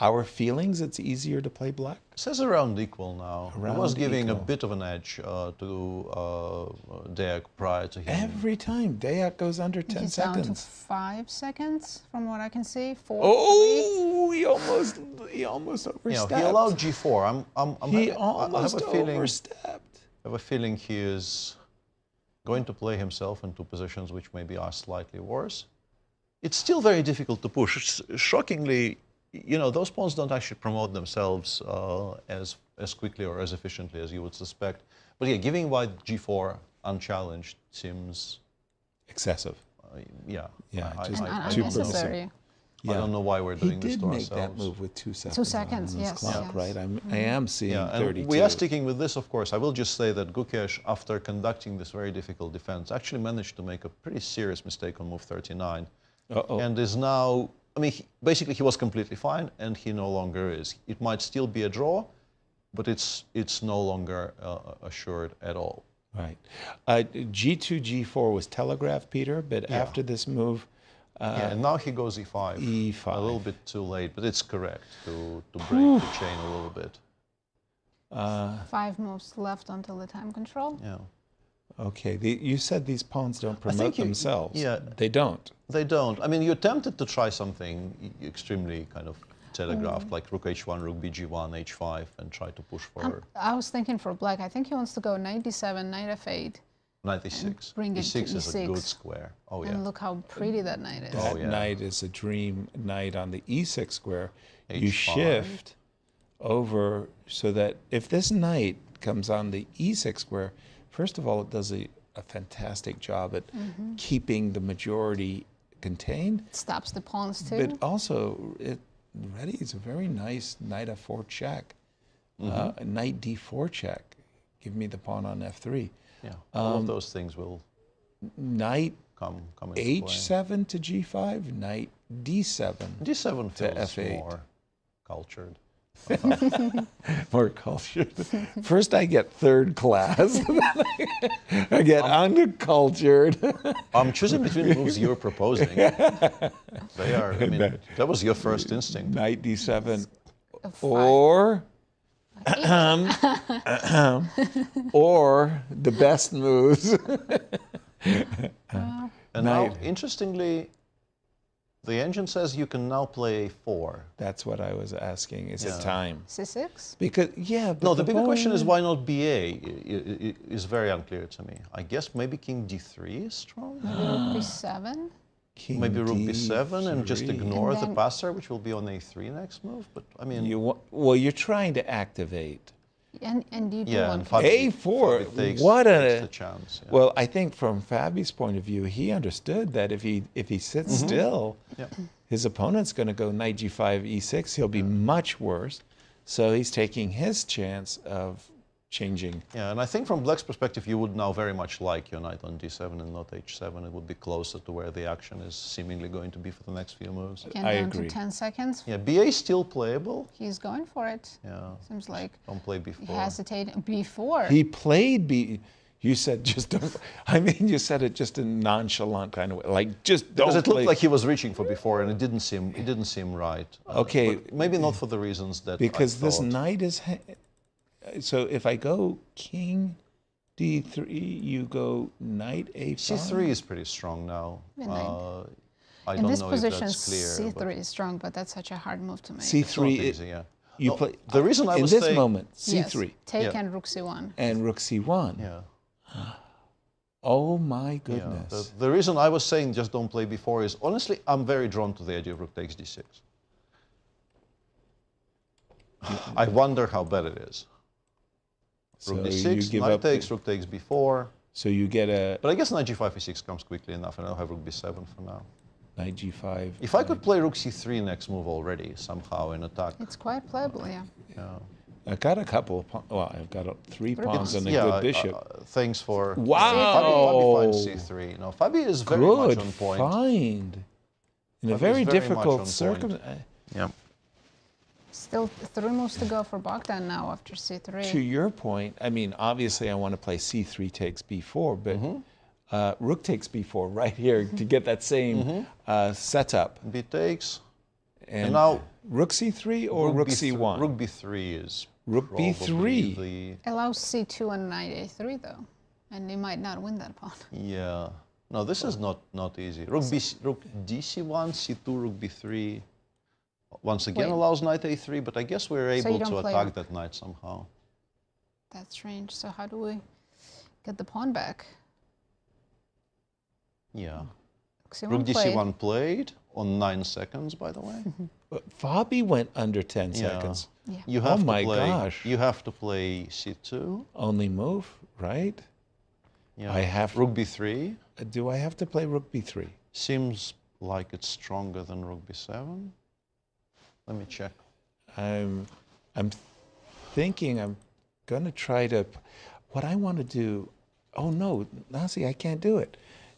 our feelings? It's easier to play black? It says around equal now. Around I was giving a equal. bit of an edge to Deac prior to him. Every time Deac goes under 10 He's down to seconds. 5 seconds from what I can see. 4, Oh, he almost You know, overstepped. he allowed G4. He I have almost a feeling. overstepped. I have a feeling he is going to play himself into positions which maybe are slightly worse. It's still very difficult to push. Shockingly, you know, those pawns don't actually promote themselves as quickly or as efficiently as you would suspect. But yeah, giving white g4 unchallenged seems excessive. Yeah. Just unnecessary. I don't know why we're doing this to ourselves. He did make that move with 2 seconds. 2 seconds, on his yes. clock, yes. right? I am seeing 32. And we are sticking with this, of course. I will just say that Gukesh, after conducting this very difficult defense, actually managed to make a pretty serious mistake on move 39. And is now, I mean, basically he was completely fine, and he no longer is. It might still be a draw, but it's no longer assured at all. Right. G2, G4 was telegraphed, Peter, but after this move... and now he goes E5. E5. A little bit too late, but it's correct to break the chain a little bit. 5 moves left until the time control. Yeah. Okay. You said these pawns don't promote themselves. Yeah. They don't. They don't. I mean, you attempted to try something extremely kind of telegraphed, like rook h1, rook bg1, h5, and try to push forward. I was thinking for black, I think he wants to go knight d7, knight f8. Knight e6. Bring it e6 to is a good square. Oh, yeah. And look how pretty that knight is. That knight is a dream knight on the e6 square. You H5. shift over so that if this knight comes on the e6 square, first of all, it does a fantastic job at keeping the majority contained. It stops the pawns too. But also, it readies a very nice knight f4 check, knight d4 check. Give me the pawn on f3. Yeah, all of those things will knight come h7 to g5, knight d7. D7 to feels f8. more cultured. More cultured. First, I get third class. I get uncultured. I'm choosing between the moves you're proposing. They are. I mean, that was your first instinct. Knight d7, or or the best moves. And now, interestingly, the engine says you can now play a4. That's what I was asking. Is it time? c6? Because but no, the bigger question is why not BA is very unclear to me. I guess maybe King D3 is strong. Maybe rook b7. King maybe rook b7 D3. and just ignore And the then- passer, which will be on a3 next move. But I mean, you're trying to activate. And you do yeah, want and Fabi A4. takes What the chance. Yeah. Well, I think from Fabi's point of view, he understood that if he sits still, his opponent's going to go knight g5, e6. He'll be much worse. So he's taking his chance of changing. Yeah, and I think from Black's perspective, you would now very much like your knight on d7 and not h7. It would be closer to where the action is seemingly going to be for the next few moves. Again, down to 10 seconds. Yeah, BA is still playable. He's going for it. Yeah. Seems like Don't play before. he hesitated before. He played You said just don't. I mean, you said it just in nonchalant kind of way, like just don't. Because it looked play. like he was reaching for before, and it didn't seem right. Okay, but maybe not for the reasons that. Because I this thought. knight is. So if I go king d3, you go knight a5. C3 is pretty strong now. I In don't this know position, if that's clear. C3 is strong, but that's such a hard move to make. C3. It's not easy, yeah. You No, play the reason I in was this saying, moment Yes, c3 take and rook c1. and rook c1. Yeah. Oh my Yeah, goodness. the reason I was saying just don't play before is, honestly, I'm very drawn to the idea of rook takes d6. I wonder how bad it is. Rook So d6, you give knight up takes, rook takes b4. So you get a But I guess knight g5, e6 comes quickly enough, and I'll have rook b7 for now. knight g5. If I could play rook c3 next move already, somehow in attack. It's quite playable, yeah. Yeah. I got a couple of well, I've got three pawns and a Yeah, good bishop. Thanks for... Wow. Fabi finds c3. No, Fabi is very Good much on point. find. In a Fabi very is very much difficult on circumstance. Yeah. Still 3 moves to go for Bogdan now after c3. To your point, I mean, obviously I want to play c3 takes b4, but rook takes b4 right here to get that same setup. B takes. And now rook c3 or rook c1? Rook b3 is rook b3. the... Allows c2 and knight a3 though, and he might not win that pawn. Yeah. No, this is not easy. Rook dc1, c2, rook b3. Once again allows knight a3, but I guess we're able you don't to play attack rook. that knight somehow. That's strange. So how do we? get the pawn back. Yeah. Maxime Rook played. DC1 played on 9 seconds, by the way. But Fabi went under 10 Yeah. seconds. Yeah. You have Oh my to play, gosh. You have to play C2. Only move, right? Yeah. I have. Rook B3. Do I have to play Rook B3? Seems like it's stronger than Rook B7. Let me check. I'm thinking I'm going to try to. What I want to do. Oh no, Nazi, I can't do it.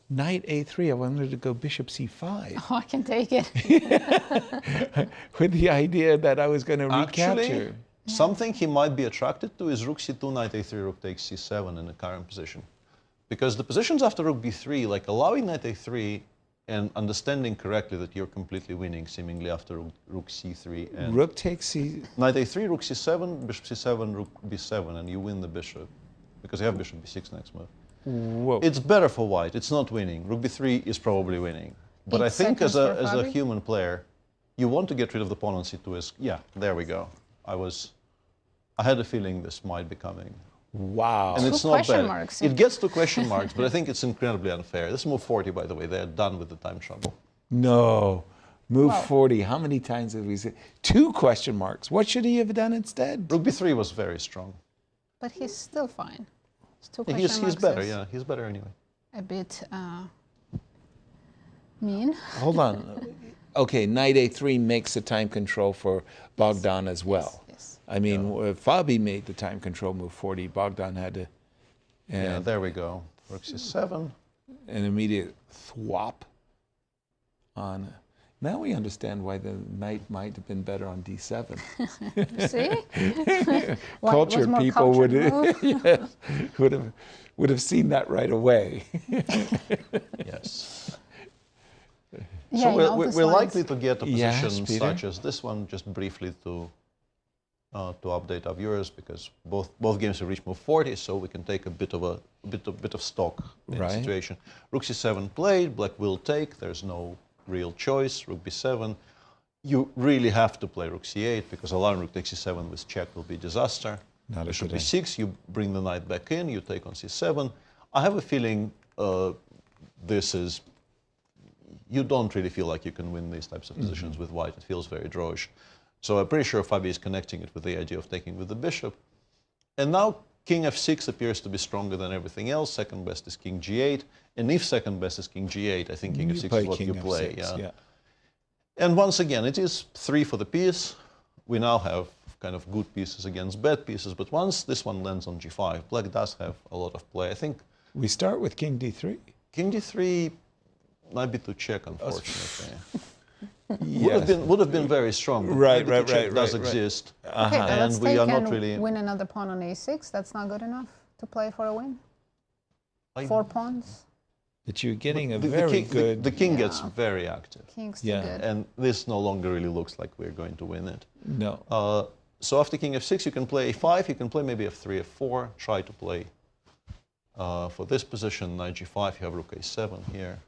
Knight A3. I wanted to go Bishop C5. Oh, I can take it. With the idea that I was going to Actually, recapture. something he might be attracted to is Rook C2, Knight A3, Rook takes C7 in the current position. Because the positions after Rook B3, like allowing Knight A3 and understanding correctly that you're completely winning seemingly after Rook C3 and Rook takes C. Knight A3, Rook C7, Bishop C7, Rook B7, and you win the bishop because you have Bishop B6 next move. Whoa. It's better for white. It's not winning. Rook B3 is probably winning. But I think as a human player, you want to get rid of the pawn on C2 as, yeah, there we go. I had a feeling this might be coming. Wow. And it's Two not question bad. marks. It gets to question marks, but I think it's incredibly unfair. This is move 40, by the way. They're done with the time trouble. No. Move Wow. 40. How many times have we said? 2 question marks. What should he have done instead? Rook B3 was very strong. But he's still fine. It's two Yeah, question he's marks better, is yeah. He's better anyway. a bit mean. Hold on. Okay, Knight A3 makes the time control for Bogdan as well. Yes. I mean, Fabi made the time control move 40. Bogdan had to. Yeah, there we go. Rook C7. An immediate swap on. Now we understand why the knight might have been better on D7. See? Culture more people would cultured move. yes, would have seen that right away. Yes. Yeah, So in all the we're slides. likely to get a Yes, position Peter? such as this one, just briefly to update our viewers, because both games have reached move 40, so we can take a bit of stock in the situation. Rook C7 played, black will take. There's no real choice. Rook B7. You really have to play Rook C8 because allowing Rook takes C7 with check will be disaster. Not a Bishop good B6. You bring the knight back in. You take on C7. I have a feeling this is. You don't really feel like you can win these types of positions with white. It feels very drawish. So I'm pretty sure Fabi is connecting it with the idea of taking with the bishop. And now King F6 appears to be stronger than everything else. Second best is King G8. And if second best is King G8, I think King F6 is what you play. F6, yeah. And once again, it is 3 for the piece. We now have kind of good pieces against bad pieces. But once this one lands on G5, black does have a lot of play. I think We start with King D3. King D3 might be to check, unfortunately. Yes. Would have been very strong. but Right, maybe to right, check right, does right, right. exist. Okay, but let's And we take are not and really. win another pawn on A6. That's not good enough to play for a win. 4 pawns. That you're getting a The very king, good. The king gets very active. King's too Yeah. good. And this no longer really looks like we're going to win it. No. So after King F6, you can play A5. You can play maybe F3, F4. Try to play for this position, Knight G5. You have Rook A7 here.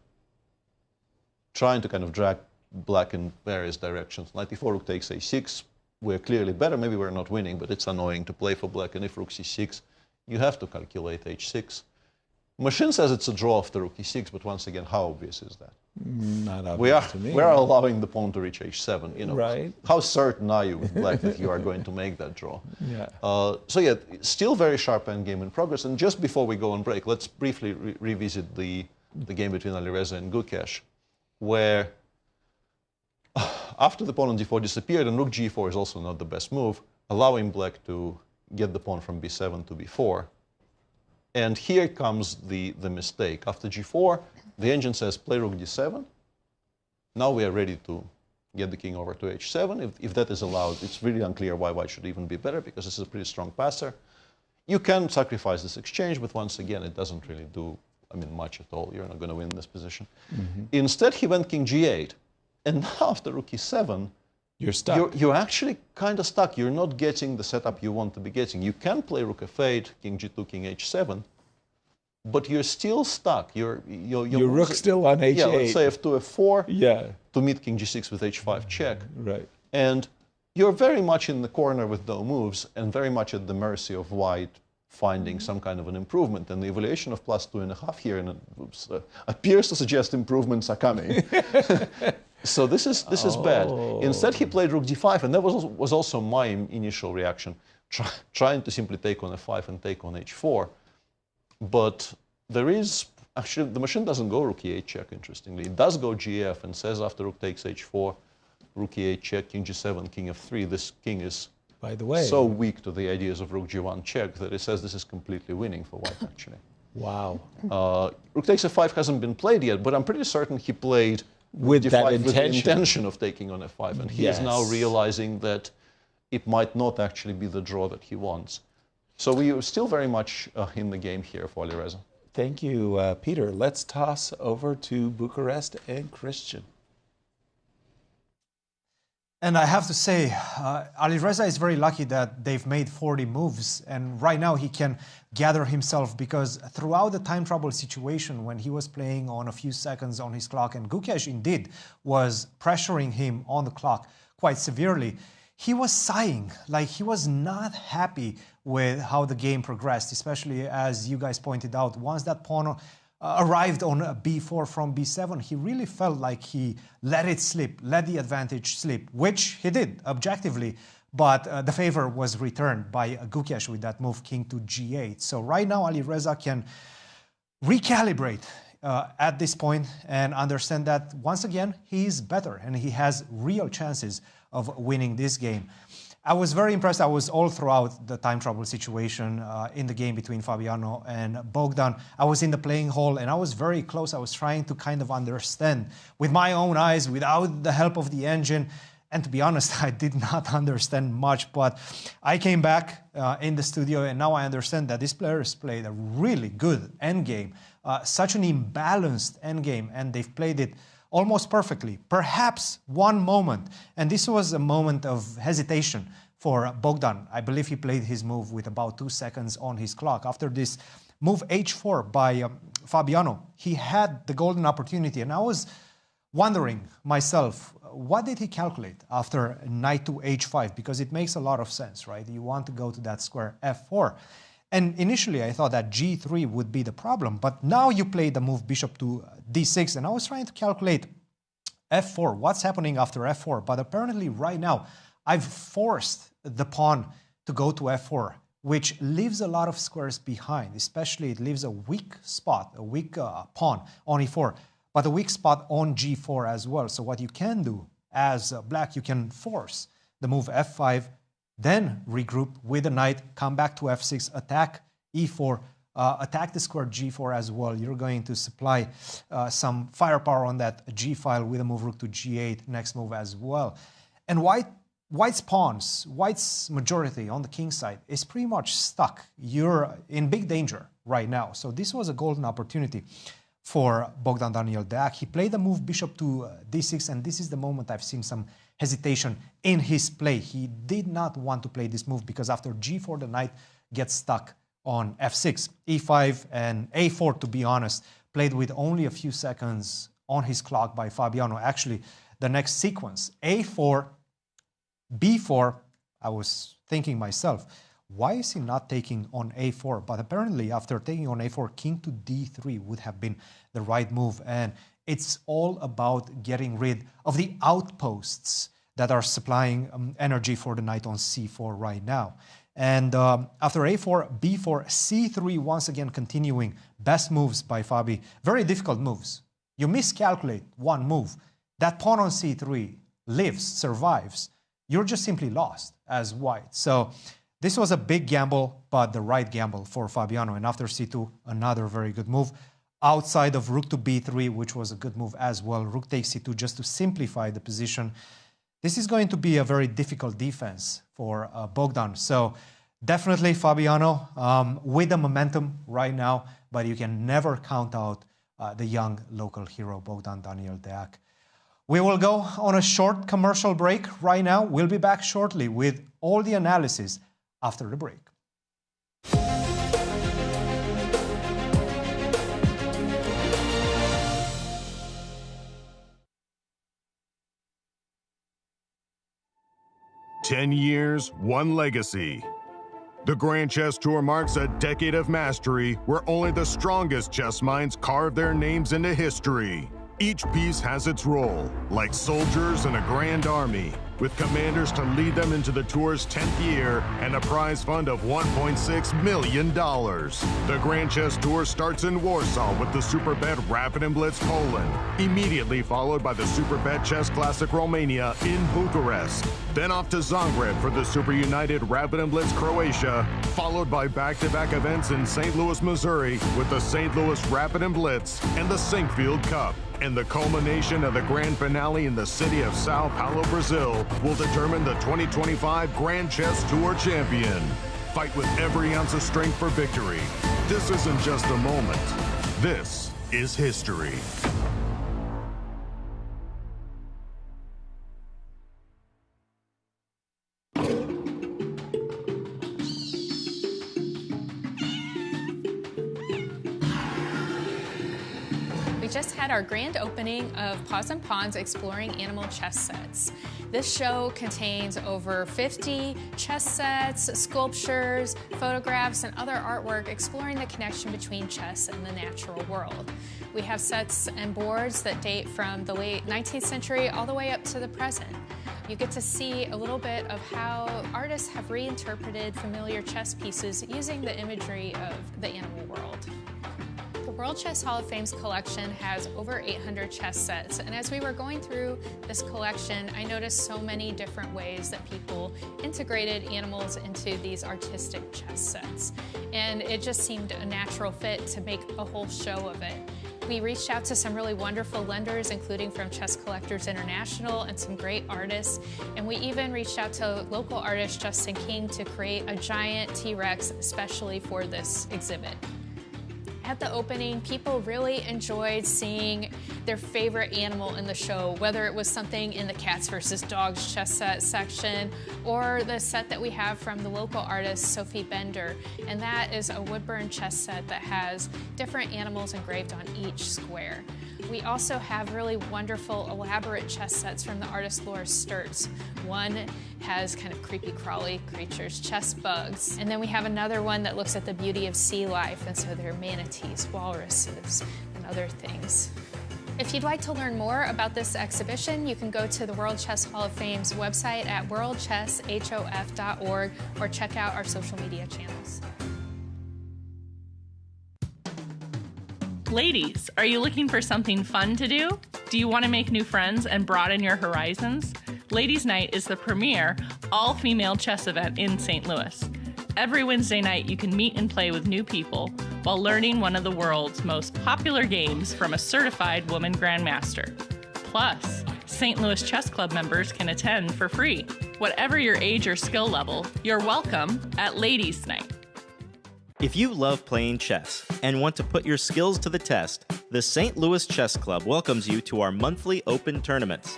Trying to kind of drag black in various directions. Knight E4, Rook takes A6. We're clearly better. Maybe we're not winning, but it's annoying to play for black. And if Rook C6, you have to calculate H6. Machine says it's a draw after Rook E6, but once again, how obvious is that? Not obvious to me. We are allowing the pawn to reach H7. You know, Right. How certain are you with black that you are going to make that draw? Yeah. So yeah, still very sharp endgame in progress. And just before we go on break, let's briefly revisit the game between Alireza and Gukesh, where after the pawn on d4 disappeared, and Rook G4 is also not the best move, allowing black to get the pawn from B7 to B4. And here comes the mistake. After G4, the engine says play Rook D7. Now we are ready to get the king over to H7. If that is allowed, it's really unclear why white should even be better, because this is a pretty strong passer. You can sacrifice this exchange, but once again, it doesn't really do, much at all. You're not going to win this position. Mm-hmm. Instead, he went King G8. And now after Rook E7, you're stuck. You're actually kind of stuck. You're not getting the setup you want to be getting. You can play Rook F8, King G2, King H7, but you're still stuck. Your rook's still on H8. Yeah, let's say F2, F4 Yeah. to meet King G6 with H5 check. Right. And you're very much in the corner with no moves and very much at the mercy of white finding some kind of an improvement. And the evaluation of +2.5 here appears to suggest improvements are coming. So this is bad. Instead, he played rook d5, and that was also my initial reaction, trying to simply take on f5 and take on h4. But there is, actually, the machine doesn't go rook e8 check, interestingly. It does go gf and says after rook takes h4, rook e8 check, king g7, king f3. This king is, by the way, so weak to the ideas of rook g1 check that it says this is completely winning for white, actually. Wow. Rook takes f5 hasn't been played yet, but I'm pretty certain he played with d5 with the intention of taking on f5, and he Yes. is now realizing that it might not actually be the draw that he wants. So we are still very much in the game here for Alireza. Thank you, Peter. Let's toss over to Bucharest and Cristian. And I have to say, Alireza is very lucky that they've made 40 moves, and right now he can gather himself, because throughout the time trouble situation, when he was playing on a few seconds on his clock, and Gukesh indeed was pressuring him on the clock quite severely, he was sighing, like he was not happy with how the game progressed, especially as you guys pointed out, once that pawn arrived on b4 from b7, he really felt like he let it slip, let the advantage slip, which he did objectively, but the favor was returned by Gukesh with that move king to g8. So right now Alireza can recalibrate at this point and understand that once again he is better and he has real chances of winning this game. I was very impressed. I was all throughout the time trouble situation in the game between Fabiano and Bogdan. I was in the playing hall and I was very close. I was trying to kind of understand with my own eyes, without the help of the engine. And to be honest, I did not understand much, but I came back in the studio and now I understand that these players played a really good endgame, such an imbalanced endgame, and they've played it almost perfectly. Perhaps one moment, and this was a moment of hesitation for Bogdan. I believe he played his move with about 2 seconds on his clock. After this move h4 by Fabiano, he had the golden opportunity, and I was wondering myself, what did he calculate after knight to h5? Because it makes a lot of sense, right? You want to go to that square f4. And initially I thought that g3 would be the problem, but now you play the move bishop to d6, and I was trying to calculate f4, what's happening after f4, but apparently right now I've forced the pawn to go to f4, which leaves a lot of squares behind, especially it leaves a weak spot, a weak pawn on e4, but a weak spot on g4 as well. So what you can do as black, you can force the move f5, then regroup with a knight, come back to f6, attack e4, attack the square g4 as well. You're going to supply some firepower on that g file with a move rook to g8, next move as well. And White's pawns, White's majority on the king side is pretty much stuck. You're in big danger right now. So this was a golden opportunity for Bogdan-Daniel Deac. He played the move bishop to d6, and this is the moment I've seen some hesitation in his play. He did not want to play this move because after g4 the knight gets stuck on f6, e5 and a4, to be honest, played with only a few seconds on his clock by Fabiano. Actually, the next sequence, a4, b4, I was thinking myself, why is he not taking on a4? But apparently after taking on a4, king to d3 would have been the right move. And it's all about getting rid of the outposts that are supplying energy for the knight on c4 right now. And after a4, b4, c3, once again continuing. Best moves by Fabi. Very difficult moves. You miscalculate one move. That pawn on c3 lives, survives. You're just simply lost as white. So this was a big gamble, but the right gamble for Fabiano. And after c2, another very good move. Outside of rook to b3, which was a good move as well. Rook takes c2 just to simplify the position. This is going to be a very difficult defense for Bogdan. So definitely Fabiano with the momentum right now, but you can never count out the young local hero Bogdan-Daniel Deac. We will go on a short commercial break right now. We'll be back shortly with all the analysis after the break. "10 years, one legacy." The Grand Chess Tour marks a decade of mastery where only the strongest chess minds carve their names into history. Each piece has its role, like soldiers in a grand army, with commanders to lead them into the tour's 10th year and a prize fund of $1.6 million. The Grand Chess Tour starts in Warsaw with the Superbet Rapid and Blitz Poland, immediately followed by the Superbet Chess Classic Romania in Bucharest. Then off to Zagreb for the Super United Rapid and Blitz Croatia, followed by back-to-back events in St. Louis, Missouri with the St. Louis Rapid and Blitz and the Sinkfield Cup. And the culmination of the grand finale in the city of Sao Paulo, Brazil, will determine the 2025 Grand Chess Tour champion. Fight with every ounce of strength for victory. This isn't just a moment. This is history. We just had our grand opening of Paws and Pawns Exploring Animal Chess Sets. This show contains over 50 chess sets, sculptures, photographs, and other artwork exploring the connection between chess and the natural world. We have sets and boards that date from the late 19th century all the way up to the present. You get to see a little bit of how artists have reinterpreted familiar chess pieces using the imagery of the animal world. The World Chess Hall of Fame's collection has over 800 chess sets, and as we were going through this collection, I noticed so many different ways that people integrated animals into these artistic chess sets. And it just seemed a natural fit to make a whole show of it. We reached out to some really wonderful lenders, including from Chess Collectors International and some great artists. And we even reached out to local artist Justin King to create a giant T-Rex especially for this exhibit. At the opening, people really enjoyed seeing their favorite animal in the show, whether it was something in the Cats vs. Dogs chess set section or the set that we have from the local artist Sophie Bender. And that is a wood-burn chess set that has different animals engraved on each square. We also have really wonderful, elaborate chess sets from the artist Laura Sturtz. One has kind of creepy crawly creatures, chess bugs. And then we have another one that looks at the beauty of sea life, and so there are manatees, walruses, and other things. If you'd like to learn more about this exhibition, you can go to the World Chess Hall of Fame's website at worldchesshof.org or check out our social media channels. Ladies, are you looking for something fun to do? Do you want to make new friends and broaden your horizons? Ladies' Night is the premier all-female chess event in St. Louis. Every Wednesday night, you can meet and play with new people while learning one of the world's most popular games from a certified woman grandmaster. Plus, St. Louis Chess Club members can attend for free. Whatever your age or skill level, you're welcome at Ladies' Night. If you love playing chess and want to put your skills to the test, the St. Louis Chess Club welcomes you to our monthly open tournaments.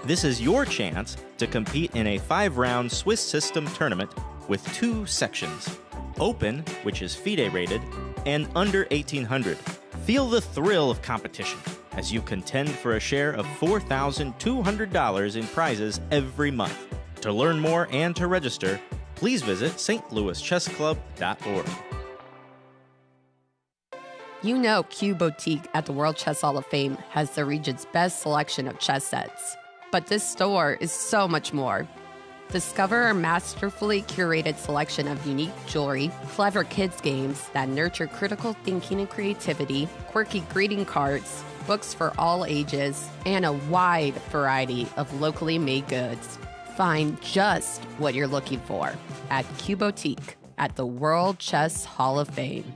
This is your chance to compete in a 5-round Swiss system tournament with 2 sections: Open, which is FIDE rated, and Under 1800. Feel the thrill of competition as you contend for a share of $4,200 in prizes every month. To learn more and to register, please visit stlouischessclub.org. You know Q Boutique at the World Chess Hall of Fame has the region's best selection of chess sets. But this store is so much more. Discover our masterfully curated selection of unique jewelry, clever kids games that nurture critical thinking and creativity, quirky greeting cards, books for all ages, and a wide variety of locally made goods. Find just what you're looking for at Q Boutique at the World Chess Hall of Fame.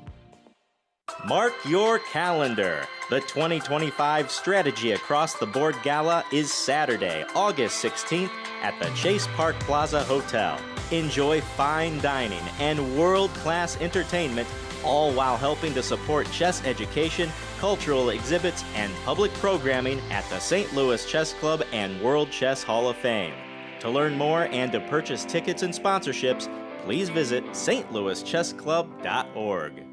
Mark your calendar. The 2025 Strategy Across the Board Gala is Saturday, August 16th at the Chase Park Plaza Hotel. Enjoy fine dining and world-class entertainment, all while helping to support chess education, cultural exhibits, and public programming at the St. Louis Chess Club and World Chess Hall of Fame. To learn more and to purchase tickets and sponsorships, please visit stlouischessclub.org.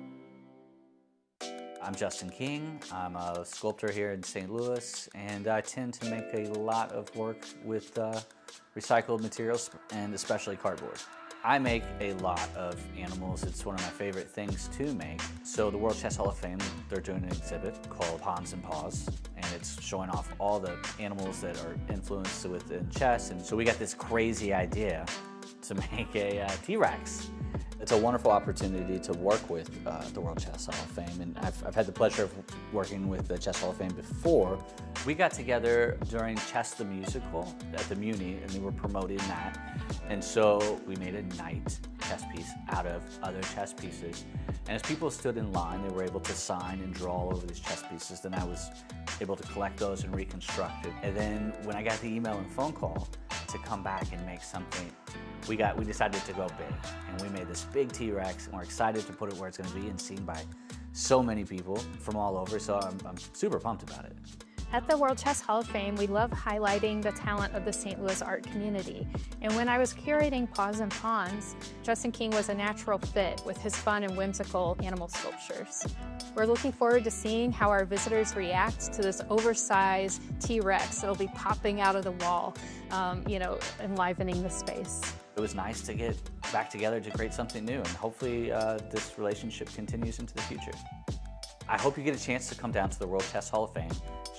I'm Justin King. I'm a sculptor here in St. Louis, and I tend to make a lot of work with recycled materials, and especially cardboard. I make a lot of animals. It's one of my favorite things to make. So the World Chess Hall of Fame, they're doing an exhibit called Pawns and Paws, and it's showing off all the animals that are influenced within chess. And so we got this crazy idea to make a T-Rex. It's a wonderful opportunity to work with the World Chess Hall of Fame, and I've had the pleasure of working with the Chess Hall of Fame before. We got together during Chess the Musical at the Muni, and they were promoting that. And so we made a knight chess piece out of other chess pieces. And as people stood in line, they were able to sign and draw all over these chess pieces. Then I was able to collect those and reconstruct it. And then when I got the email and phone call to come back and make something, we decided to go big, and we made this big T-Rex, and we're excited to put it where it's going to be and seen by so many people from all over, so I'm super pumped about it. At the World Chess Hall of Fame, we love highlighting the talent of the St. Louis art community. And when I was curating Paws and Pawns, Justin King was a natural fit with his fun and whimsical animal sculptures. We're looking forward to seeing how our visitors react to this oversized T-Rex that'll be popping out of the wall, enlivening the space. It was nice to get back together to create something new, and hopefully this relationship continues into the future. I hope you get a chance to come down to the World Chess Hall of Fame,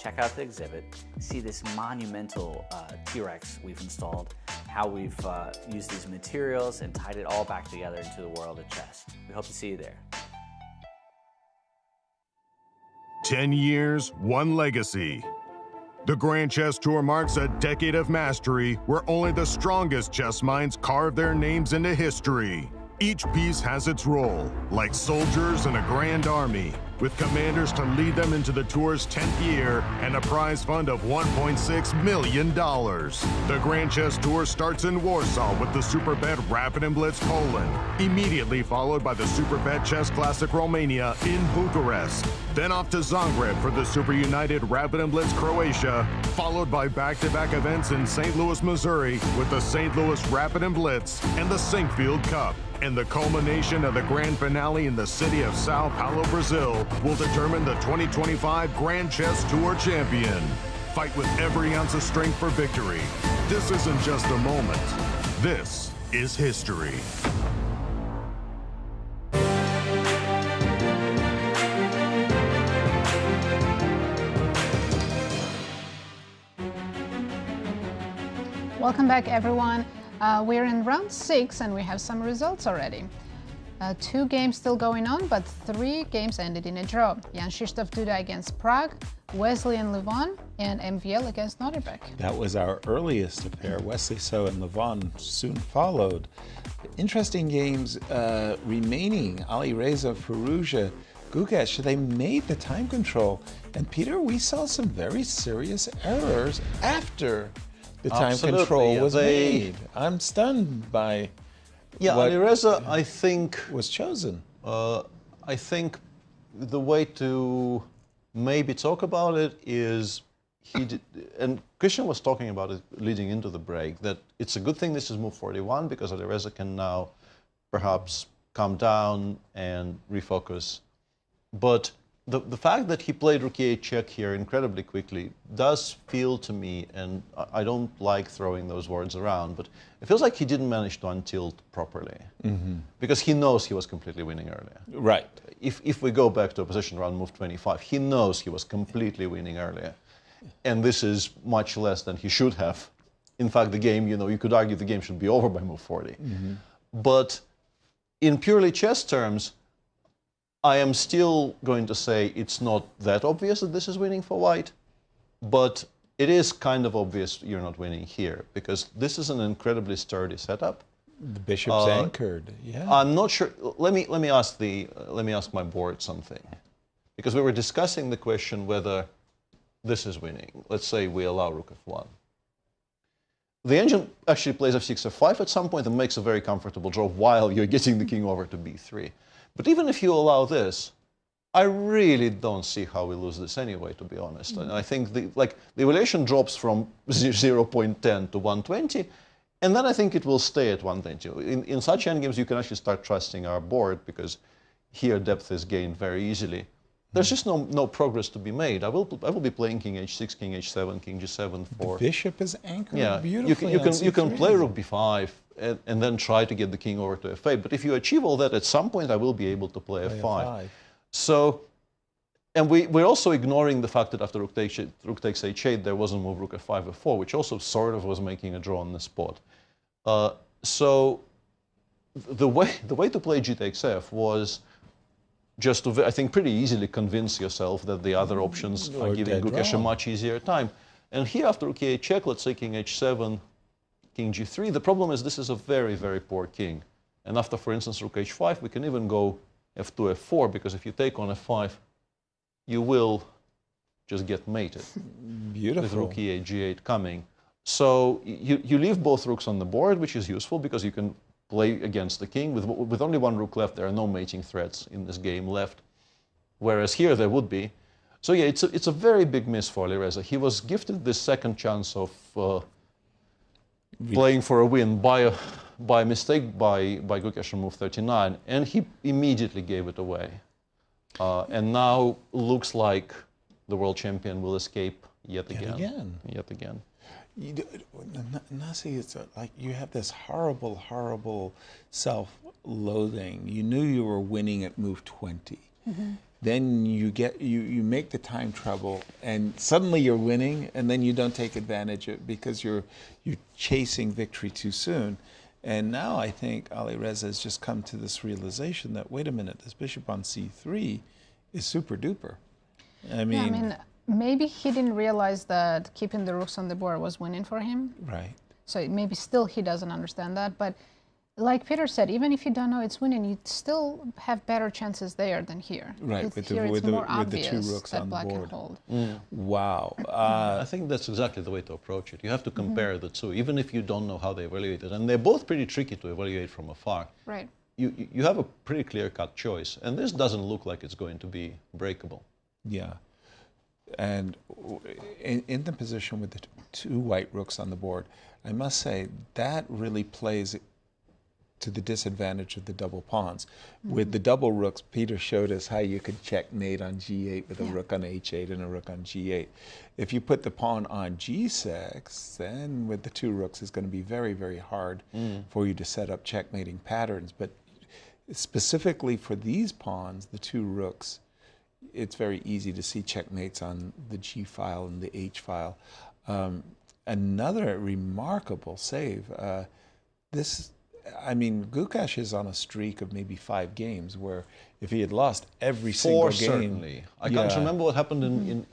check out the exhibit, see this monumental T-Rex we've installed, how we've used these materials and tied it all back together into the world of chess. We hope to see you there. 10 years, one legacy. The Grand Chess Tour marks a decade of mastery where only the strongest chess minds carve their names into history. Each piece has its role, like soldiers in a grand army, with commanders to lead them into the tour's 10th year and a prize fund of $1.6 million. The Grand Chess Tour starts in Warsaw with the Superbet Rapid and Blitz Poland, immediately followed by the Superbet Chess Classic Romania in Bucharest, then off to Zagreb for the Super United Rapid and Blitz Croatia, followed by back-to-back events in St. Louis, Missouri with the St. Louis Rapid and Blitz and the Sinkfield Cup. And the culmination of the grand finale in the city of Sao Paulo, Brazil, will determine the 2025 Grand Chess Tour champion. Fight with every ounce of strength for victory. This isn't just a moment. This is history. Welcome back, everyone. We're in round 6 and we have some results already. 2 games still going on, but 3 games ended in a draw. Jan-Krzysztof Duda against Prague, Wesley and Levon, and MVL against Nodirbek. That was our earliest affair. Wesley So and Levon soon followed. Interesting games remaining. Alireza, Firouzja, Gukesh, they made the time control. And Peter, we saw some very serious errors after the time control was made. I'm stunned by what Alireza, I think, was chosen. I think the way to maybe talk about it is and Cristian was talking about it leading into the break, that it's a good thing this is move 41 because Alireza can now perhaps calm down and refocus. But the fact that he played Rook E8 check here incredibly quickly does feel to me, and I don't like throwing those words around, but it feels like he didn't manage to untilt properly. Because he knows he was completely winning earlier. Right. If we go back to a position around move 25, he knows he was completely winning earlier. And this is much less than he should have. In fact, the game, you could argue the game should be over by move 40. But in purely chess terms, I am still going to say it's not that obvious that this is winning for white, but it is kind of obvious you're not winning here, because this is an incredibly sturdy setup. The bishop's anchored, yeah. I'm not sure. Let me ask my board something, because we were discussing the question whether this is winning. Let's say we allow Rook F1. The engine actually plays F6, F5 at some point and makes a very comfortable draw while you're getting the king over to B3. But even if you allow this, I really don't see how we lose this anyway, to be honest. And I think the evaluation drops from 0.10 to 120, and then I think it will stay at 120. In such endgames, you can actually start trusting our board, because here depth is gained very easily. There's just no progress to be made. I will be playing king h6, king h7, king g7 for. The bishop is anchored Yeah, beautifully. you can play rook b5 and then try to get the king over to f8. But if you achieve all that, at some point I will be able to play f5. So, and we're also ignoring the fact that after rook takes h8, there was a move rook f5, f4, which also sort of was making a draw on the spot. So the way to play g takes f was just to, I think, pretty easily convince yourself that the other options are giving Gukesh a much easier time. And here, after rook e8 check, let's say king h7, king g3, the problem is this is a very, very poor king. And after, for instance, rook h5, we can even go f2, f4, because if you take on f5, you will just get mated. Beautiful. With rook e8, g8 coming. So you leave both rooks on the board, which is useful because you can play against the king. With only one rook left, there are no mating threats in this game left, whereas here there would be. So yeah, it's a very big miss for Alireza. He was gifted this second chance of playing for a win by mistake by Gukesh on move 39, and he immediately gave it away. And now looks like the world champion will escape yet again. Yet again. Nazi, it's like you have this horrible, horrible self-loathing. You knew you were winning at move 20. Then you make the time trouble, and suddenly you're winning, and then you don't take advantage of it because you're chasing victory too soon. And now I think Alireza has just come to this realization that, wait a minute, this bishop on c3 is super duper. I mean, maybe he didn't realize that keeping the rooks on the board was winning for him. Right. So maybe still he doesn't understand that. But like Peter said, even if you don't know it's winning, you still have better chances there than here. Right, with the two rooks on the board. Hold. Wow. I think that's exactly the way to approach it. You have to compare the two, even if you don't know how they evaluate it. And they're both pretty tricky to evaluate from afar. Right. You have a pretty clear-cut choice, and this doesn't look like it's going to be breakable. Yeah. And in the position with the two white rooks on the board, I must say that really plays to the disadvantage of the double pawns. With the double rooks, Peter showed us how you could checkmate on g8 with a rook on h8 and a rook on g8. If you put the pawn on g6, then with the two rooks, it's going to be very, very hard for you to set up checkmating patterns. But specifically for these pawns, the two rooks, it's very easy to see checkmates on the G file and the H file. Another remarkable save. Gukesh is on a streak of maybe 5 games where if he had lost every single game. Certainly. I can't remember what happened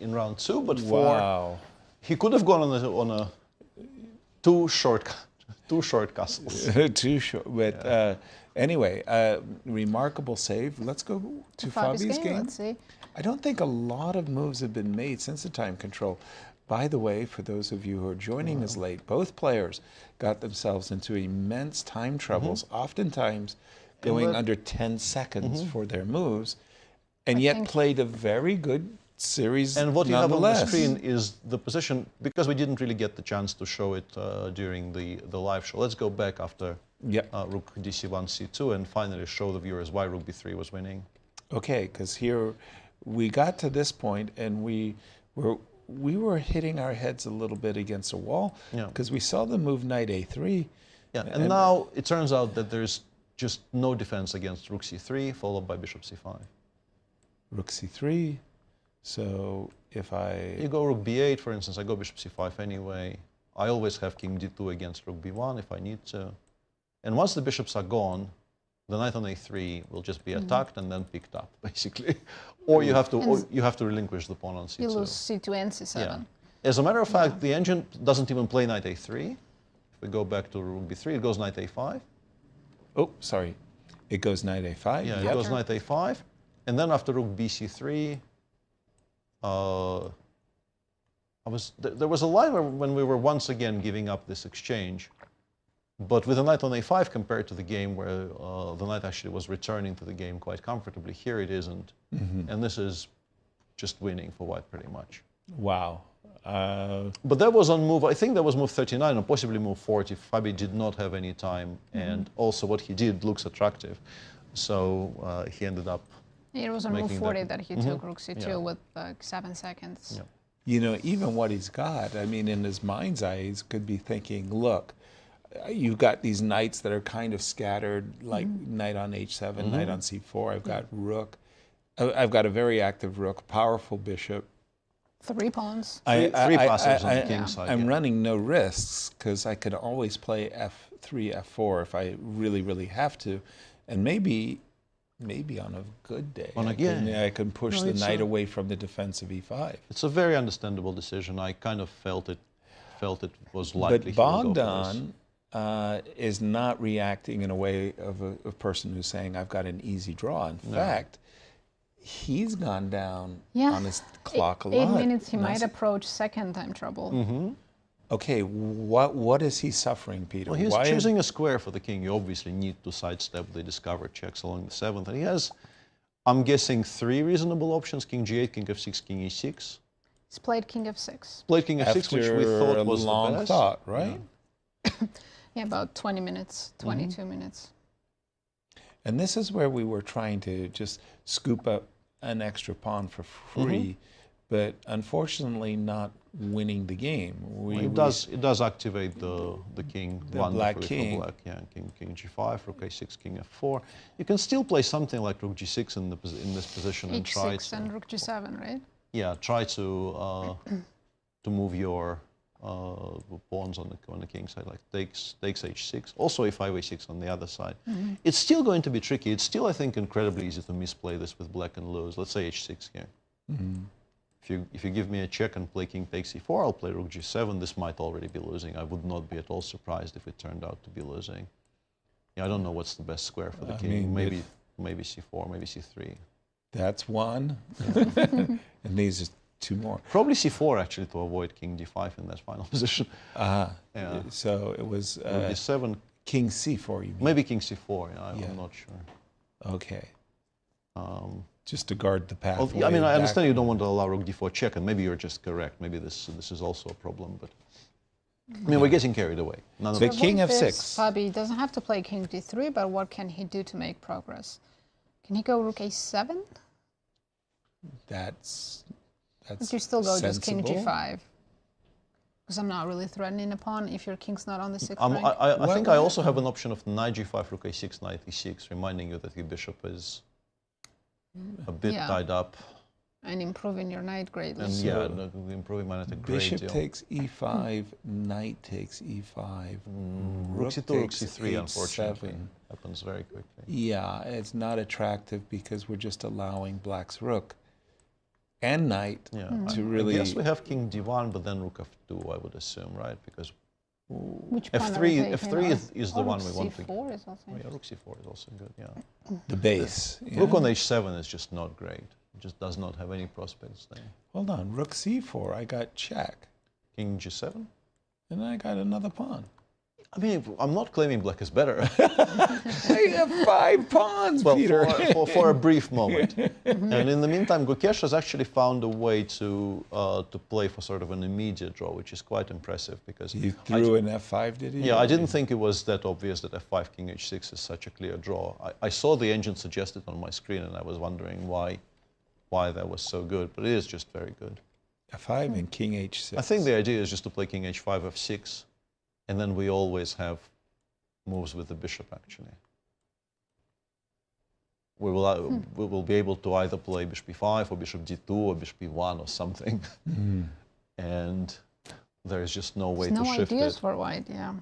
in round 2, but 4. He could have gone on a two short castles. Too short. But anyway, remarkable save. Let's go to Fabi's game. Let's see. I don't think a lot of moves have been made since the time control. By the way, for those of you who are joining us late, both players got themselves into immense time troubles, oftentimes going under 10 seconds for their moves, and yet played a very good series. And what you have on the screen is the position, because we didn't really get the chance to show it during the live show. Let's go back after rook dc1, c2, and finally show the viewers why rook b3 was winning. Okay, because here we got to this point, and we were hitting our heads a little bit against a wall because we saw the move knight a3. Yeah, and now it turns out that there's just no defense against rook c3, followed by bishop c5. Rook c3. So if you go rook b8, for instance, I go bishop c5 anyway. I always have king d2 against rook b1 if I need to. And once the bishops are gone, the knight on a3 will just be attacked and then picked up, basically. Or you have to relinquish the pawn on c2. You lose c2 and c7. Yeah. As a matter of fact, the engine doesn't even play knight a3. If we go back to rook b3, it goes knight a5. Oh, sorry. It goes knight a5? Yeah, it goes knight a5. And then after rook bc3, there was a line when we were once again giving up this exchange. But with the knight on a5 compared to the game where the knight actually was returning to the game quite comfortably, here it isn't. And this is just winning for white pretty much. Wow. But that was on move, I think that was move 39 or possibly move 40. Fabi did not have any time, and also what he did looks attractive. So he ended up It was on move 40 that he took rook c2 with like 7 seconds. Yeah. You know, even what he's got, I mean, in his mind's eye, he could be thinking, look, you've got these knights that are kind of scattered, like knight on h7, knight on c4. I've got rook. I've got a very active rook, powerful bishop. 3 pawns. Three passes on the king's side. I'm running no risks because I could always play f3, f4 if I really, really have to. And maybe on a good day, I can push the knight away from the defense of e5. It's a very understandable decision. I kind of felt it was likely. But Bogdan is not reacting in a way of a person who's saying, I've got an easy draw. In fact, he's gone down on his clock a lot. 8 minutes, he might approach second time trouble. Okay, what is he suffering, Peter? Well, he's choosing a square for the king. You obviously need to sidestep the discovered checks along the 7th. And he has, I'm guessing, 3 reasonable options: king g8, king f6, king e6. He's played king f6. Played king f6, which we thought was long the best. thought, right? Yeah, about 20 minutes, 22 minutes. And this is where we were trying to just scoop up an extra pawn for free, but unfortunately not winning the game. It does activate the king. The black king. Black, yeah, king g5, rook a6, king f4. You can still play something like rook g6 in this position and try h6 and rook g7, right? Yeah, try to move your pawns on the king side, like takes h6, also a5, a6 on the other side. It's still going to be tricky. It's still, I think, incredibly easy to misplay this with black and lose. Let's say h6 here. If you give me a check and play king takes e4, I'll play rook g7. This might already be losing. I would not be at all surprised if it turned out to be losing. Yeah, I don't know what's the best square for the king. Maybe c4, maybe c3. That's one. And these are 2 more. Probably c4 actually to avoid king d5 in that final position. Yeah. So it was d7, king c4. You mean? Maybe king c4. Yeah, I'm not sure. Okay. Just to guard the path. I mean, I understand you don't want to allow rook d4 check, and maybe you're just correct. Maybe this is also a problem, but I mean, we're getting carried away. The king f6. Fabi doesn't have to play king d3, but what can he do to make progress? Can he go rook a7? That's But you still go just king sensible. g5. Because I'm not really threatening a pawn if your king's not on the 6th rank. I think I also have an option of knight g5, rook a6, knight e6, reminding you that your bishop is a bit tied up. And improving your knight greatly. And improving my knight a great Bishop deal. takes e5, knight takes e5, rook c2, rook c3, unfortunately. H7. Happens very quickly. Yeah, it's not attractive because we're just allowing black's rook and knight to really... I guess we have king d1, but then rook f2, I would assume, right? Because Which f3 is the one we want to... c4 is also rook c4 is also good, yeah. The base. Rook on h7 is just not great. It just does not have any prospects there. Hold on, rook c4, I got check. King g7? And I got another pawn. I mean, I'm not claiming black is better. I have 5 pawns, Peter. For a brief moment. And in the meantime, Gukesh has actually found a way to play for sort of an immediate draw, which is quite impressive because he threw an f5, did he? Yeah, I didn't think it was that obvious that f5 king h6 is such a clear draw. I saw the engine suggested on my screen, and I was wondering why that was so good, but it is just very good. f5 and king h6. I think the idea is just to play king h5, f6. And then we always have moves with the bishop, actually. We will be able to either play bishop e5 or bishop d2 or bishop e1 or something. And there is just no way to shift it. No ideas for white, yeah.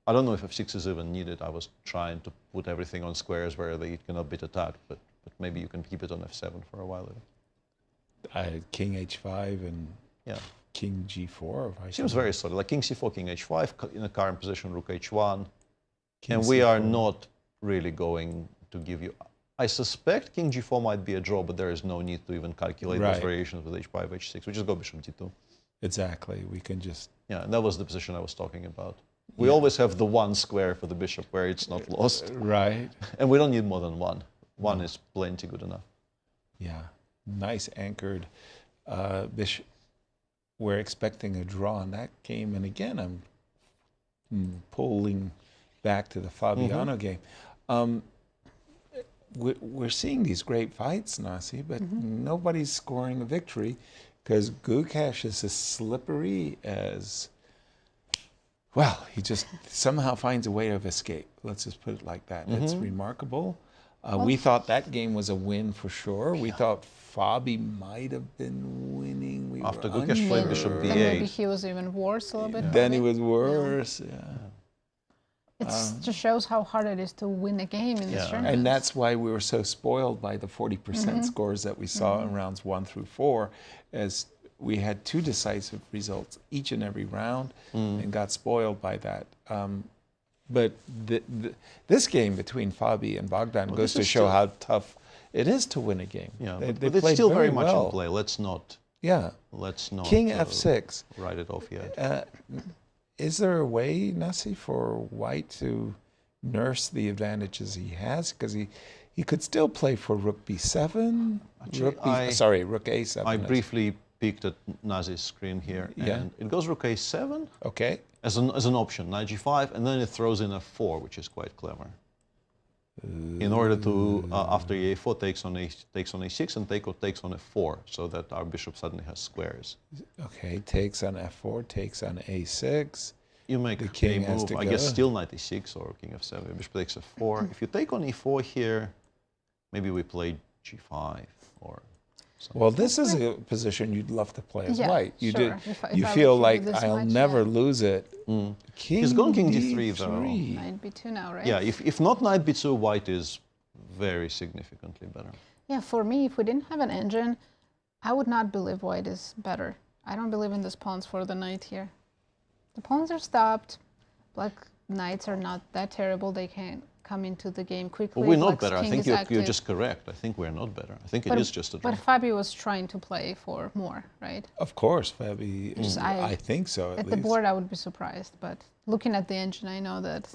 I don't know if f6 is even needed. I was trying to put everything on squares where it cannot be attacked, but maybe you can keep it on f7 for a while. King h5 and... Yeah. King g4. Seems very solid. Like king c4, king h5, in the current position, rook h1. And we are not really going to give you... I suspect king g4 might be a draw, but there is no need to even calculate those variations with h5, h6. We just go bishop d2. Exactly. We can just... Yeah, and that was the position I was talking about. We always have the one square for the bishop where it's not lost. Right. And we don't need more than one. One is plenty good enough. Yeah. Nice anchored bishop. We're expecting a draw in that game. And again, I'm pulling back to the Fabiano game. we're seeing these great fights, Nasi, but nobody's scoring a victory because Gukesh is as slippery as, well, he just somehow finds a way of escape. Let's just put it like that. It's remarkable. We thought that game was a win for sure. We thought Fabi might have been winning. We After were Gukesh played Bishop unsure. B8. Then maybe he was even worse a little bit. Then he was worse, yeah. It just shows how hard it is to win a game in this tournament. And that's why we were so spoiled by the 40% scores that we saw in rounds 1 through 4, as we had 2 decisive results each and every round and got spoiled by that. But this game between Fabi and Bogdan goes to show how tough it is to win a game. Yeah, they but it's still very much well. in play. Let's not King F6. Write it off yet. Is there a way, Nasi, for White to nurse the advantages he has? Because he could still play for Rook B7, Actually, Rook A7. I briefly peeked at Nazi's screen here, and it goes Rook A7. Okay. As an option, Knight G5, and then it throws in F4, which is quite clever. In order to, after E4 takes on A6 and takes on F4, so that our bishop suddenly has squares. Okay, takes on F4, takes on A6. You make the king a has move, to I go. guess still Knight E6 or King F7, bishop takes F4. If you take on E4 here, maybe we play G5 or something. Well, this is a position you'd love to play as White. You sure. you If I feel were to like do this I'll much, never lose it. He's going King D3 though. Knight B2 now, right? Yeah, if not Knight B2, White is very significantly better. Yeah, for me, if we didn't have an engine, I would not believe White is better. I don't believe in these pawns for the knight here. The pawns are stopped. Black knights are not that terrible. They can come into the game quickly. Well, we're not Black's better. I king think is you're just correct. I think we're not better. I think it is just a draw. But Fabi was trying to play for more, right? Of course, Fabi. I think so, at the board, I would be surprised. But looking at the engine, I know that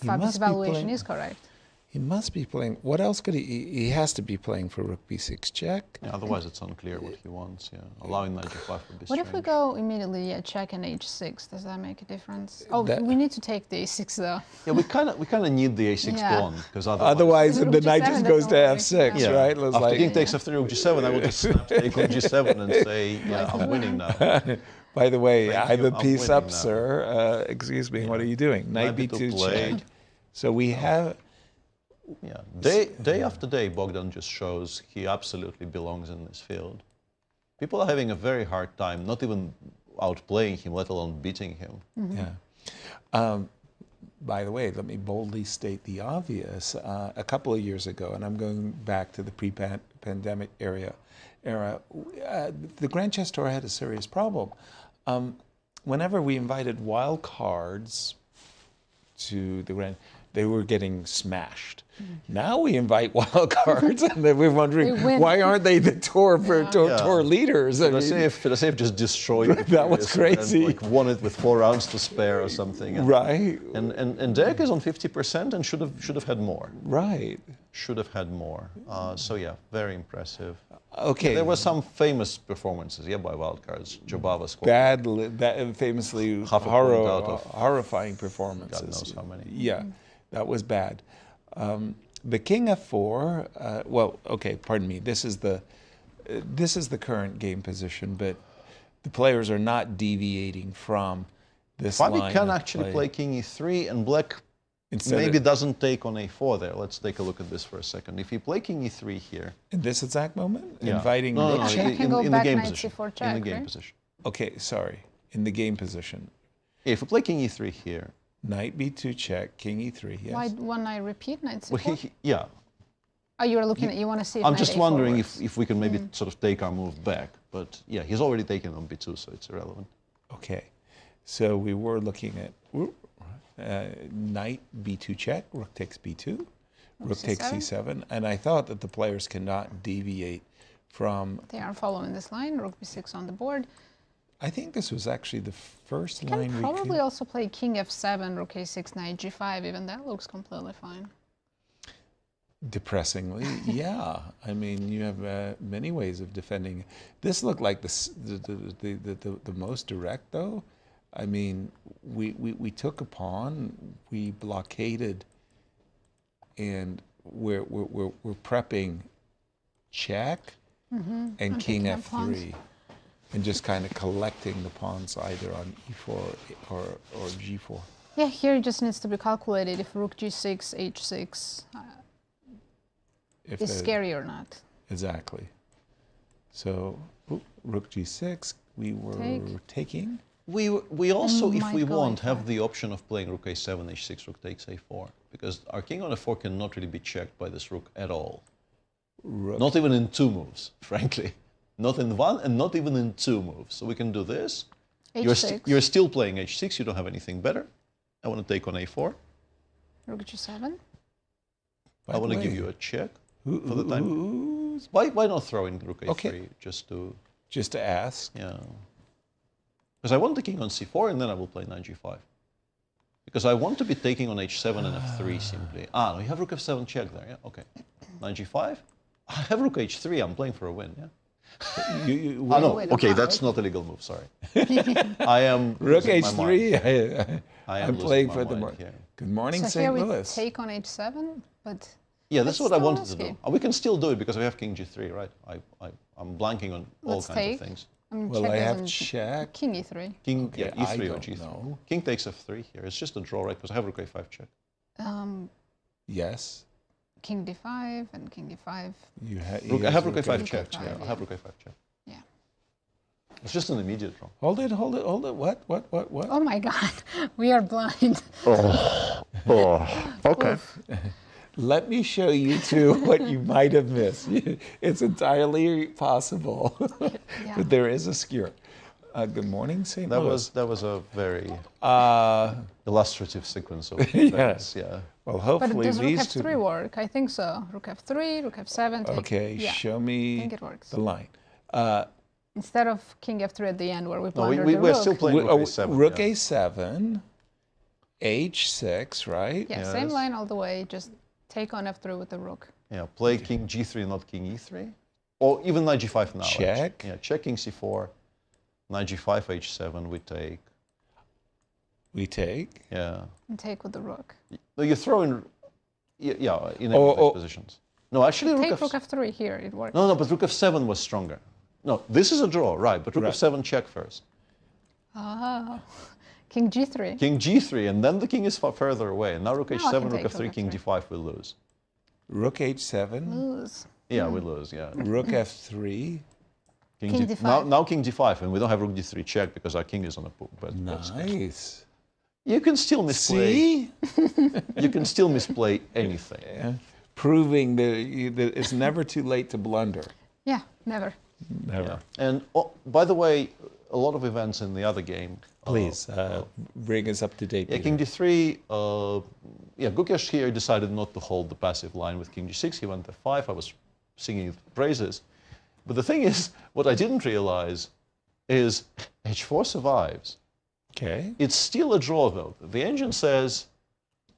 Fabi's evaluation is correct. He must be playing. What else could he? He has to be playing for Rook B6 check. Yeah, otherwise it's unclear what he wants. Yeah, allowing Knight G5 would be What strange. if we go immediately check and H6? Does that make a difference? Oh, we need to take the A6 though. Yeah, we kind of need the A6 pawn because otherwise the knight just goes to F6, right? After King takes F3, Rook G7, I would just take Rook G7 and say, yeah, I'm winning now. By the way, I have a I'm piece winning up, now. sir. Excuse me, what are you doing? Knight B2 check. So we have. Yeah, day after day, Bogdan just shows he absolutely belongs in this field. People are having a very hard time, not even outplaying him, let alone beating him. Yeah. By the way, let me boldly state the obvious. A couple of years ago, and I'm going back to the pre-pandemic era, the Grand Chess Tour had a serious problem. Whenever we invited wild cards to the Grand, they were getting smashed. Now we invite wild cards, and then we're wondering why aren't they the tour leaders? Firouzja just destroyed it. That was crazy. And, won it with 4 rounds to spare or something. And, right. And Deac is on 50% and should have had more. Right. Should have had more. So yeah, very impressive. Okay. There were some famous performances, by wildcards. Jobava scored. Famously horrifying performances. God knows how many. Yeah, that was bad. The King F4. Well, okay, pardon me. This is the current game position, but the players are not deviating from this line. Fabi can actually play King E3, and Black maybe doesn't take on A4 there. Let's take a look at this for a second. If you play King E3 here, in this exact moment, yeah. inviting no, in the game position. Check, in the game right? position. Okay, sorry. In the game position. If you play King E3 here. Knight B2 check, King E3, yes. Why won't I repeat Knight C4? Well, yeah. Oh, you were looking at, you want to see if I'm Knight just A4 wondering works. if we can maybe sort of take our move back. But yeah, he's already taken on B2, so it's irrelevant. Okay. So we were looking at Knight B2 check, Rook takes B2, Rook takes C7, and I thought that the players cannot deviate from... They are following this line, Rook B6 on the board. I think this was actually the first You line can probably also play King F7, Rook A6, Knight G5, even that looks completely fine. Depressingly, yeah. I mean, you have many ways of defending. This looked like the most direct, though. I mean, we took a pawn, we blockaded, and we're prepping check and king f3, and just kind of collecting the pawns either on e4 or g4. Yeah, here it just needs to be calculated if rook g6, h6 is scary or not. Exactly. So rook g6, we were taking. We also, if we want, have the option of playing rook a7, h6, rook takes a4, because our king on f4 cannot really be checked by this rook at all. Not even in 2 moves, frankly. Not in 1 and not even in 2 moves. So we can do this. You're still playing h6, you don't have anything better. I want to take on a4. Rook g7. I want to give you a check for the time. Why not throw in rook a3 just to ask? Yeah. Because I want the king on c4 and then I will play knight g5. Because I want to be taking on h7 and f3 simply. Ah, no, you have rook f7 check there, yeah? Okay. Knight g5. I have rook h3, I'm playing for a win, yeah? No, okay, that's not a legal move, sorry. I am rook h3, I'm playing for the morning. Good morning, so St. Louis. Louis. So here we take on h7, but... Yeah, that's what I wanted to do. We can still do it because we have king g3, right? I'm blanking on all kinds of things. Well, I have check. King e3. King, yeah, e3 or g3. King takes f3 here. It's just a draw, right? Because I have rook a5 check. Yes. King d5 and king d5. I have rook a5 check. Yeah, I have rook a5 check. Yeah. It's just an immediate draw. Hold it. What? Oh my God, we are blind. Okay. Let me show you two what you might have missed. It's entirely possible, but there is a skewer. Good morning, St. Louis. That was a very illustrative sequence of yes. events. Yeah. Well, hopefully but does these rook f3 work? I think so. Rook f3, rook f7. Okay, show me I think it works. the line. Instead of king f3 at the end where we blunder the rook. We're still playing rook a7. Rook a7, h6, right? Yeah, same line all the way, just take on f3 with the rook. Yeah, play king g3, not king e3. Or even knight g5 now. Check. Actually. Yeah, check king c4, knight g5, h7, we take. We take? Yeah. And take with the rook. No, you throw in, in any of these positions. No, actually take rook f3 here, it works. No, but rook f7 was stronger. No, this is a draw, right, but rook f7 check first. Oh. King g3. King g3, and then the king is further away. And now rook h7, rook f3, king g5 will lose. Rook h7. Lose. Yeah, we lose, yeah. Rook f3. King d5. Now king d5, and we don't have rook d3 check because our king is on a poop. But nice. You can still misplay. See? You can still misplay anything. Yeah. Proving that it's never too late to blunder. Yeah, never. Never. Yeah. And by the way, a lot of events in the other game. Please, bring us up to date. Yeah, king d3. Gukesh here decided not to hold the passive line with king g6. He went f5. I was singing praises. But the thing is, what I didn't realize is h4 survives. Okay. It's still a draw, though. The engine says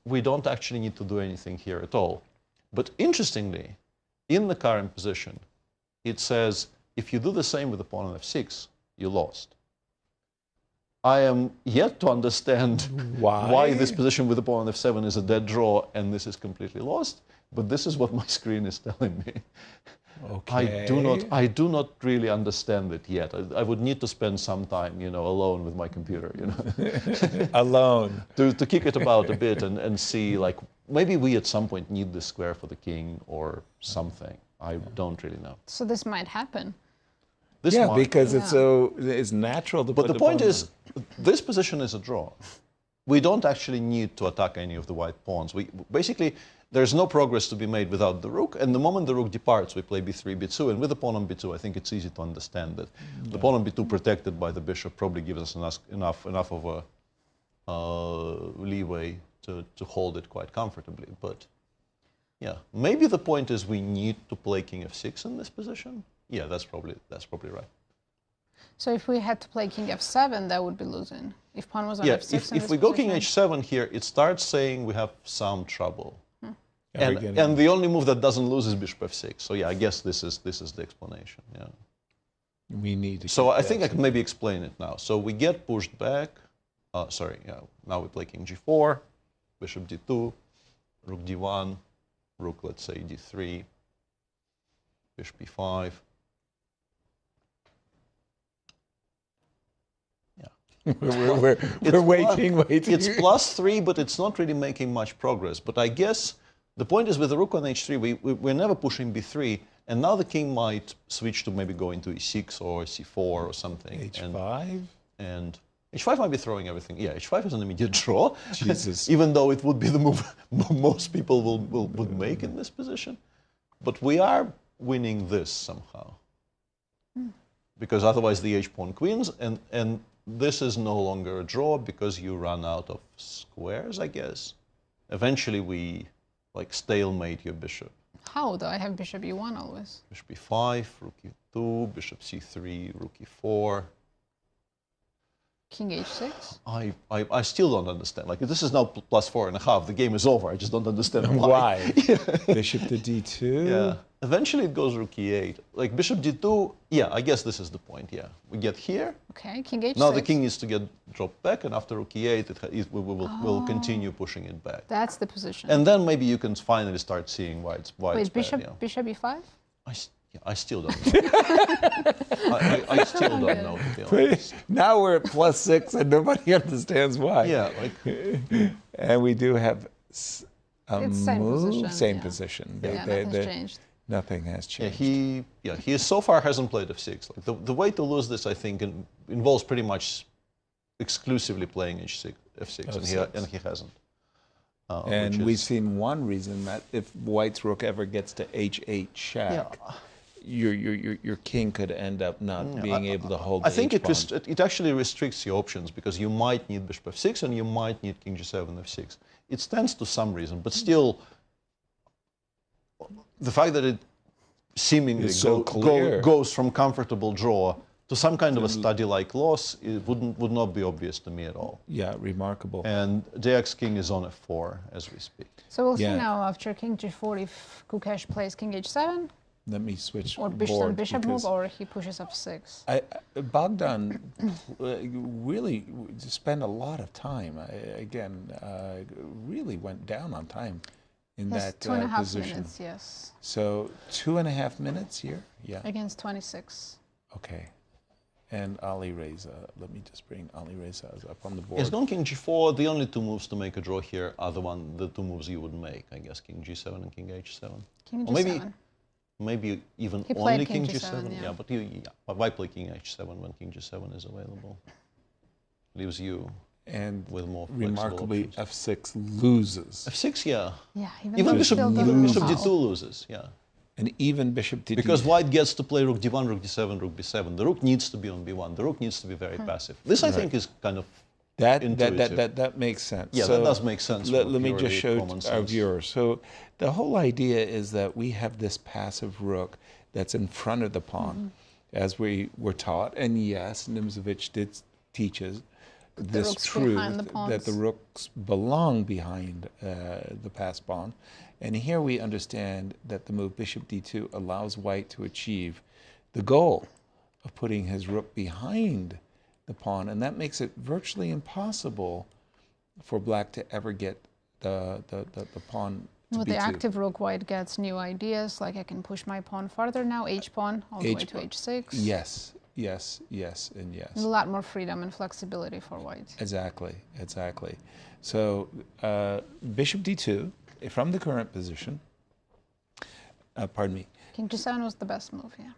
we don't actually need to do anything here at all. But interestingly, in the current position, it says if you do the same with the pawn on f6, you lost. I am yet to understand why this position with the pawn on f7 is a dead draw and this is completely lost, but this is what my screen is telling me. Okay. I do not really understand it yet. I would need to spend some time, alone with my computer, Alone. to kick it about a bit and see, like, maybe we at some point need this square for the king or something. I don't really know. So this might happen. Because it's natural to. But the point is, this position is a draw. We don't actually need to attack any of the white pawns. Basically, there's no progress to be made without the rook. And the moment the rook departs, we play b3, b2. And with the pawn on b2, I think it's easy to understand that the pawn on b2 protected by the bishop probably gives us enough of a leeway to hold it quite comfortably. But yeah, maybe the point is we need to play king f6 in this position. Yeah, that's probably right. So if we had to play king f7, that would be losing. If pawn was on f6 if we go king h7 here, it starts saying we have some trouble. And the only move that doesn't lose is bishop f6. So yeah, I guess this is the explanation. Yeah. We need to. So I think I can maybe explain it now. So we get pushed back. Now we play king g4, bishop d2, rook d1, rook, let's say d3, bishop b5. We're waiting. It's +3, but it's not really making much progress. But I guess the point is with the rook on h3, we're never pushing b3, and now the king might switch to maybe go into e6 or c4 or something. h5? And h5 might be throwing everything. Yeah, h5 is an immediate draw. Jesus. Even though it would be the move most people would make in this position. But we are winning this somehow. Because otherwise the h-pawn queens, and this is no longer a draw because you run out of squares, I guess. Eventually we like stalemate your bishop. How though? I have bishop e1 always. Bishop e5, rook e2, bishop c3, rook e4. King h6? I still don't understand. Like, this is now +4.5. The game is over. I just don't understand why. Why? Bishop to d2? Yeah. Eventually it goes rook e8. Like, bishop d2, yeah, I guess this is the point, yeah. We get here. Okay, king h6. Now the king needs to get dropped back, and after rook e8, we'll continue pushing it back. That's the position. And then maybe you can finally start seeing why it's Wait, bishop, bad, yeah. bishop e5? I still don't know. I still don't know, to be honest. Now we're at +6 and nobody understands why. Yeah, like... And we do have a It's same move. position, Same yeah. position. Nothing's changed. Nothing has changed. He so far hasn't played f6. Like the way to lose this, I think, involves pretty much exclusively playing f6, and he hasn't. And we've seen one reason that if White's rook ever gets to h8 check, your king could end up not being able to hold. I think h-pawn. it actually restricts your options because you might need bishop f6 and you might need king g7 f6. It stands to some reason, but still, the fact that it seemingly goes from comfortable draw to some kind of a study-like loss, it would not be obvious to me at all. Yeah, remarkable. And Deac's king is on f4 as we speak. So we'll see now after king g4 if Gukesh plays king h7. Let me switch or bishop move, or he pushes f6. Bogdan really spent a lot of time. Really went down on time in that 2.5 position. minutes, yes. So 2.5 minutes here, against 26. Okay. And Alireza. Let me just bring Alireza up on the board. Yes, going king g4. The only two moves to make a draw here are the two moves you would make, I guess, king g7 and king h7. King g7. Maybe even he only king g7. Yeah, but why play king h7 when king g7 is available? Leaves you with more remarkably f6 loses. F6, yeah. Yeah, even bishop d2 loses, yeah. And even bishop d2. Because White gets to play rook d1, rook d7, rook b7. The rook needs to be on b1. The rook needs to be very passive. This, I think, is kind of intuitive. That makes sense. Yeah, so that does make sense. Let me just show our viewers. So the whole idea is that we have this passive rook that's in front of the pawn, as we were taught. And yes, Nimzovich did teach us this truth that the rooks belong behind the passed pawn. And here we understand that the move bishop d2 allows White to achieve the goal of putting his rook behind the pawn, and that makes it virtually impossible for Black to ever get the pawn to With b2. the active rook, White gets new ideas, like I can push my pawn farther now, h-pawn, all the way to h6. Yes, yes, yes, and yes. And a lot more freedom and flexibility for White. Exactly, exactly. So bishop d2, from the current position, pardon me. King g7 was the best move, yeah.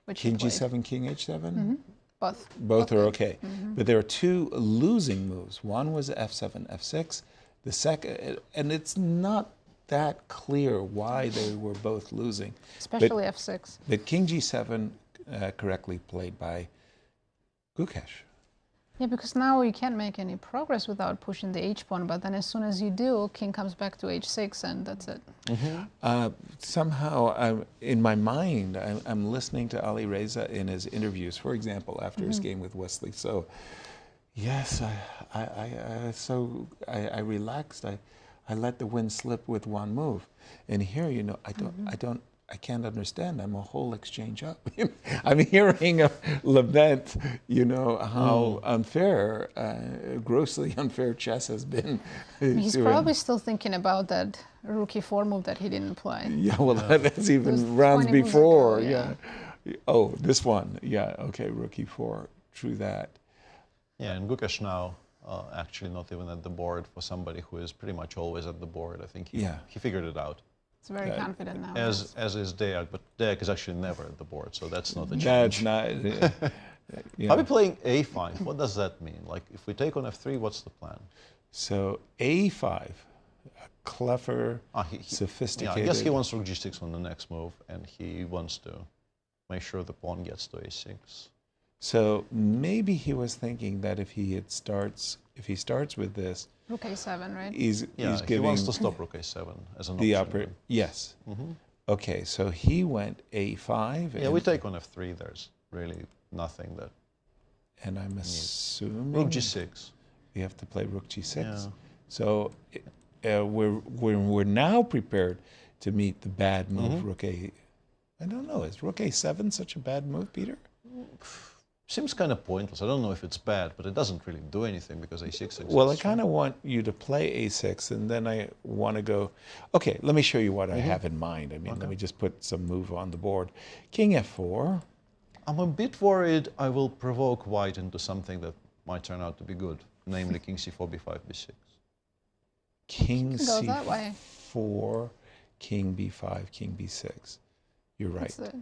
Which King g7, king h7? Both are okay. But there are two losing moves. One was f7, f6. The second, and it's not that clear why they were both losing. Especially f6. But king g7 correctly played by Gukesh. Yeah, because now you can't make any progress without pushing the h-pawn, but then as soon as you do, king comes back to h6 and that's it. Somehow, in my mind, I'm listening to Alireza in his interviews, for example, after his game with Wesley. So, yes, I relaxed. I let the wind slip with one move. And here, you know, I can't understand. I'm a whole exchange up. I'm hearing a lament, you know, how unfair, grossly unfair chess has been. He's probably still thinking about that rook e4 move that he didn't play. Yeah, well, that's even rounds before. Yeah. Oh, this one. Yeah. Okay. Rook e4. True that. Yeah, and Gukesh now actually not even at the board for somebody who is pretty much always at the board. I think he figured it out. He's very confident now. As is Deac, but Deac is actually never at the board, so that's not a That's challenge. not. Yeah. Are we playing a5? What does that mean? Like, if we take on f3, what's the plan? So a5, clever, sophisticated. Yeah, I guess he wants rook g6 on the next move, and he wants to make sure the pawn gets to a6. So maybe he was thinking that if he starts with this, rook a7, right? He's giving. He wants to stop rook a7 as an option. Yes. Mm-hmm. Okay, so he went a5. Yeah, we take on f3. There's really nothing that. And I'm assuming rook g6. We have to play rook g6. Yeah. So we're now prepared to meet the bad move, rook a. I don't know. Is rook a7 such a bad move, Peter? Seems kind of pointless. I don't know if it's bad, but it doesn't really do anything because a6 exists. Well, I kind of want you to play a6, and then I want to go, okay, let me show you what I have in mind. I mean, let me just put some move on the board. King f4. I'm a bit worried I will provoke white into something that might turn out to be good, namely king c4, b5, b6. King Go that way. c4, king b5, king b6. You're right. That's it.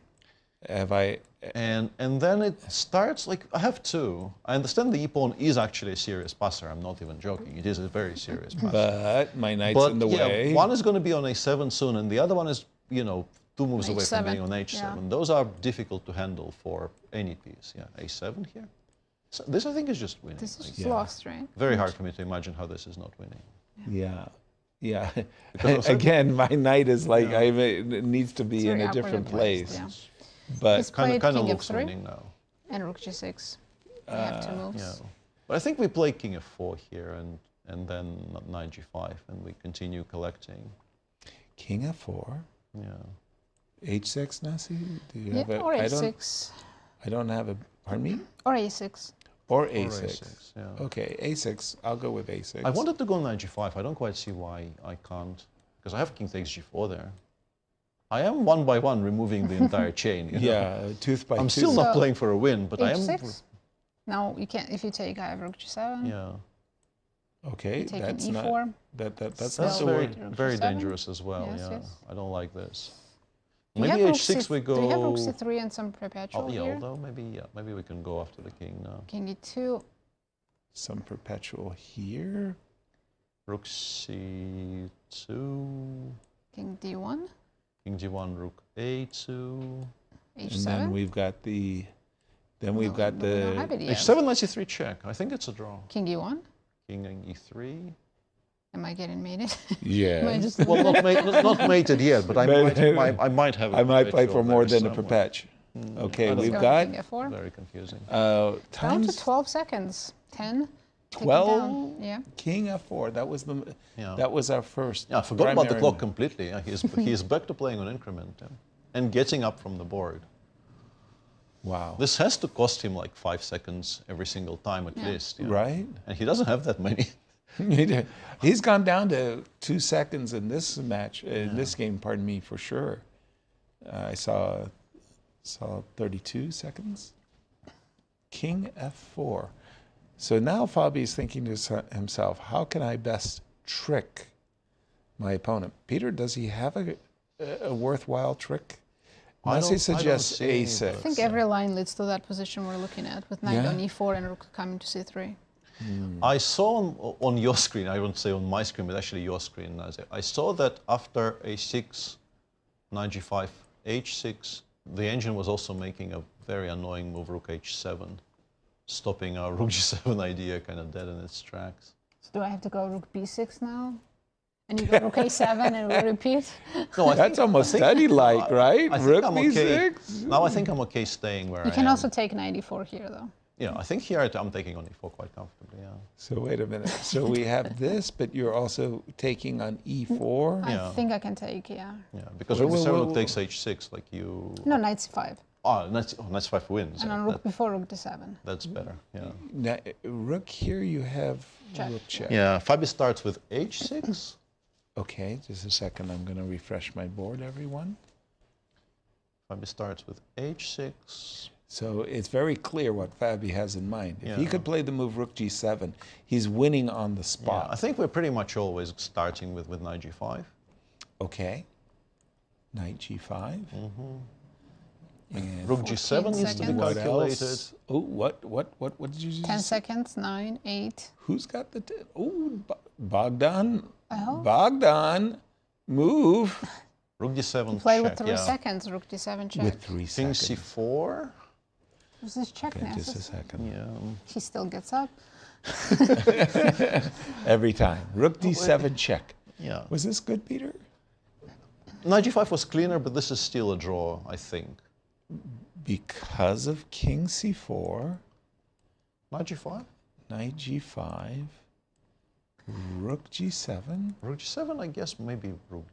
Have I? And then it starts, like, I have two. I understand the e-pawn is actually a serious passer. I'm not even joking. It is a very serious passer. But my knight's in the way. One is going to be on a7 soon, and the other one is, 2 moves away from being on h7. Yeah. Those are difficult to handle for any piece. Yeah, a7 here. So this, I think, is just winning. This is lost, right? Very hard for me to imagine how this is not winning. Yeah. Yeah. Again, my knight is like, it needs to be in a different place. Yeah. But He's played kind of king looks f3 winning now. and rook g6. We have 2 moves. Yeah. But I think we play king f4 here and then knight g5, and we continue collecting. King f4. Yeah. h6, Nazi? Do you Yeah, have or a6. I don't have a. Pardon me? Or a6. Or a6. Yeah. Okay, a6. I'll go with a6. I wanted to go knight g5. I don't quite see why I can't, because I have king takes g4 there. I am one by one removing the entire chain. You know? Yeah, tooth by tooth. I'm still not playing for a win, but I am. h6? No, you can't. If you take, I have rook g7. Yeah. Okay, You take that's an not. e4. That's Still very, rook very g7. dangerous as well. Yes, yeah, yes. I don't like this. Do you Maybe have rook h6 we go. Do you have rook c3 and some perpetual yeah, here? although maybe we can go after the king now. King e2. Some perpetual here. Rook c2. King d1. King g1, rook a2. h7. And then we've got the. Then we've got the. h7, knight c3 check. I think it's a draw. King e1. King e3. Am I getting mated? Yeah. Well, not mated yet, but I might have. I might play for more than a perpetue. Okay, we've got. King f4. Very confusing. Down to Times 12 seconds. 10. 12. Yeah. King f4. That was the. Yeah. That was our first. Yeah, I forgot about the primary clock move. completely. Yeah, he's back to playing on increment and getting up from the board. Wow. This has to cost him like 5 seconds every single time at least. You know? Right. And he doesn't have that many. He's gone down to 2 seconds in this match, in this game, pardon me, for sure. I saw 32 seconds. King f4. So now Fabi's thinking to himself, how can I best trick my opponent? Peter, does he have a worthwhile trick? Nasi suggests a6. I think every line leads to that position we're looking at, with knight on e4 and rook coming to c3. I saw on your screen, I won't say on my screen, but actually your screen, I saw that after a6, knight g5, h6, the engine was also making a very annoying move, rook h7, stopping our rook g7 idea kind of dead in its tracks. So do I have to go rook b6 now? And you go rook a7 and we repeat? No, That's almost study-like, right? I think Rook I'm okay. b6? Now I think I'm okay staying where I am. You can also take knight e4 here, though. Yeah, I think here I'm taking on e4 quite comfortably, yeah. So wait a minute. So we have this, but you're also taking on e4? I think I can take, yeah. Yeah, because rook d7 takes h6, like you... No, knight c5. Oh, knight c5 wins. And on rook before rook d7. That's better, yeah. Now, rook here you have Check. rook check. Yeah, Fabi starts with h6. Okay, just a second. I'm going to refresh my board, everyone. Fabi starts with h6. So it's very clear what Fabi has in mind. If he could play the move rook g7, he's winning on the spot. Yeah, I think we're pretty much always starting with knight g5. Okay. Knight g5. Rook g7 needs to be calculated. Oh, what did you just 10 seconds, 9, 8. Who's got the... Oh, Bogdan. Oh. Bogdan, move. Rook d7 Play check, with 3 seconds, rook d7 check. With 3 King seconds. c4. Was this check Okay, necessary? just a second. Yeah. He still gets up. Every time. Rook d7 check. Yeah. Was this good, Peter? Knight g5 was cleaner, but this is still a draw, I think. Because of king c4. Knight g5? Knight g5. Rook g7. Rook g7, I guess maybe rook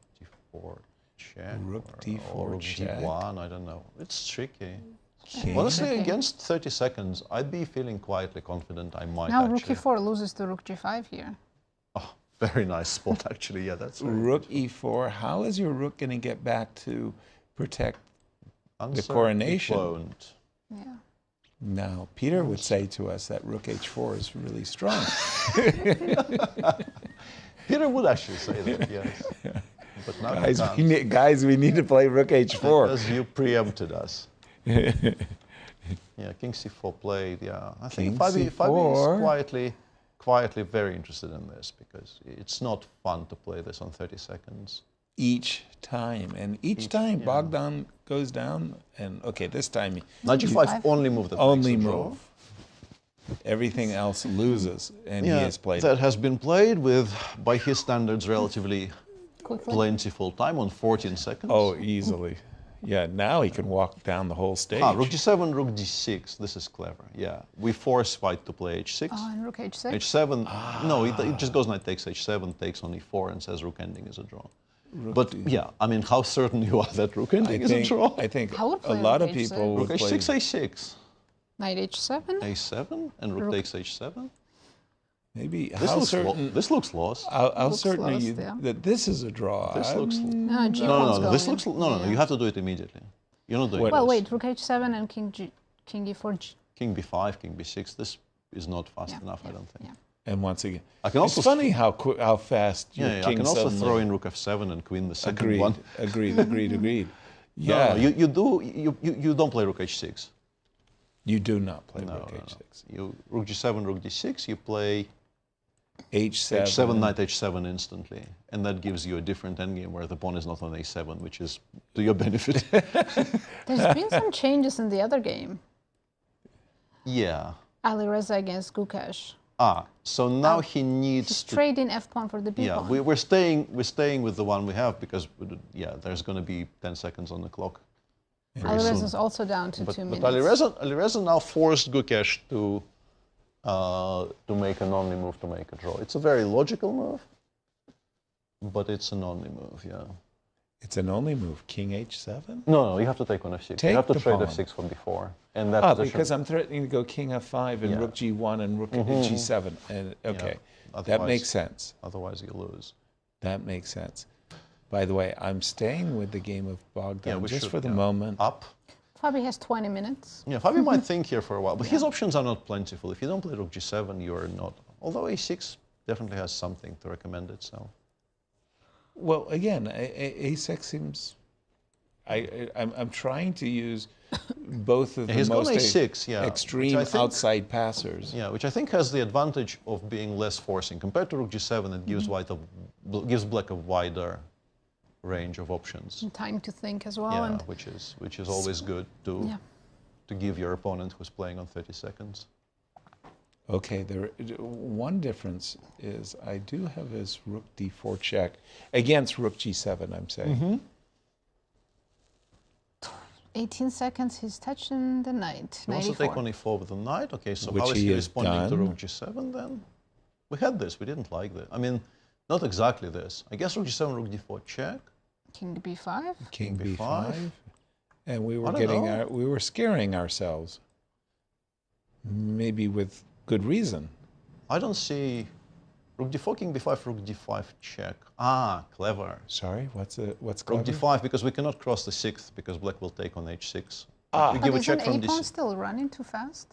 d4 check. Rook d4 or rook check. d1, I don't know. It's tricky. King. Honestly, against 30 seconds, I'd be feeling quietly confident I might Now actually... rook e4 loses to rook g5 here. Oh, very nice spot, actually. Yeah, that's very Rook good. e4. How is your rook going to get back to protect the Answer, coronation? it won't. Yeah. Now, Peter would say to us that rook h4 is really strong. Peter would actually say that, yes. But now guys, we need to play rook h4. Because you preempted us. Yeah, king c4 played, yeah. I think Fabi is quietly very interested in this because it's not fun to play this on 30 seconds. Each time. And each time Bogdan goes down, and okay, this time... Knight g5 only move that only makes a draw. move. Everything else loses, and he has played. That has been played with, by his standards, relatively plentiful time on 14 seconds. Oh, easily. Yeah, now he can walk down the whole stage. Rook g7, rook d6. This is clever. Yeah, we force white to play h6. Oh, and rook h6? h7. No, it just goes knight takes h7, takes on e4, and says rook ending is a draw. But yeah, I mean, how certain you are that rook ending is a draw? I think I would a play lot rook of h6. people would Rook play... h6, a6. Knight h7? a7, and rook takes h7. Maybe This looks lost. How Looks certain are lost, you yeah. that this is a draw? This looks... No, g4's No, this going. looks... No, you have to do it immediately. You're not doing Well, this. wait, rook h7 and king e4. King b5, king b6. This is not fast enough, I don't think. Yeah. And once again, I can also it's funny how fast your I king can also suddenly... throw in rook f7 and queen the second one. Agreed. Yeah, Yeah. you don't play rook h6. You do not play rook h6. You rook g7, rook d6. You play h7. h7, knight h7 instantly, and that gives you a different endgame where the pawn is not on a7, which is to your benefit. There's been some changes in the other game. Yeah. Alireza against Gukesh. So now he needs He's to... trading f-pawn for the b-pawn. Yeah, we're staying with the one we have because there's going to be 10 seconds on the clock. Alireza is also down to 2 minutes. But Alireza now forced Gukesh to make an only move to make a draw. It's a very logical move, but it's an only move, yeah. It's an only move. King h7? No, you have to take on f6. You have to trade f6 for b4. And that position... because I'm threatening to go king f5 and rook g1 and rook g7. And okay, that makes sense. Otherwise, you lose. That makes sense. By the way, I'm staying with the game of Bogdan just for the moment. Up. Fabi has 20 minutes. Yeah, Fabi might think here for a while, but his options are not plentiful. If you don't play rook g7, you're not. Although a6 definitely has something to recommend itself. Well, again, a6 seems... I'm trying to use both of the most extreme outside passers. Yeah, which I think has the advantage of being less forcing. Compared to rook g7, it gives gives black a wider range of options. And time to think as well. Yeah, and which is always good to give your opponent who's playing on 30 seconds. Okay, one difference is I do have his rook d4 check against rook g7, I'm saying. 18 seconds, he's touching the knight. You also take on e4 with the knight. Okay, so how is he responding to rook g7 then? We had this, we didn't like this. I mean, not exactly this. I guess rook g7, rook d4 check. King b5. King b5. And we were we were scaring ourselves. Maybe with good reason. I don't see Rook d4, king b5, rook d5 check. Ah, clever. Sorry, what's Rook clever? d5, because we cannot cross the 6th, because black will take on h6. Ah. We But give a isn't check from a pawn d6. still running too fast?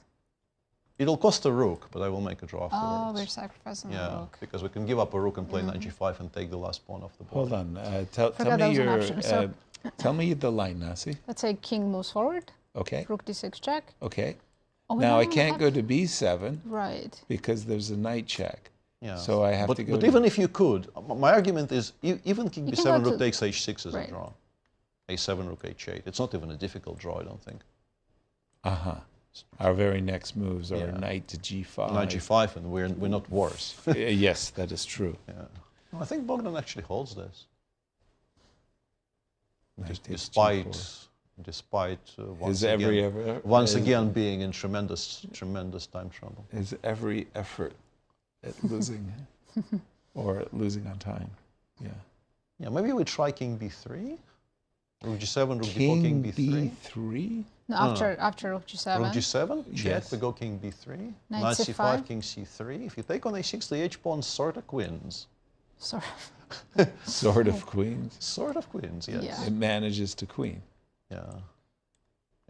It'll cost a rook, but I will make a draw Oh, afterwards. we're sacrificing the Yeah, rook. because we can give up a rook and play knight g5 and take the last pawn off the board. Hold on. Tell Forgot that me was an your. option. So- Tell me the line, Nasi. Let's say king moves forward. Okay. Rook d6 check. Okay. Oh, we Now I don't can't have- go to b7 Right. because there's a knight check. Yeah. So I have but, to go. But to even if you could, my argument is even king You can b7 go rook to- takes h6 is Right. a draw. a7 rook h8. It's not even a difficult draw, I don't think. Our very next moves are Yeah. knight to g5. Knight g5, and we're not worse. Yes, that is true. Yeah. I think Bogdan actually holds this. Knight takes Despite G4. once His every again, ever- once his- again being in tremendous time trouble. His every effort at losing or losing on time. Yeah. Yeah, maybe we try king b3. Rook g7, rook King d4, king b3. b3? No, after rook g7. Rook g7, check, Yes. we go king b3. Knight Knight c5. c5, king c3. If you take on a6, the h-pawn sort of queens. Sort Sort of queens. Sort of queens, yes. Yeah. It manages to queen. Yeah.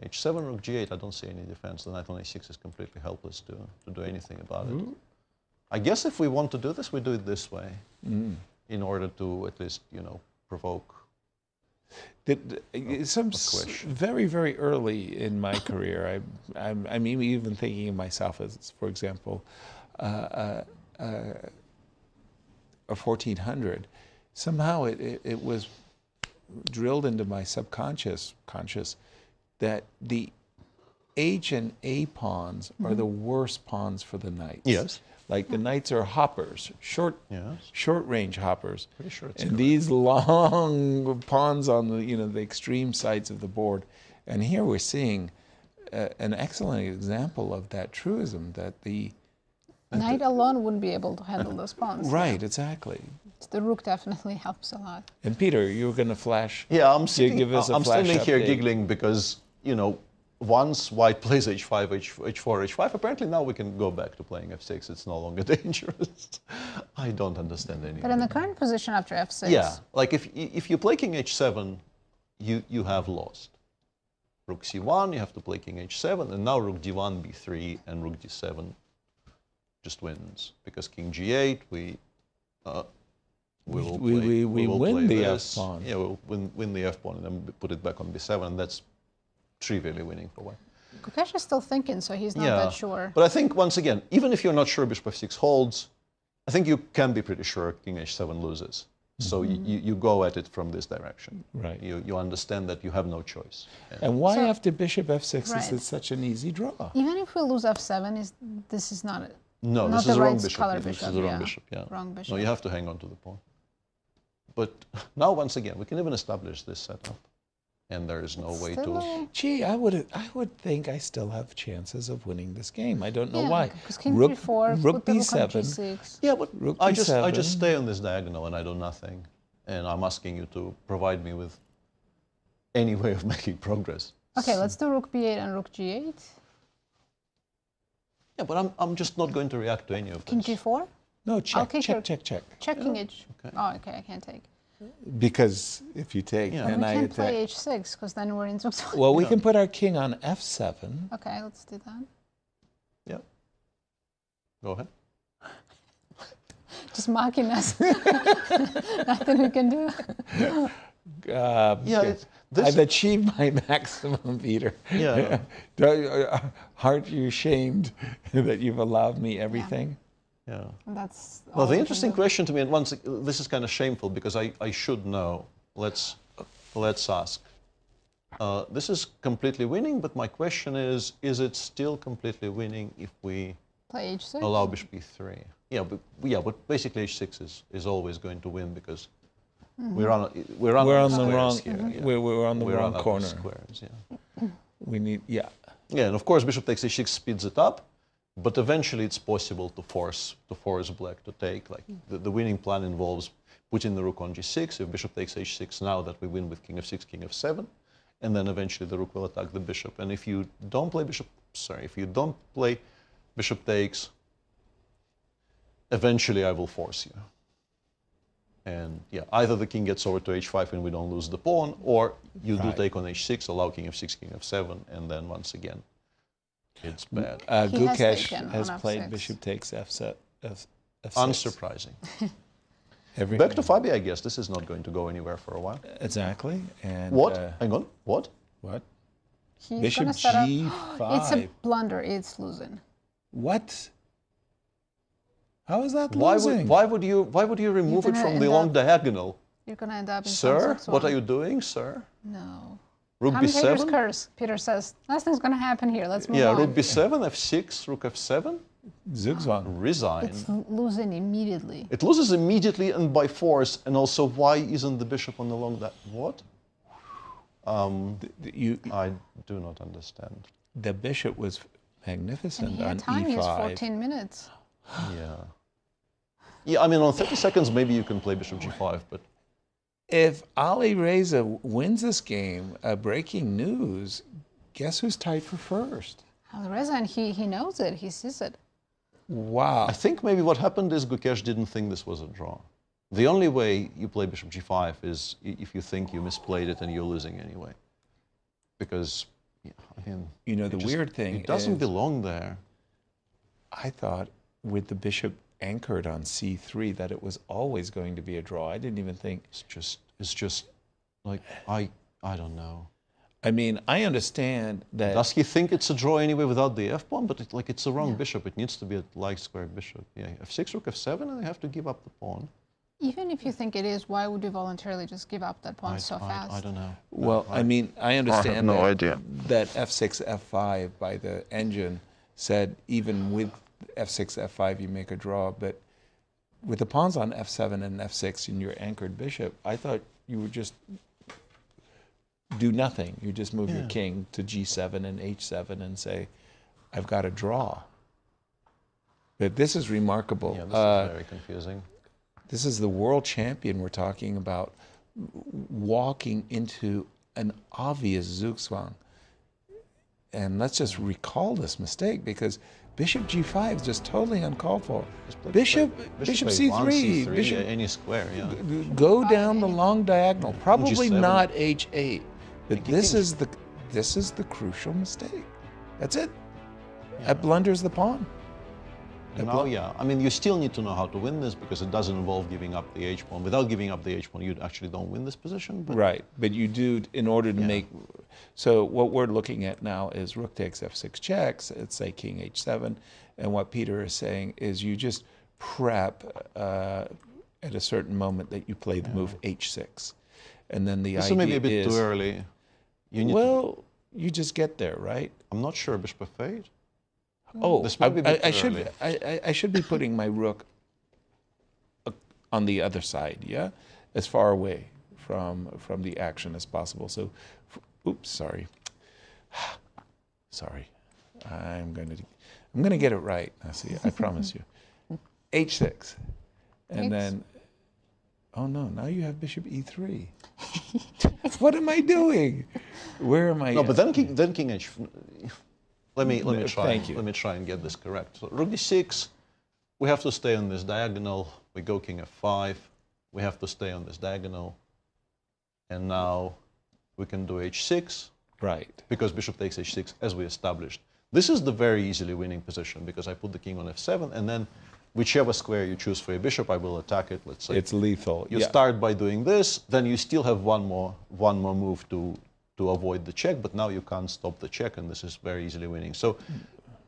h7, rook g8, I don't see any defense. The knight on a6 is completely helpless to do anything about it. I guess if we want to do this, we do it this way in order to at least, provoke. Very, very early in my career, I'm even thinking of myself as, for example, a 1400. Somehow it was drilled into my subconscious that the H and A pawns are the worst pawns for the knights. Yes. Like the knights are hoppers, short range hoppers. Pretty sure it's and correct. these long pawns on the extreme sides of the board. And here we're seeing an excellent example of that truism that the Knight alone wouldn't be able to handle those pawns. right, exactly. The rook definitely helps a lot. And Peter, you were going to flash. Yeah, I'm give us a I'm flash standing here update. giggling because, once white plays h5, h4, h5, apparently now we can go back to playing f6. It's no longer dangerous. I don't understand any But of in it. the current position after f6, Yeah, like if you play king h7, you have lost. Rook c1, you have to play king h7, and now rook d1, b3, and rook d7 just wins. Because king g8, we will win play the this. f-pawn. Yeah, we'll win the f-pawn and then put it back on b7, and that's trivially winning for white. Gukesh is still thinking, so he's not that sure. But I think, once again, even if you're not sure bishop f6 holds, I think you can be pretty sure king h7 loses. So you go at it from this direction. Right. You understand that you have no choice. And why So- after bishop f6 is Right. it such an easy draw? Even if we lose f7, this is not No, not this the is the wrong right bishop. color This bishop. is the wrong yeah. bishop, yeah. Wrong bishop. No, you have to hang on to the pawn. But now, once again, we can even establish this setup. And there is no way to... Gee, I would think I still have chances of winning this game. I don't know Yeah, why. because king Rook, g4, rook put the rook on b7. g6. Yeah, but Rook I just b7. stay on this diagonal and I do nothing. And I'm asking you to provide me with any way of making progress. Okay, let's do rook b8 and rook g8. Yeah, but I'm just not going to react to any of King this. g4? No, I'll check, kick check, your- check, check. Check king h. Oh, okay, I can't take. Because if you take, Yeah. then we I can't attack. play h6, because then we're into... Well, we can put our king on f7. Okay, let's do that. Yeah. Go ahead. Just mocking us. Nothing we can do. Yeah, I've achieved my maximum, Peter. Yeah. Aren't you ashamed that you've allowed me everything? Yeah. That's Well, the interesting question to me, and once this is kind of shameful because I should know. Let's ask. This is completely winning, but my question is it still completely winning if we Play h6? allow bishop e3? Yeah, but basically h6 is always going to win because we're on the wrong here. Yeah. We're on the We're wrong on corner. squares. Yeah. We need Yeah, and of course bishop takes h6 speeds it up, but eventually it's possible to force black to take. Like the winning plan involves putting the rook on g6. If bishop takes h6 now, that we win with king f6, king f7, and then eventually the rook will attack the bishop. And if you don't play bishop takes, eventually I will force you. And yeah, either the king gets over to h5 and we don't lose the pawn, or you do take on h6, allow king f6, king f7, and then once again, it's bad. Gukesh has played bishop takes f6. Unsurprising. Back to Fabi, I guess. This is not going to go anywhere for a while. Exactly. And what? Hang on. What? What? He's Bishop gonna set up. g5. It's a blunder. It's losing. What? How is that Why losing? would you remove it from the long diagonal? You're gonna end up in Sir, some what are you doing, sir? No. Rook Commentator's b7? curse. Peter says nothing's gonna happen here. Let's move on. Yeah, rook b7, f6, rook f7. Zugzwang. Resign. It's losing immediately. It loses immediately and by force. And also, why isn't the bishop on the long what? I do not understand. The bishop was magnificent And on time e5. is 14 minutes. Yeah. Yeah, I mean, on 30 seconds, maybe you can play bishop g5, but... If Alireza wins this game, breaking news, guess who's tied for first? Alireza, and he knows it. He sees it. Wow. I think maybe what happened is Gukesh didn't think this was a draw. The only way you play bishop g5 is if you think you misplayed it and you're losing anyway. Because, yeah, I mean... You know, the weird thing It doesn't is, belong there. I thought with the bishop anchored on c3 that it was always going to be a draw. I didn't even think... It's just like, I don't know. I mean, I understand that... Does he think it's a draw anyway without the f-pawn? But it's the wrong bishop. It needs to be a like-square bishop. Yeah, f6, rook f7, and they have to give up the pawn. Even if you think it is, why would you voluntarily just give up that pawn so fast? I don't know. Well, I mean, I understand have no idea. that f6, f5 by the engine said even with f6, f5 you make a draw, but with the pawns on f7 and f6 and your anchored bishop, I thought you would just do nothing. You just move your king to g7 and h7 and say, I've got a draw. But this is remarkable. Yeah, this is very confusing. This is the world champion we're talking about walking into an obvious Zugzwang. And let's just recall this mistake because bishop g5 is just totally uncalled for. Bishop c3. Bishop, any square, yeah. Go down the long diagonal. Probably G7. not h8. But this is the crucial mistake. That's it. That blunders the pawn. Now, yeah, I mean, you still need to know how to win this because it doesn't involve giving up the h-pawn. Without giving up the h-pawn, you actually don't win this position. But right, but you do in order to make... So what we're looking at now is rook takes f6 checks, let's say king h7, and what Peter is saying is you just prep at a certain moment that you play the move h6. And then the this idea is maybe a bit is... too early. You need you just get there, right? I'm not sure, bishop f8. Oh, this might be a bit I too should early. I should be putting my rook on the other side, yeah, as far away from the action as possible. So, oops, sorry, I'm gonna get it right. Nazi, I promise you. H6, and then, oh no, now you have bishop e3. What am I doing? Where am I? No, but then king h. Let me try. Thank you. Let me try and get this correct. So rook d6, we have to stay on this diagonal. We go king f5. We have to stay on this diagonal. And now we can do h6. Right. Because bishop takes h6, as we established. This is the very easily winning position because I put the king on f7, and then whichever square you choose for your bishop, I will attack it. Let's say it's lethal. You start by doing this, then you still have one more move to avoid the check, but now you can't stop the check, and this is very easily winning. So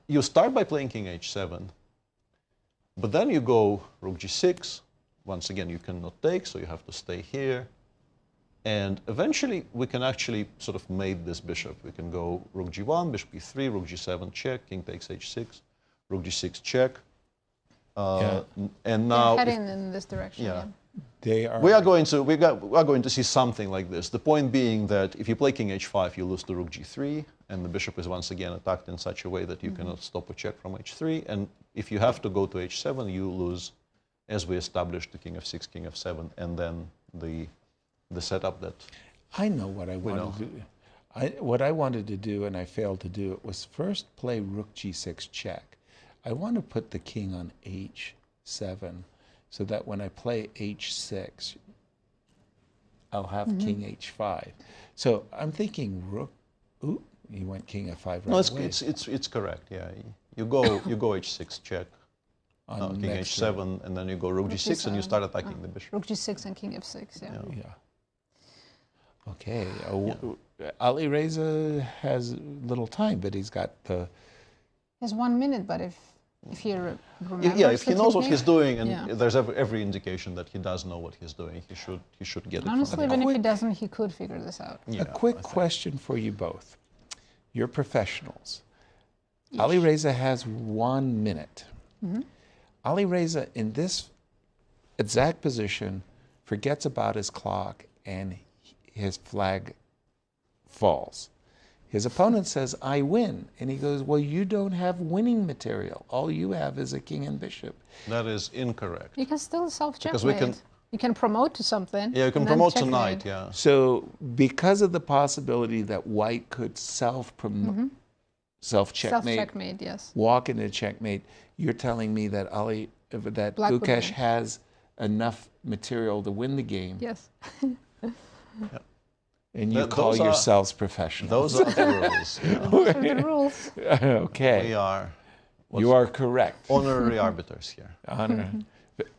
you start by playing king h7, but then you go rook g6. Once again, you cannot take, so you have to stay here. And eventually, we can actually sort of mate this bishop. We can go rook g1, bishop e3, rook g7 check, king takes h6, rook g6 check. And now they're heading in this direction. Yeah. They are. We are going to see something like this. The point being that if you play king h5, you lose to rook g3, and the bishop is once again attacked in such a way that you cannot stop a check from h3. And if you have to go to h7, you lose, as we established, the king f6, king f7, and then the setup that I know what I wanted to do. What I wanted to do, and I failed to do it, was first play rook g6 check. I want to put the king on h6 h7, so that when I play h6, I'll have king h5. So I'm thinking rook. Ooh, he went king f5 right No, away. it's correct. Yeah, you go h6 check, king next h7, rook. and then you go rook g6, and you start attacking the bishop. Rook g6 and king f6. Yeah. Yeah. Okay. Alireza has little time, but he's got the. He has 1 minute, but if he remembers Yeah, if he the knows what technique, he's doing, and yeah. there's every indication that he does know what he's doing, he should get it. Honestly, from even him. if he doesn't, he could figure this out. A quick question for you both. You're professionals. Alireza has 1 minute. Alireza, in this exact position, forgets about his clock and his flag falls. His opponent says, I win. And he goes, well, you don't have winning material. All you have is a king and bishop. That is incorrect. You can still self-checkmate. Because we can- You can promote to something. Yeah, you can and then promote checkmate. tonight, yeah. So because of the possibility that white could self-checkmate, Self-checkmate, yes. walk into checkmate, you're telling me that Black would Gukesh win. has enough material to win the game. Yes. And you Those call are- yourselves professionals. Those are the rules. Yeah. Those are the rules. Okay. We are. You are correct. Honorary arbiters here.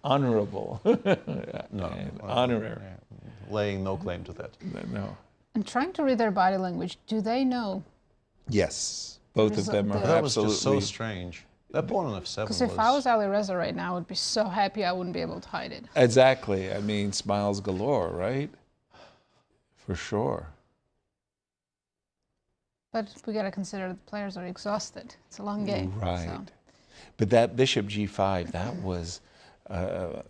Honorable. No. Honorary. Laying no claim to that. No. I'm trying to read their body language. Do they know? Yes. Both of them are That was absolutely. just so strange. That pawn on f7 Because if I was Alireza right now, I would be so happy I wouldn't be able to hide it. Exactly. I mean, smiles galore, right? For sure. But we got to consider the players are exhausted. It's a long game. Right. So. But that bishop g5, that was a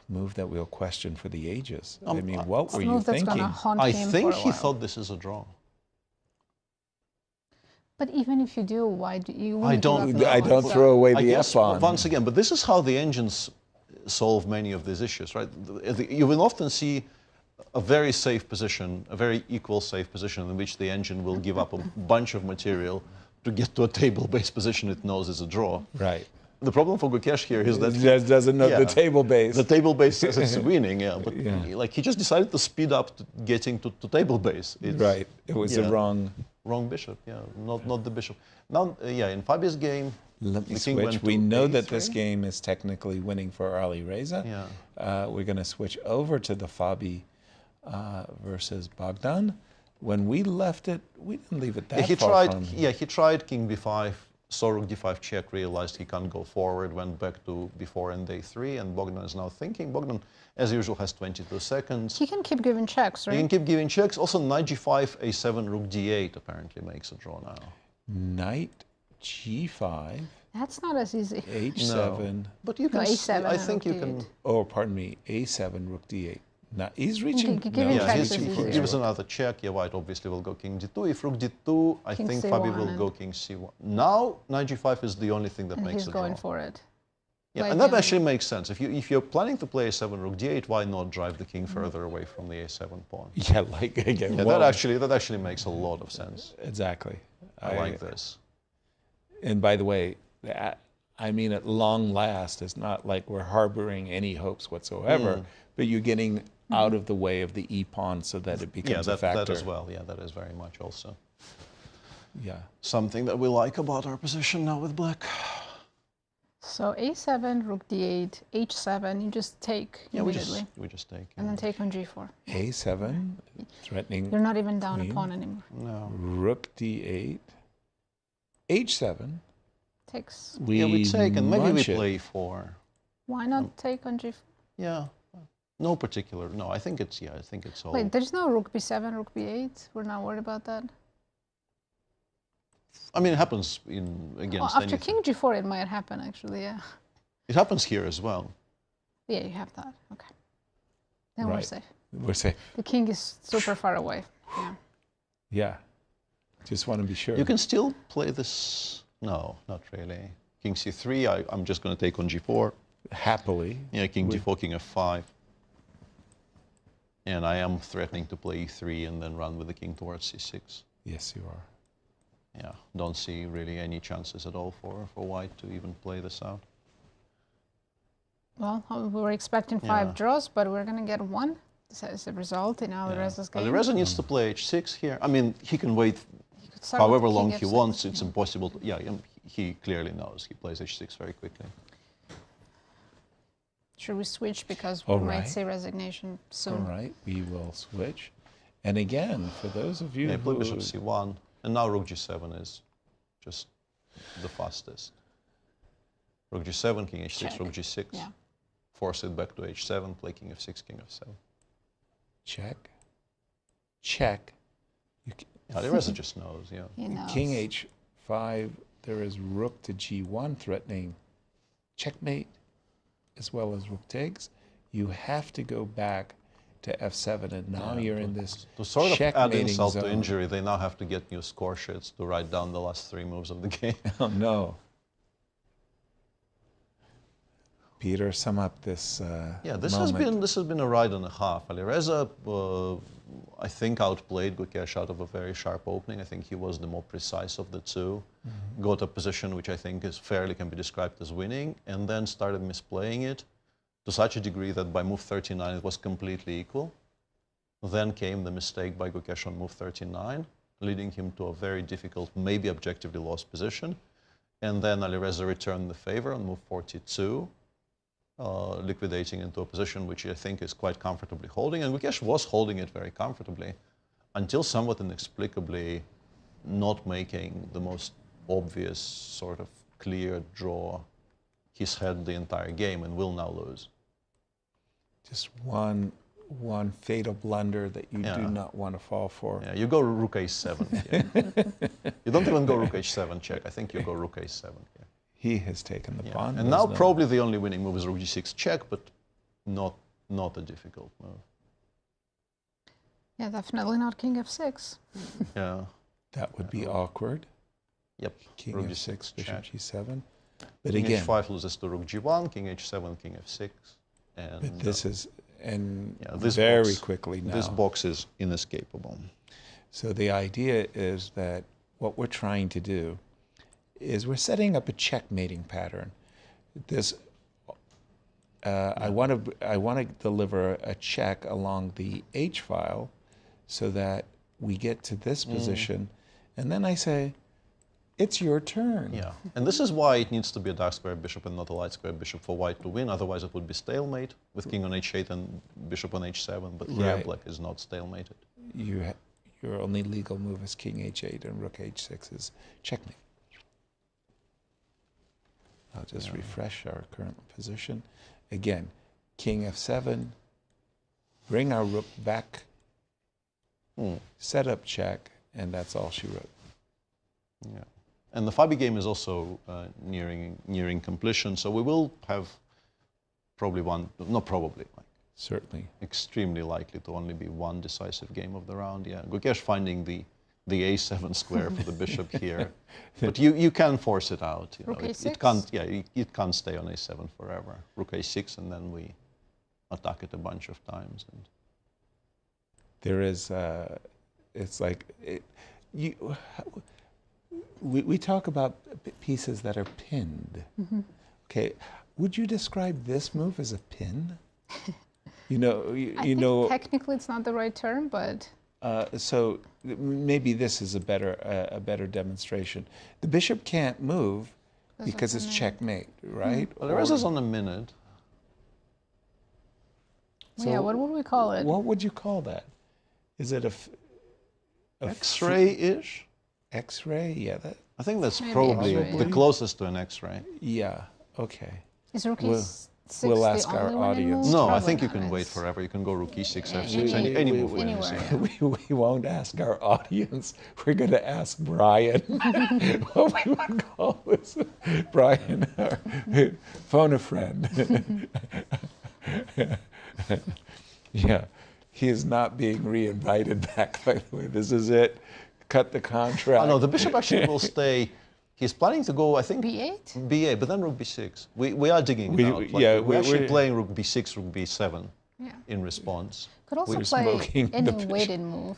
move that we'll question for the ages. I mean, what It's a were you move that's thinking? gonna haunt I him think for a he while. thought this is a draw. But even if you do, why do you? I don't know. I don't throw away I the guess, f-pawn. once again, but this is how the engines solve many of these issues, right? You will often see a very safe position, a very equal safe position in which the engine will give up a bunch of material to get to a table-based position it knows is a draw. Right. The problem for Gukesh here is that He just doesn't know the table base. The table base says it's winning, yeah, but like he just decided to speed up to getting to table base. Right. It was the wrong bishop. Yeah, not the bishop. Now, in Fabi's game, let me the king switch. went We to know that A3. this game is technically winning for Alireza. Yeah. We're going to switch over to the Fabi versus Bogdan. When we left it, we didn't leave it that he far tried. from. Yeah, he tried king b5. Saw rook d5 check, realized he can't go forward, went back to b4 and a3, and Bogdan is now thinking. Bogdan, as usual, has 22 seconds. He can keep giving checks, right? He can keep giving checks. Also, knight g5, a7, rook d8 apparently makes a draw now. Knight g5. That's not as easy. h7. But you can. No, a7 I and think rook you can. d8. Oh, pardon me. a7, rook d8. Now, he's reaching. Giving Yeah, checks is he easier. gives another check. Yeah, white obviously will go king d2. If rook d2, I King think c1 Fabi will and- go king c1. Now, knight g5 is the only thing that And makes he's a draw. going for it. Yeah, Like and that him. actually makes sense. If you're planning to play a7 rook d8, why not drive the king further away from the a7 pawn? Yeah, like again. Yeah, well, that actually makes a lot of sense. Exactly. I like this. And by the way, I mean, at long last, it's not like we're harboring any hopes whatsoever, but you're getting out of the way of the e-pawn so that it becomes a factor. that as well. Yeah, that is very much also Yeah. something that we like about our position now with black. So a7, rook d8, h7. You just take Yeah, immediately, we just take. and then take on g4. a7, threatening. You're not even down queen. a pawn anymore. No. Rook d8, h7. Takes. We take, and maybe we munch it. play 4. Why not take on g4? Yeah. No particular. No, I think it's all. Wait, there's no rook b7, rook b8. We're not worried about that. I mean, it happens Well, against after anything. king g4, it might happen actually. Yeah. It happens here as well. Yeah, you have that. Okay. Then we're Right. safe. We're safe. The king is super far away. Yeah. Yeah. Just want to be sure. You can still play this. No, not really. King c3. I'm just going to take on g4. Happily. Yeah, king d4, king f5. And I am threatening to play e3 and then run with the king towards c6. Yes, you are. Yeah, don't see really any chances at all for white to even play this out. Well, we were expecting 5 draws, but we're going to get 1 as a result in Alireza's game. Alireza needs to play h6 here. I mean, he can wait however long he wants. It's impossible. He clearly knows. He plays h6 very quickly. Should we switch because we might see resignation soon? All right, we will switch. And again, for those of you play bishop c1, and now rook g7 is just the fastest. Rook g7, king h6, rook g6. Yeah. Force it back to h7, play king f6, king f7. Check. Check. Alireza just knows, He knows. King h5, there is rook to g1 threatening checkmate, as well as rook takes. You have to go back to f7, and now you're in this to sort of add insult zone. to injury, they now have to get new score sheets to write down the last 3 moves of the game. Oh no. Peter, sum up this this has been a ride and a half. Alireza, I think, outplayed Gukesh out of a very sharp opening. I think he was the more precise of the two. Got a position which I think is fairly can be described as winning, and then started misplaying it to such a degree that by move 39 it was completely equal. Then came the mistake by Gukesh on move 39, leading him to a very difficult, maybe objectively lost position. And then Alireza returned the favor on move 42. Liquidating into a position which I think is quite comfortably holding. And Gukesh was holding it very comfortably until somewhat inexplicably not making the most obvious sort of clear draw. He's had the entire game and will now lose. Just one fatal blunder that you do not want to fall for. Yeah, you go rook a7 here. You don't even go rook h7 check. I think you go rook a7 here. He has taken the pawn. And now probably the only winning move is rook g6 check, but not a difficult move. Yeah, definitely not king f6. Yeah. That would be awkward. Yep. King rook f6, bishop check. g7. But King again, h5 loses to rook g1, king h7, king f6. And but this is, and this very box, quickly now. This box is inescapable. So the idea is that what we're trying to do is we're setting up a checkmating pattern. This, I want to deliver a check along the H file, so that we get to this position, and then I say, it's your turn. Yeah, and this is why it needs to be a dark square bishop and not a light square bishop for white to win. Otherwise, it would be stalemate with king on h8 and bishop on h7. But here, black is not stalemated. Your only legal move is king h8 and rook h6 is checkmate. I'll just refresh our current position. Again, king f7, bring our rook back, set up check, and that's all she wrote. Yeah, and the Fabi game is also nearing completion, so we will have probably certainly extremely likely to only be one decisive game of the round. Yeah, Gukesh finding the a7 square for the bishop here, but you can force it out. You know, it can't. Yeah, it can't stay on a7 forever. Rook a6, and then we attack it a bunch of times. And there is, it's like we talk about pieces that are pinned. Okay, would you describe this move as a pin? I think technically it's not the right term, but. So maybe this is a better demonstration. The bishop can't move because it's checkmate, right? Well, Alireza's on a minute. So yeah, what would we call it? What would you call that? Is it a X-ray-ish? X-ray, yeah. I think that's maybe probably X-ray. the closest to an X-ray. Yeah. Okay. Is rook We'll ask our audience. No, I think you can wait forever. You can go rook e6, f6, any move. We won't ask our audience. We're going to ask Brian what we would call this. Brian, phone a friend. Yeah, he is not being re-invited back, by the way. This is it. Cut the contract. Oh, no, the bishop actually will stay. He's planning to go, I think, b8? b8, but then rook b6. We are digging it out. We're actually playing rook b6, rook b7 in response. Could also play any weighted move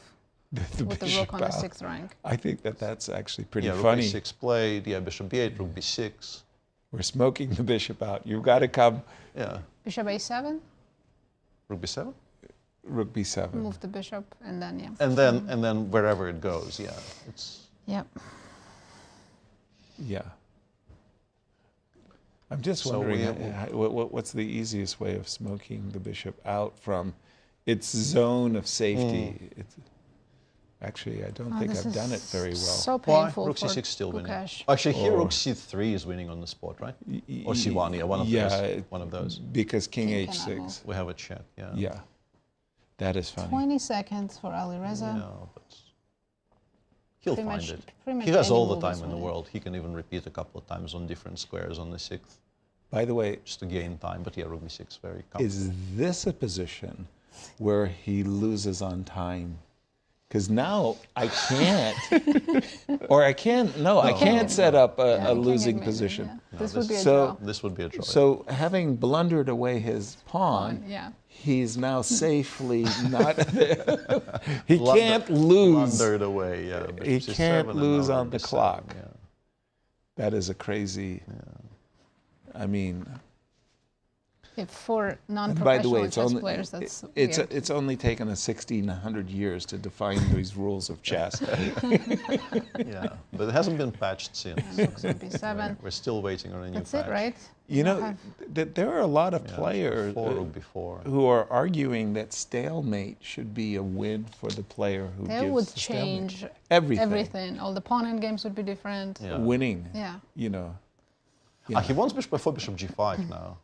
with the rook on the 6th rank. I think that's actually pretty funny. funny. Rook b6 played, bishop b8, rook b6. We're smoking the bishop out. You've got to come. Yeah. Bishop a7. Rook b7. Rook b7. Move the bishop, and then yeah. And then wherever it goes, yeah, it's. Yep. Yeah. I'm just wondering what's the easiest way of smoking the bishop out from its zone of safety. Actually, I don't think I've done it very well. So painful. Rook c6 still winning. Gukesh. Actually, here Rook c3 is winning on the spot, right? Or c1, yeah, one of those. Because king h6. We have a check, yeah. Yeah, that is funny. 20 seconds for Alireza. Yeah, but he'll find it. Pretty much He has any all the move time is in the winning. world. He can even repeat a couple of times on different squares on the 6th. By the way, just to gain time, but yeah, Rook b6 very comfortable. Is this a position where he loses on time? Because now I can't, or I can't. No, I can't set up a losing position. Yeah. This would be a draw. This would be a draw. So having blundered away his pawn, he's now safely not. He can't lose. Blundered away. Yeah. He can't lose on the clock. Yeah. That is a crazy. I mean. If for By the non-professional way, chess players, that's weird. it's only taken us 1,600 years to define these rules of chess. Yeah, but it hasn't been patched since. b7. We're still waiting on a new That's patch. it, right? You know, there are a lot of players who are arguing that stalemate should be a win for the player who That gives would the change stalemate. Everything. Everything. All the pawn end games would be different. Yeah. Winning. Yeah. You know. He wants before bishop g5 now.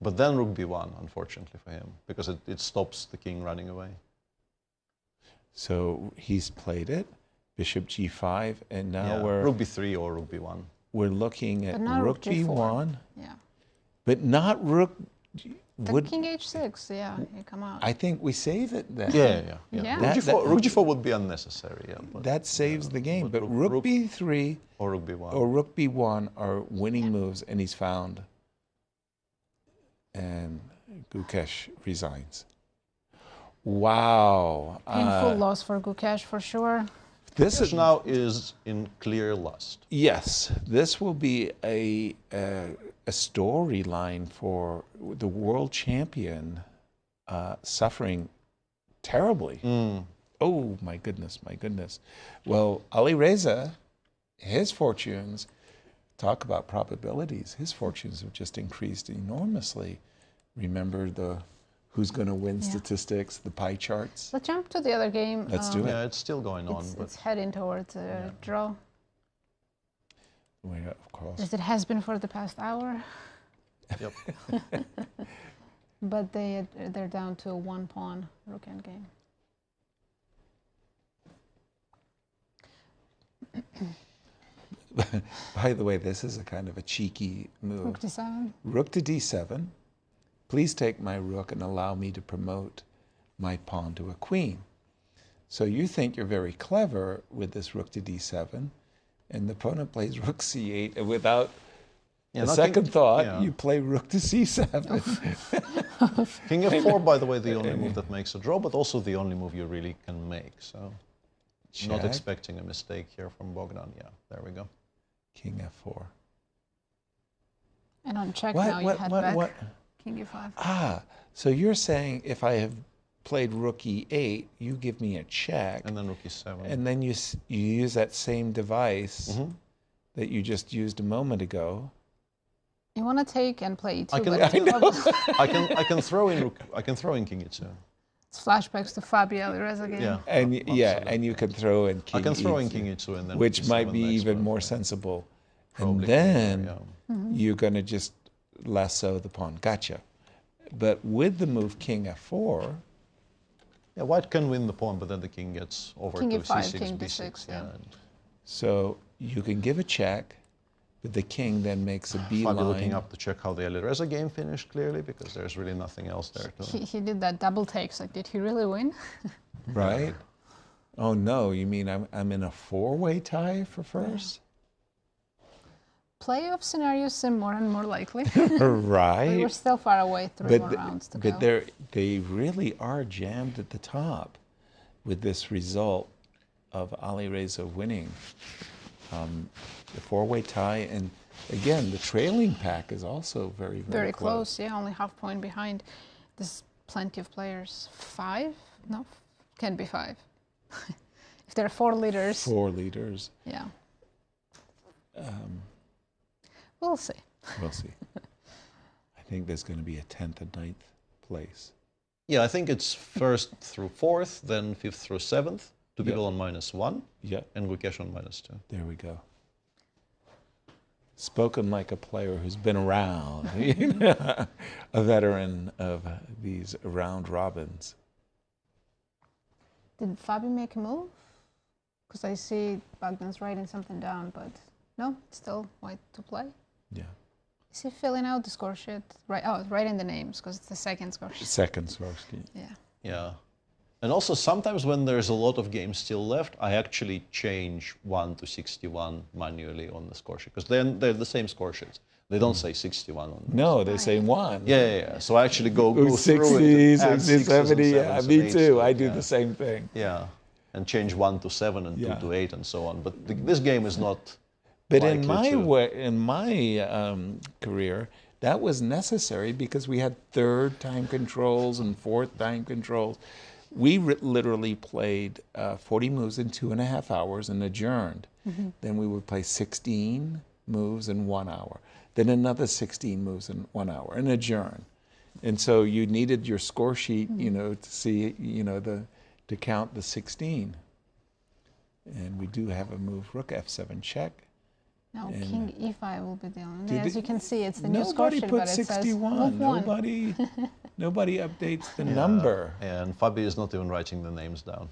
But then rook b1, unfortunately for him, because it stops the king running away. So he's played it, bishop g5, and now we're... rook b3 or rook b1. We're looking at rook G4. b1. Yeah. But not rook... King h6, yeah, you come out. I think we save it then. Yeah. Rook g4 would be unnecessary. Yeah, that saves the game. But rook b3 or rook b1 or rook b1 are winning moves, and he's found. And Gukesh resigns. Wow. Painful loss for Gukesh for sure. This now is in clear lust. Yes, this will be a storyline for the world champion suffering terribly. Oh, my goodness, my goodness. Well, Alireza, his fortunes, talk about probabilities. His fortunes have just increased enormously. Remember the who's going to win statistics, the pie charts? Let's jump to the other game. Let's do it. Yeah, it's still going on. It's heading towards a draw. Well, yeah, of course. As it has been for the past hour. Yep. But they're down to one pawn rook end game. By the way, this is a kind of a cheeky move. Rook d7. Rook to d7. Please take my rook and allow me to promote my pawn to a queen. So you think you're very clever with this rook to d7, and the opponent plays rook c8, and without a second thought, you play rook to c7. King f4, by the way, the only move that makes a draw, but also the only move you really can make. So not expecting a mistake here from Bogdan. Yeah, there we go. King f4. And on check now, you head back. King e5. Ah, so you're saying if I have played rook e8, you give me a check. And then rook e7. And then you use that same device that you just used a moment ago. You want to take and play e2. I can throw in king e2. It's flashbacks to Fabio Alireza game. Yeah, and you can throw in king. I can throw in king e2 and then which might be even more sensible. And then you're going to just lasso the pawn. Gotcha. But with the move king f4. Yeah, white can win the pawn, but then the king gets over king to e5, c6, king b6. d6, Yeah. So you can give a check, but the king then makes a beeline. Fabio looking up to check how the Alireza game finished, clearly, because there's really nothing else there. He did that double takes. Like, did he really win? Right? Oh no, you mean I'm in a four-way tie for first? Playoff scenarios seem more and more likely. Right. We're still far away, three more rounds to go. But they really are jammed at the top with this result of Alireza winning. The four-way tie, and again, the trailing pack is also very, Very close, yeah, only half point behind. There's plenty of players. 5? No, can be 5. If there are 4 leaders. 4 leaders. Yeah. We'll see. We'll see. I think there's going to be a 10th and 9th place. Yeah, I think it's 1st through 4th, then 5th through 7th. 2 people on -1. Yeah. And Gukesh on -2. There we go. Spoken like a player who's been around, you know, a veteran of these round robins. Did Fabi make a move? Because I see Bogdan's writing something down, but no, still white to play. Yeah. Is he filling out the score sheet? Right. Oh, writing the names because it's the second score sheet. Second score sheet. Yeah. Yeah. And also sometimes when there's a lot of games still left, I actually change 1 to 61 manually on the score sheet because then they're the same score sheets. They don't say 61 on them. No, they say 1. Yeah. So I actually go through 60, it. 60, 70, yeah, me too. I do the same thing. Yeah. And change 1 to 7 and 2 to 8 and so on. But this game is not. But in my career, that was necessary because we had 3rd time controls and 4th time controls. We literally played 40 moves in 2.5 hours and adjourned. Then we would play 16 moves in 1 hour. Then another 16 moves in 1 hour and adjourn. And so you needed your score sheet, you know, to see, you know, to count the 16. And we do have a move, rook f7 check. No, and king e5 will be the only. As you can see, it's the new score sheet, but it says 61. move 1. Nobody updates the number. And Fabi is not even writing the names down.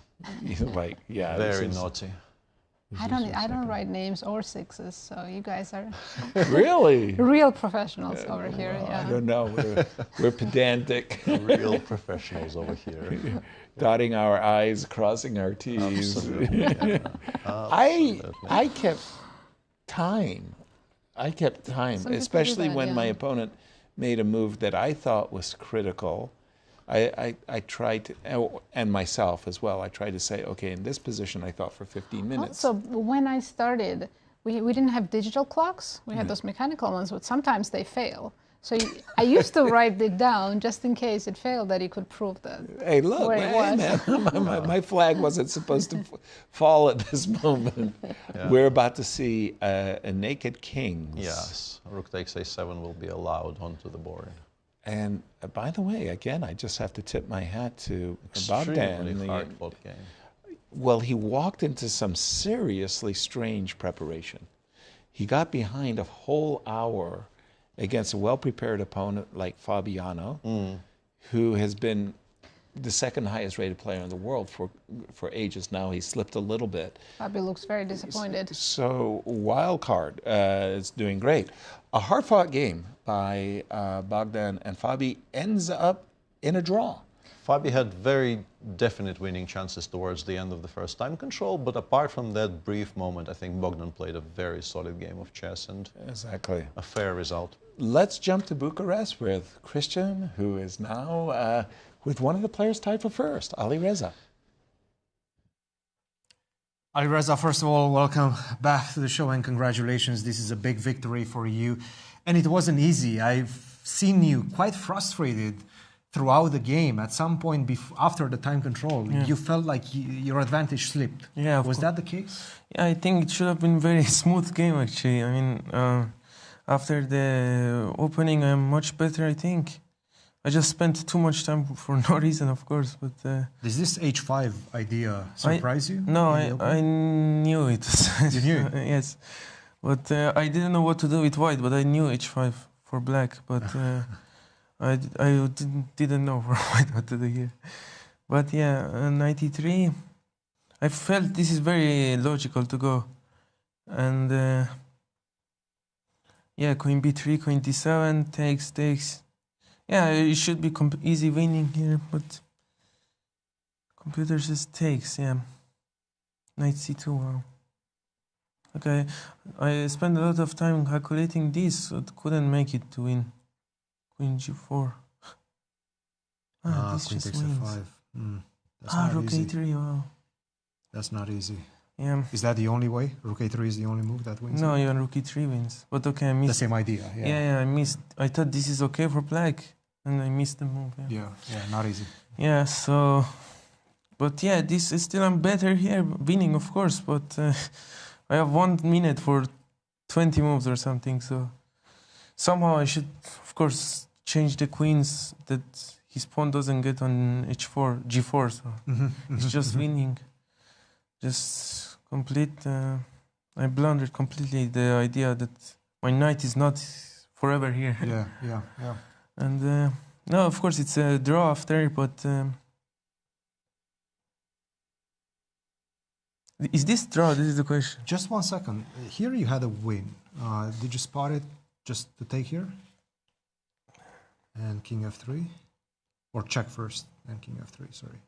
Like, yeah, very naughty. I don't write names or 6s, so you guys are really real professionals over here. Well, Yeah. I don't know. We're pedantic. Real professionals over here. Dotting our I's, crossing our T's. Absolutely. I kept time. Especially when my opponent made a move that I thought was critical. I tried to, and myself as well, I tried to say, okay, in this position, I thought for 15 minutes. Also, when I started, we didn't have digital clocks. We had those mechanical ones, but sometimes they fail. So I used to write it down just in case it failed, that you could prove that. Hey, look, man, my flag wasn't supposed to fall at this moment. Yeah. We're about to see a naked king. Yes, rook takes a7 will be allowed onto the board. And by the way, again, I just have to tip my hat to Extremely Bogdan. hard-fought game. Well, he walked into some seriously strange preparation. He got behind a whole hour against a well-prepared opponent like Fabiano, who has been the 2nd highest rated player in the world for ages now. He slipped a little bit. Fabi looks very disappointed. So wildcard is doing great. A hard-fought game by Bogdan and Fabi ends up in a draw. Fabi had very definite winning chances towards the end of the first time control, but apart from that brief moment, I think Bogdan played a very solid game of chess and exactly a fair result. Let's jump to Bucharest with Cristian, who is now with one of the players tied for first, Alireza. Alireza, first of all, welcome back to the show and congratulations. This is a big victory for you. And it wasn't easy. I've seen you quite frustrated throughout the game. At some point after the time control, you felt like your advantage slipped. Yeah, was that the case? Yeah, I think it should have been a very smooth game, actually. I mean, after the opening, I'm much better, I think. I just spent too much time for no reason, of course. But does this H5 idea surprise you? No, I knew it. You knew it? Yes. But I didn't know what to do with white, but I knew H5 for black. But I didn't know for white what to do here. But yeah, 93, I felt this is very logical to go. And yeah, queen b3, queen d7, takes. Yeah, it should be easy winning here, but computer just takes, yeah. Knight c2, wow. Okay, I spent a lot of time calculating this, so couldn't make it to win. Queen g4. This queen just takes wins. f5. That's not rook easy. a3, wow. That's not easy. Yeah. Is that the only way? Rook a3 is the only move that wins? No, even rook e3 wins. But okay, I missed. The same idea, yeah. Yeah, I missed. I thought this is okay for black, and I missed the move. Yeah, not easy. Yeah, so. But yeah, this is still, I'm better here, winning, of course, but I have 1 minute for 20 moves or something, so somehow I should, of course, change the queens that his pawn doesn't get on h4, g4, so it's just winning. Just complete, I blundered completely the idea that my knight is not forever here. Yeah. And no, of course, it's a draw after, but is this draw? This is the question. Just 1 second. Here you had a win. Did you spot it just to take here? And king f3? Or check first and king f3, sorry.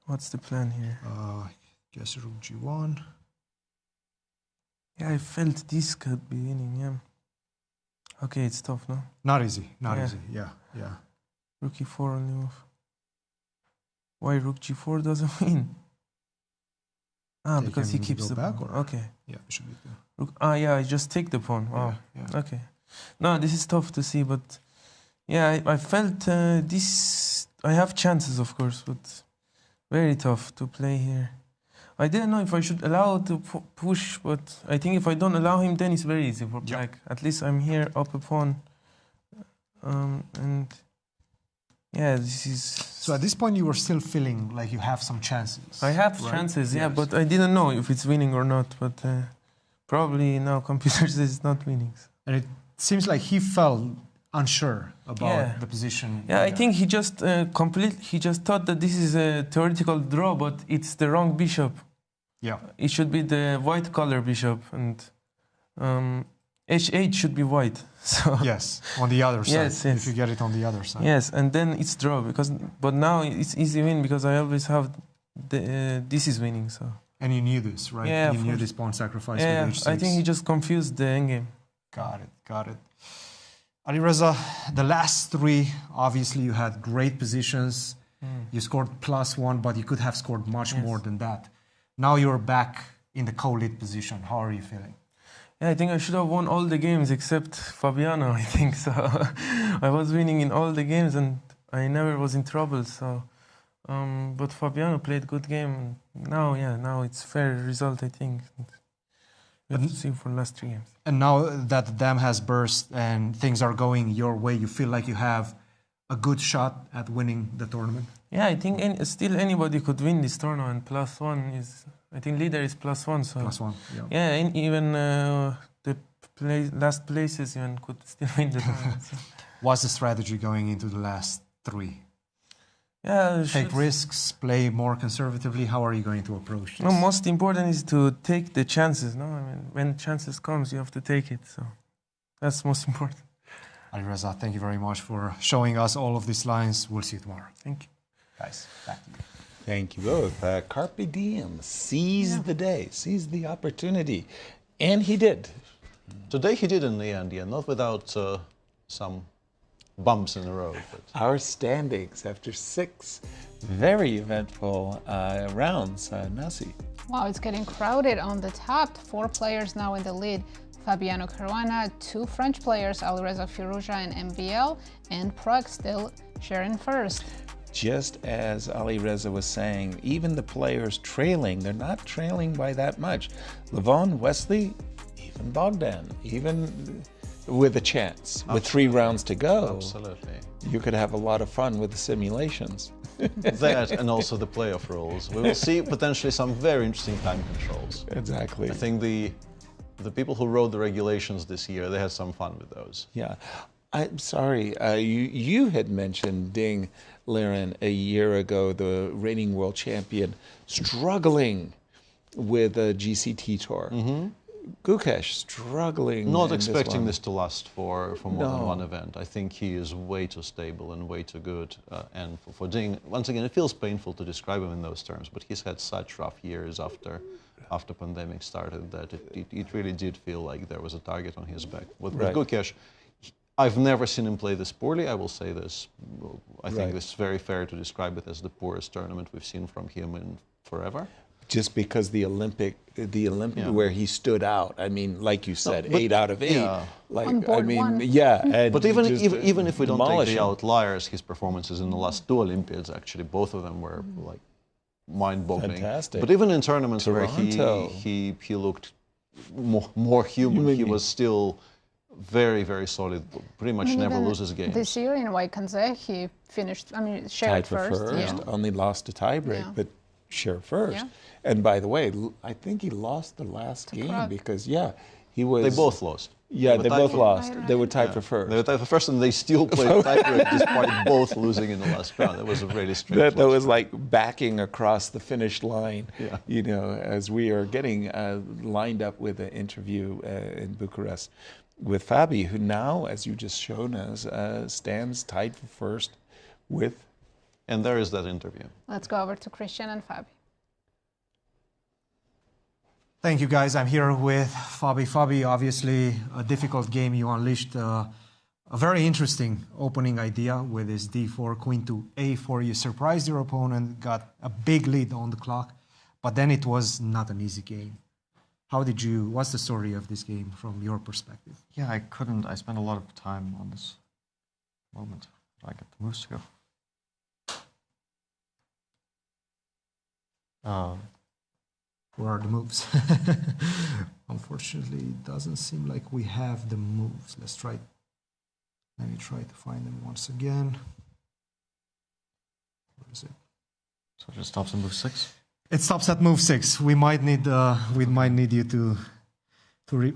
What's the plan here? Guess rook g1. Yeah, I felt this could be winning, yeah. Okay, it's tough, no? Not easy, easy, yeah. Rook e4 only move. Why rook g4 doesn't win? Because he keeps the back, pawn. or? Okay. Yeah, it should be good. Rook, yeah, I just take the pawn. Wow. Yeah. Okay. No, this is tough to see, but yeah, I felt this. I have chances, of course, but very tough to play here. I didn't know if I should allow to push, but I think if I don't allow him, then it's very easy for black. At least I'm here up a pawn, and yeah, this is. So at this point, you were still feeling like you have some chances. I have right? chances, yeah, but I didn't know if it's winning or not. But probably now computer says it's not winning. And it seems like he felt unsure about the position. Yeah, I think he just he just thought that this is a theoretical draw, but it's the wrong bishop. Yeah. It should be the white color bishop, and h8 should be white. So yes, on the other side. Yes. If you get it on the other side. Yes, and then it's draw but now it's easy win because I always have this is winning. So. And you knew this, right? Yeah, you knew this pawn sacrifice yeah, with h6. I think he just confused the endgame. Got it. Alireza, the last 3, obviously you had great positions. You scored +1, but you could have scored much more than that. Now you're back in the co-lead position. How are you feeling? Yeah, I think I should have won all the games except Fabiano, I think. So I was winning in all the games and I never was in trouble. So, but Fabiano played good game. Now it's fair result, I think. We have to see for the last 3 games. And now that the dam has burst and things are going your way, you feel like you have a good shot at winning the tournament? Yeah, I think still anybody could win this tournament. +1 is, I think leader is +1. So +1, yeah. Yeah, and even the last places even could still win the tournament. So. What's the strategy going into the last 3? Yeah, take risks, play more conservatively. How are you going to approach this? No, most important is to take the chances. No, I mean when chances comes, you have to take it. So that's most important. Alireza, thank you very much for showing us all of these lines. We'll see you tomorrow. Thank you, guys. Back to you. Thank you both. Carpe diem, seize the day, seize the opportunity, and he did. Today he did in the end, yeah, not without some bumps in the road. But. Our standings after 6 very eventful rounds. Nazi. Wow, it's getting crowded on the top. 4 players now in the lead. Fabiano Caruana, 2 French players, Alireza, Firouzja, and MBL, and Pragg still sharing first. Just as Alireza was saying, even the players trailing, they're not trailing by that much. Levon, Wesley, even Bogdan, even with a chance, with 3 rounds to go. Absolutely. You could have a lot of fun with the simulations. That and also the playoff rules. We will see potentially some very interesting time controls. Exactly. I think the people who wrote the regulations this year, they had some fun with those. Yeah. I'm sorry, you had mentioned Ding Liren a year ago, the reigning world champion, struggling with a GCT tour. Gukesh struggling. Not expecting this to last for more than one event. I think he is way too stable and way too good. And for Ding, once again, it feels painful to describe him in those terms, but he's had such rough years after pandemic started that it really did feel like there was a target on his back. With Gukesh, I've never seen him play this poorly, I will say this. I think Right. it's very fair to describe it as the poorest tournament we've seen from him in forever. Just because the Olympic Yeah. where he stood out. I mean, like you said, but- 8 out of 8. yeah. Like On board I mean, one. yeah. And But even just, even if we don't take demolish the him. outliers, his performances in the last 2 Olympiads, actually, both of them were like mind-boggling. Fantastic. But even in tournaments Toronto. where he looked more human, he was still very solid. Pretty much never Even loses games. This year in Vachier-Lagrave, he finished, shared Tied for first. Yeah. only lost a tiebreak, Yeah. but shared first. Yeah. And by the way, I think he lost the last game Prague. because he was. They both lost. Yeah, were they tied both for- lost. They were tied for first. They were tied for first, and they still played tiebreak despite both losing in the last round. That was a really strange. That was like backing across the finish line, Yeah. As we are getting lined up with an interview in Bucharest with Fabi, who now, as you just shown us, stands tied for first with. And there is that interview. Let's go over to Cristian and Fabi. Thank you, guys. I'm here with Fabi. Fabi, obviously, a difficult game. You unleashed a very interesting opening idea with this d4, queen to a4. You surprised your opponent, got a big lead on the clock, but then it was not an easy game. What's the story of this game from your perspective? Yeah, I spent a lot of time on this moment. I get the moves to go. Where are the moves? Unfortunately, it doesn't seem like we have the moves. Let me try to find them once again. Where is it? So it just stops at move 6? It stops at move 6. We might need you to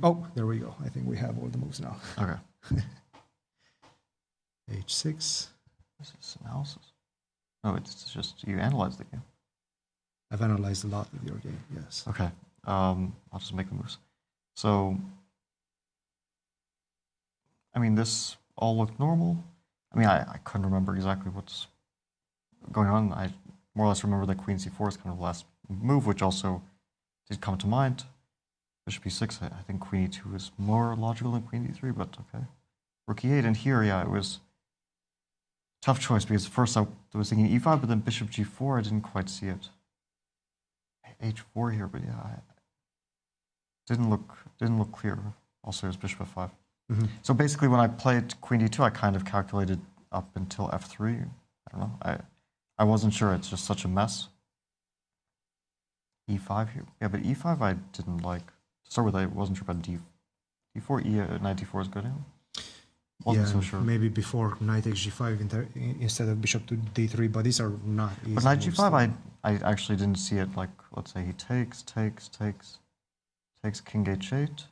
oh, there we go. I think we have all the moves now. Okay. H6. This is analysis. No, it's just you analyze the game. I've analyzed a lot of your game, yes. Okay. I'll just make the moves. So, I mean, this all looked normal. I mean, I couldn't remember exactly what's going on. I more or less remember that queen c4 is kind of the last move, which also did come to mind. Bishop e6, I think queen e2 is more logical than queen d3, but okay. Rook e8, and here, yeah, it was a tough choice because first I was thinking e5, but then bishop g4, I didn't quite see it. h4 here, but yeah, didn't look clear. Also, it was bishop f5. Mm-hmm. So basically, when I played queen d2, I kind of calculated up until f3. I don't know. I wasn't sure. It's just such a mess. e5 here. Yeah, but e5 I didn't like. To start with, I wasn't sure about d4. Knight d4 is good. Wasn't so sure. Maybe before knight takes g5 instead of bishop to d3, but these are not easy. But knight moves g5, to- I actually didn't see it. Like, let's say he takes, king h8,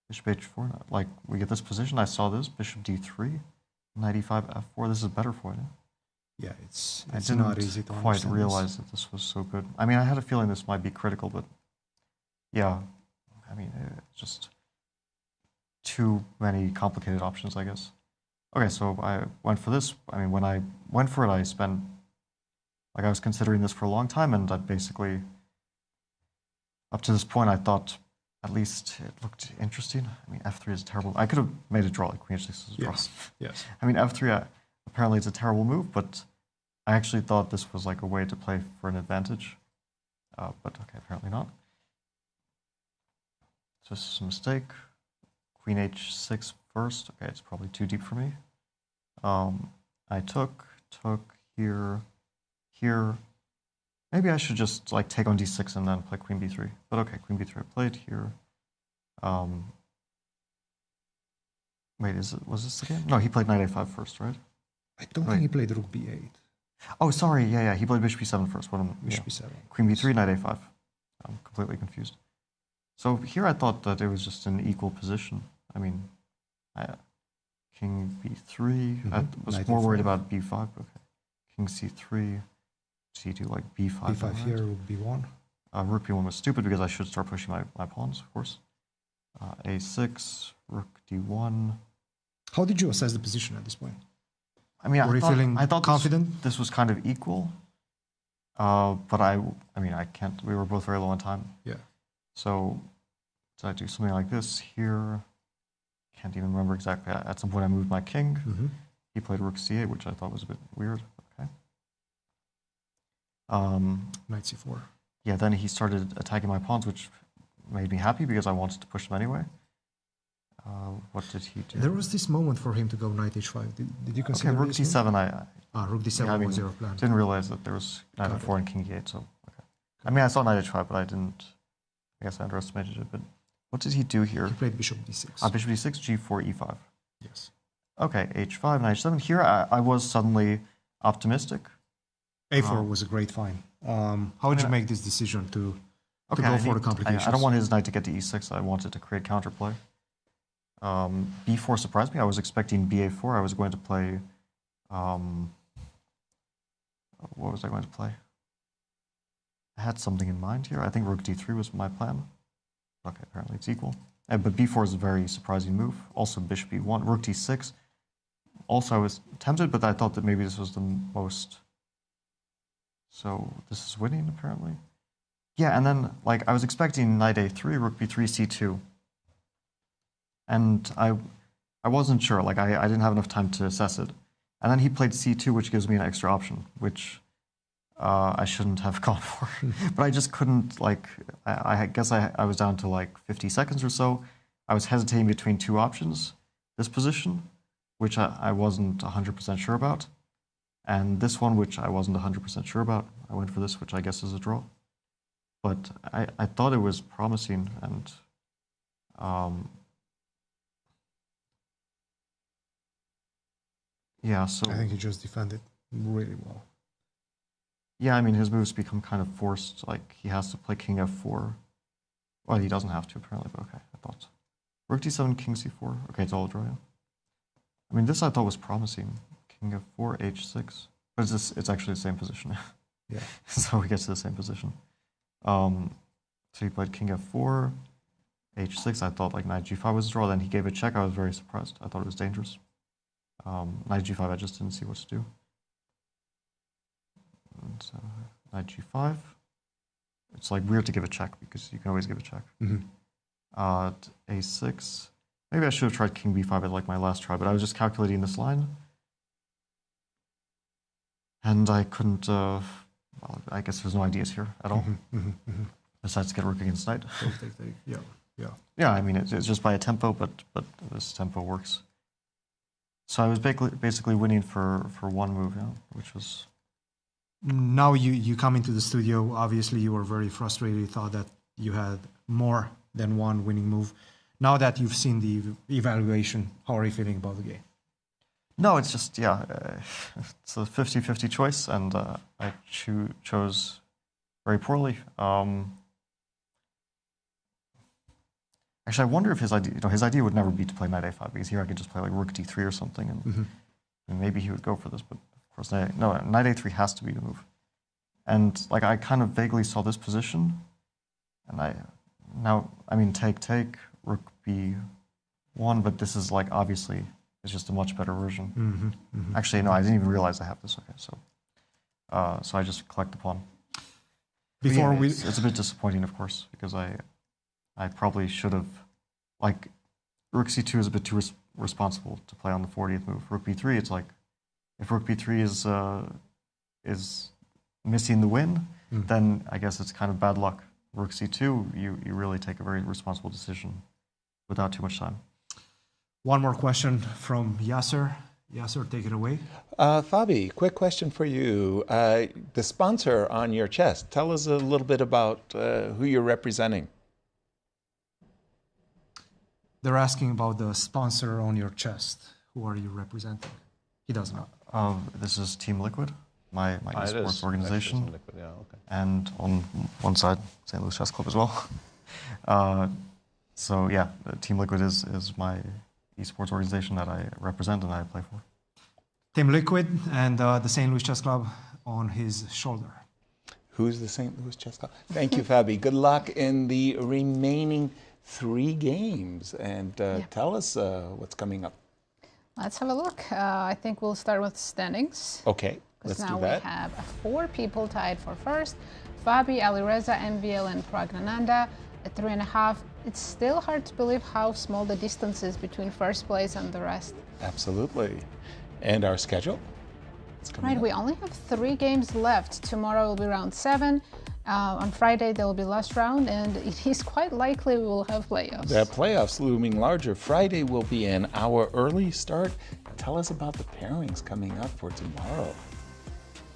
bishop h4. Like, we get this position. I saw this, bishop d3, knight e5, f4. This is better for it. Yeah, it's I didn't not easy to quite understand realize that this was so good. I mean, I had a feeling this might be critical, but yeah, I mean, it's just too many complicated options, I guess. Okay, so I went for this. I mean, when I went for it, I spent, like, I was considering this for a long time, and I basically, up to this point, I thought at least it looked interesting. I mean, f3 is terrible. I could have made a draw, like queen h6 is a draw. Yes, yes. I mean, f3, apparently it's a terrible move, but I actually thought this was like a way to play for an advantage. But okay, apparently not. So this is a mistake. Queen h6 first. Okay, it's probably too deep for me. I took here. Maybe I should just like take on d6 and then play queen b3. But okay, queen b3 I played here. Wait, was this the game? No, he played knight a5 first, right? I don't think he played rook b8. Oh, sorry. Yeah. He played bishop e7 first. Bishop e7. Queen b3, knight a5. I'm completely confused. So here I thought that it was just an equal position. I mean, king b3. I was Knight more worried e5. about b5. Okay. King c3. C2, like b5. b5 here, rook b1. Rook b1 was stupid because I should start pushing my pawns, of course. A6, rook d1. How did you assess the position at this point? I mean, Were you feeling confident? This was kind of equal. But I mean, I can't. We were both very low on time. Yeah. So did I do something like this here? can't even remember exactly. At some point I moved my king. He played rook c8, which I thought was a bit weird. Okay. Knight c4. Yeah, then he started attacking my pawns, which made me happy because I wanted to push them anyway. What did he do? There was this moment for him to go knight h5. Did you consider rook this d7, rook d7 was your plan. Didn't realize that there was knight f4 and king e8, so okay. I mean, I saw knight h5, but I guess I underestimated it. But what did he do here? He played bishop d6. Bishop d6, g4, e5. Yes. Okay, h5, knight h7. Here I was suddenly optimistic. a4 was a great find. How did you make this decision to go for the complications? I don't want his knight to get to e6. I wanted to create counterplay. b4 surprised me. I was expecting ba4. I was going to play... what was I going to play? I had something in mind here. I think rook d3 was my plan. Okay, apparently it's equal. But b4 is a very surprising move. Also bishop e1, rook d6. Also I was tempted, but I thought that maybe this was the most... So this is winning, apparently. Yeah, and then like I was expecting knight a3, rook b3, c2. And I wasn't sure, like I didn't have enough time to assess it. And then he played c2, which gives me an extra option, which I shouldn't have gone for. But I just couldn't, like, I guess I was down to like 50 seconds or so. I was hesitating between two options, this position, which I wasn't 100% sure about, and this one, which I wasn't 100% sure about. I went for this, which I guess is a draw. But I thought it was promising, and yeah, so... I think he just defended really well. Yeah, I mean, his moves become kind of forced, like he has to play king f4. Well, he doesn't have to, apparently, but okay, I thought. Rook d7, king c4. Okay, it's all a draw, yeah. I mean, this I thought was promising. King f4, h6. But it's actually the same position. Yeah. So we get to the same position. So he played king f4, h6. I thought like knight g5 was a draw. Then he gave a check. I was very surprised. I thought it was dangerous. Knight g5, I just didn't see what to do. And so knight g5. It's like weird to give a check because you can always give a check. A6. Maybe I should have tried king b5 at like my last try, but I was just calculating this line. And I couldn't, well, I guess there's no ideas here at all. Besides to get rook against knight. Yeah. Yeah, I mean, it's just by a tempo, but this tempo works. So I was basically winning for one move, yeah, which was... Now you come into the studio, obviously you were very frustrated, you thought that you had more than one winning move. Now that you've seen the evaluation, how are you feeling about the game? No, it's just, yeah, it's a 50-50 choice, and I chose very poorly. Actually, I wonder if his idea would never be to play knight a5, because here I could just play like rook d3 or something, and maybe he would go for this, but of course, knight a3 has to be the move. And like I kind of vaguely saw this position, and I mean, take, rook b1, but this is like obviously it's just a much better version. Actually, no, I didn't even realize I have this. Okay, so I just collect the pawn. It's a bit disappointing, of course, because I probably should have, like, rook c2 is a bit too responsible to play on the 40th move. Rook b3, it's like, if rook b3 is missing the win, then I guess it's kind of bad luck. Rook c2, you really take a very responsible decision without too much time. One more question from Yasser. Yasser, take it away. Fabi, quick question for you. The sponsor on your chest, tell us a little bit about who you're representing. They're asking about the sponsor on your chest. Who are you representing? He doesn't know. This is Team Liquid, my esports organization. Liquid, yeah, okay. And on one side, St. Louis Chess Club as well. So yeah, Team Liquid is my esports organization that I represent and I play for. Team Liquid and the St. Louis Chess Club on his shoulder. Who's the St. Louis Chess Club? Thank you, Fabi. Good luck in the remaining 3 games, and tell us what's coming up. Let's have a look. I think we'll start with standings. Okay, let's do that. Now we have 4 people tied for first. Fabi, Alireza, MVL, and Praggnanandhaa. At 3.5, it's still hard to believe how small the distance is between first place and the rest. Absolutely. And our schedule? Right, we only have 3 games left. Tomorrow will be round 7. On Friday there will be last round, and it is quite likely we will have playoffs. The playoffs looming larger. Friday will be an hour early start. Tell us about the pairings coming up for tomorrow.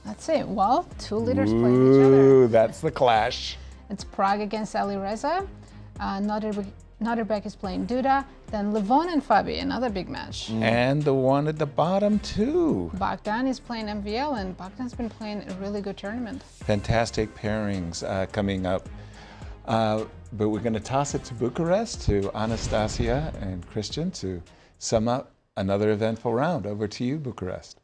Let's see. Well, 2 leaders playing each other. Ooh, that's the clash. It's Pragg against Alireza. Nodirbek is playing Duda. Then Levon and Fabi, another big match. And the one at the bottom, too. Bogdan is playing MVL, and Bogdan's been playing a really good tournament. Fantastic pairings coming up. But we're going to toss it to Bucharest, to Anastasiya and Cristian to sum up another eventful round. Over to you, Bucharest.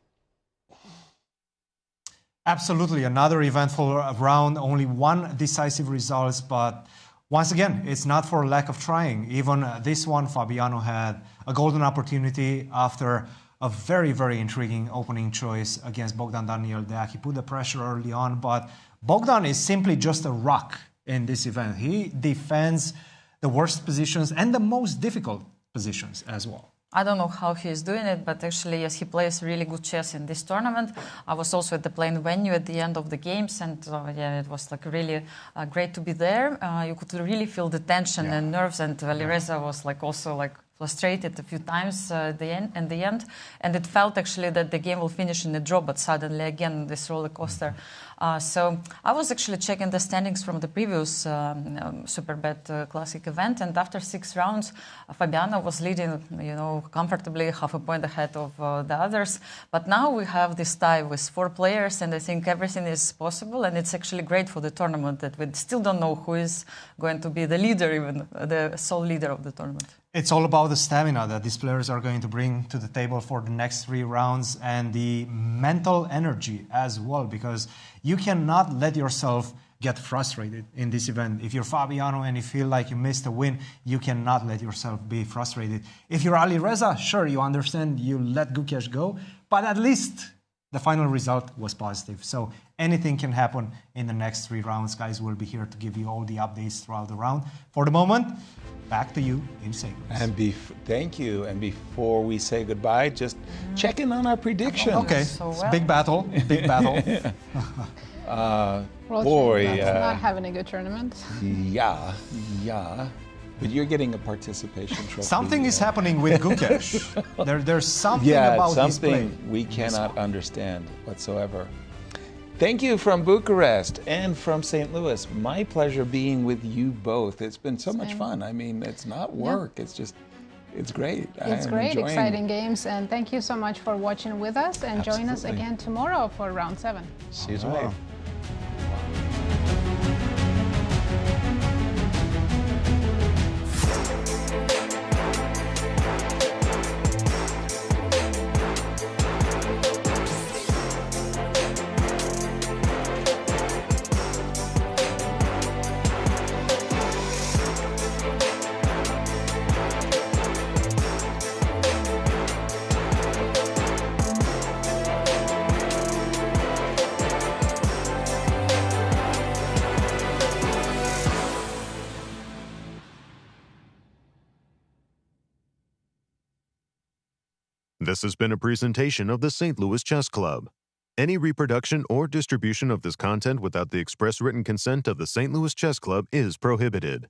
Absolutely, another eventful round, only 1 decisive result, but once again, it's not for lack of trying. Even this one, Fabiano had a golden opportunity after a very, very intriguing opening choice against Bogdan-Daniel Deac. He put the pressure early on, but Bogdan is simply just a rock in this event. He defends the worst positions and the most difficult positions as well. I don't know how he is doing it, but actually, yes, he plays really good chess in this tournament. I was also at the playing venue at the end of the games, and yeah, it was like really great to be there. You could really feel the tension and nerves, and Alireza was like also like frustrated a few times in the end, and it felt actually that the game will finish in a draw, but suddenly again this roller coaster. So I was actually checking the standings from the previous Superbet Classic event, and after 6 rounds, Fabiano was leading, you know, comfortably, half a point ahead of the others. But now we have this tie with 4 players, and I think everything is possible, and it's actually great for the tournament that we still don't know who is going to be the leader, even the sole leader of the tournament. It's all about the stamina that these players are going to bring to the table for the next 3 rounds, and the mental energy as well, because you cannot let yourself get frustrated in this event. If you're Fabiano and you feel like you missed a win, you cannot let yourself be frustrated. If you're Alireza, sure, you understand, you let Gukesh go, but at least the final result was positive. So anything can happen in the next 3 rounds. Guys, we'll be here to give you all the updates throughout the round. For the moment, back to you in St. Louis. And thank you. And before we say goodbye, just check in on our predictions. Okay, big battle, big battle. Boy, not having a good tournament. Yeah. But you're getting a participation trophy. Something is happening with Gukesh. There's something about his play. Something we cannot understand whatsoever. Thank you from Bucharest and from St. Louis. My pleasure being with you both. It's been so much fun. I mean, it's not work. It's just, it's great. It's great, exciting games. And thank you so much for watching with us. And join us again tomorrow for round 7. See you tomorrow. This has been a presentation of the St. Louis Chess Club. Any reproduction or distribution of this content without the express written consent of the St. Louis Chess Club is prohibited.